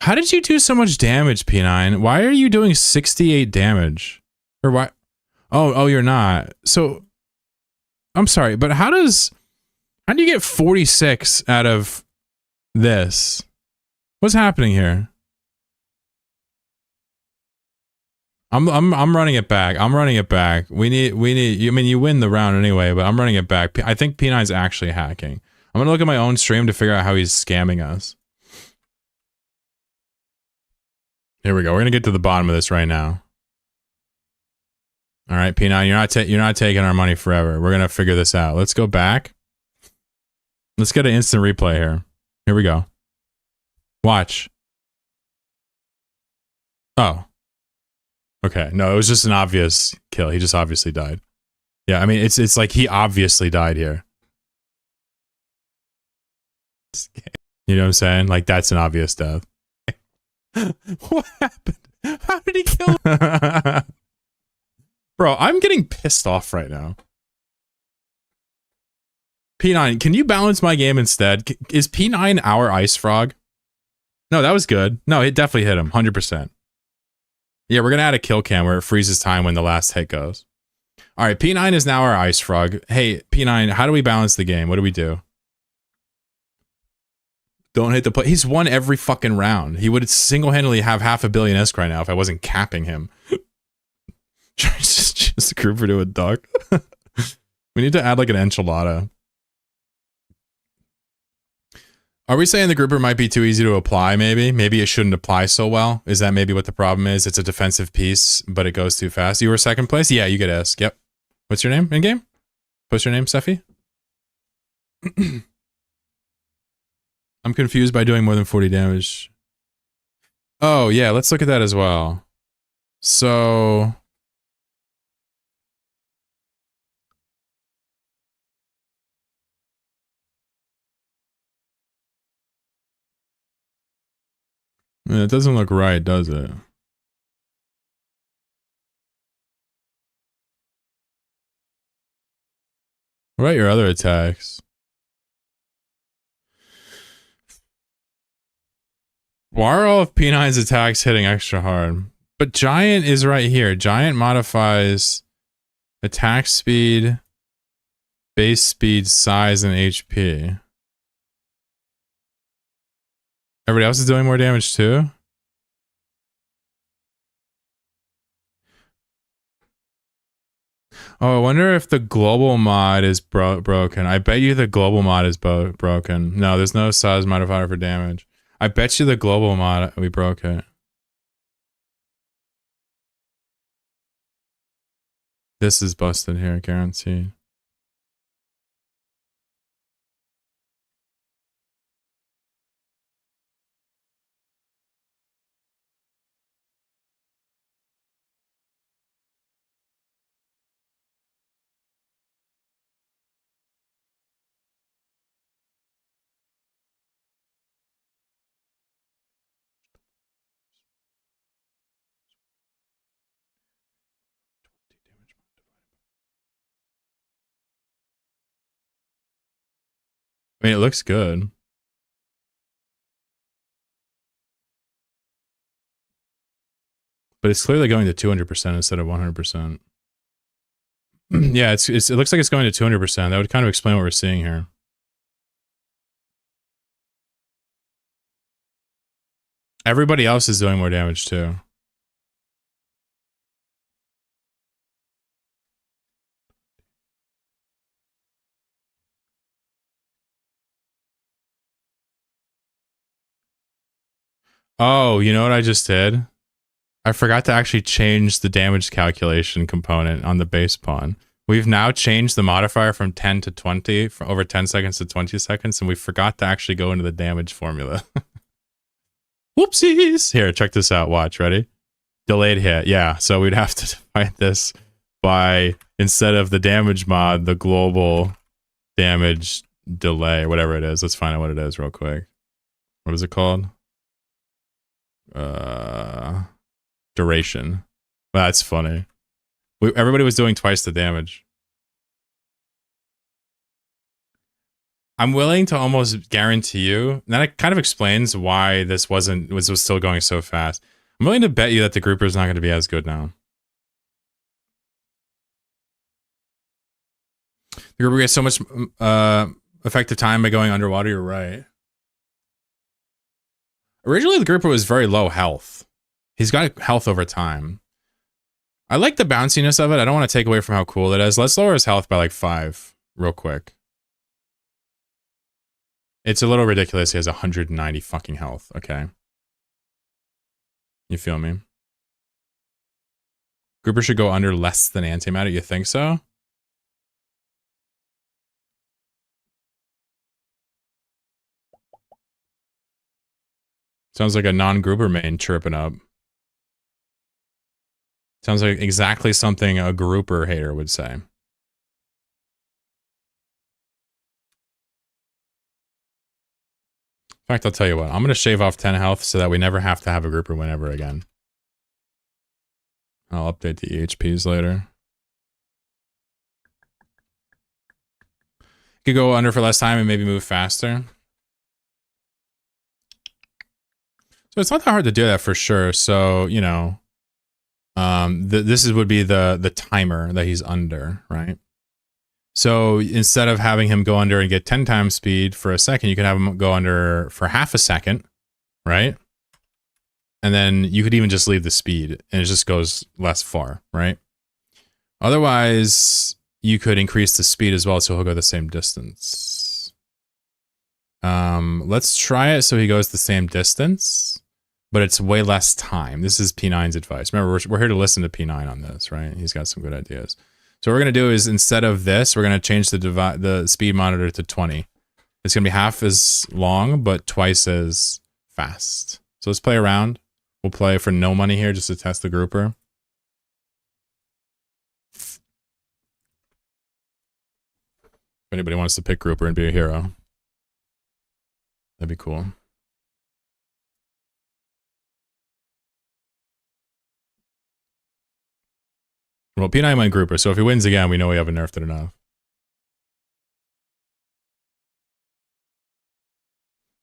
How did you do so much damage, P9? Why are you doing 68 damage? Or why? Oh, you're not. So, I'm sorry, but how do you get 46 out of this? What's happening here? I'm running it back. I'm running it back. We need, I mean, you win the round anyway, but I'm running it back. I think P9's actually hacking. I'm gonna look at my own stream to figure out how he's scamming us. Here we go. We're gonna get to the bottom of this right now. All right, P9, you're not taking our money forever. We're gonna figure this out. Let's go back. Let's get an instant replay here. Here we go. Watch. Oh. Okay. No, it was just an obvious kill. He just obviously died. Yeah, I mean, it's like he obviously died here. You know what I'm saying? Like, that's an obvious death. What happened? How did he kill him? Bro, I'm getting pissed off right now. P9, can you balance my game instead? Is P9 our ice frog? No, that was good. No, it definitely hit him. 100%. Yeah, we're going to add a kill cam where it freezes time when the last hit goes. All right, P9 is now our ice frog. Hey, P9, how do we balance the game? What do we do? Don't hit the play. He's won every fucking round. He would single-handedly have 500 million ISK right now if I wasn't capping him. just a grouper to a duck. We need to add like an enchilada. Are we saying the grouper might be too easy to apply, maybe? Maybe it shouldn't apply so well? Is that maybe what the problem is? It's a defensive piece, but it goes too fast. You were second place? Yeah, you get ISK. Yep. What's your name in-game? What's your name, Seffi? I'm confused by doing more than 40 damage. Oh, yeah, let's look at that as well. So... it doesn't look right, does it? What about your other attacks? Why are all of P9's attacks hitting extra hard? But Giant is right here. Giant modifies attack speed, base speed, size, and HP. Everybody else is doing more damage too? Oh, I wonder if the global mod is broken. I bet you the global mod is broken. No, there's no size modifier for damage. I bet you the global mod, we broke it. This is busted here, guaranteed. I mean, it looks good. But it's clearly going to 200% instead of 100%. Yeah, it looks like it's going to 200%. That would kind of explain what we're seeing here. Everybody else is doing more damage too. Oh, you know what I just did? I forgot to actually change the damage calculation component on the base pawn. We've now changed the modifier from 10 to 20, from over 10 seconds to 20 seconds, and we forgot to actually go into the damage formula. Whoopsies! Here, check this out. Watch, ready? Delayed hit. Yeah, so we'd have to divide this by, instead of the damage mod, the global damage delay, or whatever it is. Let's find out what it is real quick. What is it called? Duration. That's funny. Everybody was doing twice the damage. I'm willing to almost guarantee you, and that kind of explains why this was still going so fast. I'm willing to bet you that the grouper is not going to be as good now. The grouper gets so much effective time by going underwater, you're right. Originally, the grouper was very low health. He's got health over time. I like the bounciness of it. I don't want to take away from how cool it is. Let's lower his health by like 5 real quick. It's a little ridiculous. He has 190 fucking health. Okay. You feel me? Grouper should go under less than antimatter. You think so? Sounds like a non-grouper main chirping up. Sounds like exactly something a grouper hater would say. In fact, I'll tell you what. I'm going to shave off 10 health so that we never have to have a grouper win ever again. I'll update the EHPs later. Could go under for less time and maybe move faster. So it's not that hard to do that for sure. So, you know, this would be the timer that he's under, right? So instead of having him go under and get 10 times speed for a second, you could have him go under for half a second, right? And then you could even just leave the speed and it just goes less far, right? Otherwise, you could increase the speed as well so he'll go the same distance. Let's try it so he goes the same distance, but it's way less time. This is P9's advice. Remember, we're here to listen to P9 on this, right? He's got some good ideas. So what we're going to do is, instead of this, we're going to change the speed monitor to 20. It's going to be half as long, but twice as fast. So let's play around. We'll play for no money here just to test the grouper. If anybody wants to pick grouper and be a hero, that'd be cool. Well, P9 went grouper, so if he wins again, we know we haven't nerfed it enough.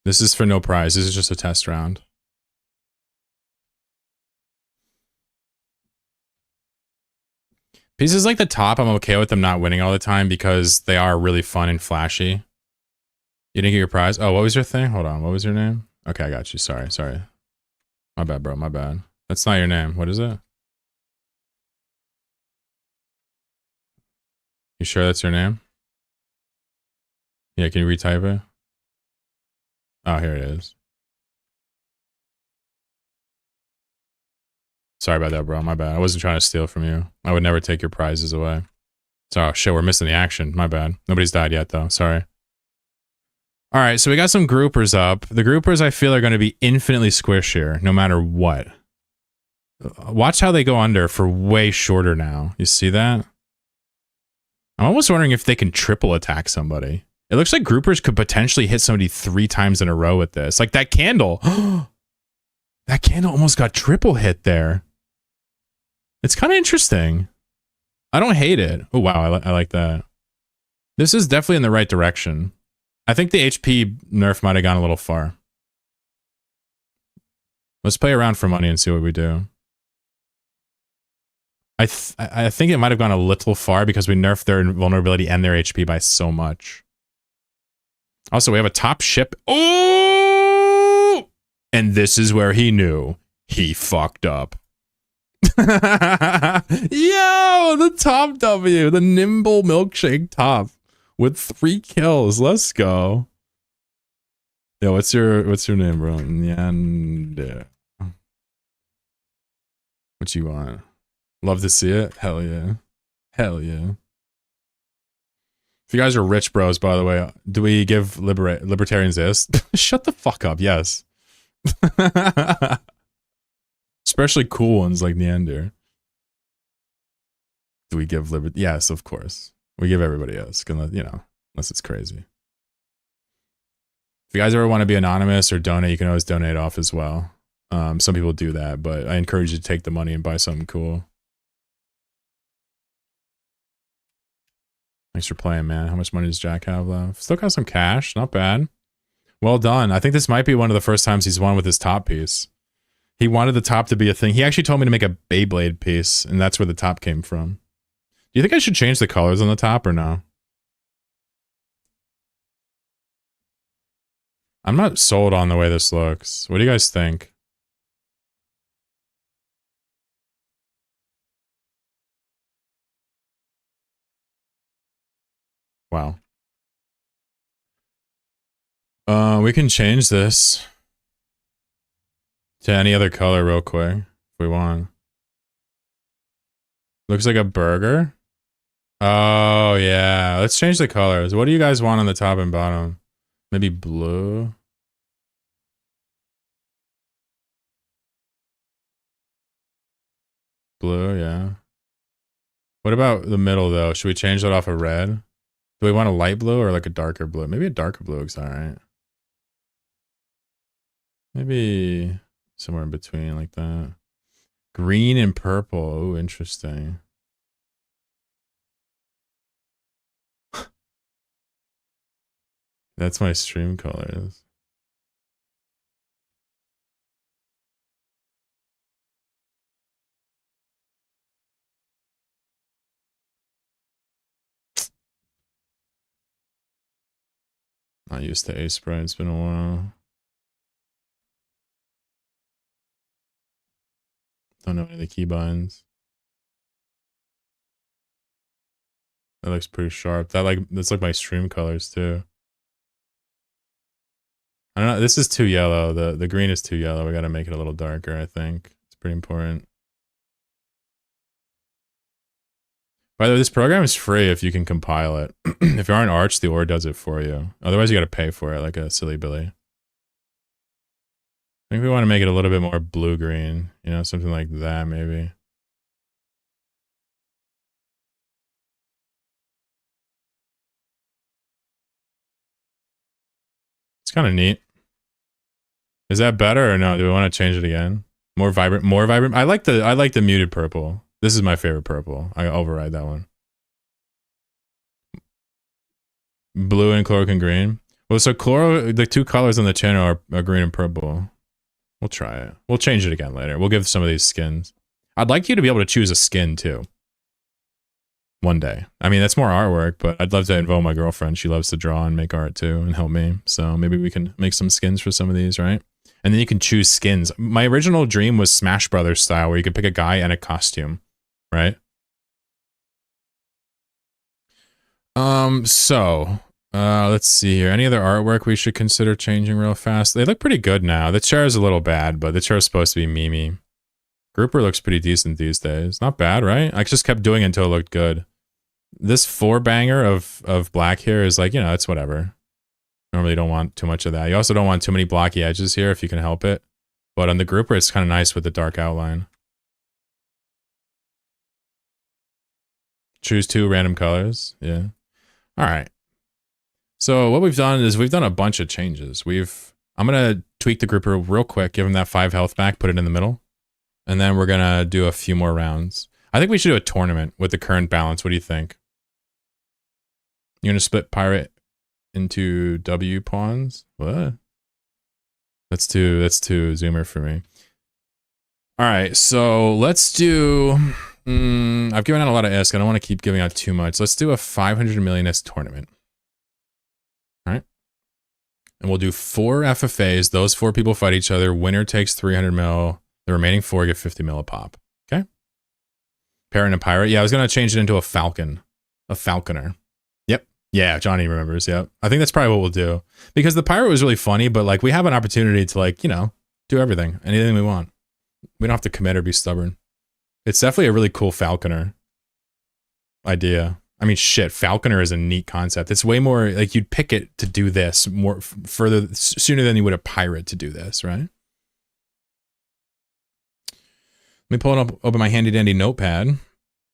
This is for no prize. This is just a test round. Pieces like the top, I'm okay with them not winning all the time because they are really fun and flashy. You didn't get your prize? Oh, what was your thing? Hold on. What was your name? Okay, I got you. Sorry. My bad, bro. My bad. That's not your name. What is it? You sure that's your name? Yeah, can you retype it? Oh, here it is. Sorry about that, bro. My bad. I wasn't trying to steal from you. I would never take your prizes away. Oh, shit, we're missing the action. My bad. Nobody's died yet, though. Sorry. All right, so we got some groupers up. The groupers, I feel, are going to be infinitely squishier, no matter what. Watch how they go under for way shorter now. You see that? I'm almost wondering if they can triple attack somebody. It looks like groupers could potentially hit somebody 3 times in a row with this. Like that candle. That candle almost got triple hit there. It's kind of interesting. I don't hate it. Oh, wow. I like that. This is definitely in the right direction. I think the HP nerf might have gone a little far. Let's play around for money and see what we do. I think it might have gone a little far because we nerfed their vulnerability and their HP by so much. Also, we have a top ship. Oh! And this is where he knew he fucked up. Yo, the top W, the nimble milkshake top with 3 kills. Let's go. Yo, what's your name, bro? Nyanda. What you want? Love to see it. Hell yeah. Hell yeah. If you guys are rich bros, by the way, do we give libertarians this? Shut the fuck up. Yes. Especially cool ones like Neander. Do we give liberty? Yes, of course. We give everybody else, you know, unless it's crazy. If you guys ever want to be anonymous or donate, you can always donate off as well. Some people do that, but I encourage you to take the money and buy something cool. Thanks for playing, man. How much money does Jack have left? Still got some cash. Not bad. Well done. I think this might be one of the first times he's won with his top piece. He wanted the top to be a thing. He actually told me to make a Beyblade piece, and that's where the top came from. Do you think I should change the colors on the top or no? I'm not sold on the way this looks. What do you guys think? Wow. We can change this to any other color real quick if we want. Looks like a burger. Oh, yeah. Let's change the colors. What do you guys want on the top and bottom? Maybe blue? Blue, yeah. What about the middle, though? Should we change that off of red? Do we want a light blue or like a darker blue? Maybe a darker blue looks alright. Maybe somewhere in between like that. Green and purple. Oh, interesting. That's my stream colors. Not used to Ace Sprite. It's been a while. Don't know any of the keybinds. That looks pretty sharp. That's like my stream colors too. I don't know. This is too yellow. The green is too yellow. We got to make it a little darker, I think. It's pretty important. By the way, this program is free if you can compile it. If you aren't Arch, the OR does it for you. Otherwise, you got to pay for it like a silly Billy. I think we want to make it a little bit more blue-green. You know, something like that, maybe. It's kind of neat. Is that better or no? Do we want to change it again? More vibrant, more vibrant. I like the muted purple. This is my favorite purple. I override that one. Blue and chloro and green. Well, so chloro, the 2 colors on the channel are green and purple. We'll try it. We'll change it again later. We'll give some of these skins. I'd like you to be able to choose a skin too. One day. I mean, that's more artwork, but I'd love to involve my girlfriend. She loves to draw and make art too and help me. So maybe we can make some skins for some of these, right? And then you can choose skins. My original dream was Smash Brothers style, where you could pick a guy and a costume, right? Let's see here. Any other artwork we should consider changing real fast? They look pretty good now. The chair is a little bad, but the chair is supposed to be memey. Grouper looks pretty decent these days. Not bad, right? I just kept doing it until it looked good. This 4-banger of black here is like, you know, it's whatever. Normally you don't want too much of that. You also don't want too many blocky edges here if you can help it. But on the grouper, it's kind of nice with the dark outline. Choose 2 random colors. Yeah. All right. So what we've done is we've done a bunch of changes. I'm going to tweak the grouper real quick, give him that 5 health back, put it in the middle. And then we're going to do a few more rounds. I think we should do a tournament with the current balance. What do you think? You're going to split pirate into W pawns? What? That's too zoomer for me. All right, so let's do... I've given out a lot of ISK. I don't want to keep giving out too much. Let's do a 500 million ISK tournament. All right. And we'll do 4 FFAs. Those 4 people fight each other. Winner takes 300 mil. The remaining 4 get 50 mil a pop. Okay? Parent and pirate. Yeah, I was going to change it into a falcon. A falconer. Yep. Yeah, Johnny remembers. Yep. I think that's probably what we'll do. Because the pirate was really funny, but like we have an opportunity to like, you know, do everything. Anything we want. We don't have to commit or be stubborn. It's definitely a really cool falconer idea. I mean, shit, falconer is a neat concept. It's way more like you'd pick it to do this more further sooner than you would a pirate to do this, right? Let me pull it up, open my handy dandy notepad,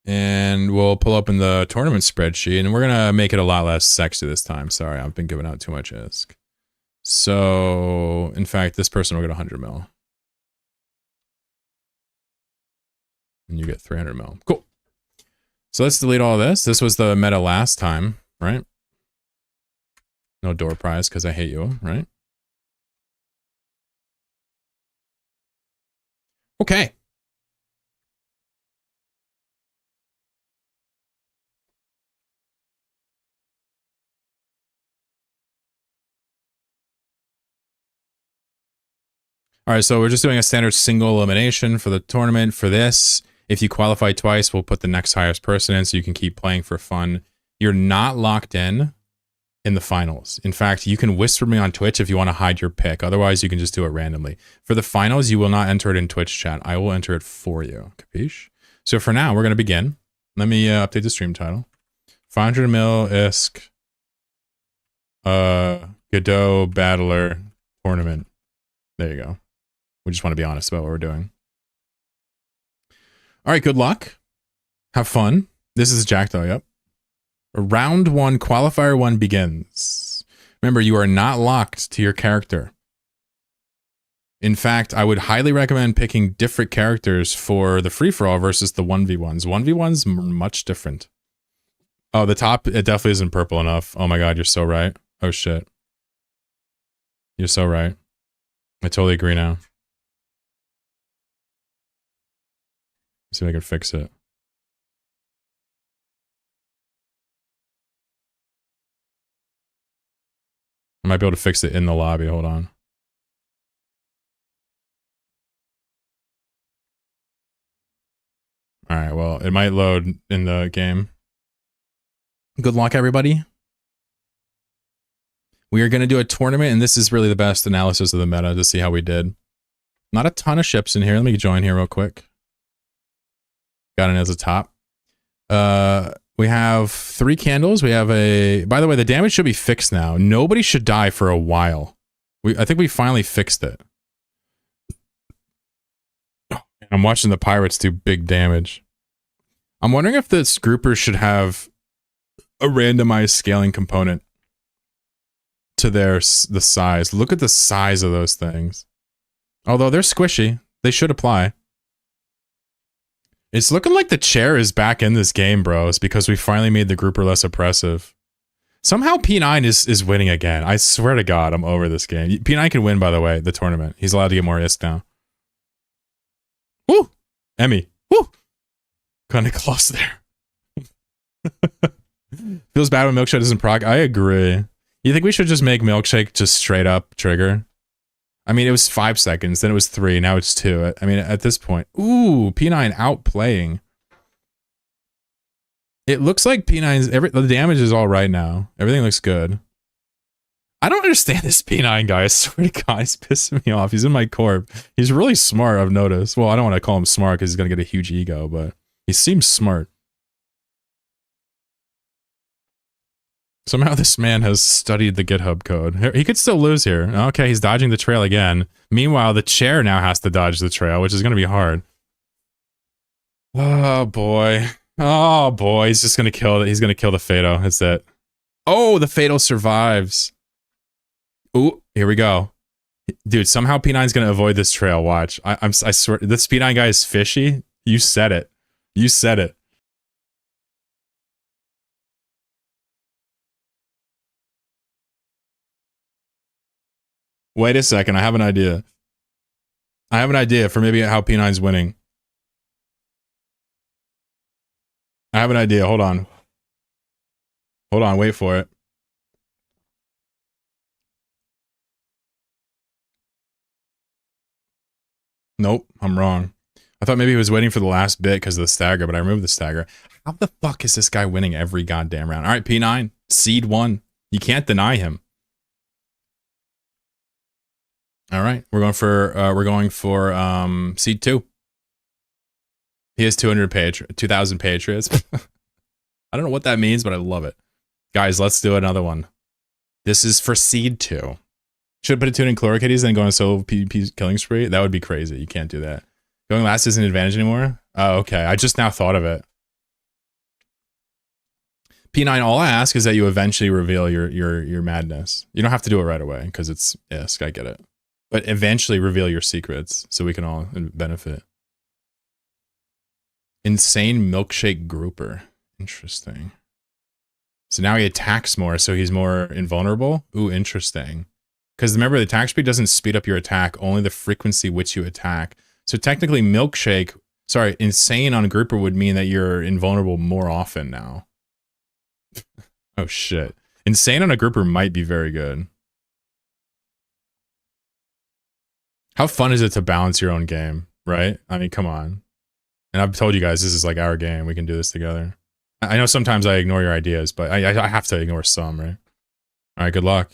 and we'll pull up in the tournament spreadsheet, and we're gonna make it a lot less sexy this time. Sorry, I've been giving out too much ISK. So, in fact, this person will get 100 mil. And you get 300 mil. Cool. So let's delete all this. This was the meta last time, right? No door prize because I hate you, right? Okay. All right, so we're just doing a standard single elimination for the tournament. For this, if you qualify twice, we'll put the next highest person in so you can keep playing for fun. You're not locked in the finals. In fact, you can whisper me on Twitch if you want to hide your pick. Otherwise, you can just do it randomly. For the finals, you will not enter it in Twitch chat. I will enter it for you. Capiche? So for now, we're going to begin. Let me update the stream title. 500 mil ISK Godot Battler Tournament. There you go. We just want to be honest about what we're doing. All right, good luck. Have fun. This is Jackdaw, yep. Round 1, qualifier 1 begins. Remember, you are not locked to your character. In fact, I would highly recommend picking different characters for the free-for-all versus the 1v1s. 1v1s are much different. Oh, the top, it definitely isn't purple enough. Oh my god, you're so right. Oh shit. You're so right. I totally agree now. See if I can fix it. I might be able to fix it in the lobby. Hold on. All right, well, it might load in the game. Good luck, everybody. We are going to do a tournament, and this is really the best analysis of the meta to see how we did. Not a ton of ships in here. Let me join here real quick. Got it as a top. We have 3 candles. We have a... By the way, the damage should be fixed now. Nobody should die for a while. I think we finally fixed it. I'm watching the pirates do big damage. I'm wondering if this grouper should have a randomized scaling component to the size. Look at the size of those things. Although they're squishy, they should apply. It's looking like the chair is back in this game, bros, because we finally made the grouper less oppressive. Somehow P9 is winning again. I swear to God, I'm over this game. P9 can win, by the way, the tournament. He's allowed to get more ISK now. Woo! Emmy. Woo! Kind of close there. Feels bad when Milkshake doesn't proc. I agree. You think we should just make Milkshake just straight up trigger? I mean, it was 5 seconds, then it was 3, now it's 2. I mean, at this point. Ooh, P9 outplaying. It looks like P9's, the damage is all right now. Everything looks good. I don't understand this P9 guy. I swear to God, he's pissing me off. He's in my corp. He's really smart, I've noticed. Well, I don't want to call him smart because he's going to get a huge ego, but he seems smart. Somehow this man has studied the GitHub code. He could still lose here. Okay, he's dodging the trail again. Meanwhile, the chair now has to dodge the trail, which is going to be hard. Oh, boy. Oh, boy. He's just going to kill it. He's going to kill the Fado. That's it. Oh, the Fado survives. Ooh, here we go. Dude, somehow P9's going to avoid this trail. Watch. I swear, this P9 guy is fishy. You said it. You said it. Wait a second. I have an idea. I have an idea for maybe how P9's winning. I have an idea. Hold on. Hold on. Wait for it. Nope. I'm wrong. I thought maybe he was waiting for the last bit because of the stagger, but I removed the stagger. How the fuck is this guy winning every goddamn round? All right, P9. Seed 1. You can't deny him. All right. We're going for seed 2. He has 2,000 Patriots. I don't know what that means, but I love it. Guys, let's do another one. This is for seed 2. Should put a tune in Chlorokitties and go on a solo PvP killing spree? That would be crazy. You can't do that. Going last isn't an advantage anymore? Oh, okay. I just now thought of it. P9, all I ask is that you eventually reveal your madness. You don't have to do it right away, because it's ISK, I get it. But eventually reveal your secrets, so we can all benefit. Insane milkshake grouper. Interesting. So now he attacks more, so he's more invulnerable? Ooh, interesting. Because remember, the attack speed doesn't speed up your attack, only the frequency which you attack. So technically, insane on a grouper would mean that you're invulnerable more often now. Oh shit. Insane on a grouper might be very good. How fun is it to balance your own game, right? I mean, come on. And I've told you guys, this is like our game. We can do this together. I know sometimes I ignore your ideas, but I have to ignore some, right? All right, good luck.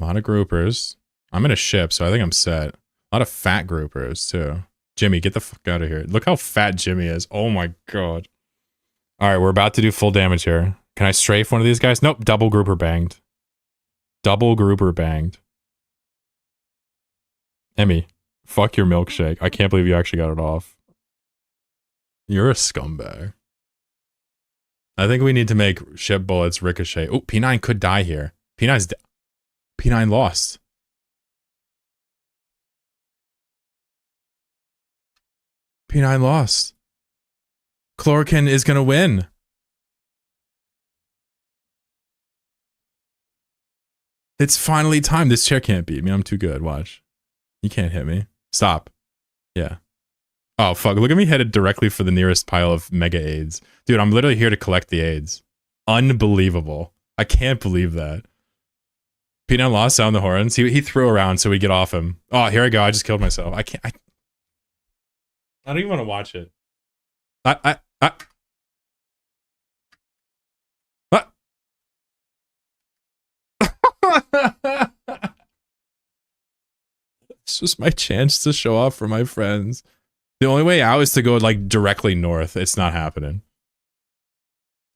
A lot of groupers. I'm in a ship, so I think I'm set. A lot of fat groupers, too. Jimmy, get the fuck out of here. Look how fat Jimmy is. Oh my god. All right, we're about to do full damage here. Can I strafe one of these guys? Nope, double grouper banged. Double grouper banged. Emmy, fuck your milkshake. I can't believe you actually got it off. You're a scumbag. I think we need to make ship bullets ricochet. Oh, P9 could die here. P9 lost. P9 lost. Chlorokin is gonna win. It's finally time. This chair can't beat me. I'm too good. Watch. You can't hit me. Stop. Yeah. Oh, fuck. Look at me headed directly for the nearest pile of mega AIDS. Dude, I'm literally here to collect the AIDS. Unbelievable. I can't believe that. P9 lost sound the horns. He threw around so we get off him. Oh, here I go. I just killed myself. I don't even want to watch it. It's just my chance to show off for my friends. The only way out is to go like directly north. It's not happening.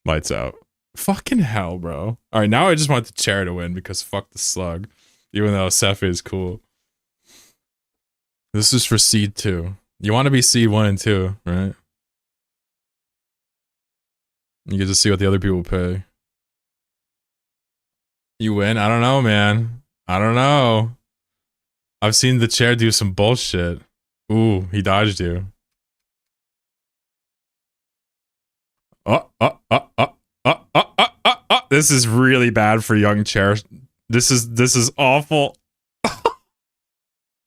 Lights out. Fucking hell, bro. Alright, now I just want the chair to win because fuck the slug. Even though Seph is cool. This is for seed 2. You want to be seed 1 and 2, right? You get to see what the other people pay. You win? I don't know, man. I don't know. I've seen the chair do some bullshit. Ooh, he dodged you. This is really bad for young chair. This is awful.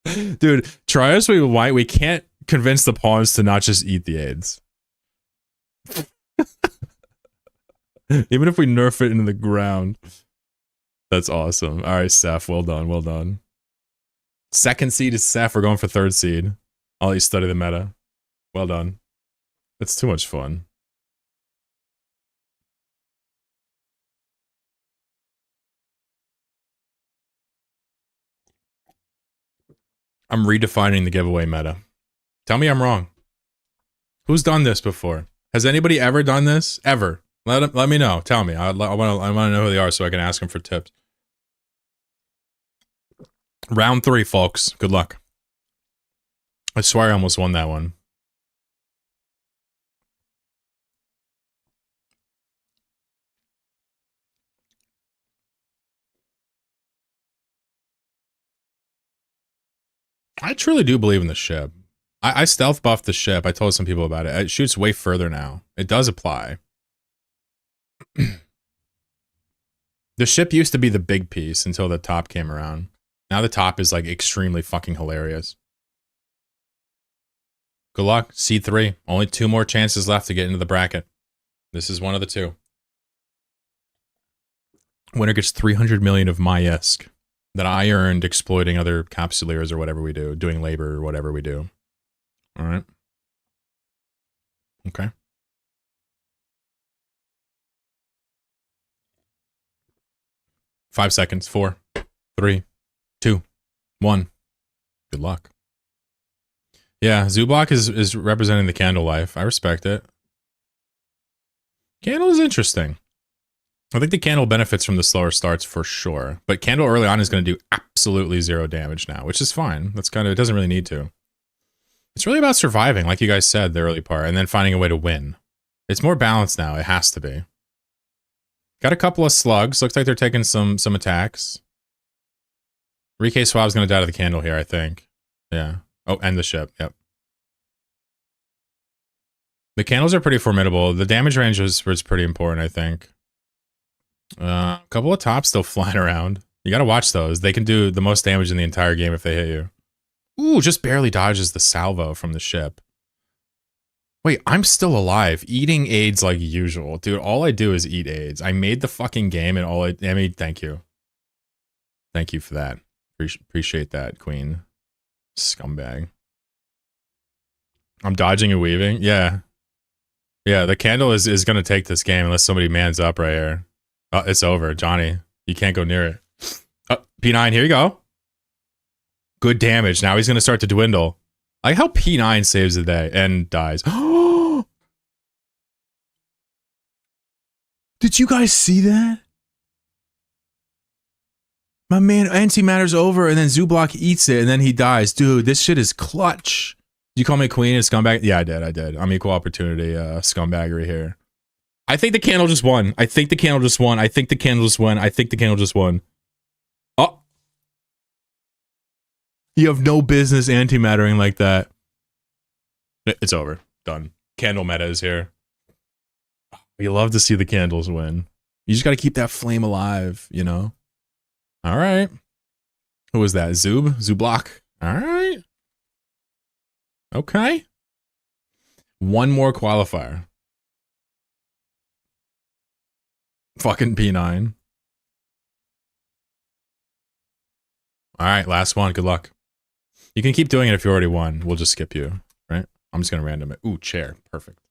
Dude, try us we white. We can't convince the pawns to not just eat the AIDS. Even if we nerf it into the ground. That's awesome. All right, Seth. Well done. Well done. Second seed is Seth. We're going for third seed. I'll let you study the meta. Well done. It's too much fun. I'm redefining the giveaway meta. Tell me I'm wrong. Who's done this before? Has anybody ever done this? Ever? Let me know. Tell me. I want to know who they are so I can ask them for tips. Round 3, folks. Good luck. I swear I almost won that one. I truly do believe in the ship. I stealth buffed the ship. I told some people about it. It shoots way further now. It does apply. The ship used to be the big piece until the top came around. Now the top is like extremely fucking hilarious. Good luck. C3. Only 2 more chances left to get into the bracket. This is one of the 2. Winner gets 300 million of my ISK that I earned exploiting other capsuleers or whatever we do, doing labor or whatever we do. All right. Okay. Five seconds. 4, 3, 2, 1. Good luck. Yeah, Zublock is representing the candle life. I respect it. Candle is interesting. I think the candle benefits from the slower starts for sure. But candle early on is going to do absolutely 0 damage now, which is fine. That's kind of, it doesn't really need to. It's really about surviving, like you guys said, the early part, and then finding a way to win. It's more balanced now. It has to be. Got a couple of slugs. Looks like they're taking some attacks. Rike Swab's going to die to the candle here, I think. Yeah. Oh, and the ship. Yep. The candles are pretty formidable. The damage range was pretty important, I think. A couple of tops still flying around. You got to watch those. They can do the most damage in the entire game if they hit you. Ooh, just barely dodges the salvo from the ship. Wait, I'm still alive. Eating AIDS like usual. Dude, all I do is eat AIDS. I made the fucking game and I mean, thank you. Thank you for that. Appreciate that, queen. Scumbag. I'm dodging and weaving. Yeah. Yeah, the candle is going to take this game unless somebody mans up right here. Oh, it's over. Johnny, you can't go near it. Oh, P9, here you go. Good damage. Now he's going to start to dwindle. I like how P9 saves the day and dies. Did you guys see that? My man, antimatter's over, and then Zublock eats it, and then he dies. Dude, this shit is clutch. Did you call me queen and scumbag? Yeah, I did. I'm equal opportunity scumbaggery here. I think the candle just won. I think the candle just won. I think the candle just won. I think the candle just won. Oh. You have no business antimattering like that. It's over. Done. Candle meta is here. You love to see the candles win. You just got to keep that flame alive, you know? All right. Who was that? Zublock. All right. Okay. One more qualifier. Fucking P9. All right, last one. Good luck. You can keep doing it if you already won. We'll just skip you, right? I'm just going to random it. Ooh, chair. Perfect.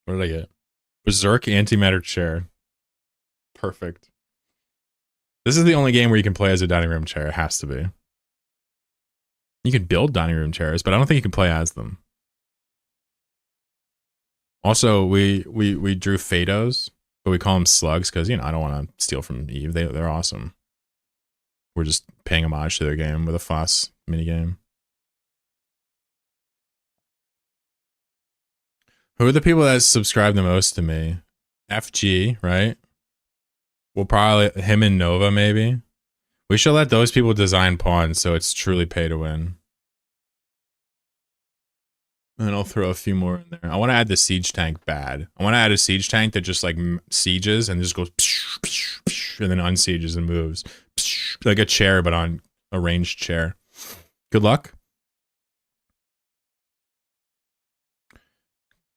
What did I get? Berserk antimatter chair. Perfect. This is the only game where you can play as a dining room chair. It has to be. You can build dining room chairs, but I don't think you can play as them. Also, we drew Fados, but we call them slugs because, you know, I don't want to steal from Eve. They're awesome. We're just paying homage to their game with a fuss minigame. Who are the people that subscribe the most to me? FG, right? We'll probably, him and Nova, maybe. We should let those people design pawns so it's truly pay to win. And I'll throw a few more in there. I want to add the siege tank bad. I want to add a siege tank that just like sieges and just goes and then unsieges and moves. Like a chair, but on a ranged chair. Good luck.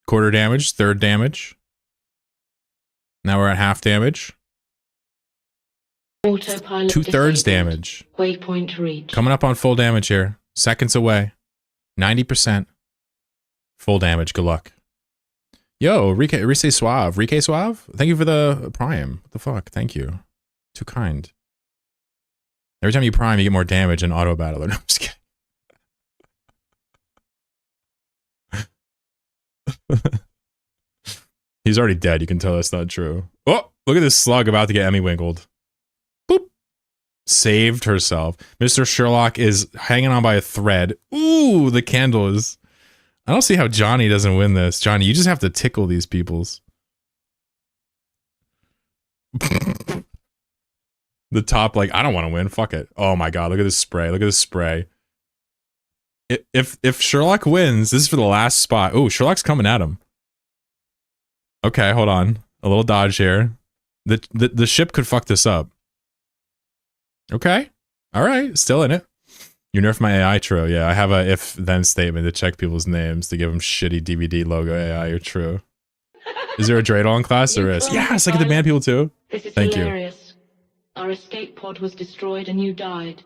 Quarter damage, third damage. Now we're at half damage. Autopilot 2/3 disabled. damage. Waypoint reached. Coming up on full damage here. Seconds away. 90%. Full damage. Good luck. Yo, Rique Suave. Rique Suave? Thank you for the prime. What the fuck? Thank you. Too kind. Every time you prime, you get more damage in auto battler. No, I'm just kidding. He's already dead. You can tell that's not true. Oh, look at this slug about to get Emmy winkled. Boop. Saved herself. Mr. Sherlock is hanging on by a thread. Ooh, the candle is... I don't see how Johnny doesn't win this. Johnny, you just have to tickle these peoples. The top, like, I don't want to win. Fuck it. Oh my god, look at this spray. Look at this spray. If Sherlock wins, this is for the last spot. Ooh, Sherlock's coming at him. Okay, hold on. A little dodge here. The ship could fuck this up. Okay. Alright, still in it. You nerfed my AI, true. Yeah, I have a if-then statement to check people's names to give them shitty DVD logo AI. You're true. Is there a Dreidel in class? There is. Yes, I get to ban people too. This is Thank hilarious. Our escape pod was destroyed and you died.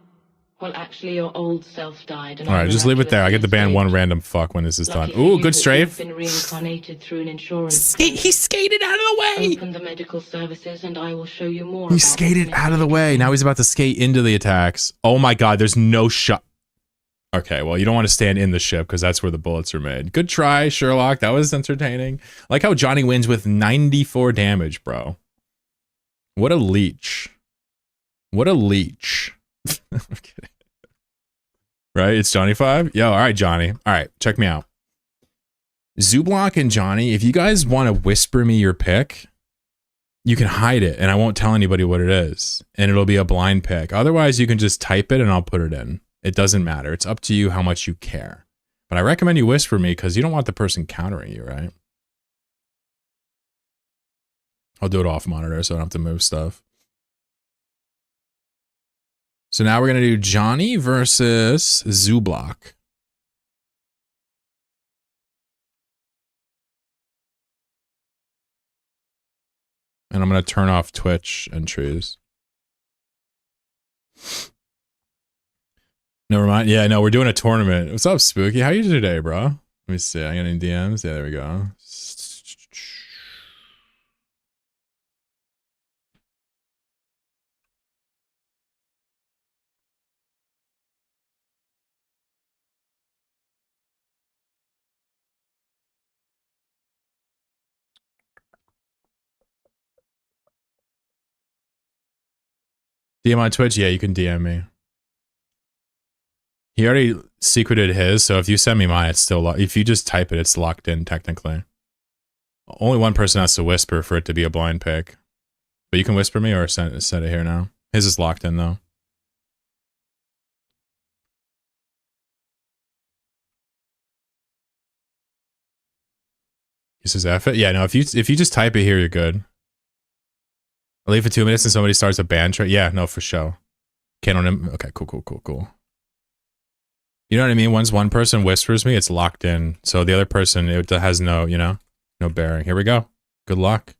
Well, actually, your old self died. And Alright, just leave it there. I get to ban one random fuck when this is done. Ooh, good strafe. Been reincarnated through an insurance. He skated out of the way! Open the medical services and I will show you more. He skated out of the way. Now he's about to skate into the attacks. Oh my god, there's no shot. Okay, well, you don't want to stand in the ship because that's where the bullets are made. Good try, Sherlock. That was entertaining. I like how Johnny wins with 94 damage, bro. What a leech. What a leech. I'm kidding. Right? It's Johnny 5? Yo, alright, Johnny. Alright, check me out. Zublock and Johnny, if you guys want to whisper me your pick, you can hide it and I won't tell anybody what it is. And it'll be a blind pick. Otherwise, you can just type it and I'll put it in. It doesn't matter. It's up to you how much you care. But I recommend you whisper me because you don't want the person countering you, right? I'll do it off monitor so I don't have to move stuff. So now we're going to do Johnny versus Zublock. And I'm going to turn off Twitch entries. Never mind. Yeah, no, we're doing a tournament. What's up, Spooky? How you today, bro? Let me see. I got any DMs? Yeah, there we go. DM on Twitch? Yeah, you can DM me. He already secreted his, so if you send me mine, it's still locked. If you just type it, it's locked in, technically. Only one person has to whisper for it to be a blind pick. But you can whisper me or send it here now. His is locked in, though. He says F it? Yeah, no, if you just type it here, you're good. I'll leave for 2 minutes and somebody starts a band track. Yeah, no, for sure. Canon. Okay, cool. You know what I mean? Once one person whispers me, it's locked in. So the other person, it has no, you know, no bearing. Here we go. Good luck.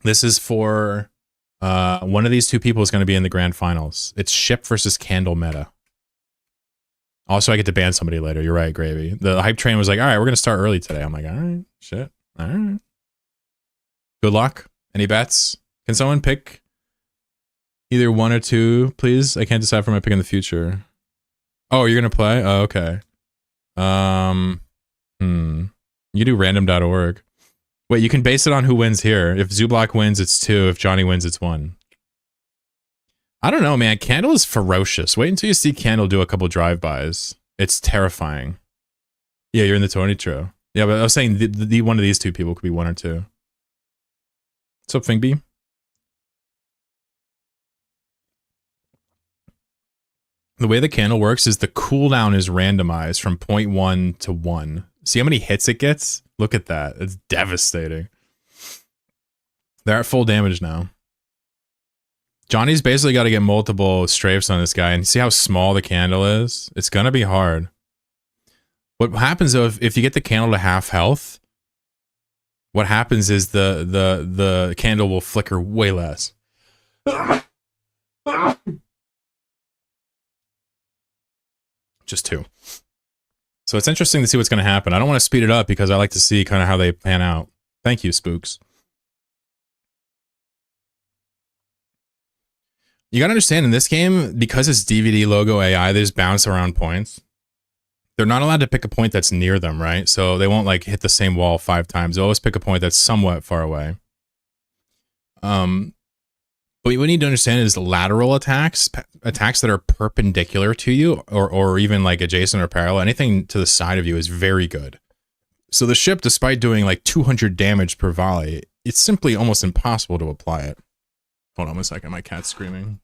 This is for one of these two people is going to be in the grand finals. It's ship versus candle meta. Also, I get to ban somebody later. You're right, Gravy. The hype train was like, all right, we're going to start early today. I'm like, all right, shit. All right. Good luck. Any bets? Can someone pick either one or two, please? I can't decide for my pick in the future. Oh, you're going to play? Oh, okay. You do random.org. Wait, you can base it on who wins here. If Zublock wins, it's 2. If Johnny wins, it's 1. I don't know, man. Candle is ferocious. Wait until you see Candle do a couple drive-bys. It's terrifying. Yeah, you're in the Tony True. Yeah, but I was saying the one of these two people could be 1 or 2. What's up, Fingby? The way the candle works is the cooldown is randomized from 0.1 to 1. See how many hits it gets? Look at that. It's devastating. They're at full damage now. Johnny's basically got to get multiple strafes on this guy and see how small the candle is. It's going to be hard. What happens though, if you get the candle to half health, what happens is the candle will flicker way less. Just 2. So it's interesting to see what's going to happen. I don't want to speed it up because I like to see kind of how they pan out. Thank you, Spooks. You got to understand in this game, because it's DVD logo AI, they just bounce around points. They're not allowed to pick a point that's near them, right? So they won't like hit the same wall 5 times. They'll always pick a point that's somewhat far away. But what you need to understand is lateral attacks that are perpendicular to you or even like adjacent or parallel, anything to the side of you is very good. So the ship, despite doing like 200 damage per volley, it's simply almost impossible to apply it. Hold on 1 second, my cat's screaming.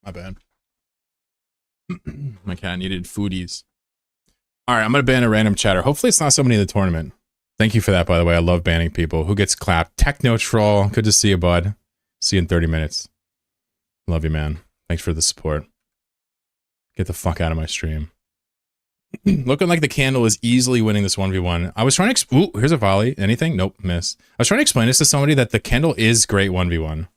My bad. My cat needed foodies. All right, I'm going to ban a random chatter. Hopefully it's not somebody in the tournament. Thank you for that, by the way. I love banning people. Who gets clapped? Techno Troll. Good to see you, bud. See you in 30 minutes. Love you, man. Thanks for the support. Get the fuck out of my stream. Looking like the candle is easily winning this 1v1. I was trying to... Ooh, here's a volley. Anything? Nope, miss. I was trying to explain this to somebody that the candle is great 1v1.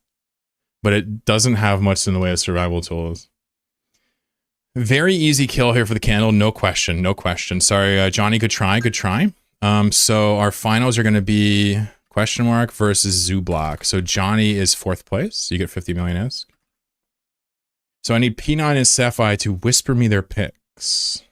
But it doesn't have much in the way of survival tools. Very easy kill here for the candle. No question. No question. Sorry, Johnny. Good try. Good try. So our finals are going to be question mark versus Zooblock. So Johnny is 4th place. You get 50 million-esque. So I need P9 and Sapphire to whisper me their picks.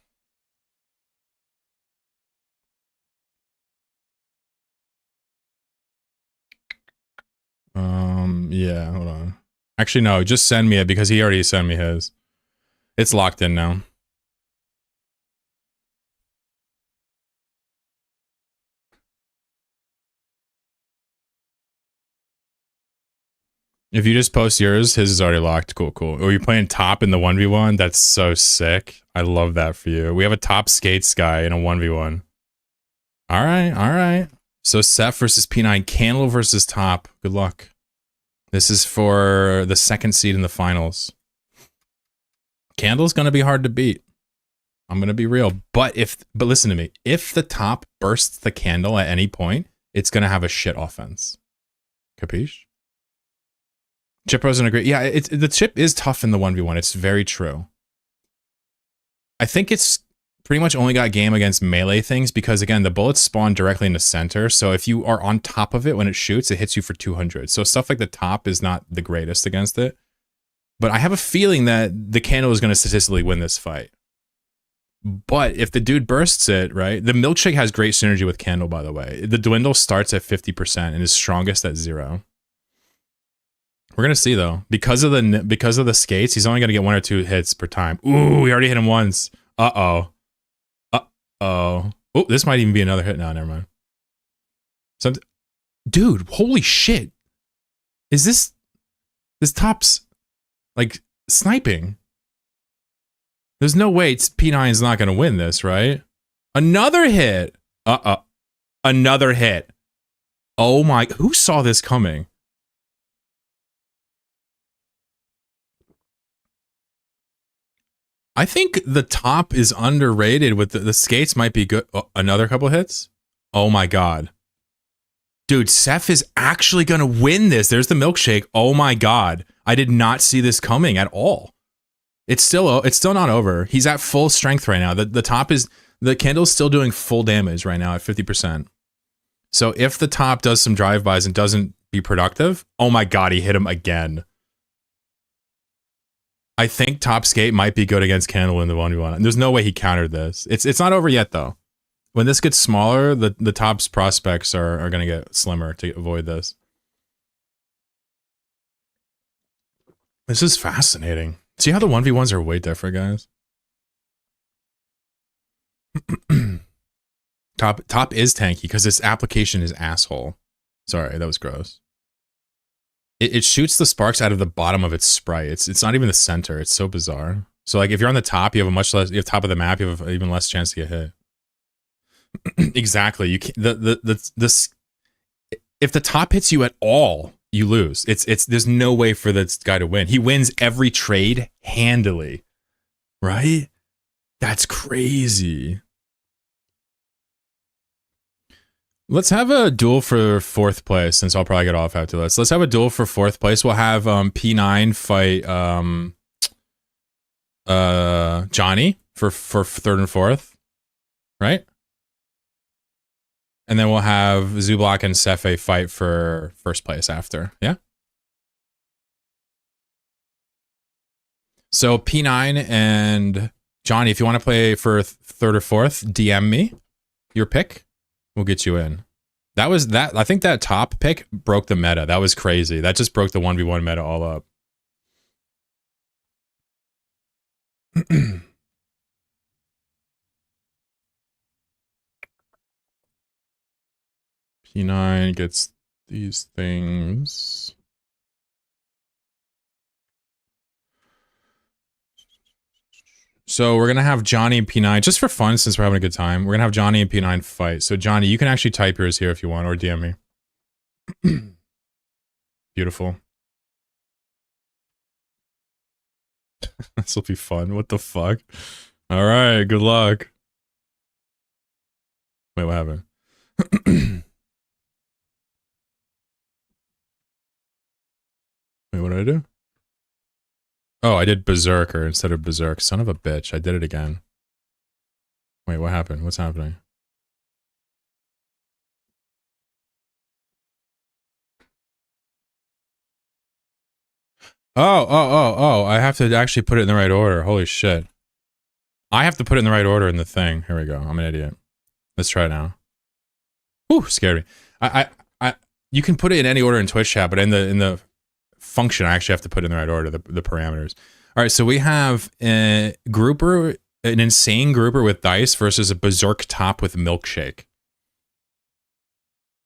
Yeah, hold on. Actually, no, just send me it because he already sent me his. It's locked in now. If you just post yours, his is already locked. Cool, cool. Are you playing top in the 1v1? That's so sick. I love that for you. We have a top skates guy in a 1v1. All right, all right. So Seth versus P9, Candle versus top. Good luck. This is for the 2nd seed in the finals. Candle's going to be hard to beat. I'm going to be real. But listen to me. If the top bursts the candle at any point, it's going to have a shit offense. Capiche? Chip Rosen agree. Yeah, the chip is tough in the 1v1. It's very true. I think it's pretty much only got game against melee things because, again, the bullets spawn directly in the center. So if you are on top of it when it shoots, it hits you for 200. So stuff like the top is not the greatest against it. But I have a feeling that the candle is going to statistically win this fight. But if the dude bursts it, right? The milkshake has great synergy with candle, by the way. The dwindle starts at 50% and is strongest at 0. We're gonna see though, because of the skates, he's only gonna get 1 or 2 hits per time. Ooh, we already hit him once. Uh-oh. Uh-oh. Oh, this might even be another hit now. Never mind. Dude, holy shit. Is this top's like sniping? There's no way P9 is not gonna win this, right? Another hit. Another hit. Oh my, who saw this coming? I think the top is underrated with the skates might be good. Oh, another couple hits. Oh my God. Dude, Seth is actually going to win this. There's the milkshake. Oh my God. I did not see this coming at all. It's still not over. He's at full strength right now. The candle's still doing full damage right now at 50%. So if the top does some drive-bys and doesn't be productive, oh my God, he hit him again. I think top skate might be good against candle in the 1v1. There's no way he countered this. It's not over yet though. When this gets smaller, the top's prospects are going to get slimmer to avoid this. This is fascinating. See how the 1v1s are way different, guys? Top is tanky because its application is asshole. Sorry, that was gross. it shoots the sparks out of the bottom of its sprite. It's not even the center. It's so bizarre. So like if you're on the top, you have a much less. You have top of the map. You have even less chance to get hit. Exactly. You can't. This if the top hits you at all, you lose. It's there's no way for this guy to win. He wins every trade handily, right? That's crazy. Let's have a duel for 4th place, since I'll probably get off after this. Let's have a duel for 4th place. We'll have P9 fight Johnny for 3rd and 4th, right? And then we'll have Zublock and Sefe fight for 1st place after. Yeah. So P9 and Johnny, if you want to play for 3rd or 4th, DM me your pick. We'll get you in. That was that. I think that top pick broke the meta. That was crazy. That just broke the 1v1 meta all up. P9 gets these things. So we're going to have Johnny and P9, just for fun, since we're having a good time. We're going to have Johnny and P9 fight. So Johnny, you can actually type yours here if you want, or DM me. Beautiful. This will be fun. What the fuck? All right, good luck. Wait, what happened? Wait, what did I do? Oh, I did Berserker instead of Berserk. Son of a bitch. I did it again. Wait, what happened? What's happening? Oh. I have to actually put it in the right order. Holy shit. I have to put it in the right order in the thing. Here we go. I'm an idiot. Let's try it now. Whew, scared me. You can put it in any order in Twitch chat, but in the function, I actually have to put it in the right order, the parameters. All right, so we have a grouper, an insane grouper with dice versus a berserk top with milkshake.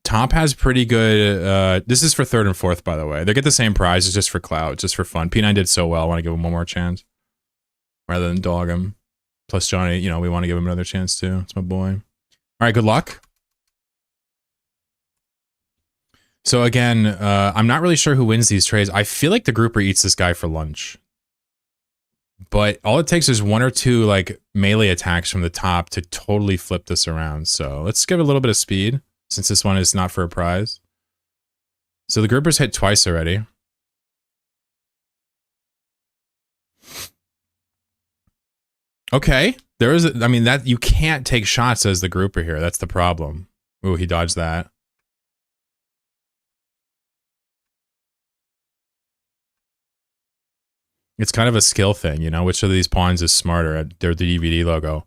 Top has pretty good, this is for 3rd and 4th, by the way. They get the same prize, it's just for clout, just for fun. P9 did so well, I want to give him one more chance. Rather than dog him. Plus Johnny, you know, we want to give him another chance too. It's my boy. All right, good luck. So again, I'm not really sure who wins these trades. I feel like the grouper eats this guy for lunch. But all it takes is 1 or 2 like melee attacks from the top to totally flip this around. So let's give it a little bit of speed, since this one is not for a prize. So the grouper's hit twice already. Okay. There is, I mean, that you can't take shots as the grouper here. That's the problem. Ooh, he dodged that. It's kind of a skill thing, you know? Which of these pawns is smarter? They're the DVD logo.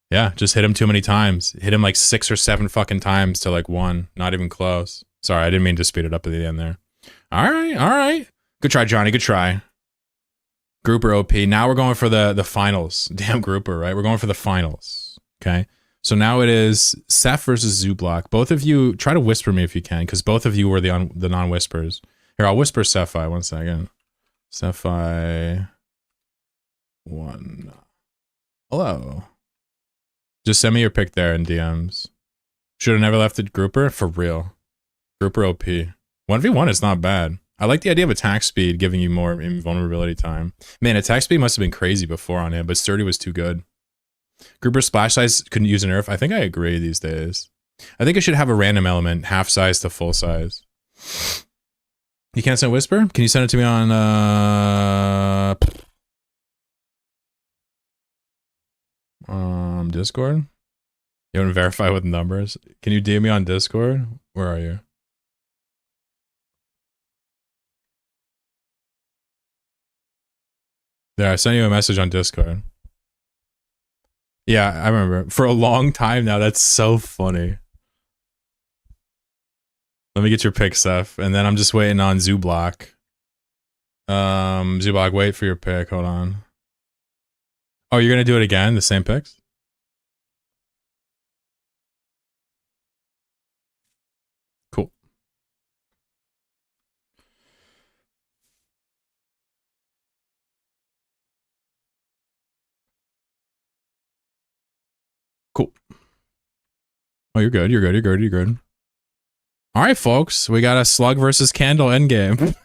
Yeah, just hit him too many times. Hit him like 6 or 7 fucking times to like 1. Not even close. Sorry, I didn't mean to speed it up at the end there. All right. Good try, Johnny. Good try. Grouper OP. Now we're going for the finals. Damn grouper, right? We're going for the finals. Okay. So now it is Seth versus Zublock. Both of you, try to whisper me if you can, because both of you were the non-whispers. Here, I'll whisper Sephi 1 second. Sephi 1. Hello. Just send me your pick there in DMs. Should have never left the grouper? For real. Grouper OP. 1v1 is not bad. I like the idea of attack speed giving you more invulnerability time. Man, attack speed must have been crazy before on him, but sturdy was too good. Grouper splash size couldn't use a nerf. I think I agree these days. I think it should have a random element, half size to full size. You can't send Whisper? Can you send it to me on Discord? You haven't verified with numbers? Can you DM me on Discord? Where are you? There, I sent you a message on Discord. Yeah, I remember. For a long time now, that's so funny. Let me get your pick, Seth. And then I'm just waiting on Zublock. Zublock, wait for your pick. Hold on. Oh, you're going to do it again? The same picks? Cool. Oh, you're good. You're good. You're good. You're good. All right, folks. We got a slug versus candle endgame.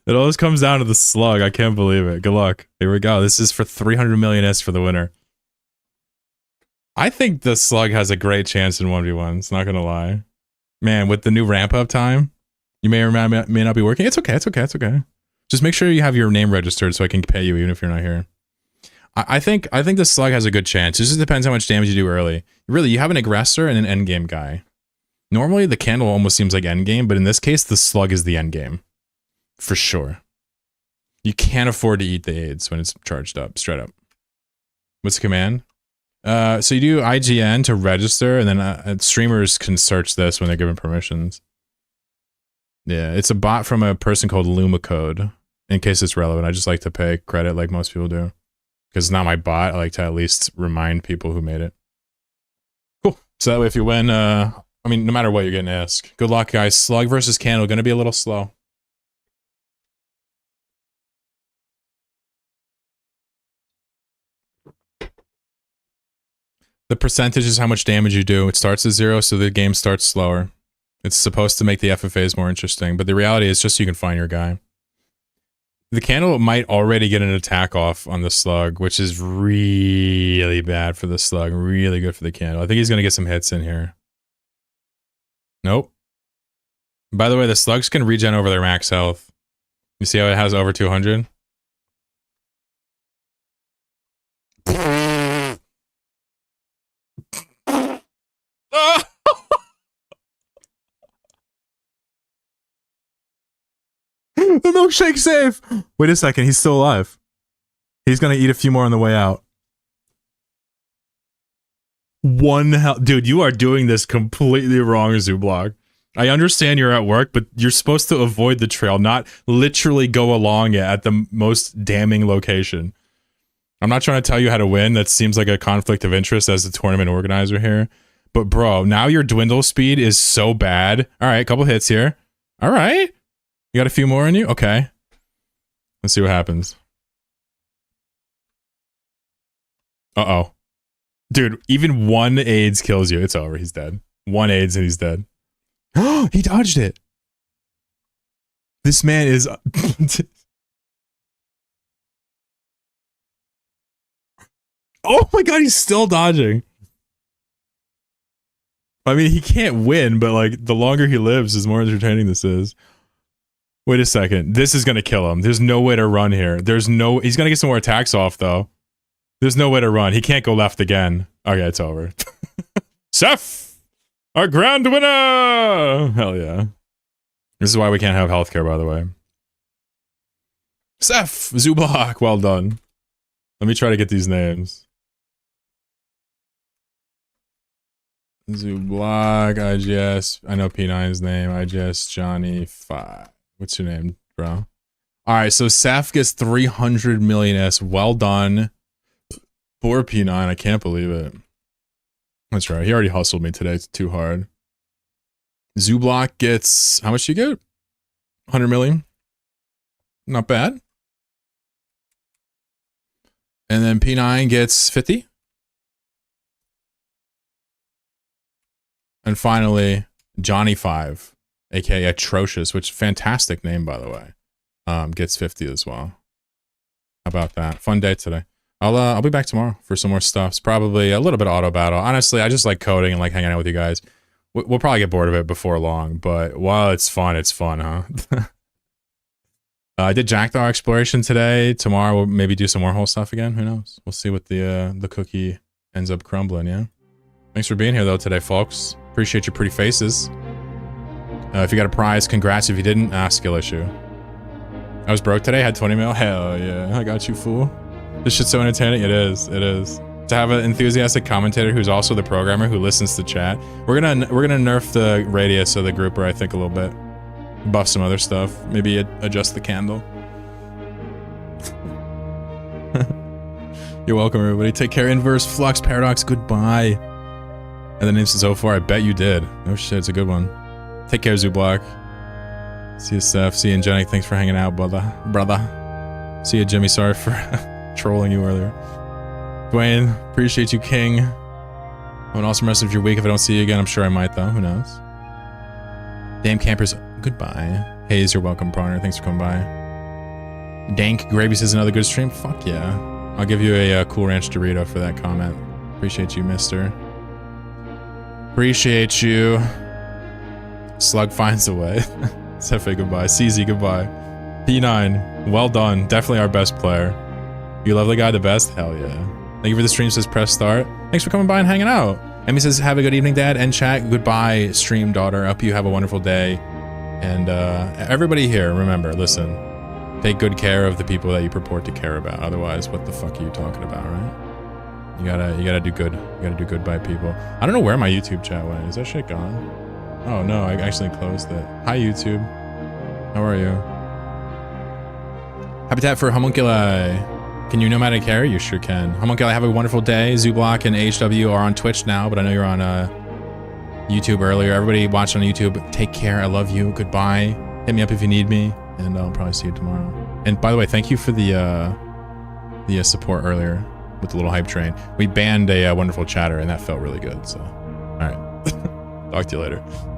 It always comes down to the slug. I can't believe it. Good luck. Here we go. This is for 300 million S for the winner. I think the slug has a great chance in 1v1s. Not going to lie. Man, with the new ramp up time, you may or may not be working. It's okay. It's okay. It's okay. Just make sure you have your name registered so I can pay you even if you're not here. I think the slug has a good chance. It just depends how much damage you do early. Really, you have an aggressor and an endgame guy. Normally, the candle almost seems like endgame, but in this case, the slug is the endgame. For sure. You can't afford to eat the AIDS when it's charged up, straight up. What's the command? So you do IGN to register, and then streamers can search this when they're given permissions. Yeah, it's a bot from a person called Lumacode. In case it's relevant, I just like to pay credit like most people do. Because it's not my bot, I like to at least remind people who made it. Cool. So that way if you win, I mean, no matter what, you're getting asked. Good luck, guys. Slug versus candle, gonna be a little slow. The percentage is how much damage you do. It starts at 0, so the game starts slower. It's supposed to make the FFAs more interesting, but the reality is just so you can find your guy. The candle might already get an attack off on the slug, which is really bad for the slug. Really good for the candle. I think he's going to get some hits in here. Nope. By the way, the slugs can regen over their max health. You see how it has over 200? The milkshake's safe! Wait a second, he's still alive. He's gonna eat a few more on the way out. One health. Dude, you are doing this completely wrong, Zublock. I understand you're at work, but you're supposed to avoid the trail, not literally go along it at the most damning location. I'm not trying to tell you how to win. That seems like a conflict of interest as the tournament organizer here. But bro, now your dwindle speed is so bad. All right, couple hits here. All right. You got a few more in you? Okay. Let's see what happens. Uh-oh. Dude, even one AIDS kills you. It's over. He's dead. One AIDS and he's dead. He dodged it. This man is... Oh my god, he's still dodging. I mean, he can't win, but like, the longer he lives, the more entertaining this is. Wait a second. This is going to kill him. There's no way to run here. He's going to get some more attacks off, though. There's no way to run. He can't go left again. Okay, it's over. Seth! Our grand winner! Hell yeah. This is why we can't have healthcare, by the way. Seth! Zublock! Well done. Let me try to get these names. Zublock, IGS. I know P9's name. IGS Johnny 5. What's your name, bro? Alright, so Saf gets 300 million S. Well done. Poor P9. I can't believe it. That's right. He already hustled me today. It's too hard. Zublock gets... How much do you get? 100 million? Not bad. And then P9 gets 50. And finally, Johnny 5, aka Atrocious, which fantastic name, by the way, gets 50 as well. How about that? Fun day today. I'll be back tomorrow for some more stuff. It's probably a little bit of auto battle. Honestly, I just like coding and like hanging out with you guys. We'll probably get bored of it before long, but while it's fun, huh? I did Jackdaw exploration today. Tomorrow we'll maybe do some Warhol stuff again. Who knows? We'll see what the cookie ends up crumbling. Yeah. Thanks for being here though today, folks. Appreciate your pretty faces. If you got a prize, congrats. If you didn't, skill issue. I was broke today, had 20 mil. Hell yeah, I got you, fool. This shit's so entertaining. It is. It is. To have an enthusiastic commentator who's also the programmer who listens to chat. We're gonna nerf the radius of the grouper, I think, a little bit. Buff some other stuff. Maybe adjust the candle. You're welcome, everybody. Take care. Inverse Flux Paradox. Goodbye. And the name says so far. I bet you did. Oh shit, it's a good one. Take care, Zublock. See you, Steph. See you, Jenny. Thanks for hanging out, brother. See you, Jimmy. Sorry for trolling you earlier. Dwayne, appreciate you, King. Have an awesome rest of your week. If I don't see you again, I'm sure I might, though. Who knows? Damn campers, goodbye. Hayes, you're welcome, Proner. Thanks for coming by. Dank Gravy says another good stream. Fuck yeah. I'll give you a Cool Ranch Dorito for that comment. Appreciate you, mister. Appreciate you. Slug finds a way. Sefe, goodbye. CZ, goodbye. P9, well done. Definitely our best player. You love the guy the best? Hell yeah. Thank you for the stream, says press start. Thanks for coming by and hanging out. Emmy says, have a good evening, Dad, and chat. Goodbye, stream daughter. Hope you have a wonderful day. And everybody here, remember, listen, take good care of the people that you purport to care about. Otherwise, what the fuck are you talking about, right? You gotta do good. You gotta do good by people. I don't know where my YouTube chat went. Is that shit gone? Oh no, I actually closed it. Hi YouTube. How are you? Habitat for Homunculi. Can you nomadic carry? You sure can. Homunculi, have a wonderful day. Zublock and HW are on Twitch now, but I know you're on YouTube earlier. Everybody watching on YouTube, take care. I love you. Goodbye. Hit me up if you need me, and I'll probably see you tomorrow. And by the way, thank you for the support earlier with the little hype train. We banned a wonderful chatter, and that felt really good. So, all right. Talk to you later.